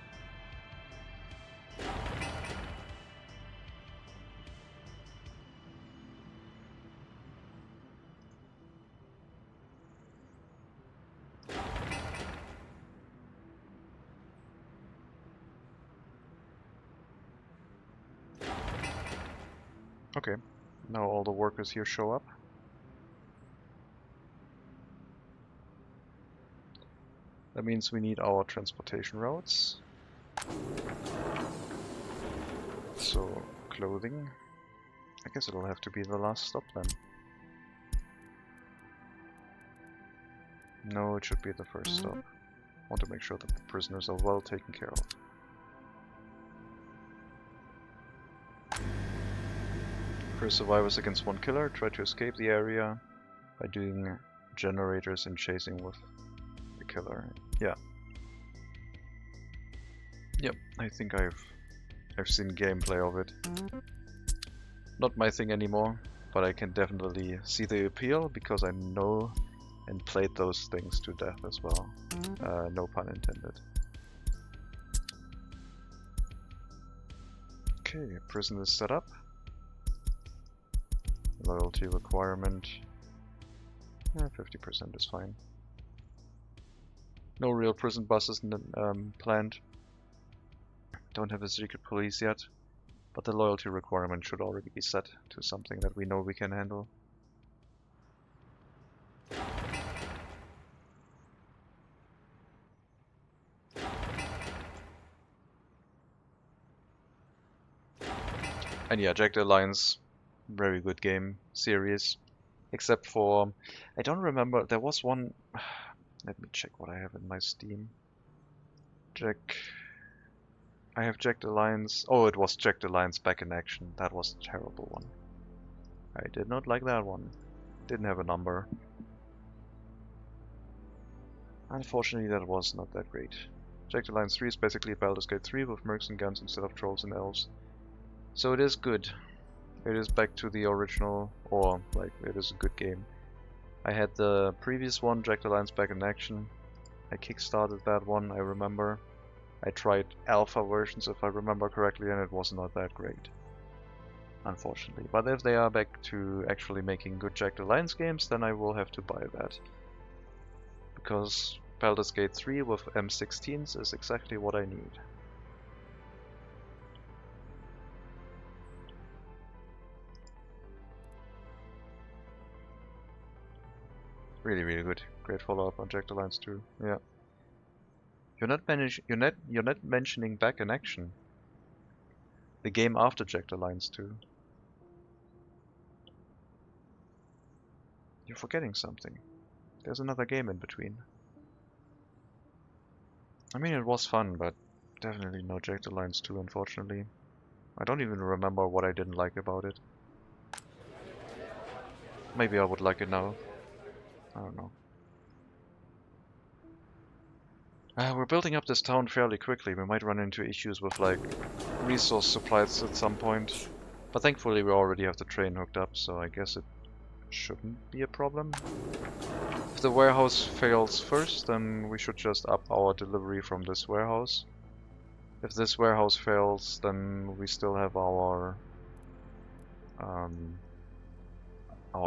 [SPEAKER 1] Okay, now all the workers here show up. That means we need our transportation routes. So, clothing. I guess it'll have to be the last stop then. No, it should be the first stop. Want to make sure that the prisoners are well taken care of. Three survivors against one killer. Try to escape the area by doing generators and chasing with the killer. Yeah. Yep, I think I've seen gameplay of it. Not my thing anymore, but I can definitely see the appeal because I know and played those things to death as well. No pun intended. Okay, prison is set up. Loyalty requirement. 50% is fine. No real prison buses planned. Don't have a secret police yet, but the loyalty requirement should already be set to something that we know we can handle. And yeah, Jagged Alliance, very good game series. Except for, I don't remember, there was one, let me check what I have in my Steam. I have Jagged Alliance, oh it was Jagged Alliance Back in Action, that was a terrible one. I did not like that one, didn't have a number. Unfortunately that was not that great. Jagged Alliance 3 is basically Baldur's Gate 3 with mercs and guns instead of trolls and elves. So it is good. It is back to the original, or like, it is a good game. I had the previous one, Jagged Alliance, back in action. I kickstarted that one, I remember. I tried alpha versions if I remember correctly, and it was not that great, unfortunately. But if they are back to actually making good Jagged Alliance games, then I will have to buy that. Because Baldur's Gate 3 with M16s is exactly what I need. Really, really good. Great follow-up on Jagged Alliance 2. Yeah. You're not mentioning Back in Action. The game after Jagged Alliance 2. You're forgetting something. There's another game in between. I mean, it was fun, but definitely no Jagged Alliance 2, unfortunately. I don't even remember what I didn't like about it. Maybe I would like it now. I don't know. We're building up this town fairly quickly. We might run into issues with like resource supplies at some point. But thankfully we already have the train hooked up, so I guess it shouldn't be a problem. If the warehouse fails first, then we should just up our delivery from this warehouse. If this warehouse fails, then we still have our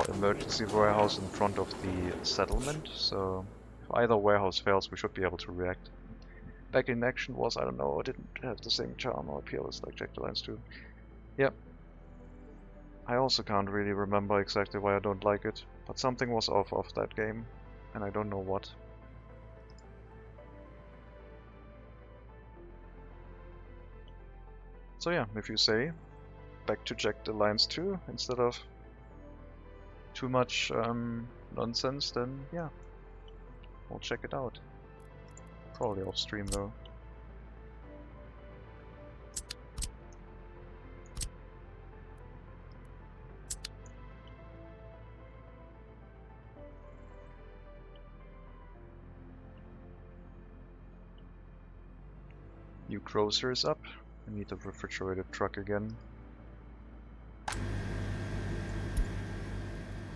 [SPEAKER 1] emergency warehouse in front of the settlement, so if either warehouse fails, we should be able to react. Back in Action was, I don't know, it didn't have the same charm or appeal as like Jagged Alliance 2. Yep. I also can't really remember exactly why I don't like it, but something was off of that game, and I don't know what. So yeah, if you say, back to Jagged Alliance 2 instead of too much nonsense, then yeah, we'll check it out. Probably off stream though. New grocer is up. I need a refrigerated truck again.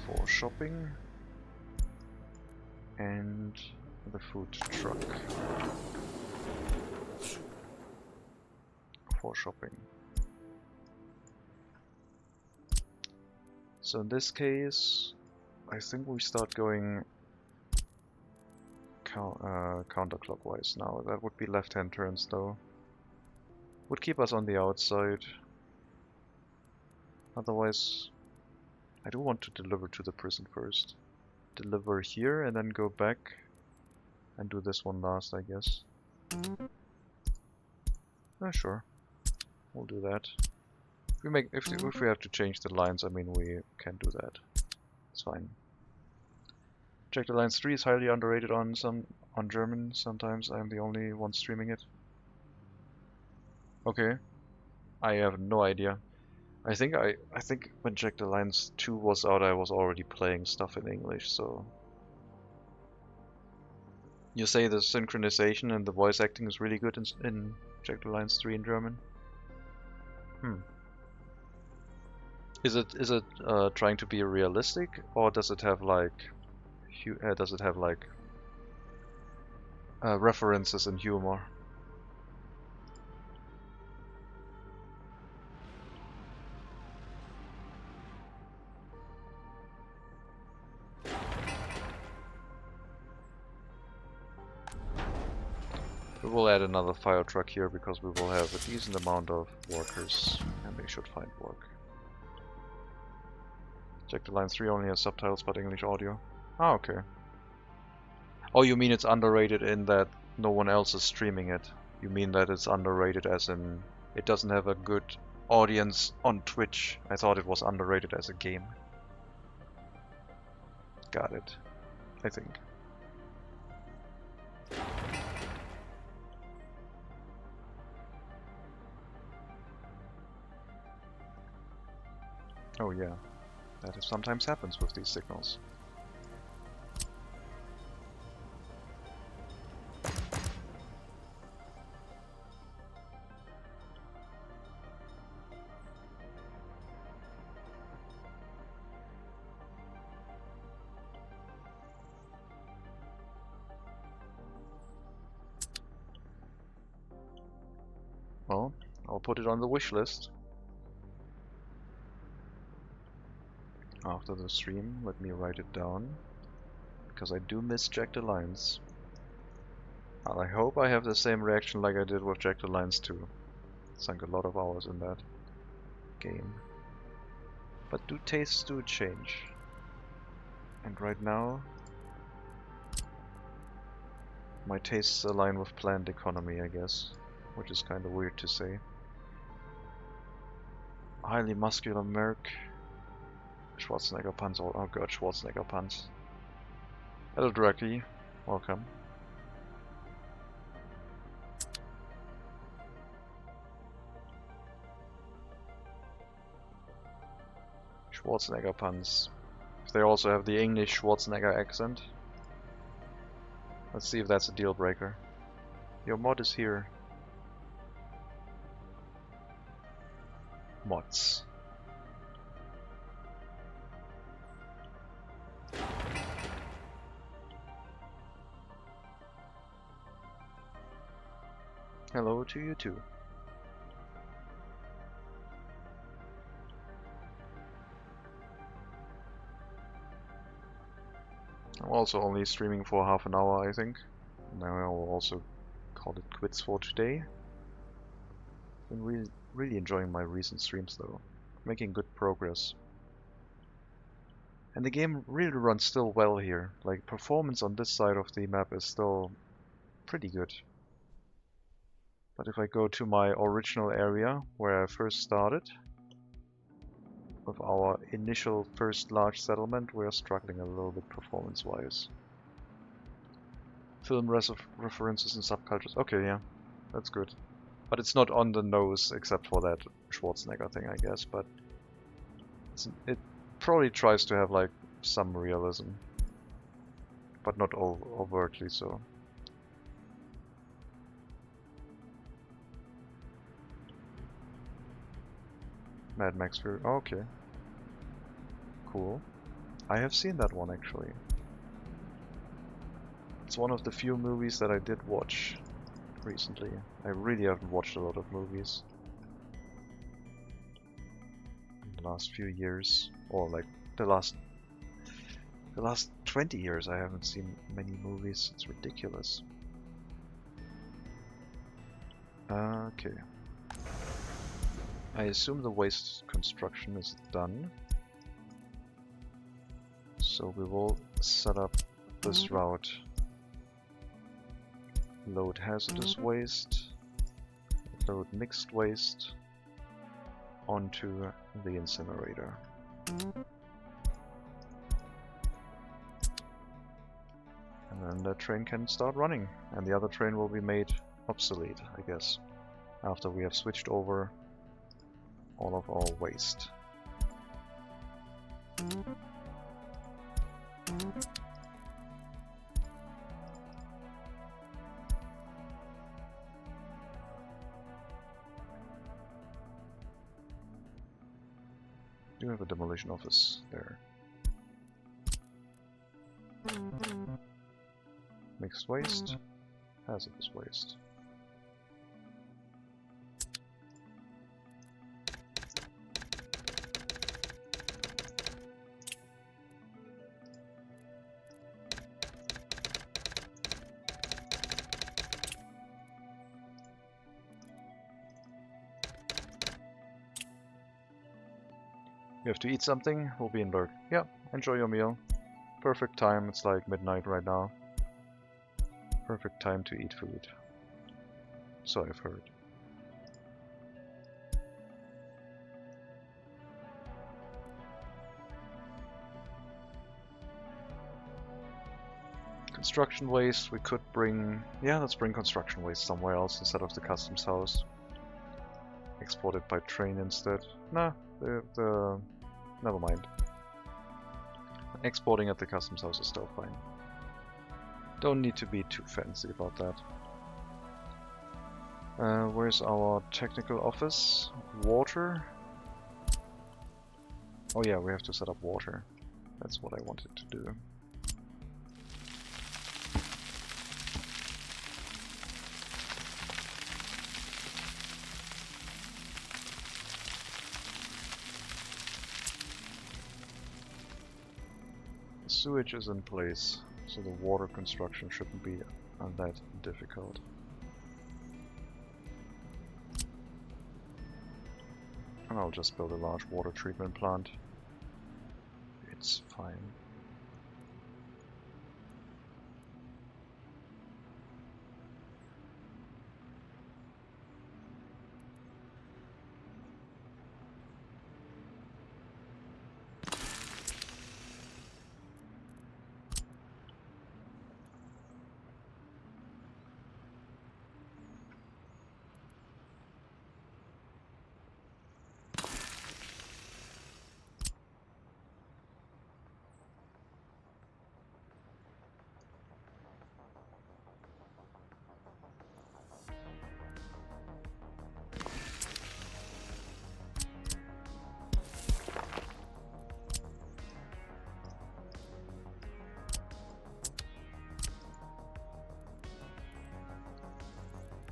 [SPEAKER 1] For shopping. And the food truck. For shopping. So in this case, I think we start going counterclockwise now. That would be left-hand turns though. Would keep us on the outside. Otherwise, I do want to deliver to the prison first. Deliver here and then go back and do this one last, I guess. Sure. We'll do that. If we have to change the lines, I mean, we can do that. It's fine. Jagged Alliance 3 is highly underrated on German. Sometimes I'm the only one streaming it. Okay. I have no idea. I think when Jagged Alliance 2 was out, I was already playing stuff in English, so. You say the synchronization and the voice acting is really good in Jagged Alliance 3 in German? Is it trying to be realistic, or does it have like references and humor? We will add another fire truck here because we will have a decent amount of workers and they should find work. Jagged Alliance 3 only has subtitles but English audio. Ah, okay. Oh, you mean it's underrated in that no one else is streaming it? You mean that it's underrated as in it doesn't have a good audience on Twitch? I thought it was underrated as a game. Got it. I think. Oh yeah, that sometimes happens with these signals. I'll put it on the wish list. After the stream, let me write it down, because I do miss Jagged Alliance. And I hope I have the same reaction like I did with Jagged Alliance 2. Sunk a lot of hours in that game. But tastes do change. And right now, my tastes align with planned economy, I guess. Which is kind of weird to say. Highly muscular merc. Schwarzenegger puns. Oh god, Schwarzenegger puns. Hello Draki, welcome. Schwarzenegger puns. If they also have the English Schwarzenegger accent. Let's see if that's a deal breaker. Your mod is here. Mods. Hello to you too. I'm also only streaming for half an hour, I think. Now I will also call it quits for today. Been really enjoying my recent streams though. Making good progress. And the game really runs still well here. Like, performance on this side of the map is still pretty good. But if I go to my original area, where I first started, with our initial first large settlement, we are struggling a little bit performance-wise. Film references and subcultures. Okay, yeah, that's good. But it's not on the nose, except for that Schwarzenegger thing, I guess. But it probably tries to have like some realism, but not overtly so. Mad Max Fury. Oh, okay. Cool. I have seen that one actually. It's one of the few movies that I did watch recently. I really haven't watched a lot of movies in the last few years, or like the last 20 years. I haven't seen many movies. It's ridiculous. Okay. I assume the waste construction is done. So we will set up this route. Load hazardous waste, load mixed waste onto the incinerator. And then the train can start running, and the other train will be made obsolete, I guess, after we have switched over all of our waste. Do have a demolition office there. Mixed waste, hazardous waste. You have to eat something? We'll be in Berg. Yeah, enjoy your meal. Perfect time, it's like midnight right now. Perfect time to eat food. So I've heard. Construction waste, we could bring... Yeah, let's bring construction waste somewhere else instead of the customs house. Export it by train instead. Nah, never mind. Exporting at the customs house is still fine. Don't need to be too fancy about that. Where's our technical office? Water? Oh yeah, we have to set up water. That's what I wanted to do. sewage is in place, so the water construction shouldn't be that difficult. And I'll just build a large water treatment plant. It's fine.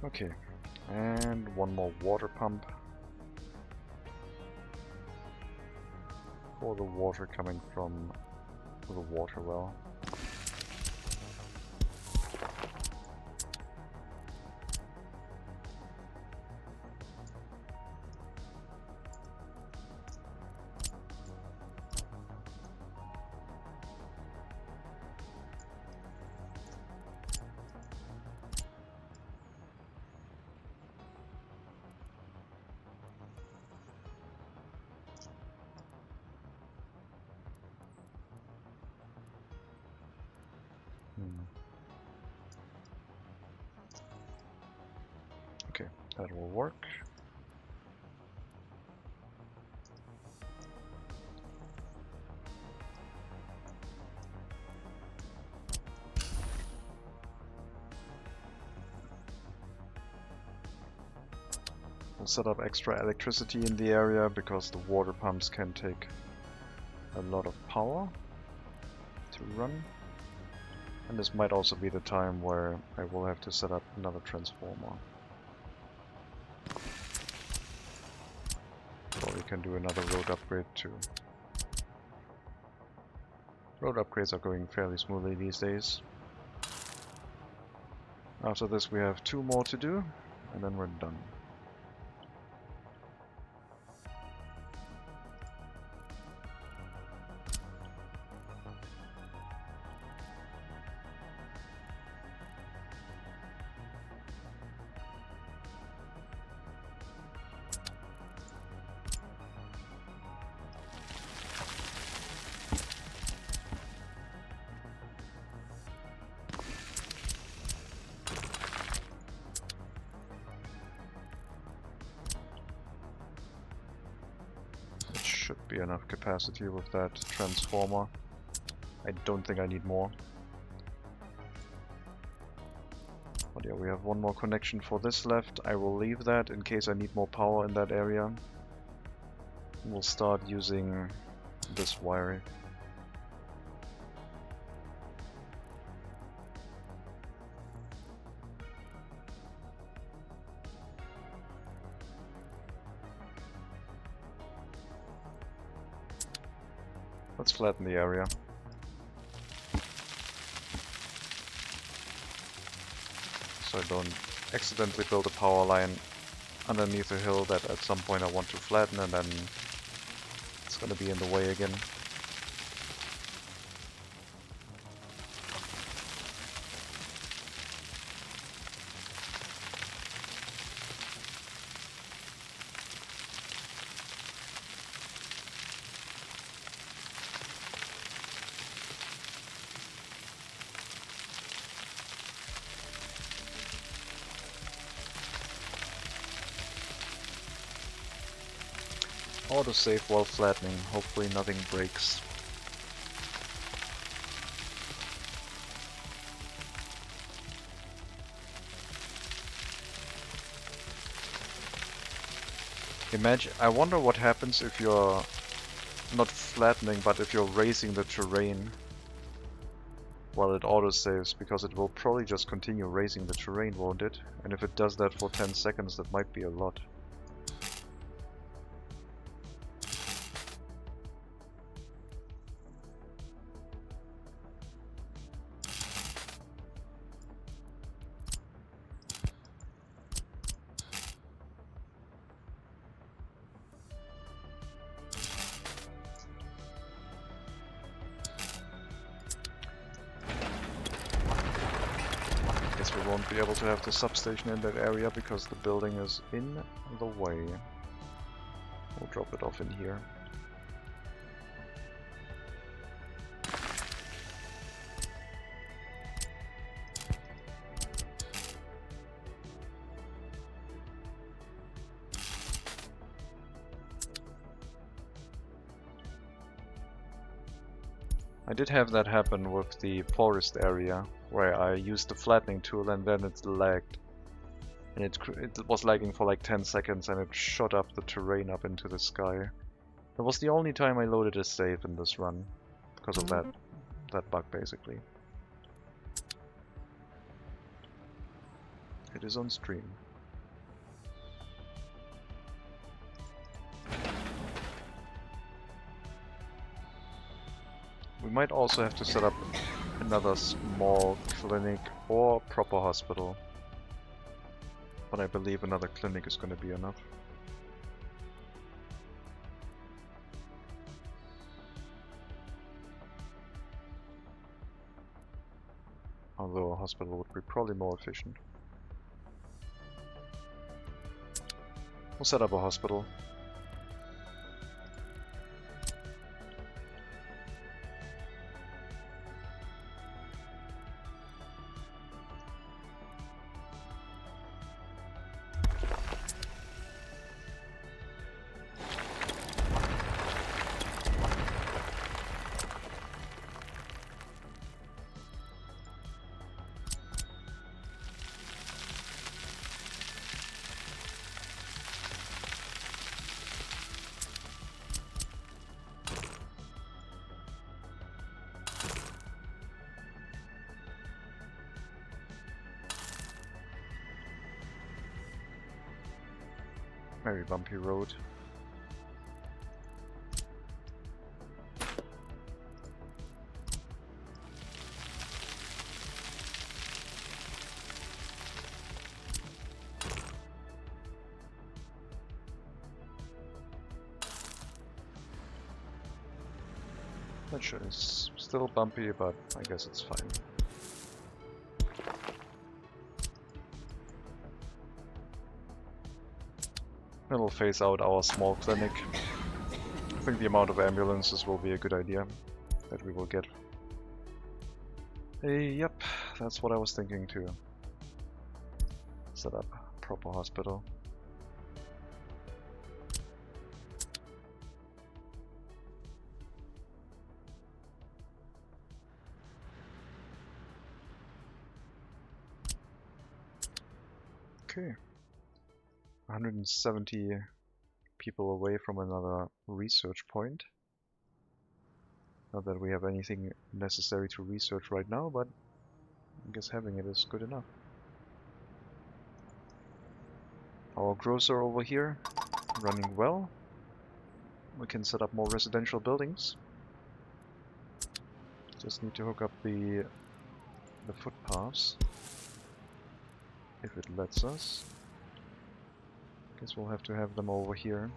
[SPEAKER 1] Okay, and one more water pump for the water coming from the water well. Okay, that will work. We'll set up extra electricity in the area because the water pumps can take a lot of power to run. And this might also be the time where I will have to set up another transformer. Or we can do another road upgrade too. Road upgrades are going fairly smoothly these days. After this we have 2 more to do, and then we're done. Should be enough capacity with that transformer. I don't think I need more. But yeah, we have one more connection for this left. I will leave that in case I need more power in that area. We'll start using this wiring. Let's flatten the area. So I don't accidentally build a power line underneath a hill that at some point I want to flatten and then it's gonna be in the way again. Autosave while flattening, hopefully nothing breaks. Imagine, I wonder what happens if you're not flattening, but if you're raising the terrain while it autosaves, because it will probably just continue raising the terrain, won't it? And if it does that for 10 seconds, that might be a lot. won't be able to have the substation in that area because the building is in the way. We'll drop it off in here. I did have that happen with the forest area, where I used the flattening tool and then it lagged. And it was lagging for like 10 seconds and it shot up the terrain up into the sky. That was the only time I loaded a save in this run, because of that bug basically. It is on stream. We might also have to set up another small clinic or proper hospital. But I believe another clinic is going to be enough. Although a hospital would be probably more efficient. We'll set up a hospital. Very bumpy road. That sure is still bumpy, but I guess it's fine. It'll phase out our small clinic. I think the amount of ambulances will be a good idea that we will get. Yep, that's what I was thinking too. Set up a proper hospital. Okay. 170 people away from another research point. Not that we have anything necessary to research right now, but I guess having it is good enough. Our grocer over here, running well. We can set up more residential buildings. Just need to hook up the footpaths, if it lets us. Guess we'll have to have them over here.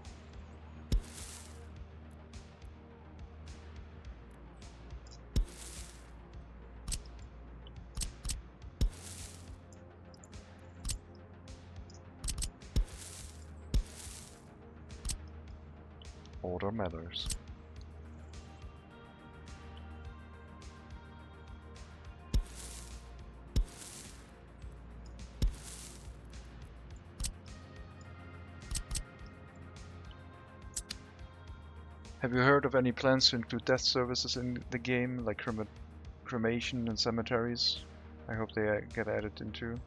[SPEAKER 1] Order matters. Have you heard of any plans to include death services in the game, like cremation and cemeteries? I hope they get added into.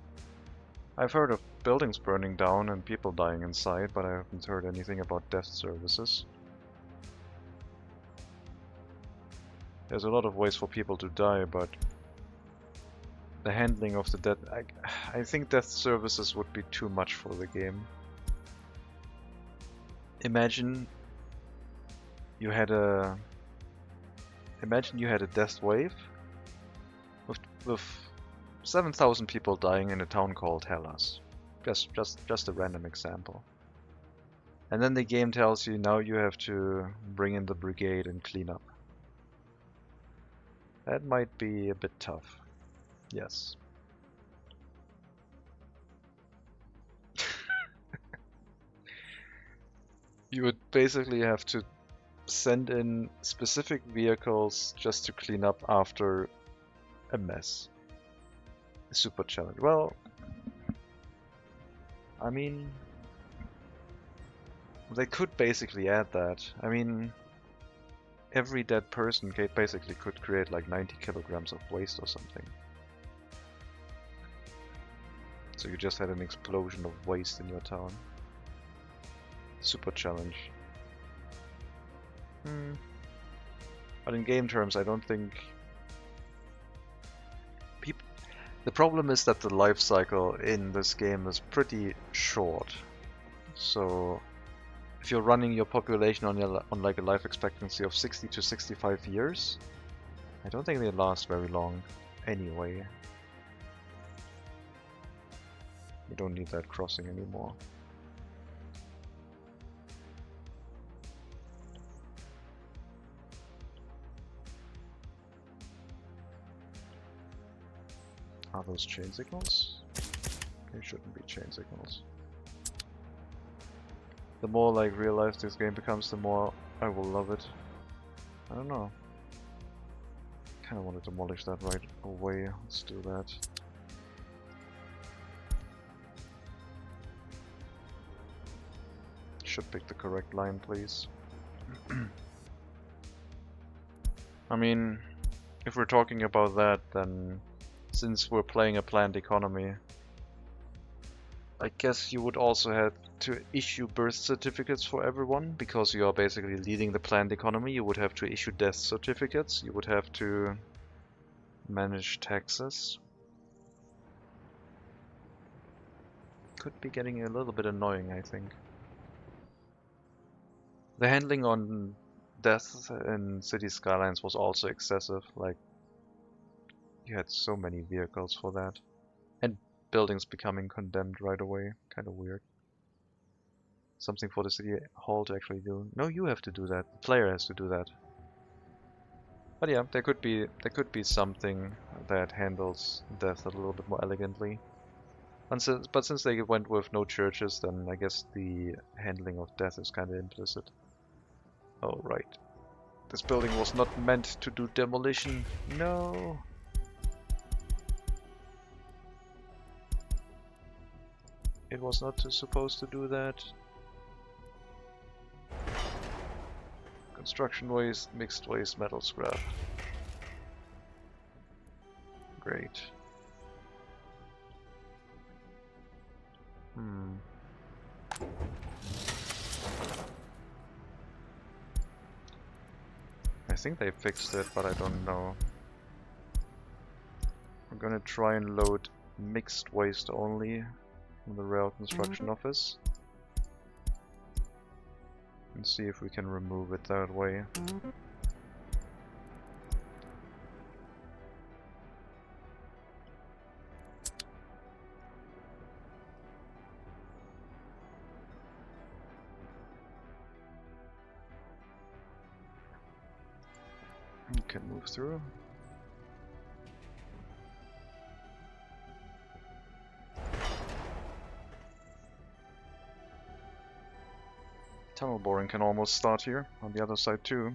[SPEAKER 1] I've heard of buildings burning down and people dying inside, but I haven't heard anything about death services. There's a lot of ways for people to die, but the handling of the dead... I think death services would be too much for the game. Imagine you had a death wave with 7,000 people dying in a town called Hellas. Just a random example. And then the game tells you now you have to bring in the brigade and clean up. That might be a bit tough. Yes. You would basically have to send in specific vehicles just to clean up after a mess. A super challenge. Well, I mean, they could basically add that. I mean, every dead person basically could create like 90 kilograms of waste or something. So you just had an explosion of waste in your town. Super challenge. But in game terms, I don't think... The problem is that the life cycle in this game is pretty short. So if you're running your population on like a life expectancy of 60 to 65 years, I don't think they last very long anyway. We don't need that crossing anymore. Are those chain signals? They shouldn't be chain signals. The more like real life this game becomes, the more I will love it. I don't know. Kinda want to demolish that right away. Let's do that. Should pick the correct line, please. I mean, if we're talking about that, then since we're playing a planned economy, I guess you would also have to issue birth certificates for everyone, because you are basically leading the planned economy. You would have to issue death certificates, you would have to manage taxes. Could be getting a little bit annoying, I think. The handling on death in City Skylines was also excessive, like you had so many vehicles for that. And buildings becoming condemned right away, kind of weird. Something for the city hall to actually do. No, you have to do that. The player has to do that. But yeah, there could be something that handles death a little bit more elegantly. But since they went with no churches, then I guess the handling of death is kind of implicit. Oh right, this building was not meant to do demolition. No. It was not supposed to do that. Construction waste, mixed waste, metal scrap. Great. I think they fixed it, but I don't know. I'm gonna try and load mixed waste only in the rail construction office. And see if we can remove it that way. You can move through. Tunnel boring can almost start here, on the other side too.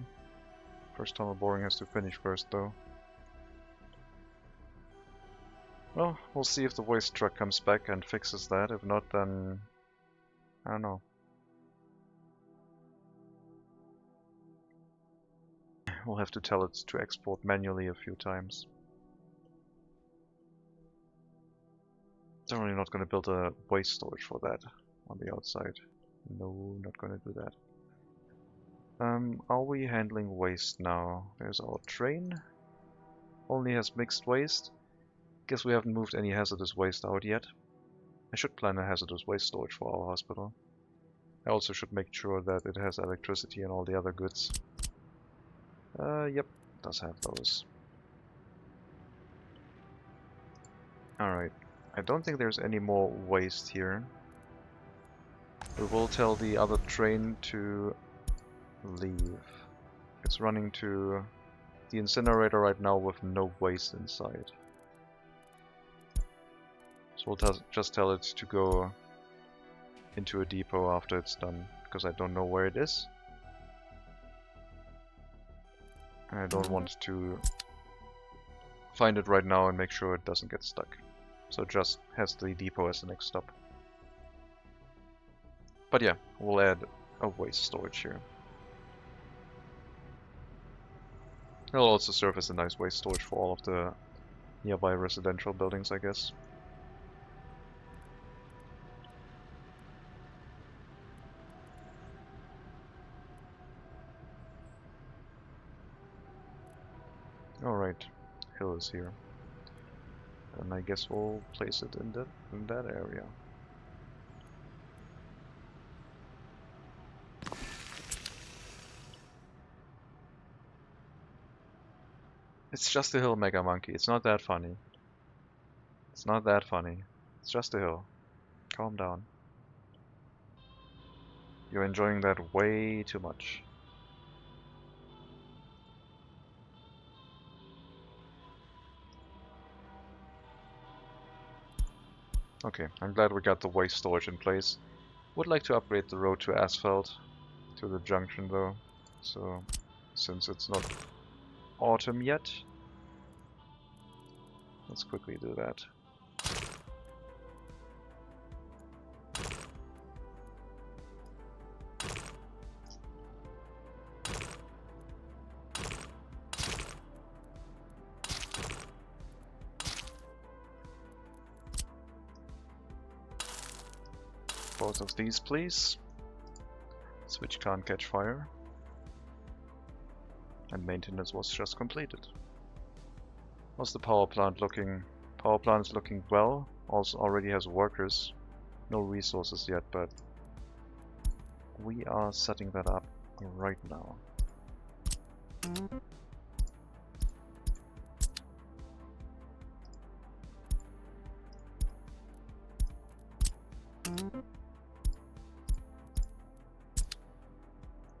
[SPEAKER 1] First tunnel boring has to finish first though. Well, we'll see if the waste truck comes back and fixes that. If not, then I don't know. We'll have to tell it to export manually a few times. Definitely not going to build a waste storage for that on the outside. No, not going to do that. Are we handling waste now? There's our train. Only has mixed waste. Guess we haven't moved any hazardous waste out yet. I should plan a hazardous waste storage for our hospital. I also should make sure that it has electricity and all the other goods. Yep, does have those. Alright, I don't think there's any more waste here. We will tell the other train to leave. It's running to the incinerator right now with no waste inside. So we'll just tell it to go into a depot after it's done, because I don't know where it is. And I don't want to find it right now and make sure it doesn't get stuck. So it just has the depot as the next stop. But yeah, we'll add a waste storage here. It'll also serve as a nice waste storage for all of the nearby residential buildings, I guess. Alright, hill is here. And I guess we'll place it in that area. It's just a hill, Mega Monkey. It's not that funny. It's not that funny. It's just a hill. Calm down. You're enjoying that way too much. Okay, I'm glad we got the waste storage in place. Would like to upgrade the road to asphalt to the junction though. So, since it's not autumn yet, let's quickly do that. Both of these, please. Switch can't catch fire. And maintenance was just completed. How's the power plant looking? Power plant is looking well. Also already has workers. No resources yet, but we are setting that up right now.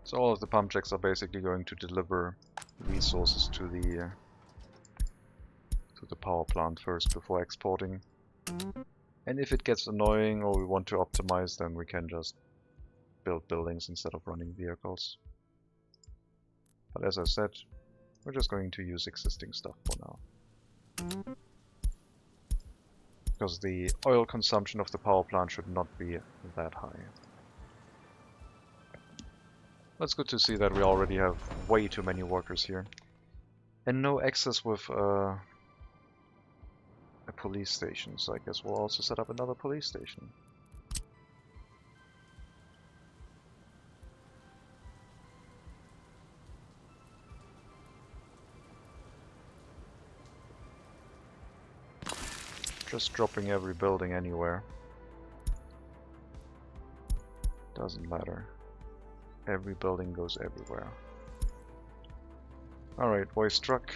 [SPEAKER 1] So all of the pump jacks are basically going to deliver resources to the power plant first before exporting. And if it gets annoying or we want to optimize, then we can just build buildings instead of running vehicles. But as I said, we're just going to use existing stuff for now. Because the oil consumption of the power plant should not be that high. It's good to see that we already have way too many workers here. And no access with a police station, so I guess we'll also set up another police station. Just dropping every building anywhere. Doesn't matter. Every building goes everywhere. Alright, waste truck.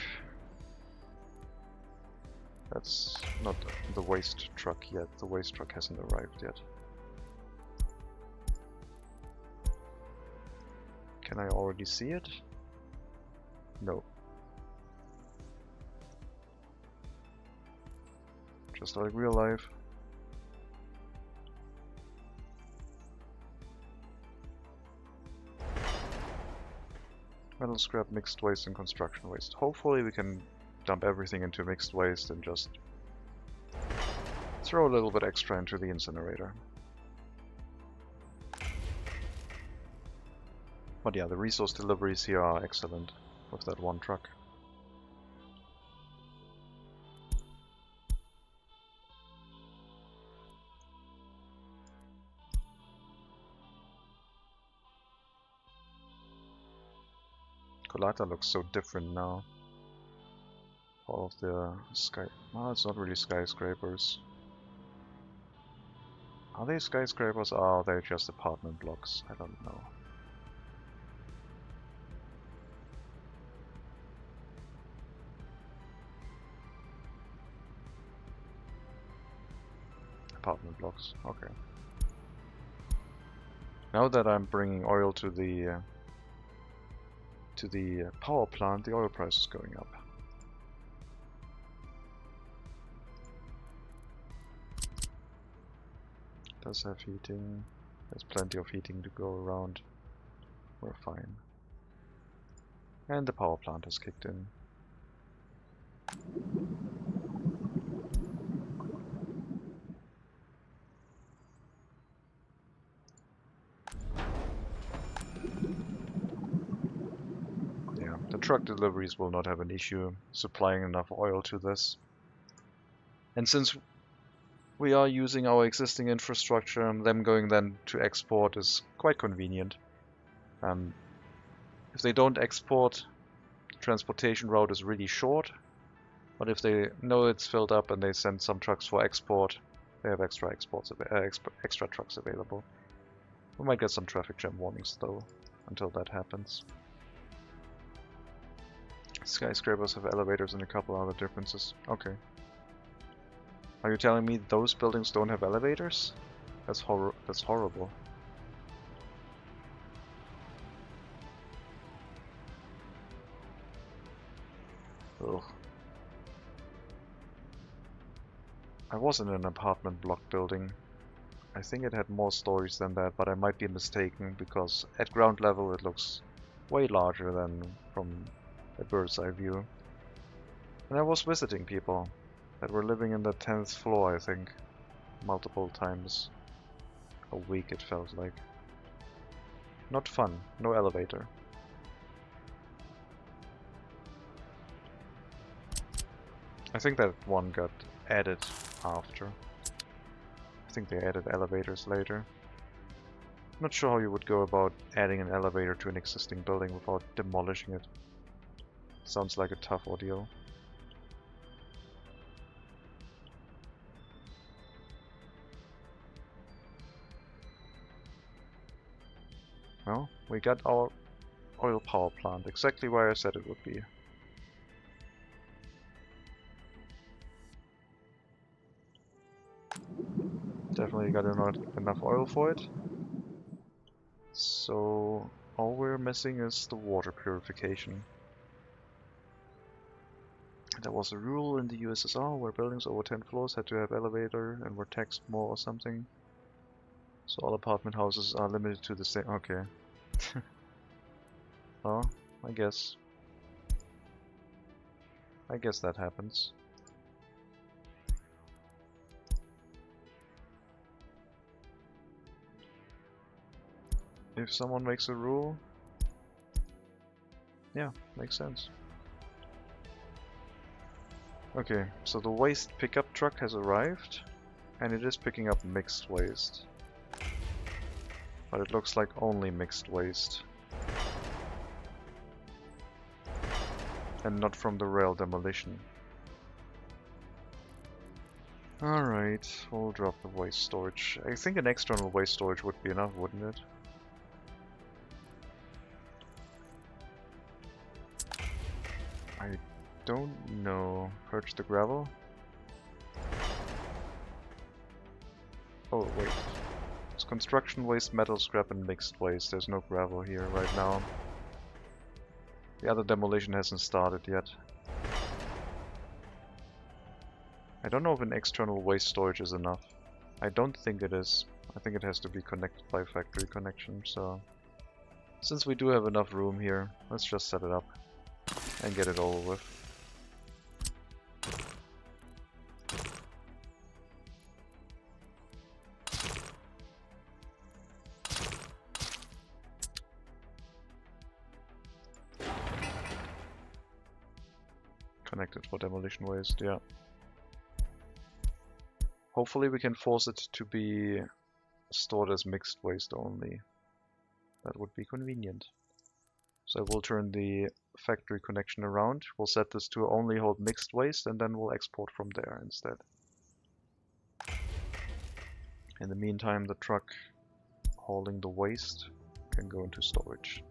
[SPEAKER 1] That's not the waste truck yet. The waste truck hasn't arrived yet. Can I already see it? No. Just like real life. Metal scrap, mixed waste and construction waste. Hopefully we can dump everything into mixed waste and just throw a little bit extra into the incinerator. But yeah, the resource deliveries here are excellent with that one truck. Colata looks so different now. All of the sky... well, it's not really skyscrapers. Are they skyscrapers or are they just apartment blocks? I don't know. Apartment blocks, okay. Now that I'm bringing oil to the power plant, the oil price is going up. Does have heating. There's plenty of heating to go around. We're fine. And the power plant has kicked in. Yeah, the truck deliveries will not have an issue supplying enough oil to this. And since we are using our existing infrastructure, them going then to export is quite convenient. If they don't export, the transportation route is really short, but if they know it's filled up and they send some trucks for export, they have extra trucks available. We might get some traffic jam warnings though, until that happens. Skyscrapers have elevators and a couple other differences. Okay. Are you telling me those buildings don't have elevators? That's horrible. Ugh. I was in an apartment block building. I think it had more stories than that, but I might be mistaken because at ground level it looks way larger than from a bird's eye view. And I was visiting people that were living in the 10th floor, I think, multiple times a week it felt like. Not fun, no elevator. I think that one got added after. I think they added elevators later. Not sure how you would go about adding an elevator to an existing building without demolishing it. Sounds like a tough ordeal. Well, we got our oil power plant exactly where I said it would be. Definitely got enough oil for it. So all we're missing is the water purification. There was a rule in the USSR where buildings over 10 floors had to have elevator and were taxed more or something. So all apartment houses are limited to the same. Okay. Oh, I guess that happens. If someone makes a rule, yeah, makes sense. Okay, so the waste pickup truck has arrived, and it is picking up mixed waste. But it looks like only mixed waste. And not from the rail demolition. Alright, we'll drop the waste storage. I think an external waste storage would be enough, wouldn't it? I don't know. Purge the gravel? Oh, wait. It's construction waste, metal scrap, and mixed waste. There's no gravel here right now. The other demolition hasn't started yet. I don't know if an external waste storage is enough. I don't think it is. I think it has to be connected by factory connection, so... Since we do have enough room here, let's just set it up and get it over with. Connected for demolition waste, yeah. Hopefully we can force it to be stored as mixed waste only. That would be convenient. So we'll turn the factory connection around. We'll set this to only hold mixed waste and then we'll export from there instead. In the meantime, the truck hauling the waste can go into storage.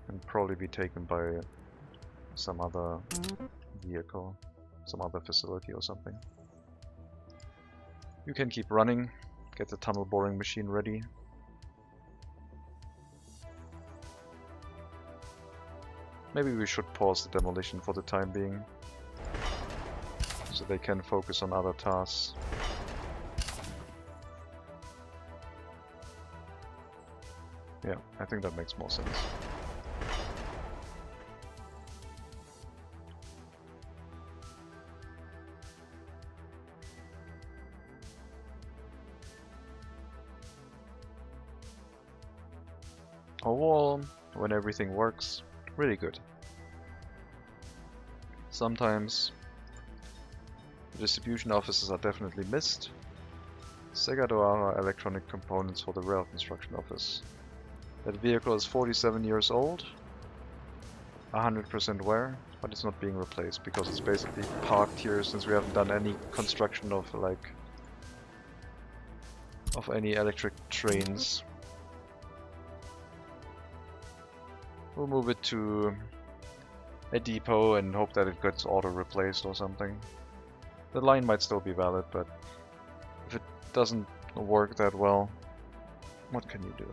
[SPEAKER 1] And probably be taken by some other vehicle, some other facility or something. You can keep running, get the tunnel boring machine ready. Maybe we should pause the demolition for the time being, so they can focus on other tasks. Yeah, I think that makes more sense. Overall, when everything works, really good. Sometimes the distribution offices are definitely missed. Sega Doara electronic components for the rail construction office. That vehicle is 47 years old, 100% wear, but it's not being replaced because it's basically parked here since we haven't done any construction of any electric trains. We'll move it to a depot and hope that it gets auto replaced or something. The line might still be valid, but if it doesn't work that well, what can you do?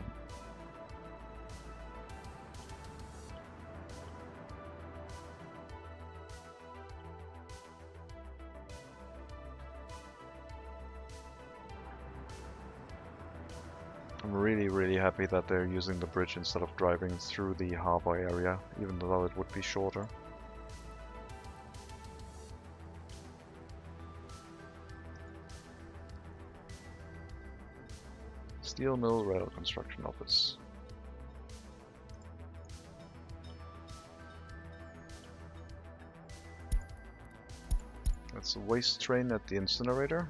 [SPEAKER 1] I'm really happy that they're using the bridge instead of driving through the harbor area, even though it would be shorter. Steel Mill Rail Construction Office. That's a waste train at the incinerator.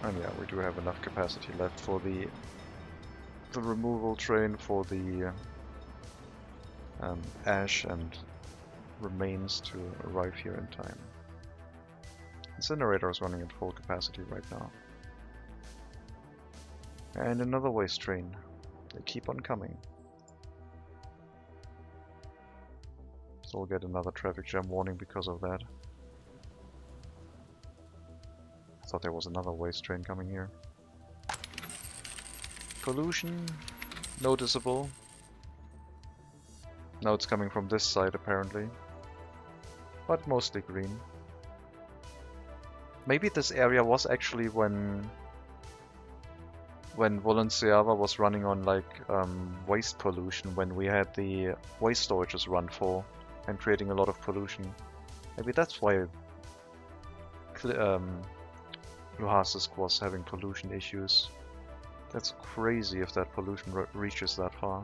[SPEAKER 1] And yeah, we do have enough capacity left for the removal train for the ash and remains to arrive here in time. Incinerator is running at full capacity right now. And another waste train. They keep on coming. So we'll get another traffic jam warning because of that. I thought there was another waste train coming here. Pollution, noticeable. Now it's coming from this side apparently, but mostly green. Maybe this area was actually when Valenciava was running on waste pollution, when we had the waste storages run full and creating a lot of pollution. Maybe that's why Luhasisk was having pollution issues. That's crazy if that pollution reaches that far.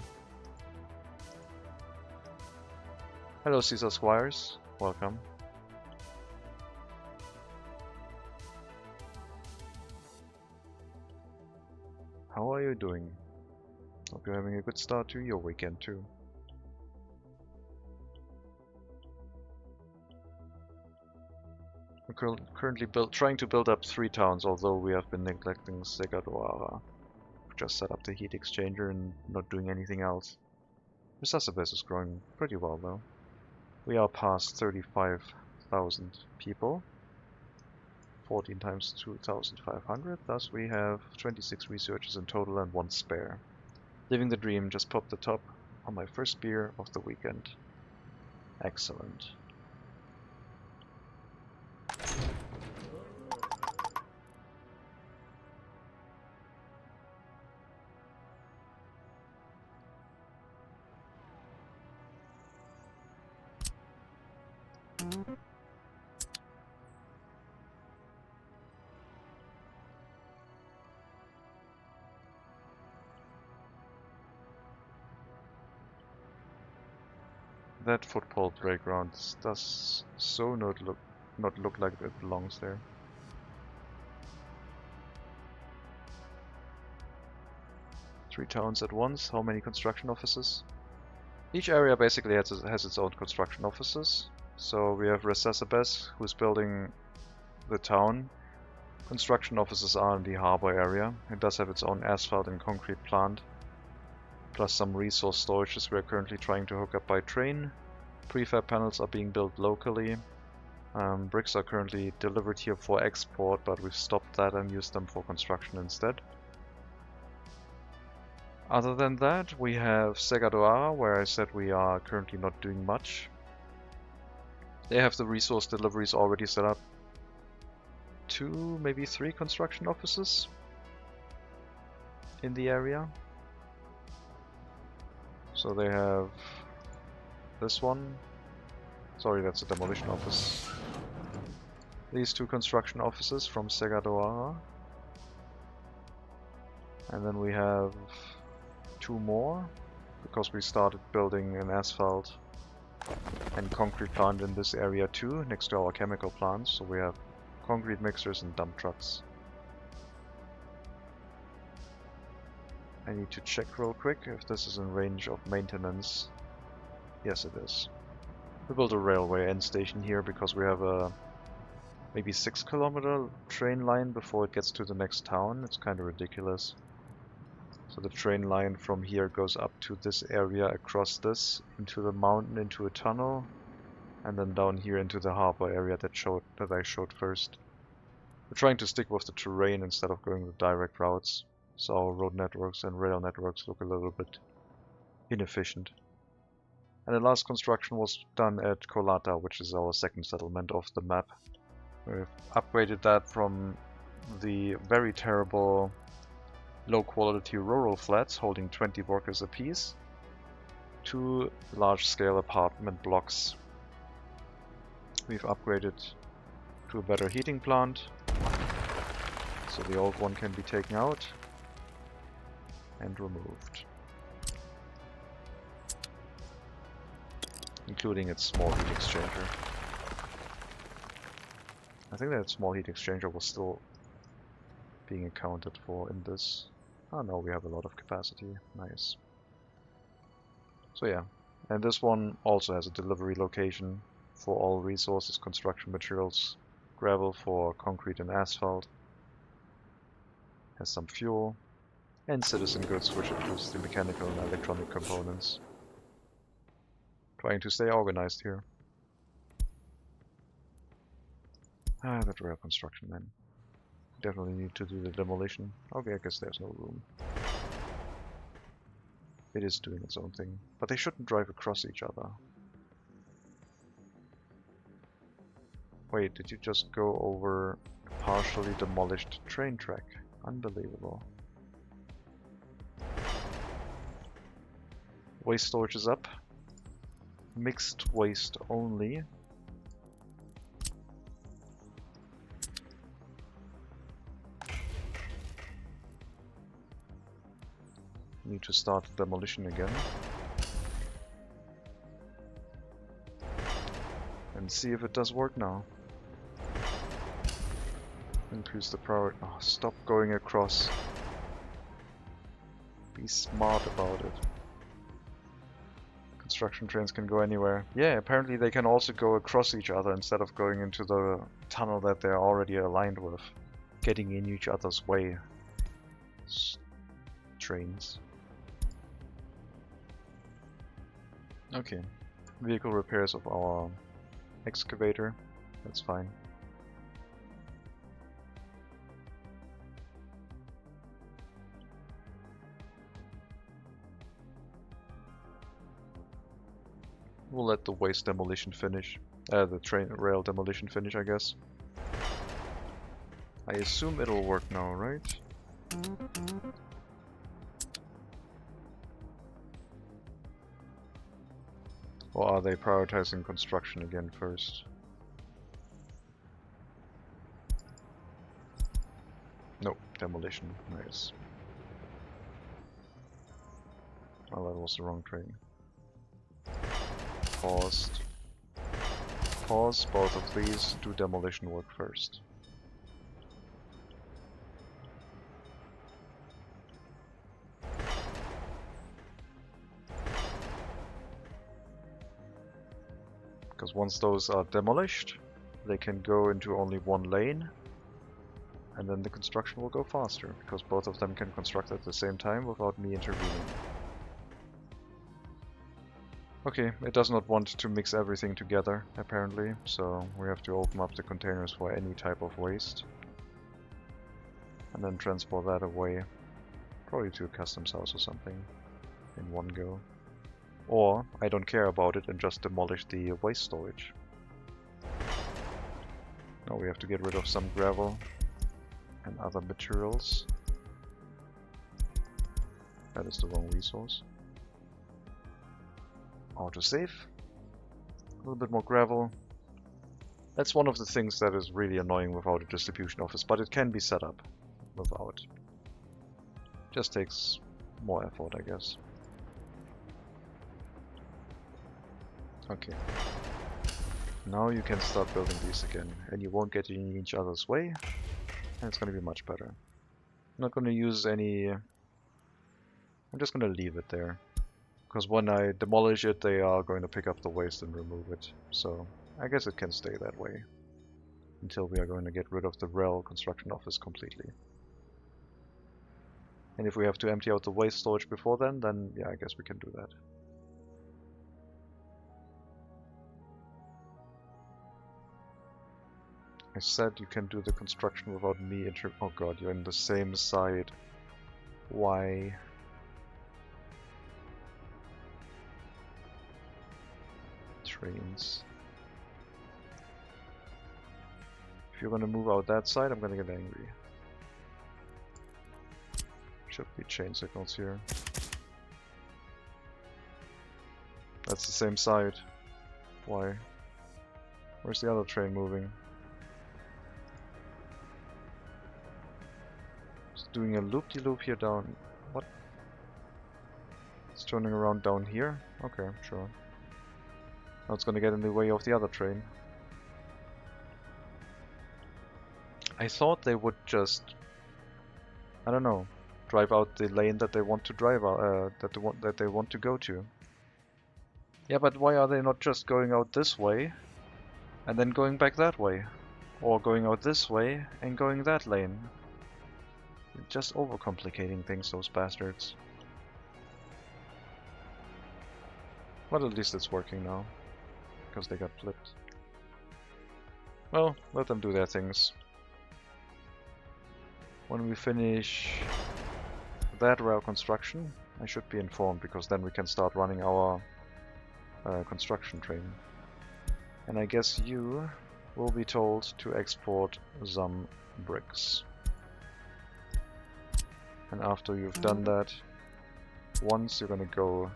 [SPEAKER 1] Hello Caesar Squires, welcome. How are you doing? Hope you're having a good start to your weekend too. We're currently trying to build up 3 towns, although we have been neglecting Segadoara. We've just set up the heat exchanger and not doing anything else. Resasabes is growing pretty well though. We are past 35,000 people. 14 times 2,500, thus we have 26 researchers in total and 1 spare. Living the dream, just popped the top on my first beer of the weekend. Excellent. That football playground does so not look like it belongs there. Three towns at once. How many construction offices? Each area basically has its own construction offices. So we have Resasabes, who's building the town. Construction offices are in the harbor area. It does have its own asphalt and concrete plant, plus some resource storages we are currently trying to hook up by train. Prefab panels are being built locally. Bricks are currently delivered here for export, but we've stopped that and used them for construction instead. Other than that, we have Segadoara, where I said we are currently not doing much. They have the resource deliveries already set up. 2, maybe 3 construction offices. in the area. So they have this one. Sorry, that's a demolition office. These two construction offices from Segadoara. And then we have two more, because we started building an asphalt and concrete plant in this area too, next to our chemical plants. So we have concrete mixers and dump trucks. I need to check real quick if this is in range of maintenance. Yes, it is. We built a railway end station here because we have a maybe 6-kilometer train line before it gets to the next town. It's kind of ridiculous. So the train line from here goes up to this area, across this, into the mountain, into a tunnel, and then down here into the harbor area that I showed first. We're trying to stick with the terrain instead of going with direct routes, so our road networks and rail networks look a little bit inefficient. And the last construction was done at Kolata, which is our second settlement off the map. We've upgraded that from the very terrible low quality rural flats holding 20 workers apiece to large scale apartment blocks. We've upgraded to a better heating plant, so the old one can be taken out and removed, including its small heat exchanger. I think that small heat exchanger was still being accounted for in this. Oh no, we have a lot of capacity. Nice. So yeah, and this one also has a delivery location for all resources, construction materials, gravel for concrete and asphalt. Has some fuel, and citizen goods, which includes the mechanical and electronic components. Trying to stay organized here. Ah, that rail construction then. Definitely need to do the demolition. Okay, I guess there's no room. It is doing its own thing. But they shouldn't drive across each other. Wait, did you just go over a partially demolished train track? Unbelievable. Waste storage is up. Mixed waste only. Need to start demolition again. And see if it does work now. Increase the priority. Oh, stop going across. Be smart about it. Construction trains can go anywhere. Yeah, apparently they can also go across each other instead of going into the tunnel that they're already aligned with. Getting in each other's way. Trains. Okay. Vehicle repairs of our excavator. That's fine. We'll let the waste demolition finish. The train rail demolition finish, I guess. I assume it'll work now, right? Or are they prioritizing construction again first? Nope, demolition. Nice. Oh, that was the wrong train. Paused. Pause both of these, do demolition work first. Because once those are demolished, they can go into only one lane, and then the construction will go faster, because both of them can construct at the same time without me intervening. Okay, it does not want to mix everything together, apparently, so we have to open up the containers for any type of waste. And then transport that away, probably to a customs house or something, in one go. Or, I don't care about it and just demolish the waste storage. Now we have to get rid of some gravel and other materials. That is the wrong resource. Autosave. A little bit more gravel. That's one of the things that is really annoying without a distribution office, but it can be set up without. Just takes more effort, I guess. Okay. Now you can start building these again, and you won't get in each other's way, and it's going to be much better. I'm not going to use any... I'm just going to leave it there. Because when I demolish it, they are going to pick up the waste and remove it. So I guess it can stay that way. Until we are going to get rid of the REL construction office completely. And if we have to empty out the waste storage before then yeah, I guess we can do that. I said you can do the construction without me oh god, you're in the same side. Why? Trains. If you're gonna move out that side, I'm gonna get angry. Should be chain signals here. That's the same side. Why? Where's the other train moving? It's doing a loop-de-loop here down. What? It's turning around down here? Okay, sure. Now it's gonna get in the way of the other train. I thought they would just, I don't know, drive out the lane that they want to drive out, that they want to go to. Yeah, but why are they not just going out this way and then going back that way, or going out this way and going that lane? They're just overcomplicating things, those bastards. But at least it's working now, because they got flipped. Well, let them do their things. When we finish that rail construction, I should be informed, because then we can start running our construction train. And I guess you will be told to export some bricks. And after you've done that, once you're gonna go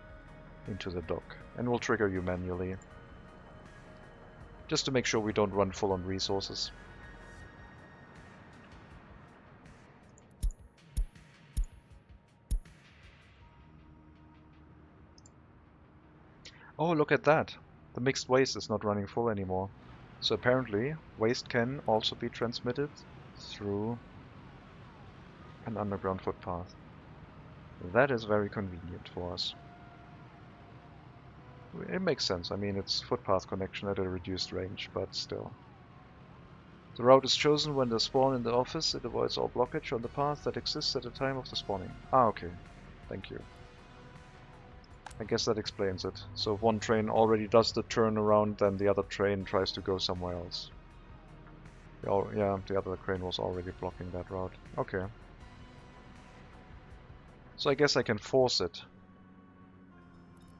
[SPEAKER 1] into the dock, and we'll trigger you manually, just to make sure we don't run full on resources. Oh, look at that! The mixed waste is not running full anymore. So apparently, waste can also be transmitted through an underground footpath. That is very convenient for us. It makes sense. I mean, it's footpath connection at a reduced range, but still. The route is chosen when they spawn in the office. It avoids all blockage on the path that exists at the time of the spawning. Ah, okay. Thank you. I guess that explains it. So if one train already does the turnaround, then the other train tries to go somewhere else. Yeah, the other train was already blocking that route. Okay. So I guess I can force it.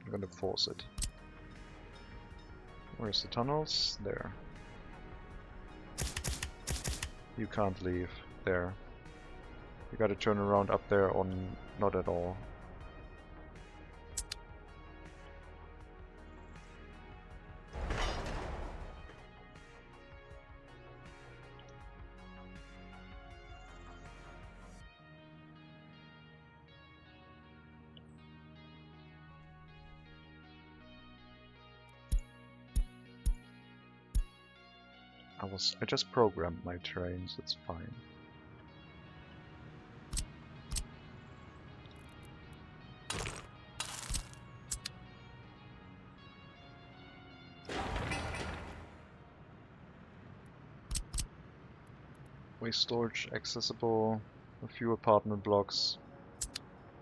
[SPEAKER 1] I'm gonna force it. Where's the tunnels? There. You can't leave. There. You gotta turn around up there or not at all. I just programmed my trains, it's fine. Waste storage accessible, a few apartment blocks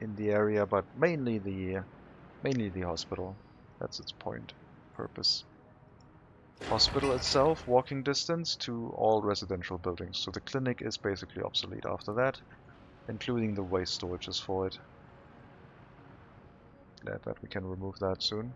[SPEAKER 1] in the area, but mainly the hospital. That's its purpose. Hospital itself, walking distance to all residential buildings. So the clinic is basically obsolete after that, including the waste storages for it. Glad that we can remove that soon.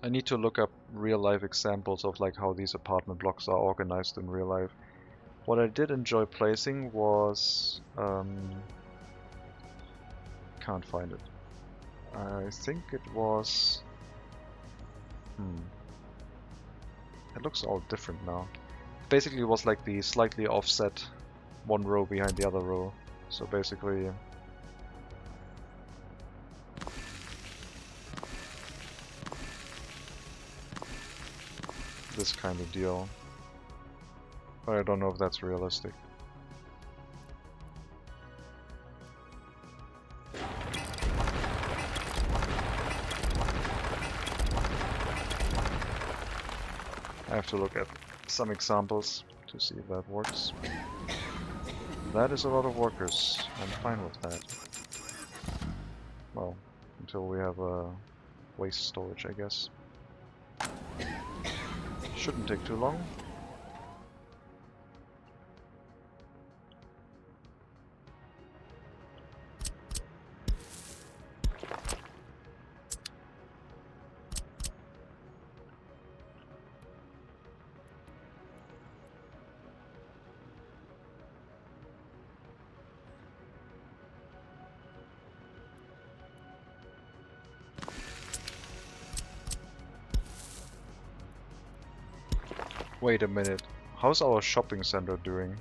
[SPEAKER 1] I need to look up real life examples of like how these apartment blocks are organized in real life. What I did enjoy placing was can't find it. I think it was it looks all different now. Basically it was like the slightly offset one row behind the other row. So basically this kind of deal. But I don't know if that's realistic. I have to look at some examples to see if that works. That is a lot of workers. I'm fine with that. Well, until we have a waste storage, I guess. Shouldn't take too long. Wait a minute, how's our shopping center doing?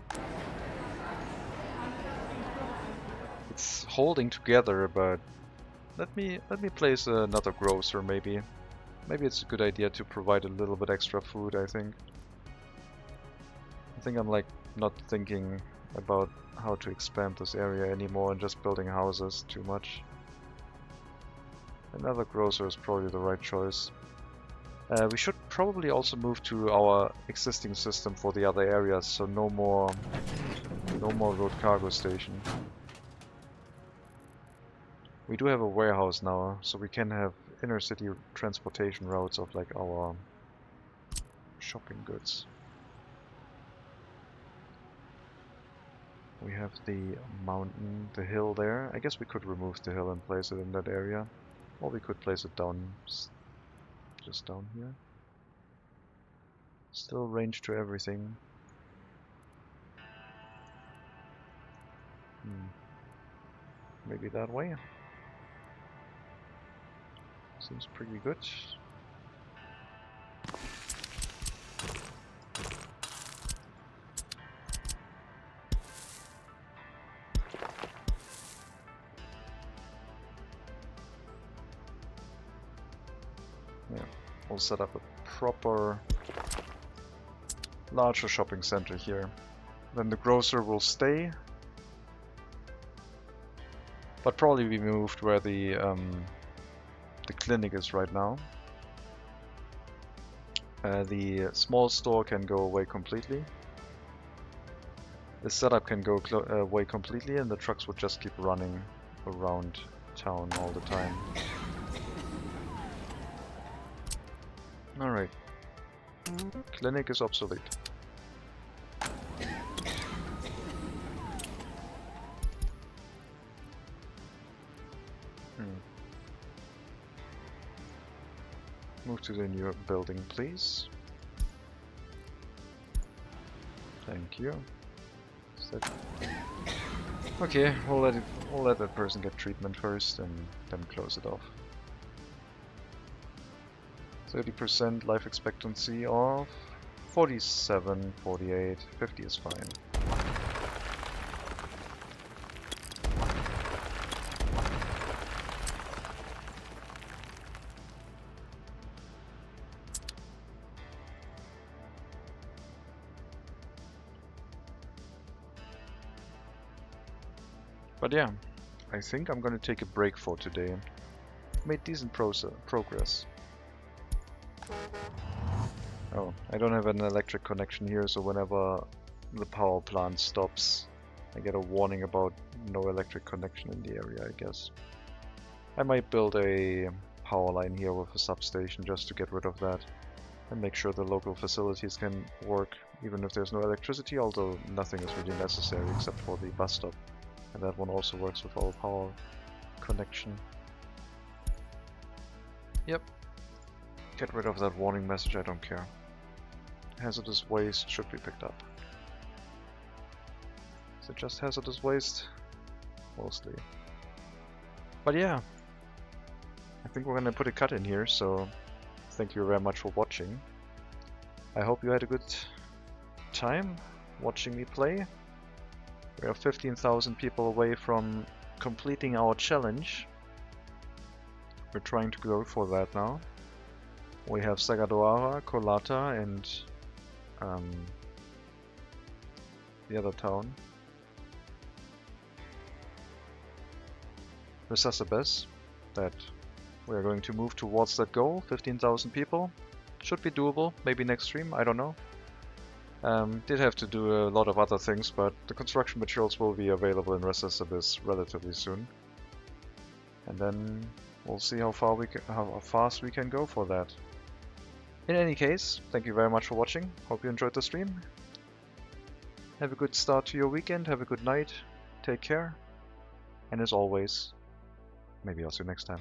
[SPEAKER 1] It's holding together, but let me place another grocer maybe. Maybe it's a good idea to provide a little bit extra food, I think. I'm like not thinking about how to expand this area anymore and just building houses too much. Another grocer is probably the right choice. We should probably also move to our existing system for the other areas, so no more road cargo station. We do have a warehouse now, so we can have inner city transportation routes of like our shopping goods. We have the mountain, the hill there. I guess we could remove the hill and place it in that area, or we could place it down. Just down here. Still range to everything. Maybe that way. Seems pretty good. Yeah, we'll set up a proper larger shopping center here. Then the grocer will stay, but probably be moved where the clinic is right now. The small store can go away completely. The setup can go away completely, and the trucks would just keep running around town all the time. Alright. Clinic is obsolete. Move to the new building, please. Thank you. Okay, we'll let that person get treatment first and then close it off. 30% life expectancy of 47, 48, 50 is fine. But yeah, I think I'm gonna take a break for today. Made decent progress. Oh, I don't have an electric connection here, so whenever the power plant stops, I get a warning about no electric connection in the area, I guess. I might build a power line here with a substation just to get rid of that and make sure the local facilities can work even if there's no electricity, although nothing is really necessary except for the bus stop. And that one also works with our power connection. Yep. Get rid of that warning message, I don't care. Hazardous waste should be picked up. Is it just hazardous waste? Mostly. But yeah, I think we're gonna put a cut in here, so thank you very much for watching. I hope you had a good time watching me play. We are 15,000 people away from completing our challenge. We're trying to go for that now. We have Sagadoara, Kolata, and the other town. Resasabes, that we are going to move towards that goal, 15,000 people. Should be doable, maybe next stream, I don't know. Did have to do a lot of other things, but the construction materials will be available in Resasabes relatively soon. And then we'll see how fast we can go for that. In any case, thank you very much for watching. Hope you enjoyed the stream. Have a good start to your weekend, have a good night, take care, and as always, maybe I'll see you next time.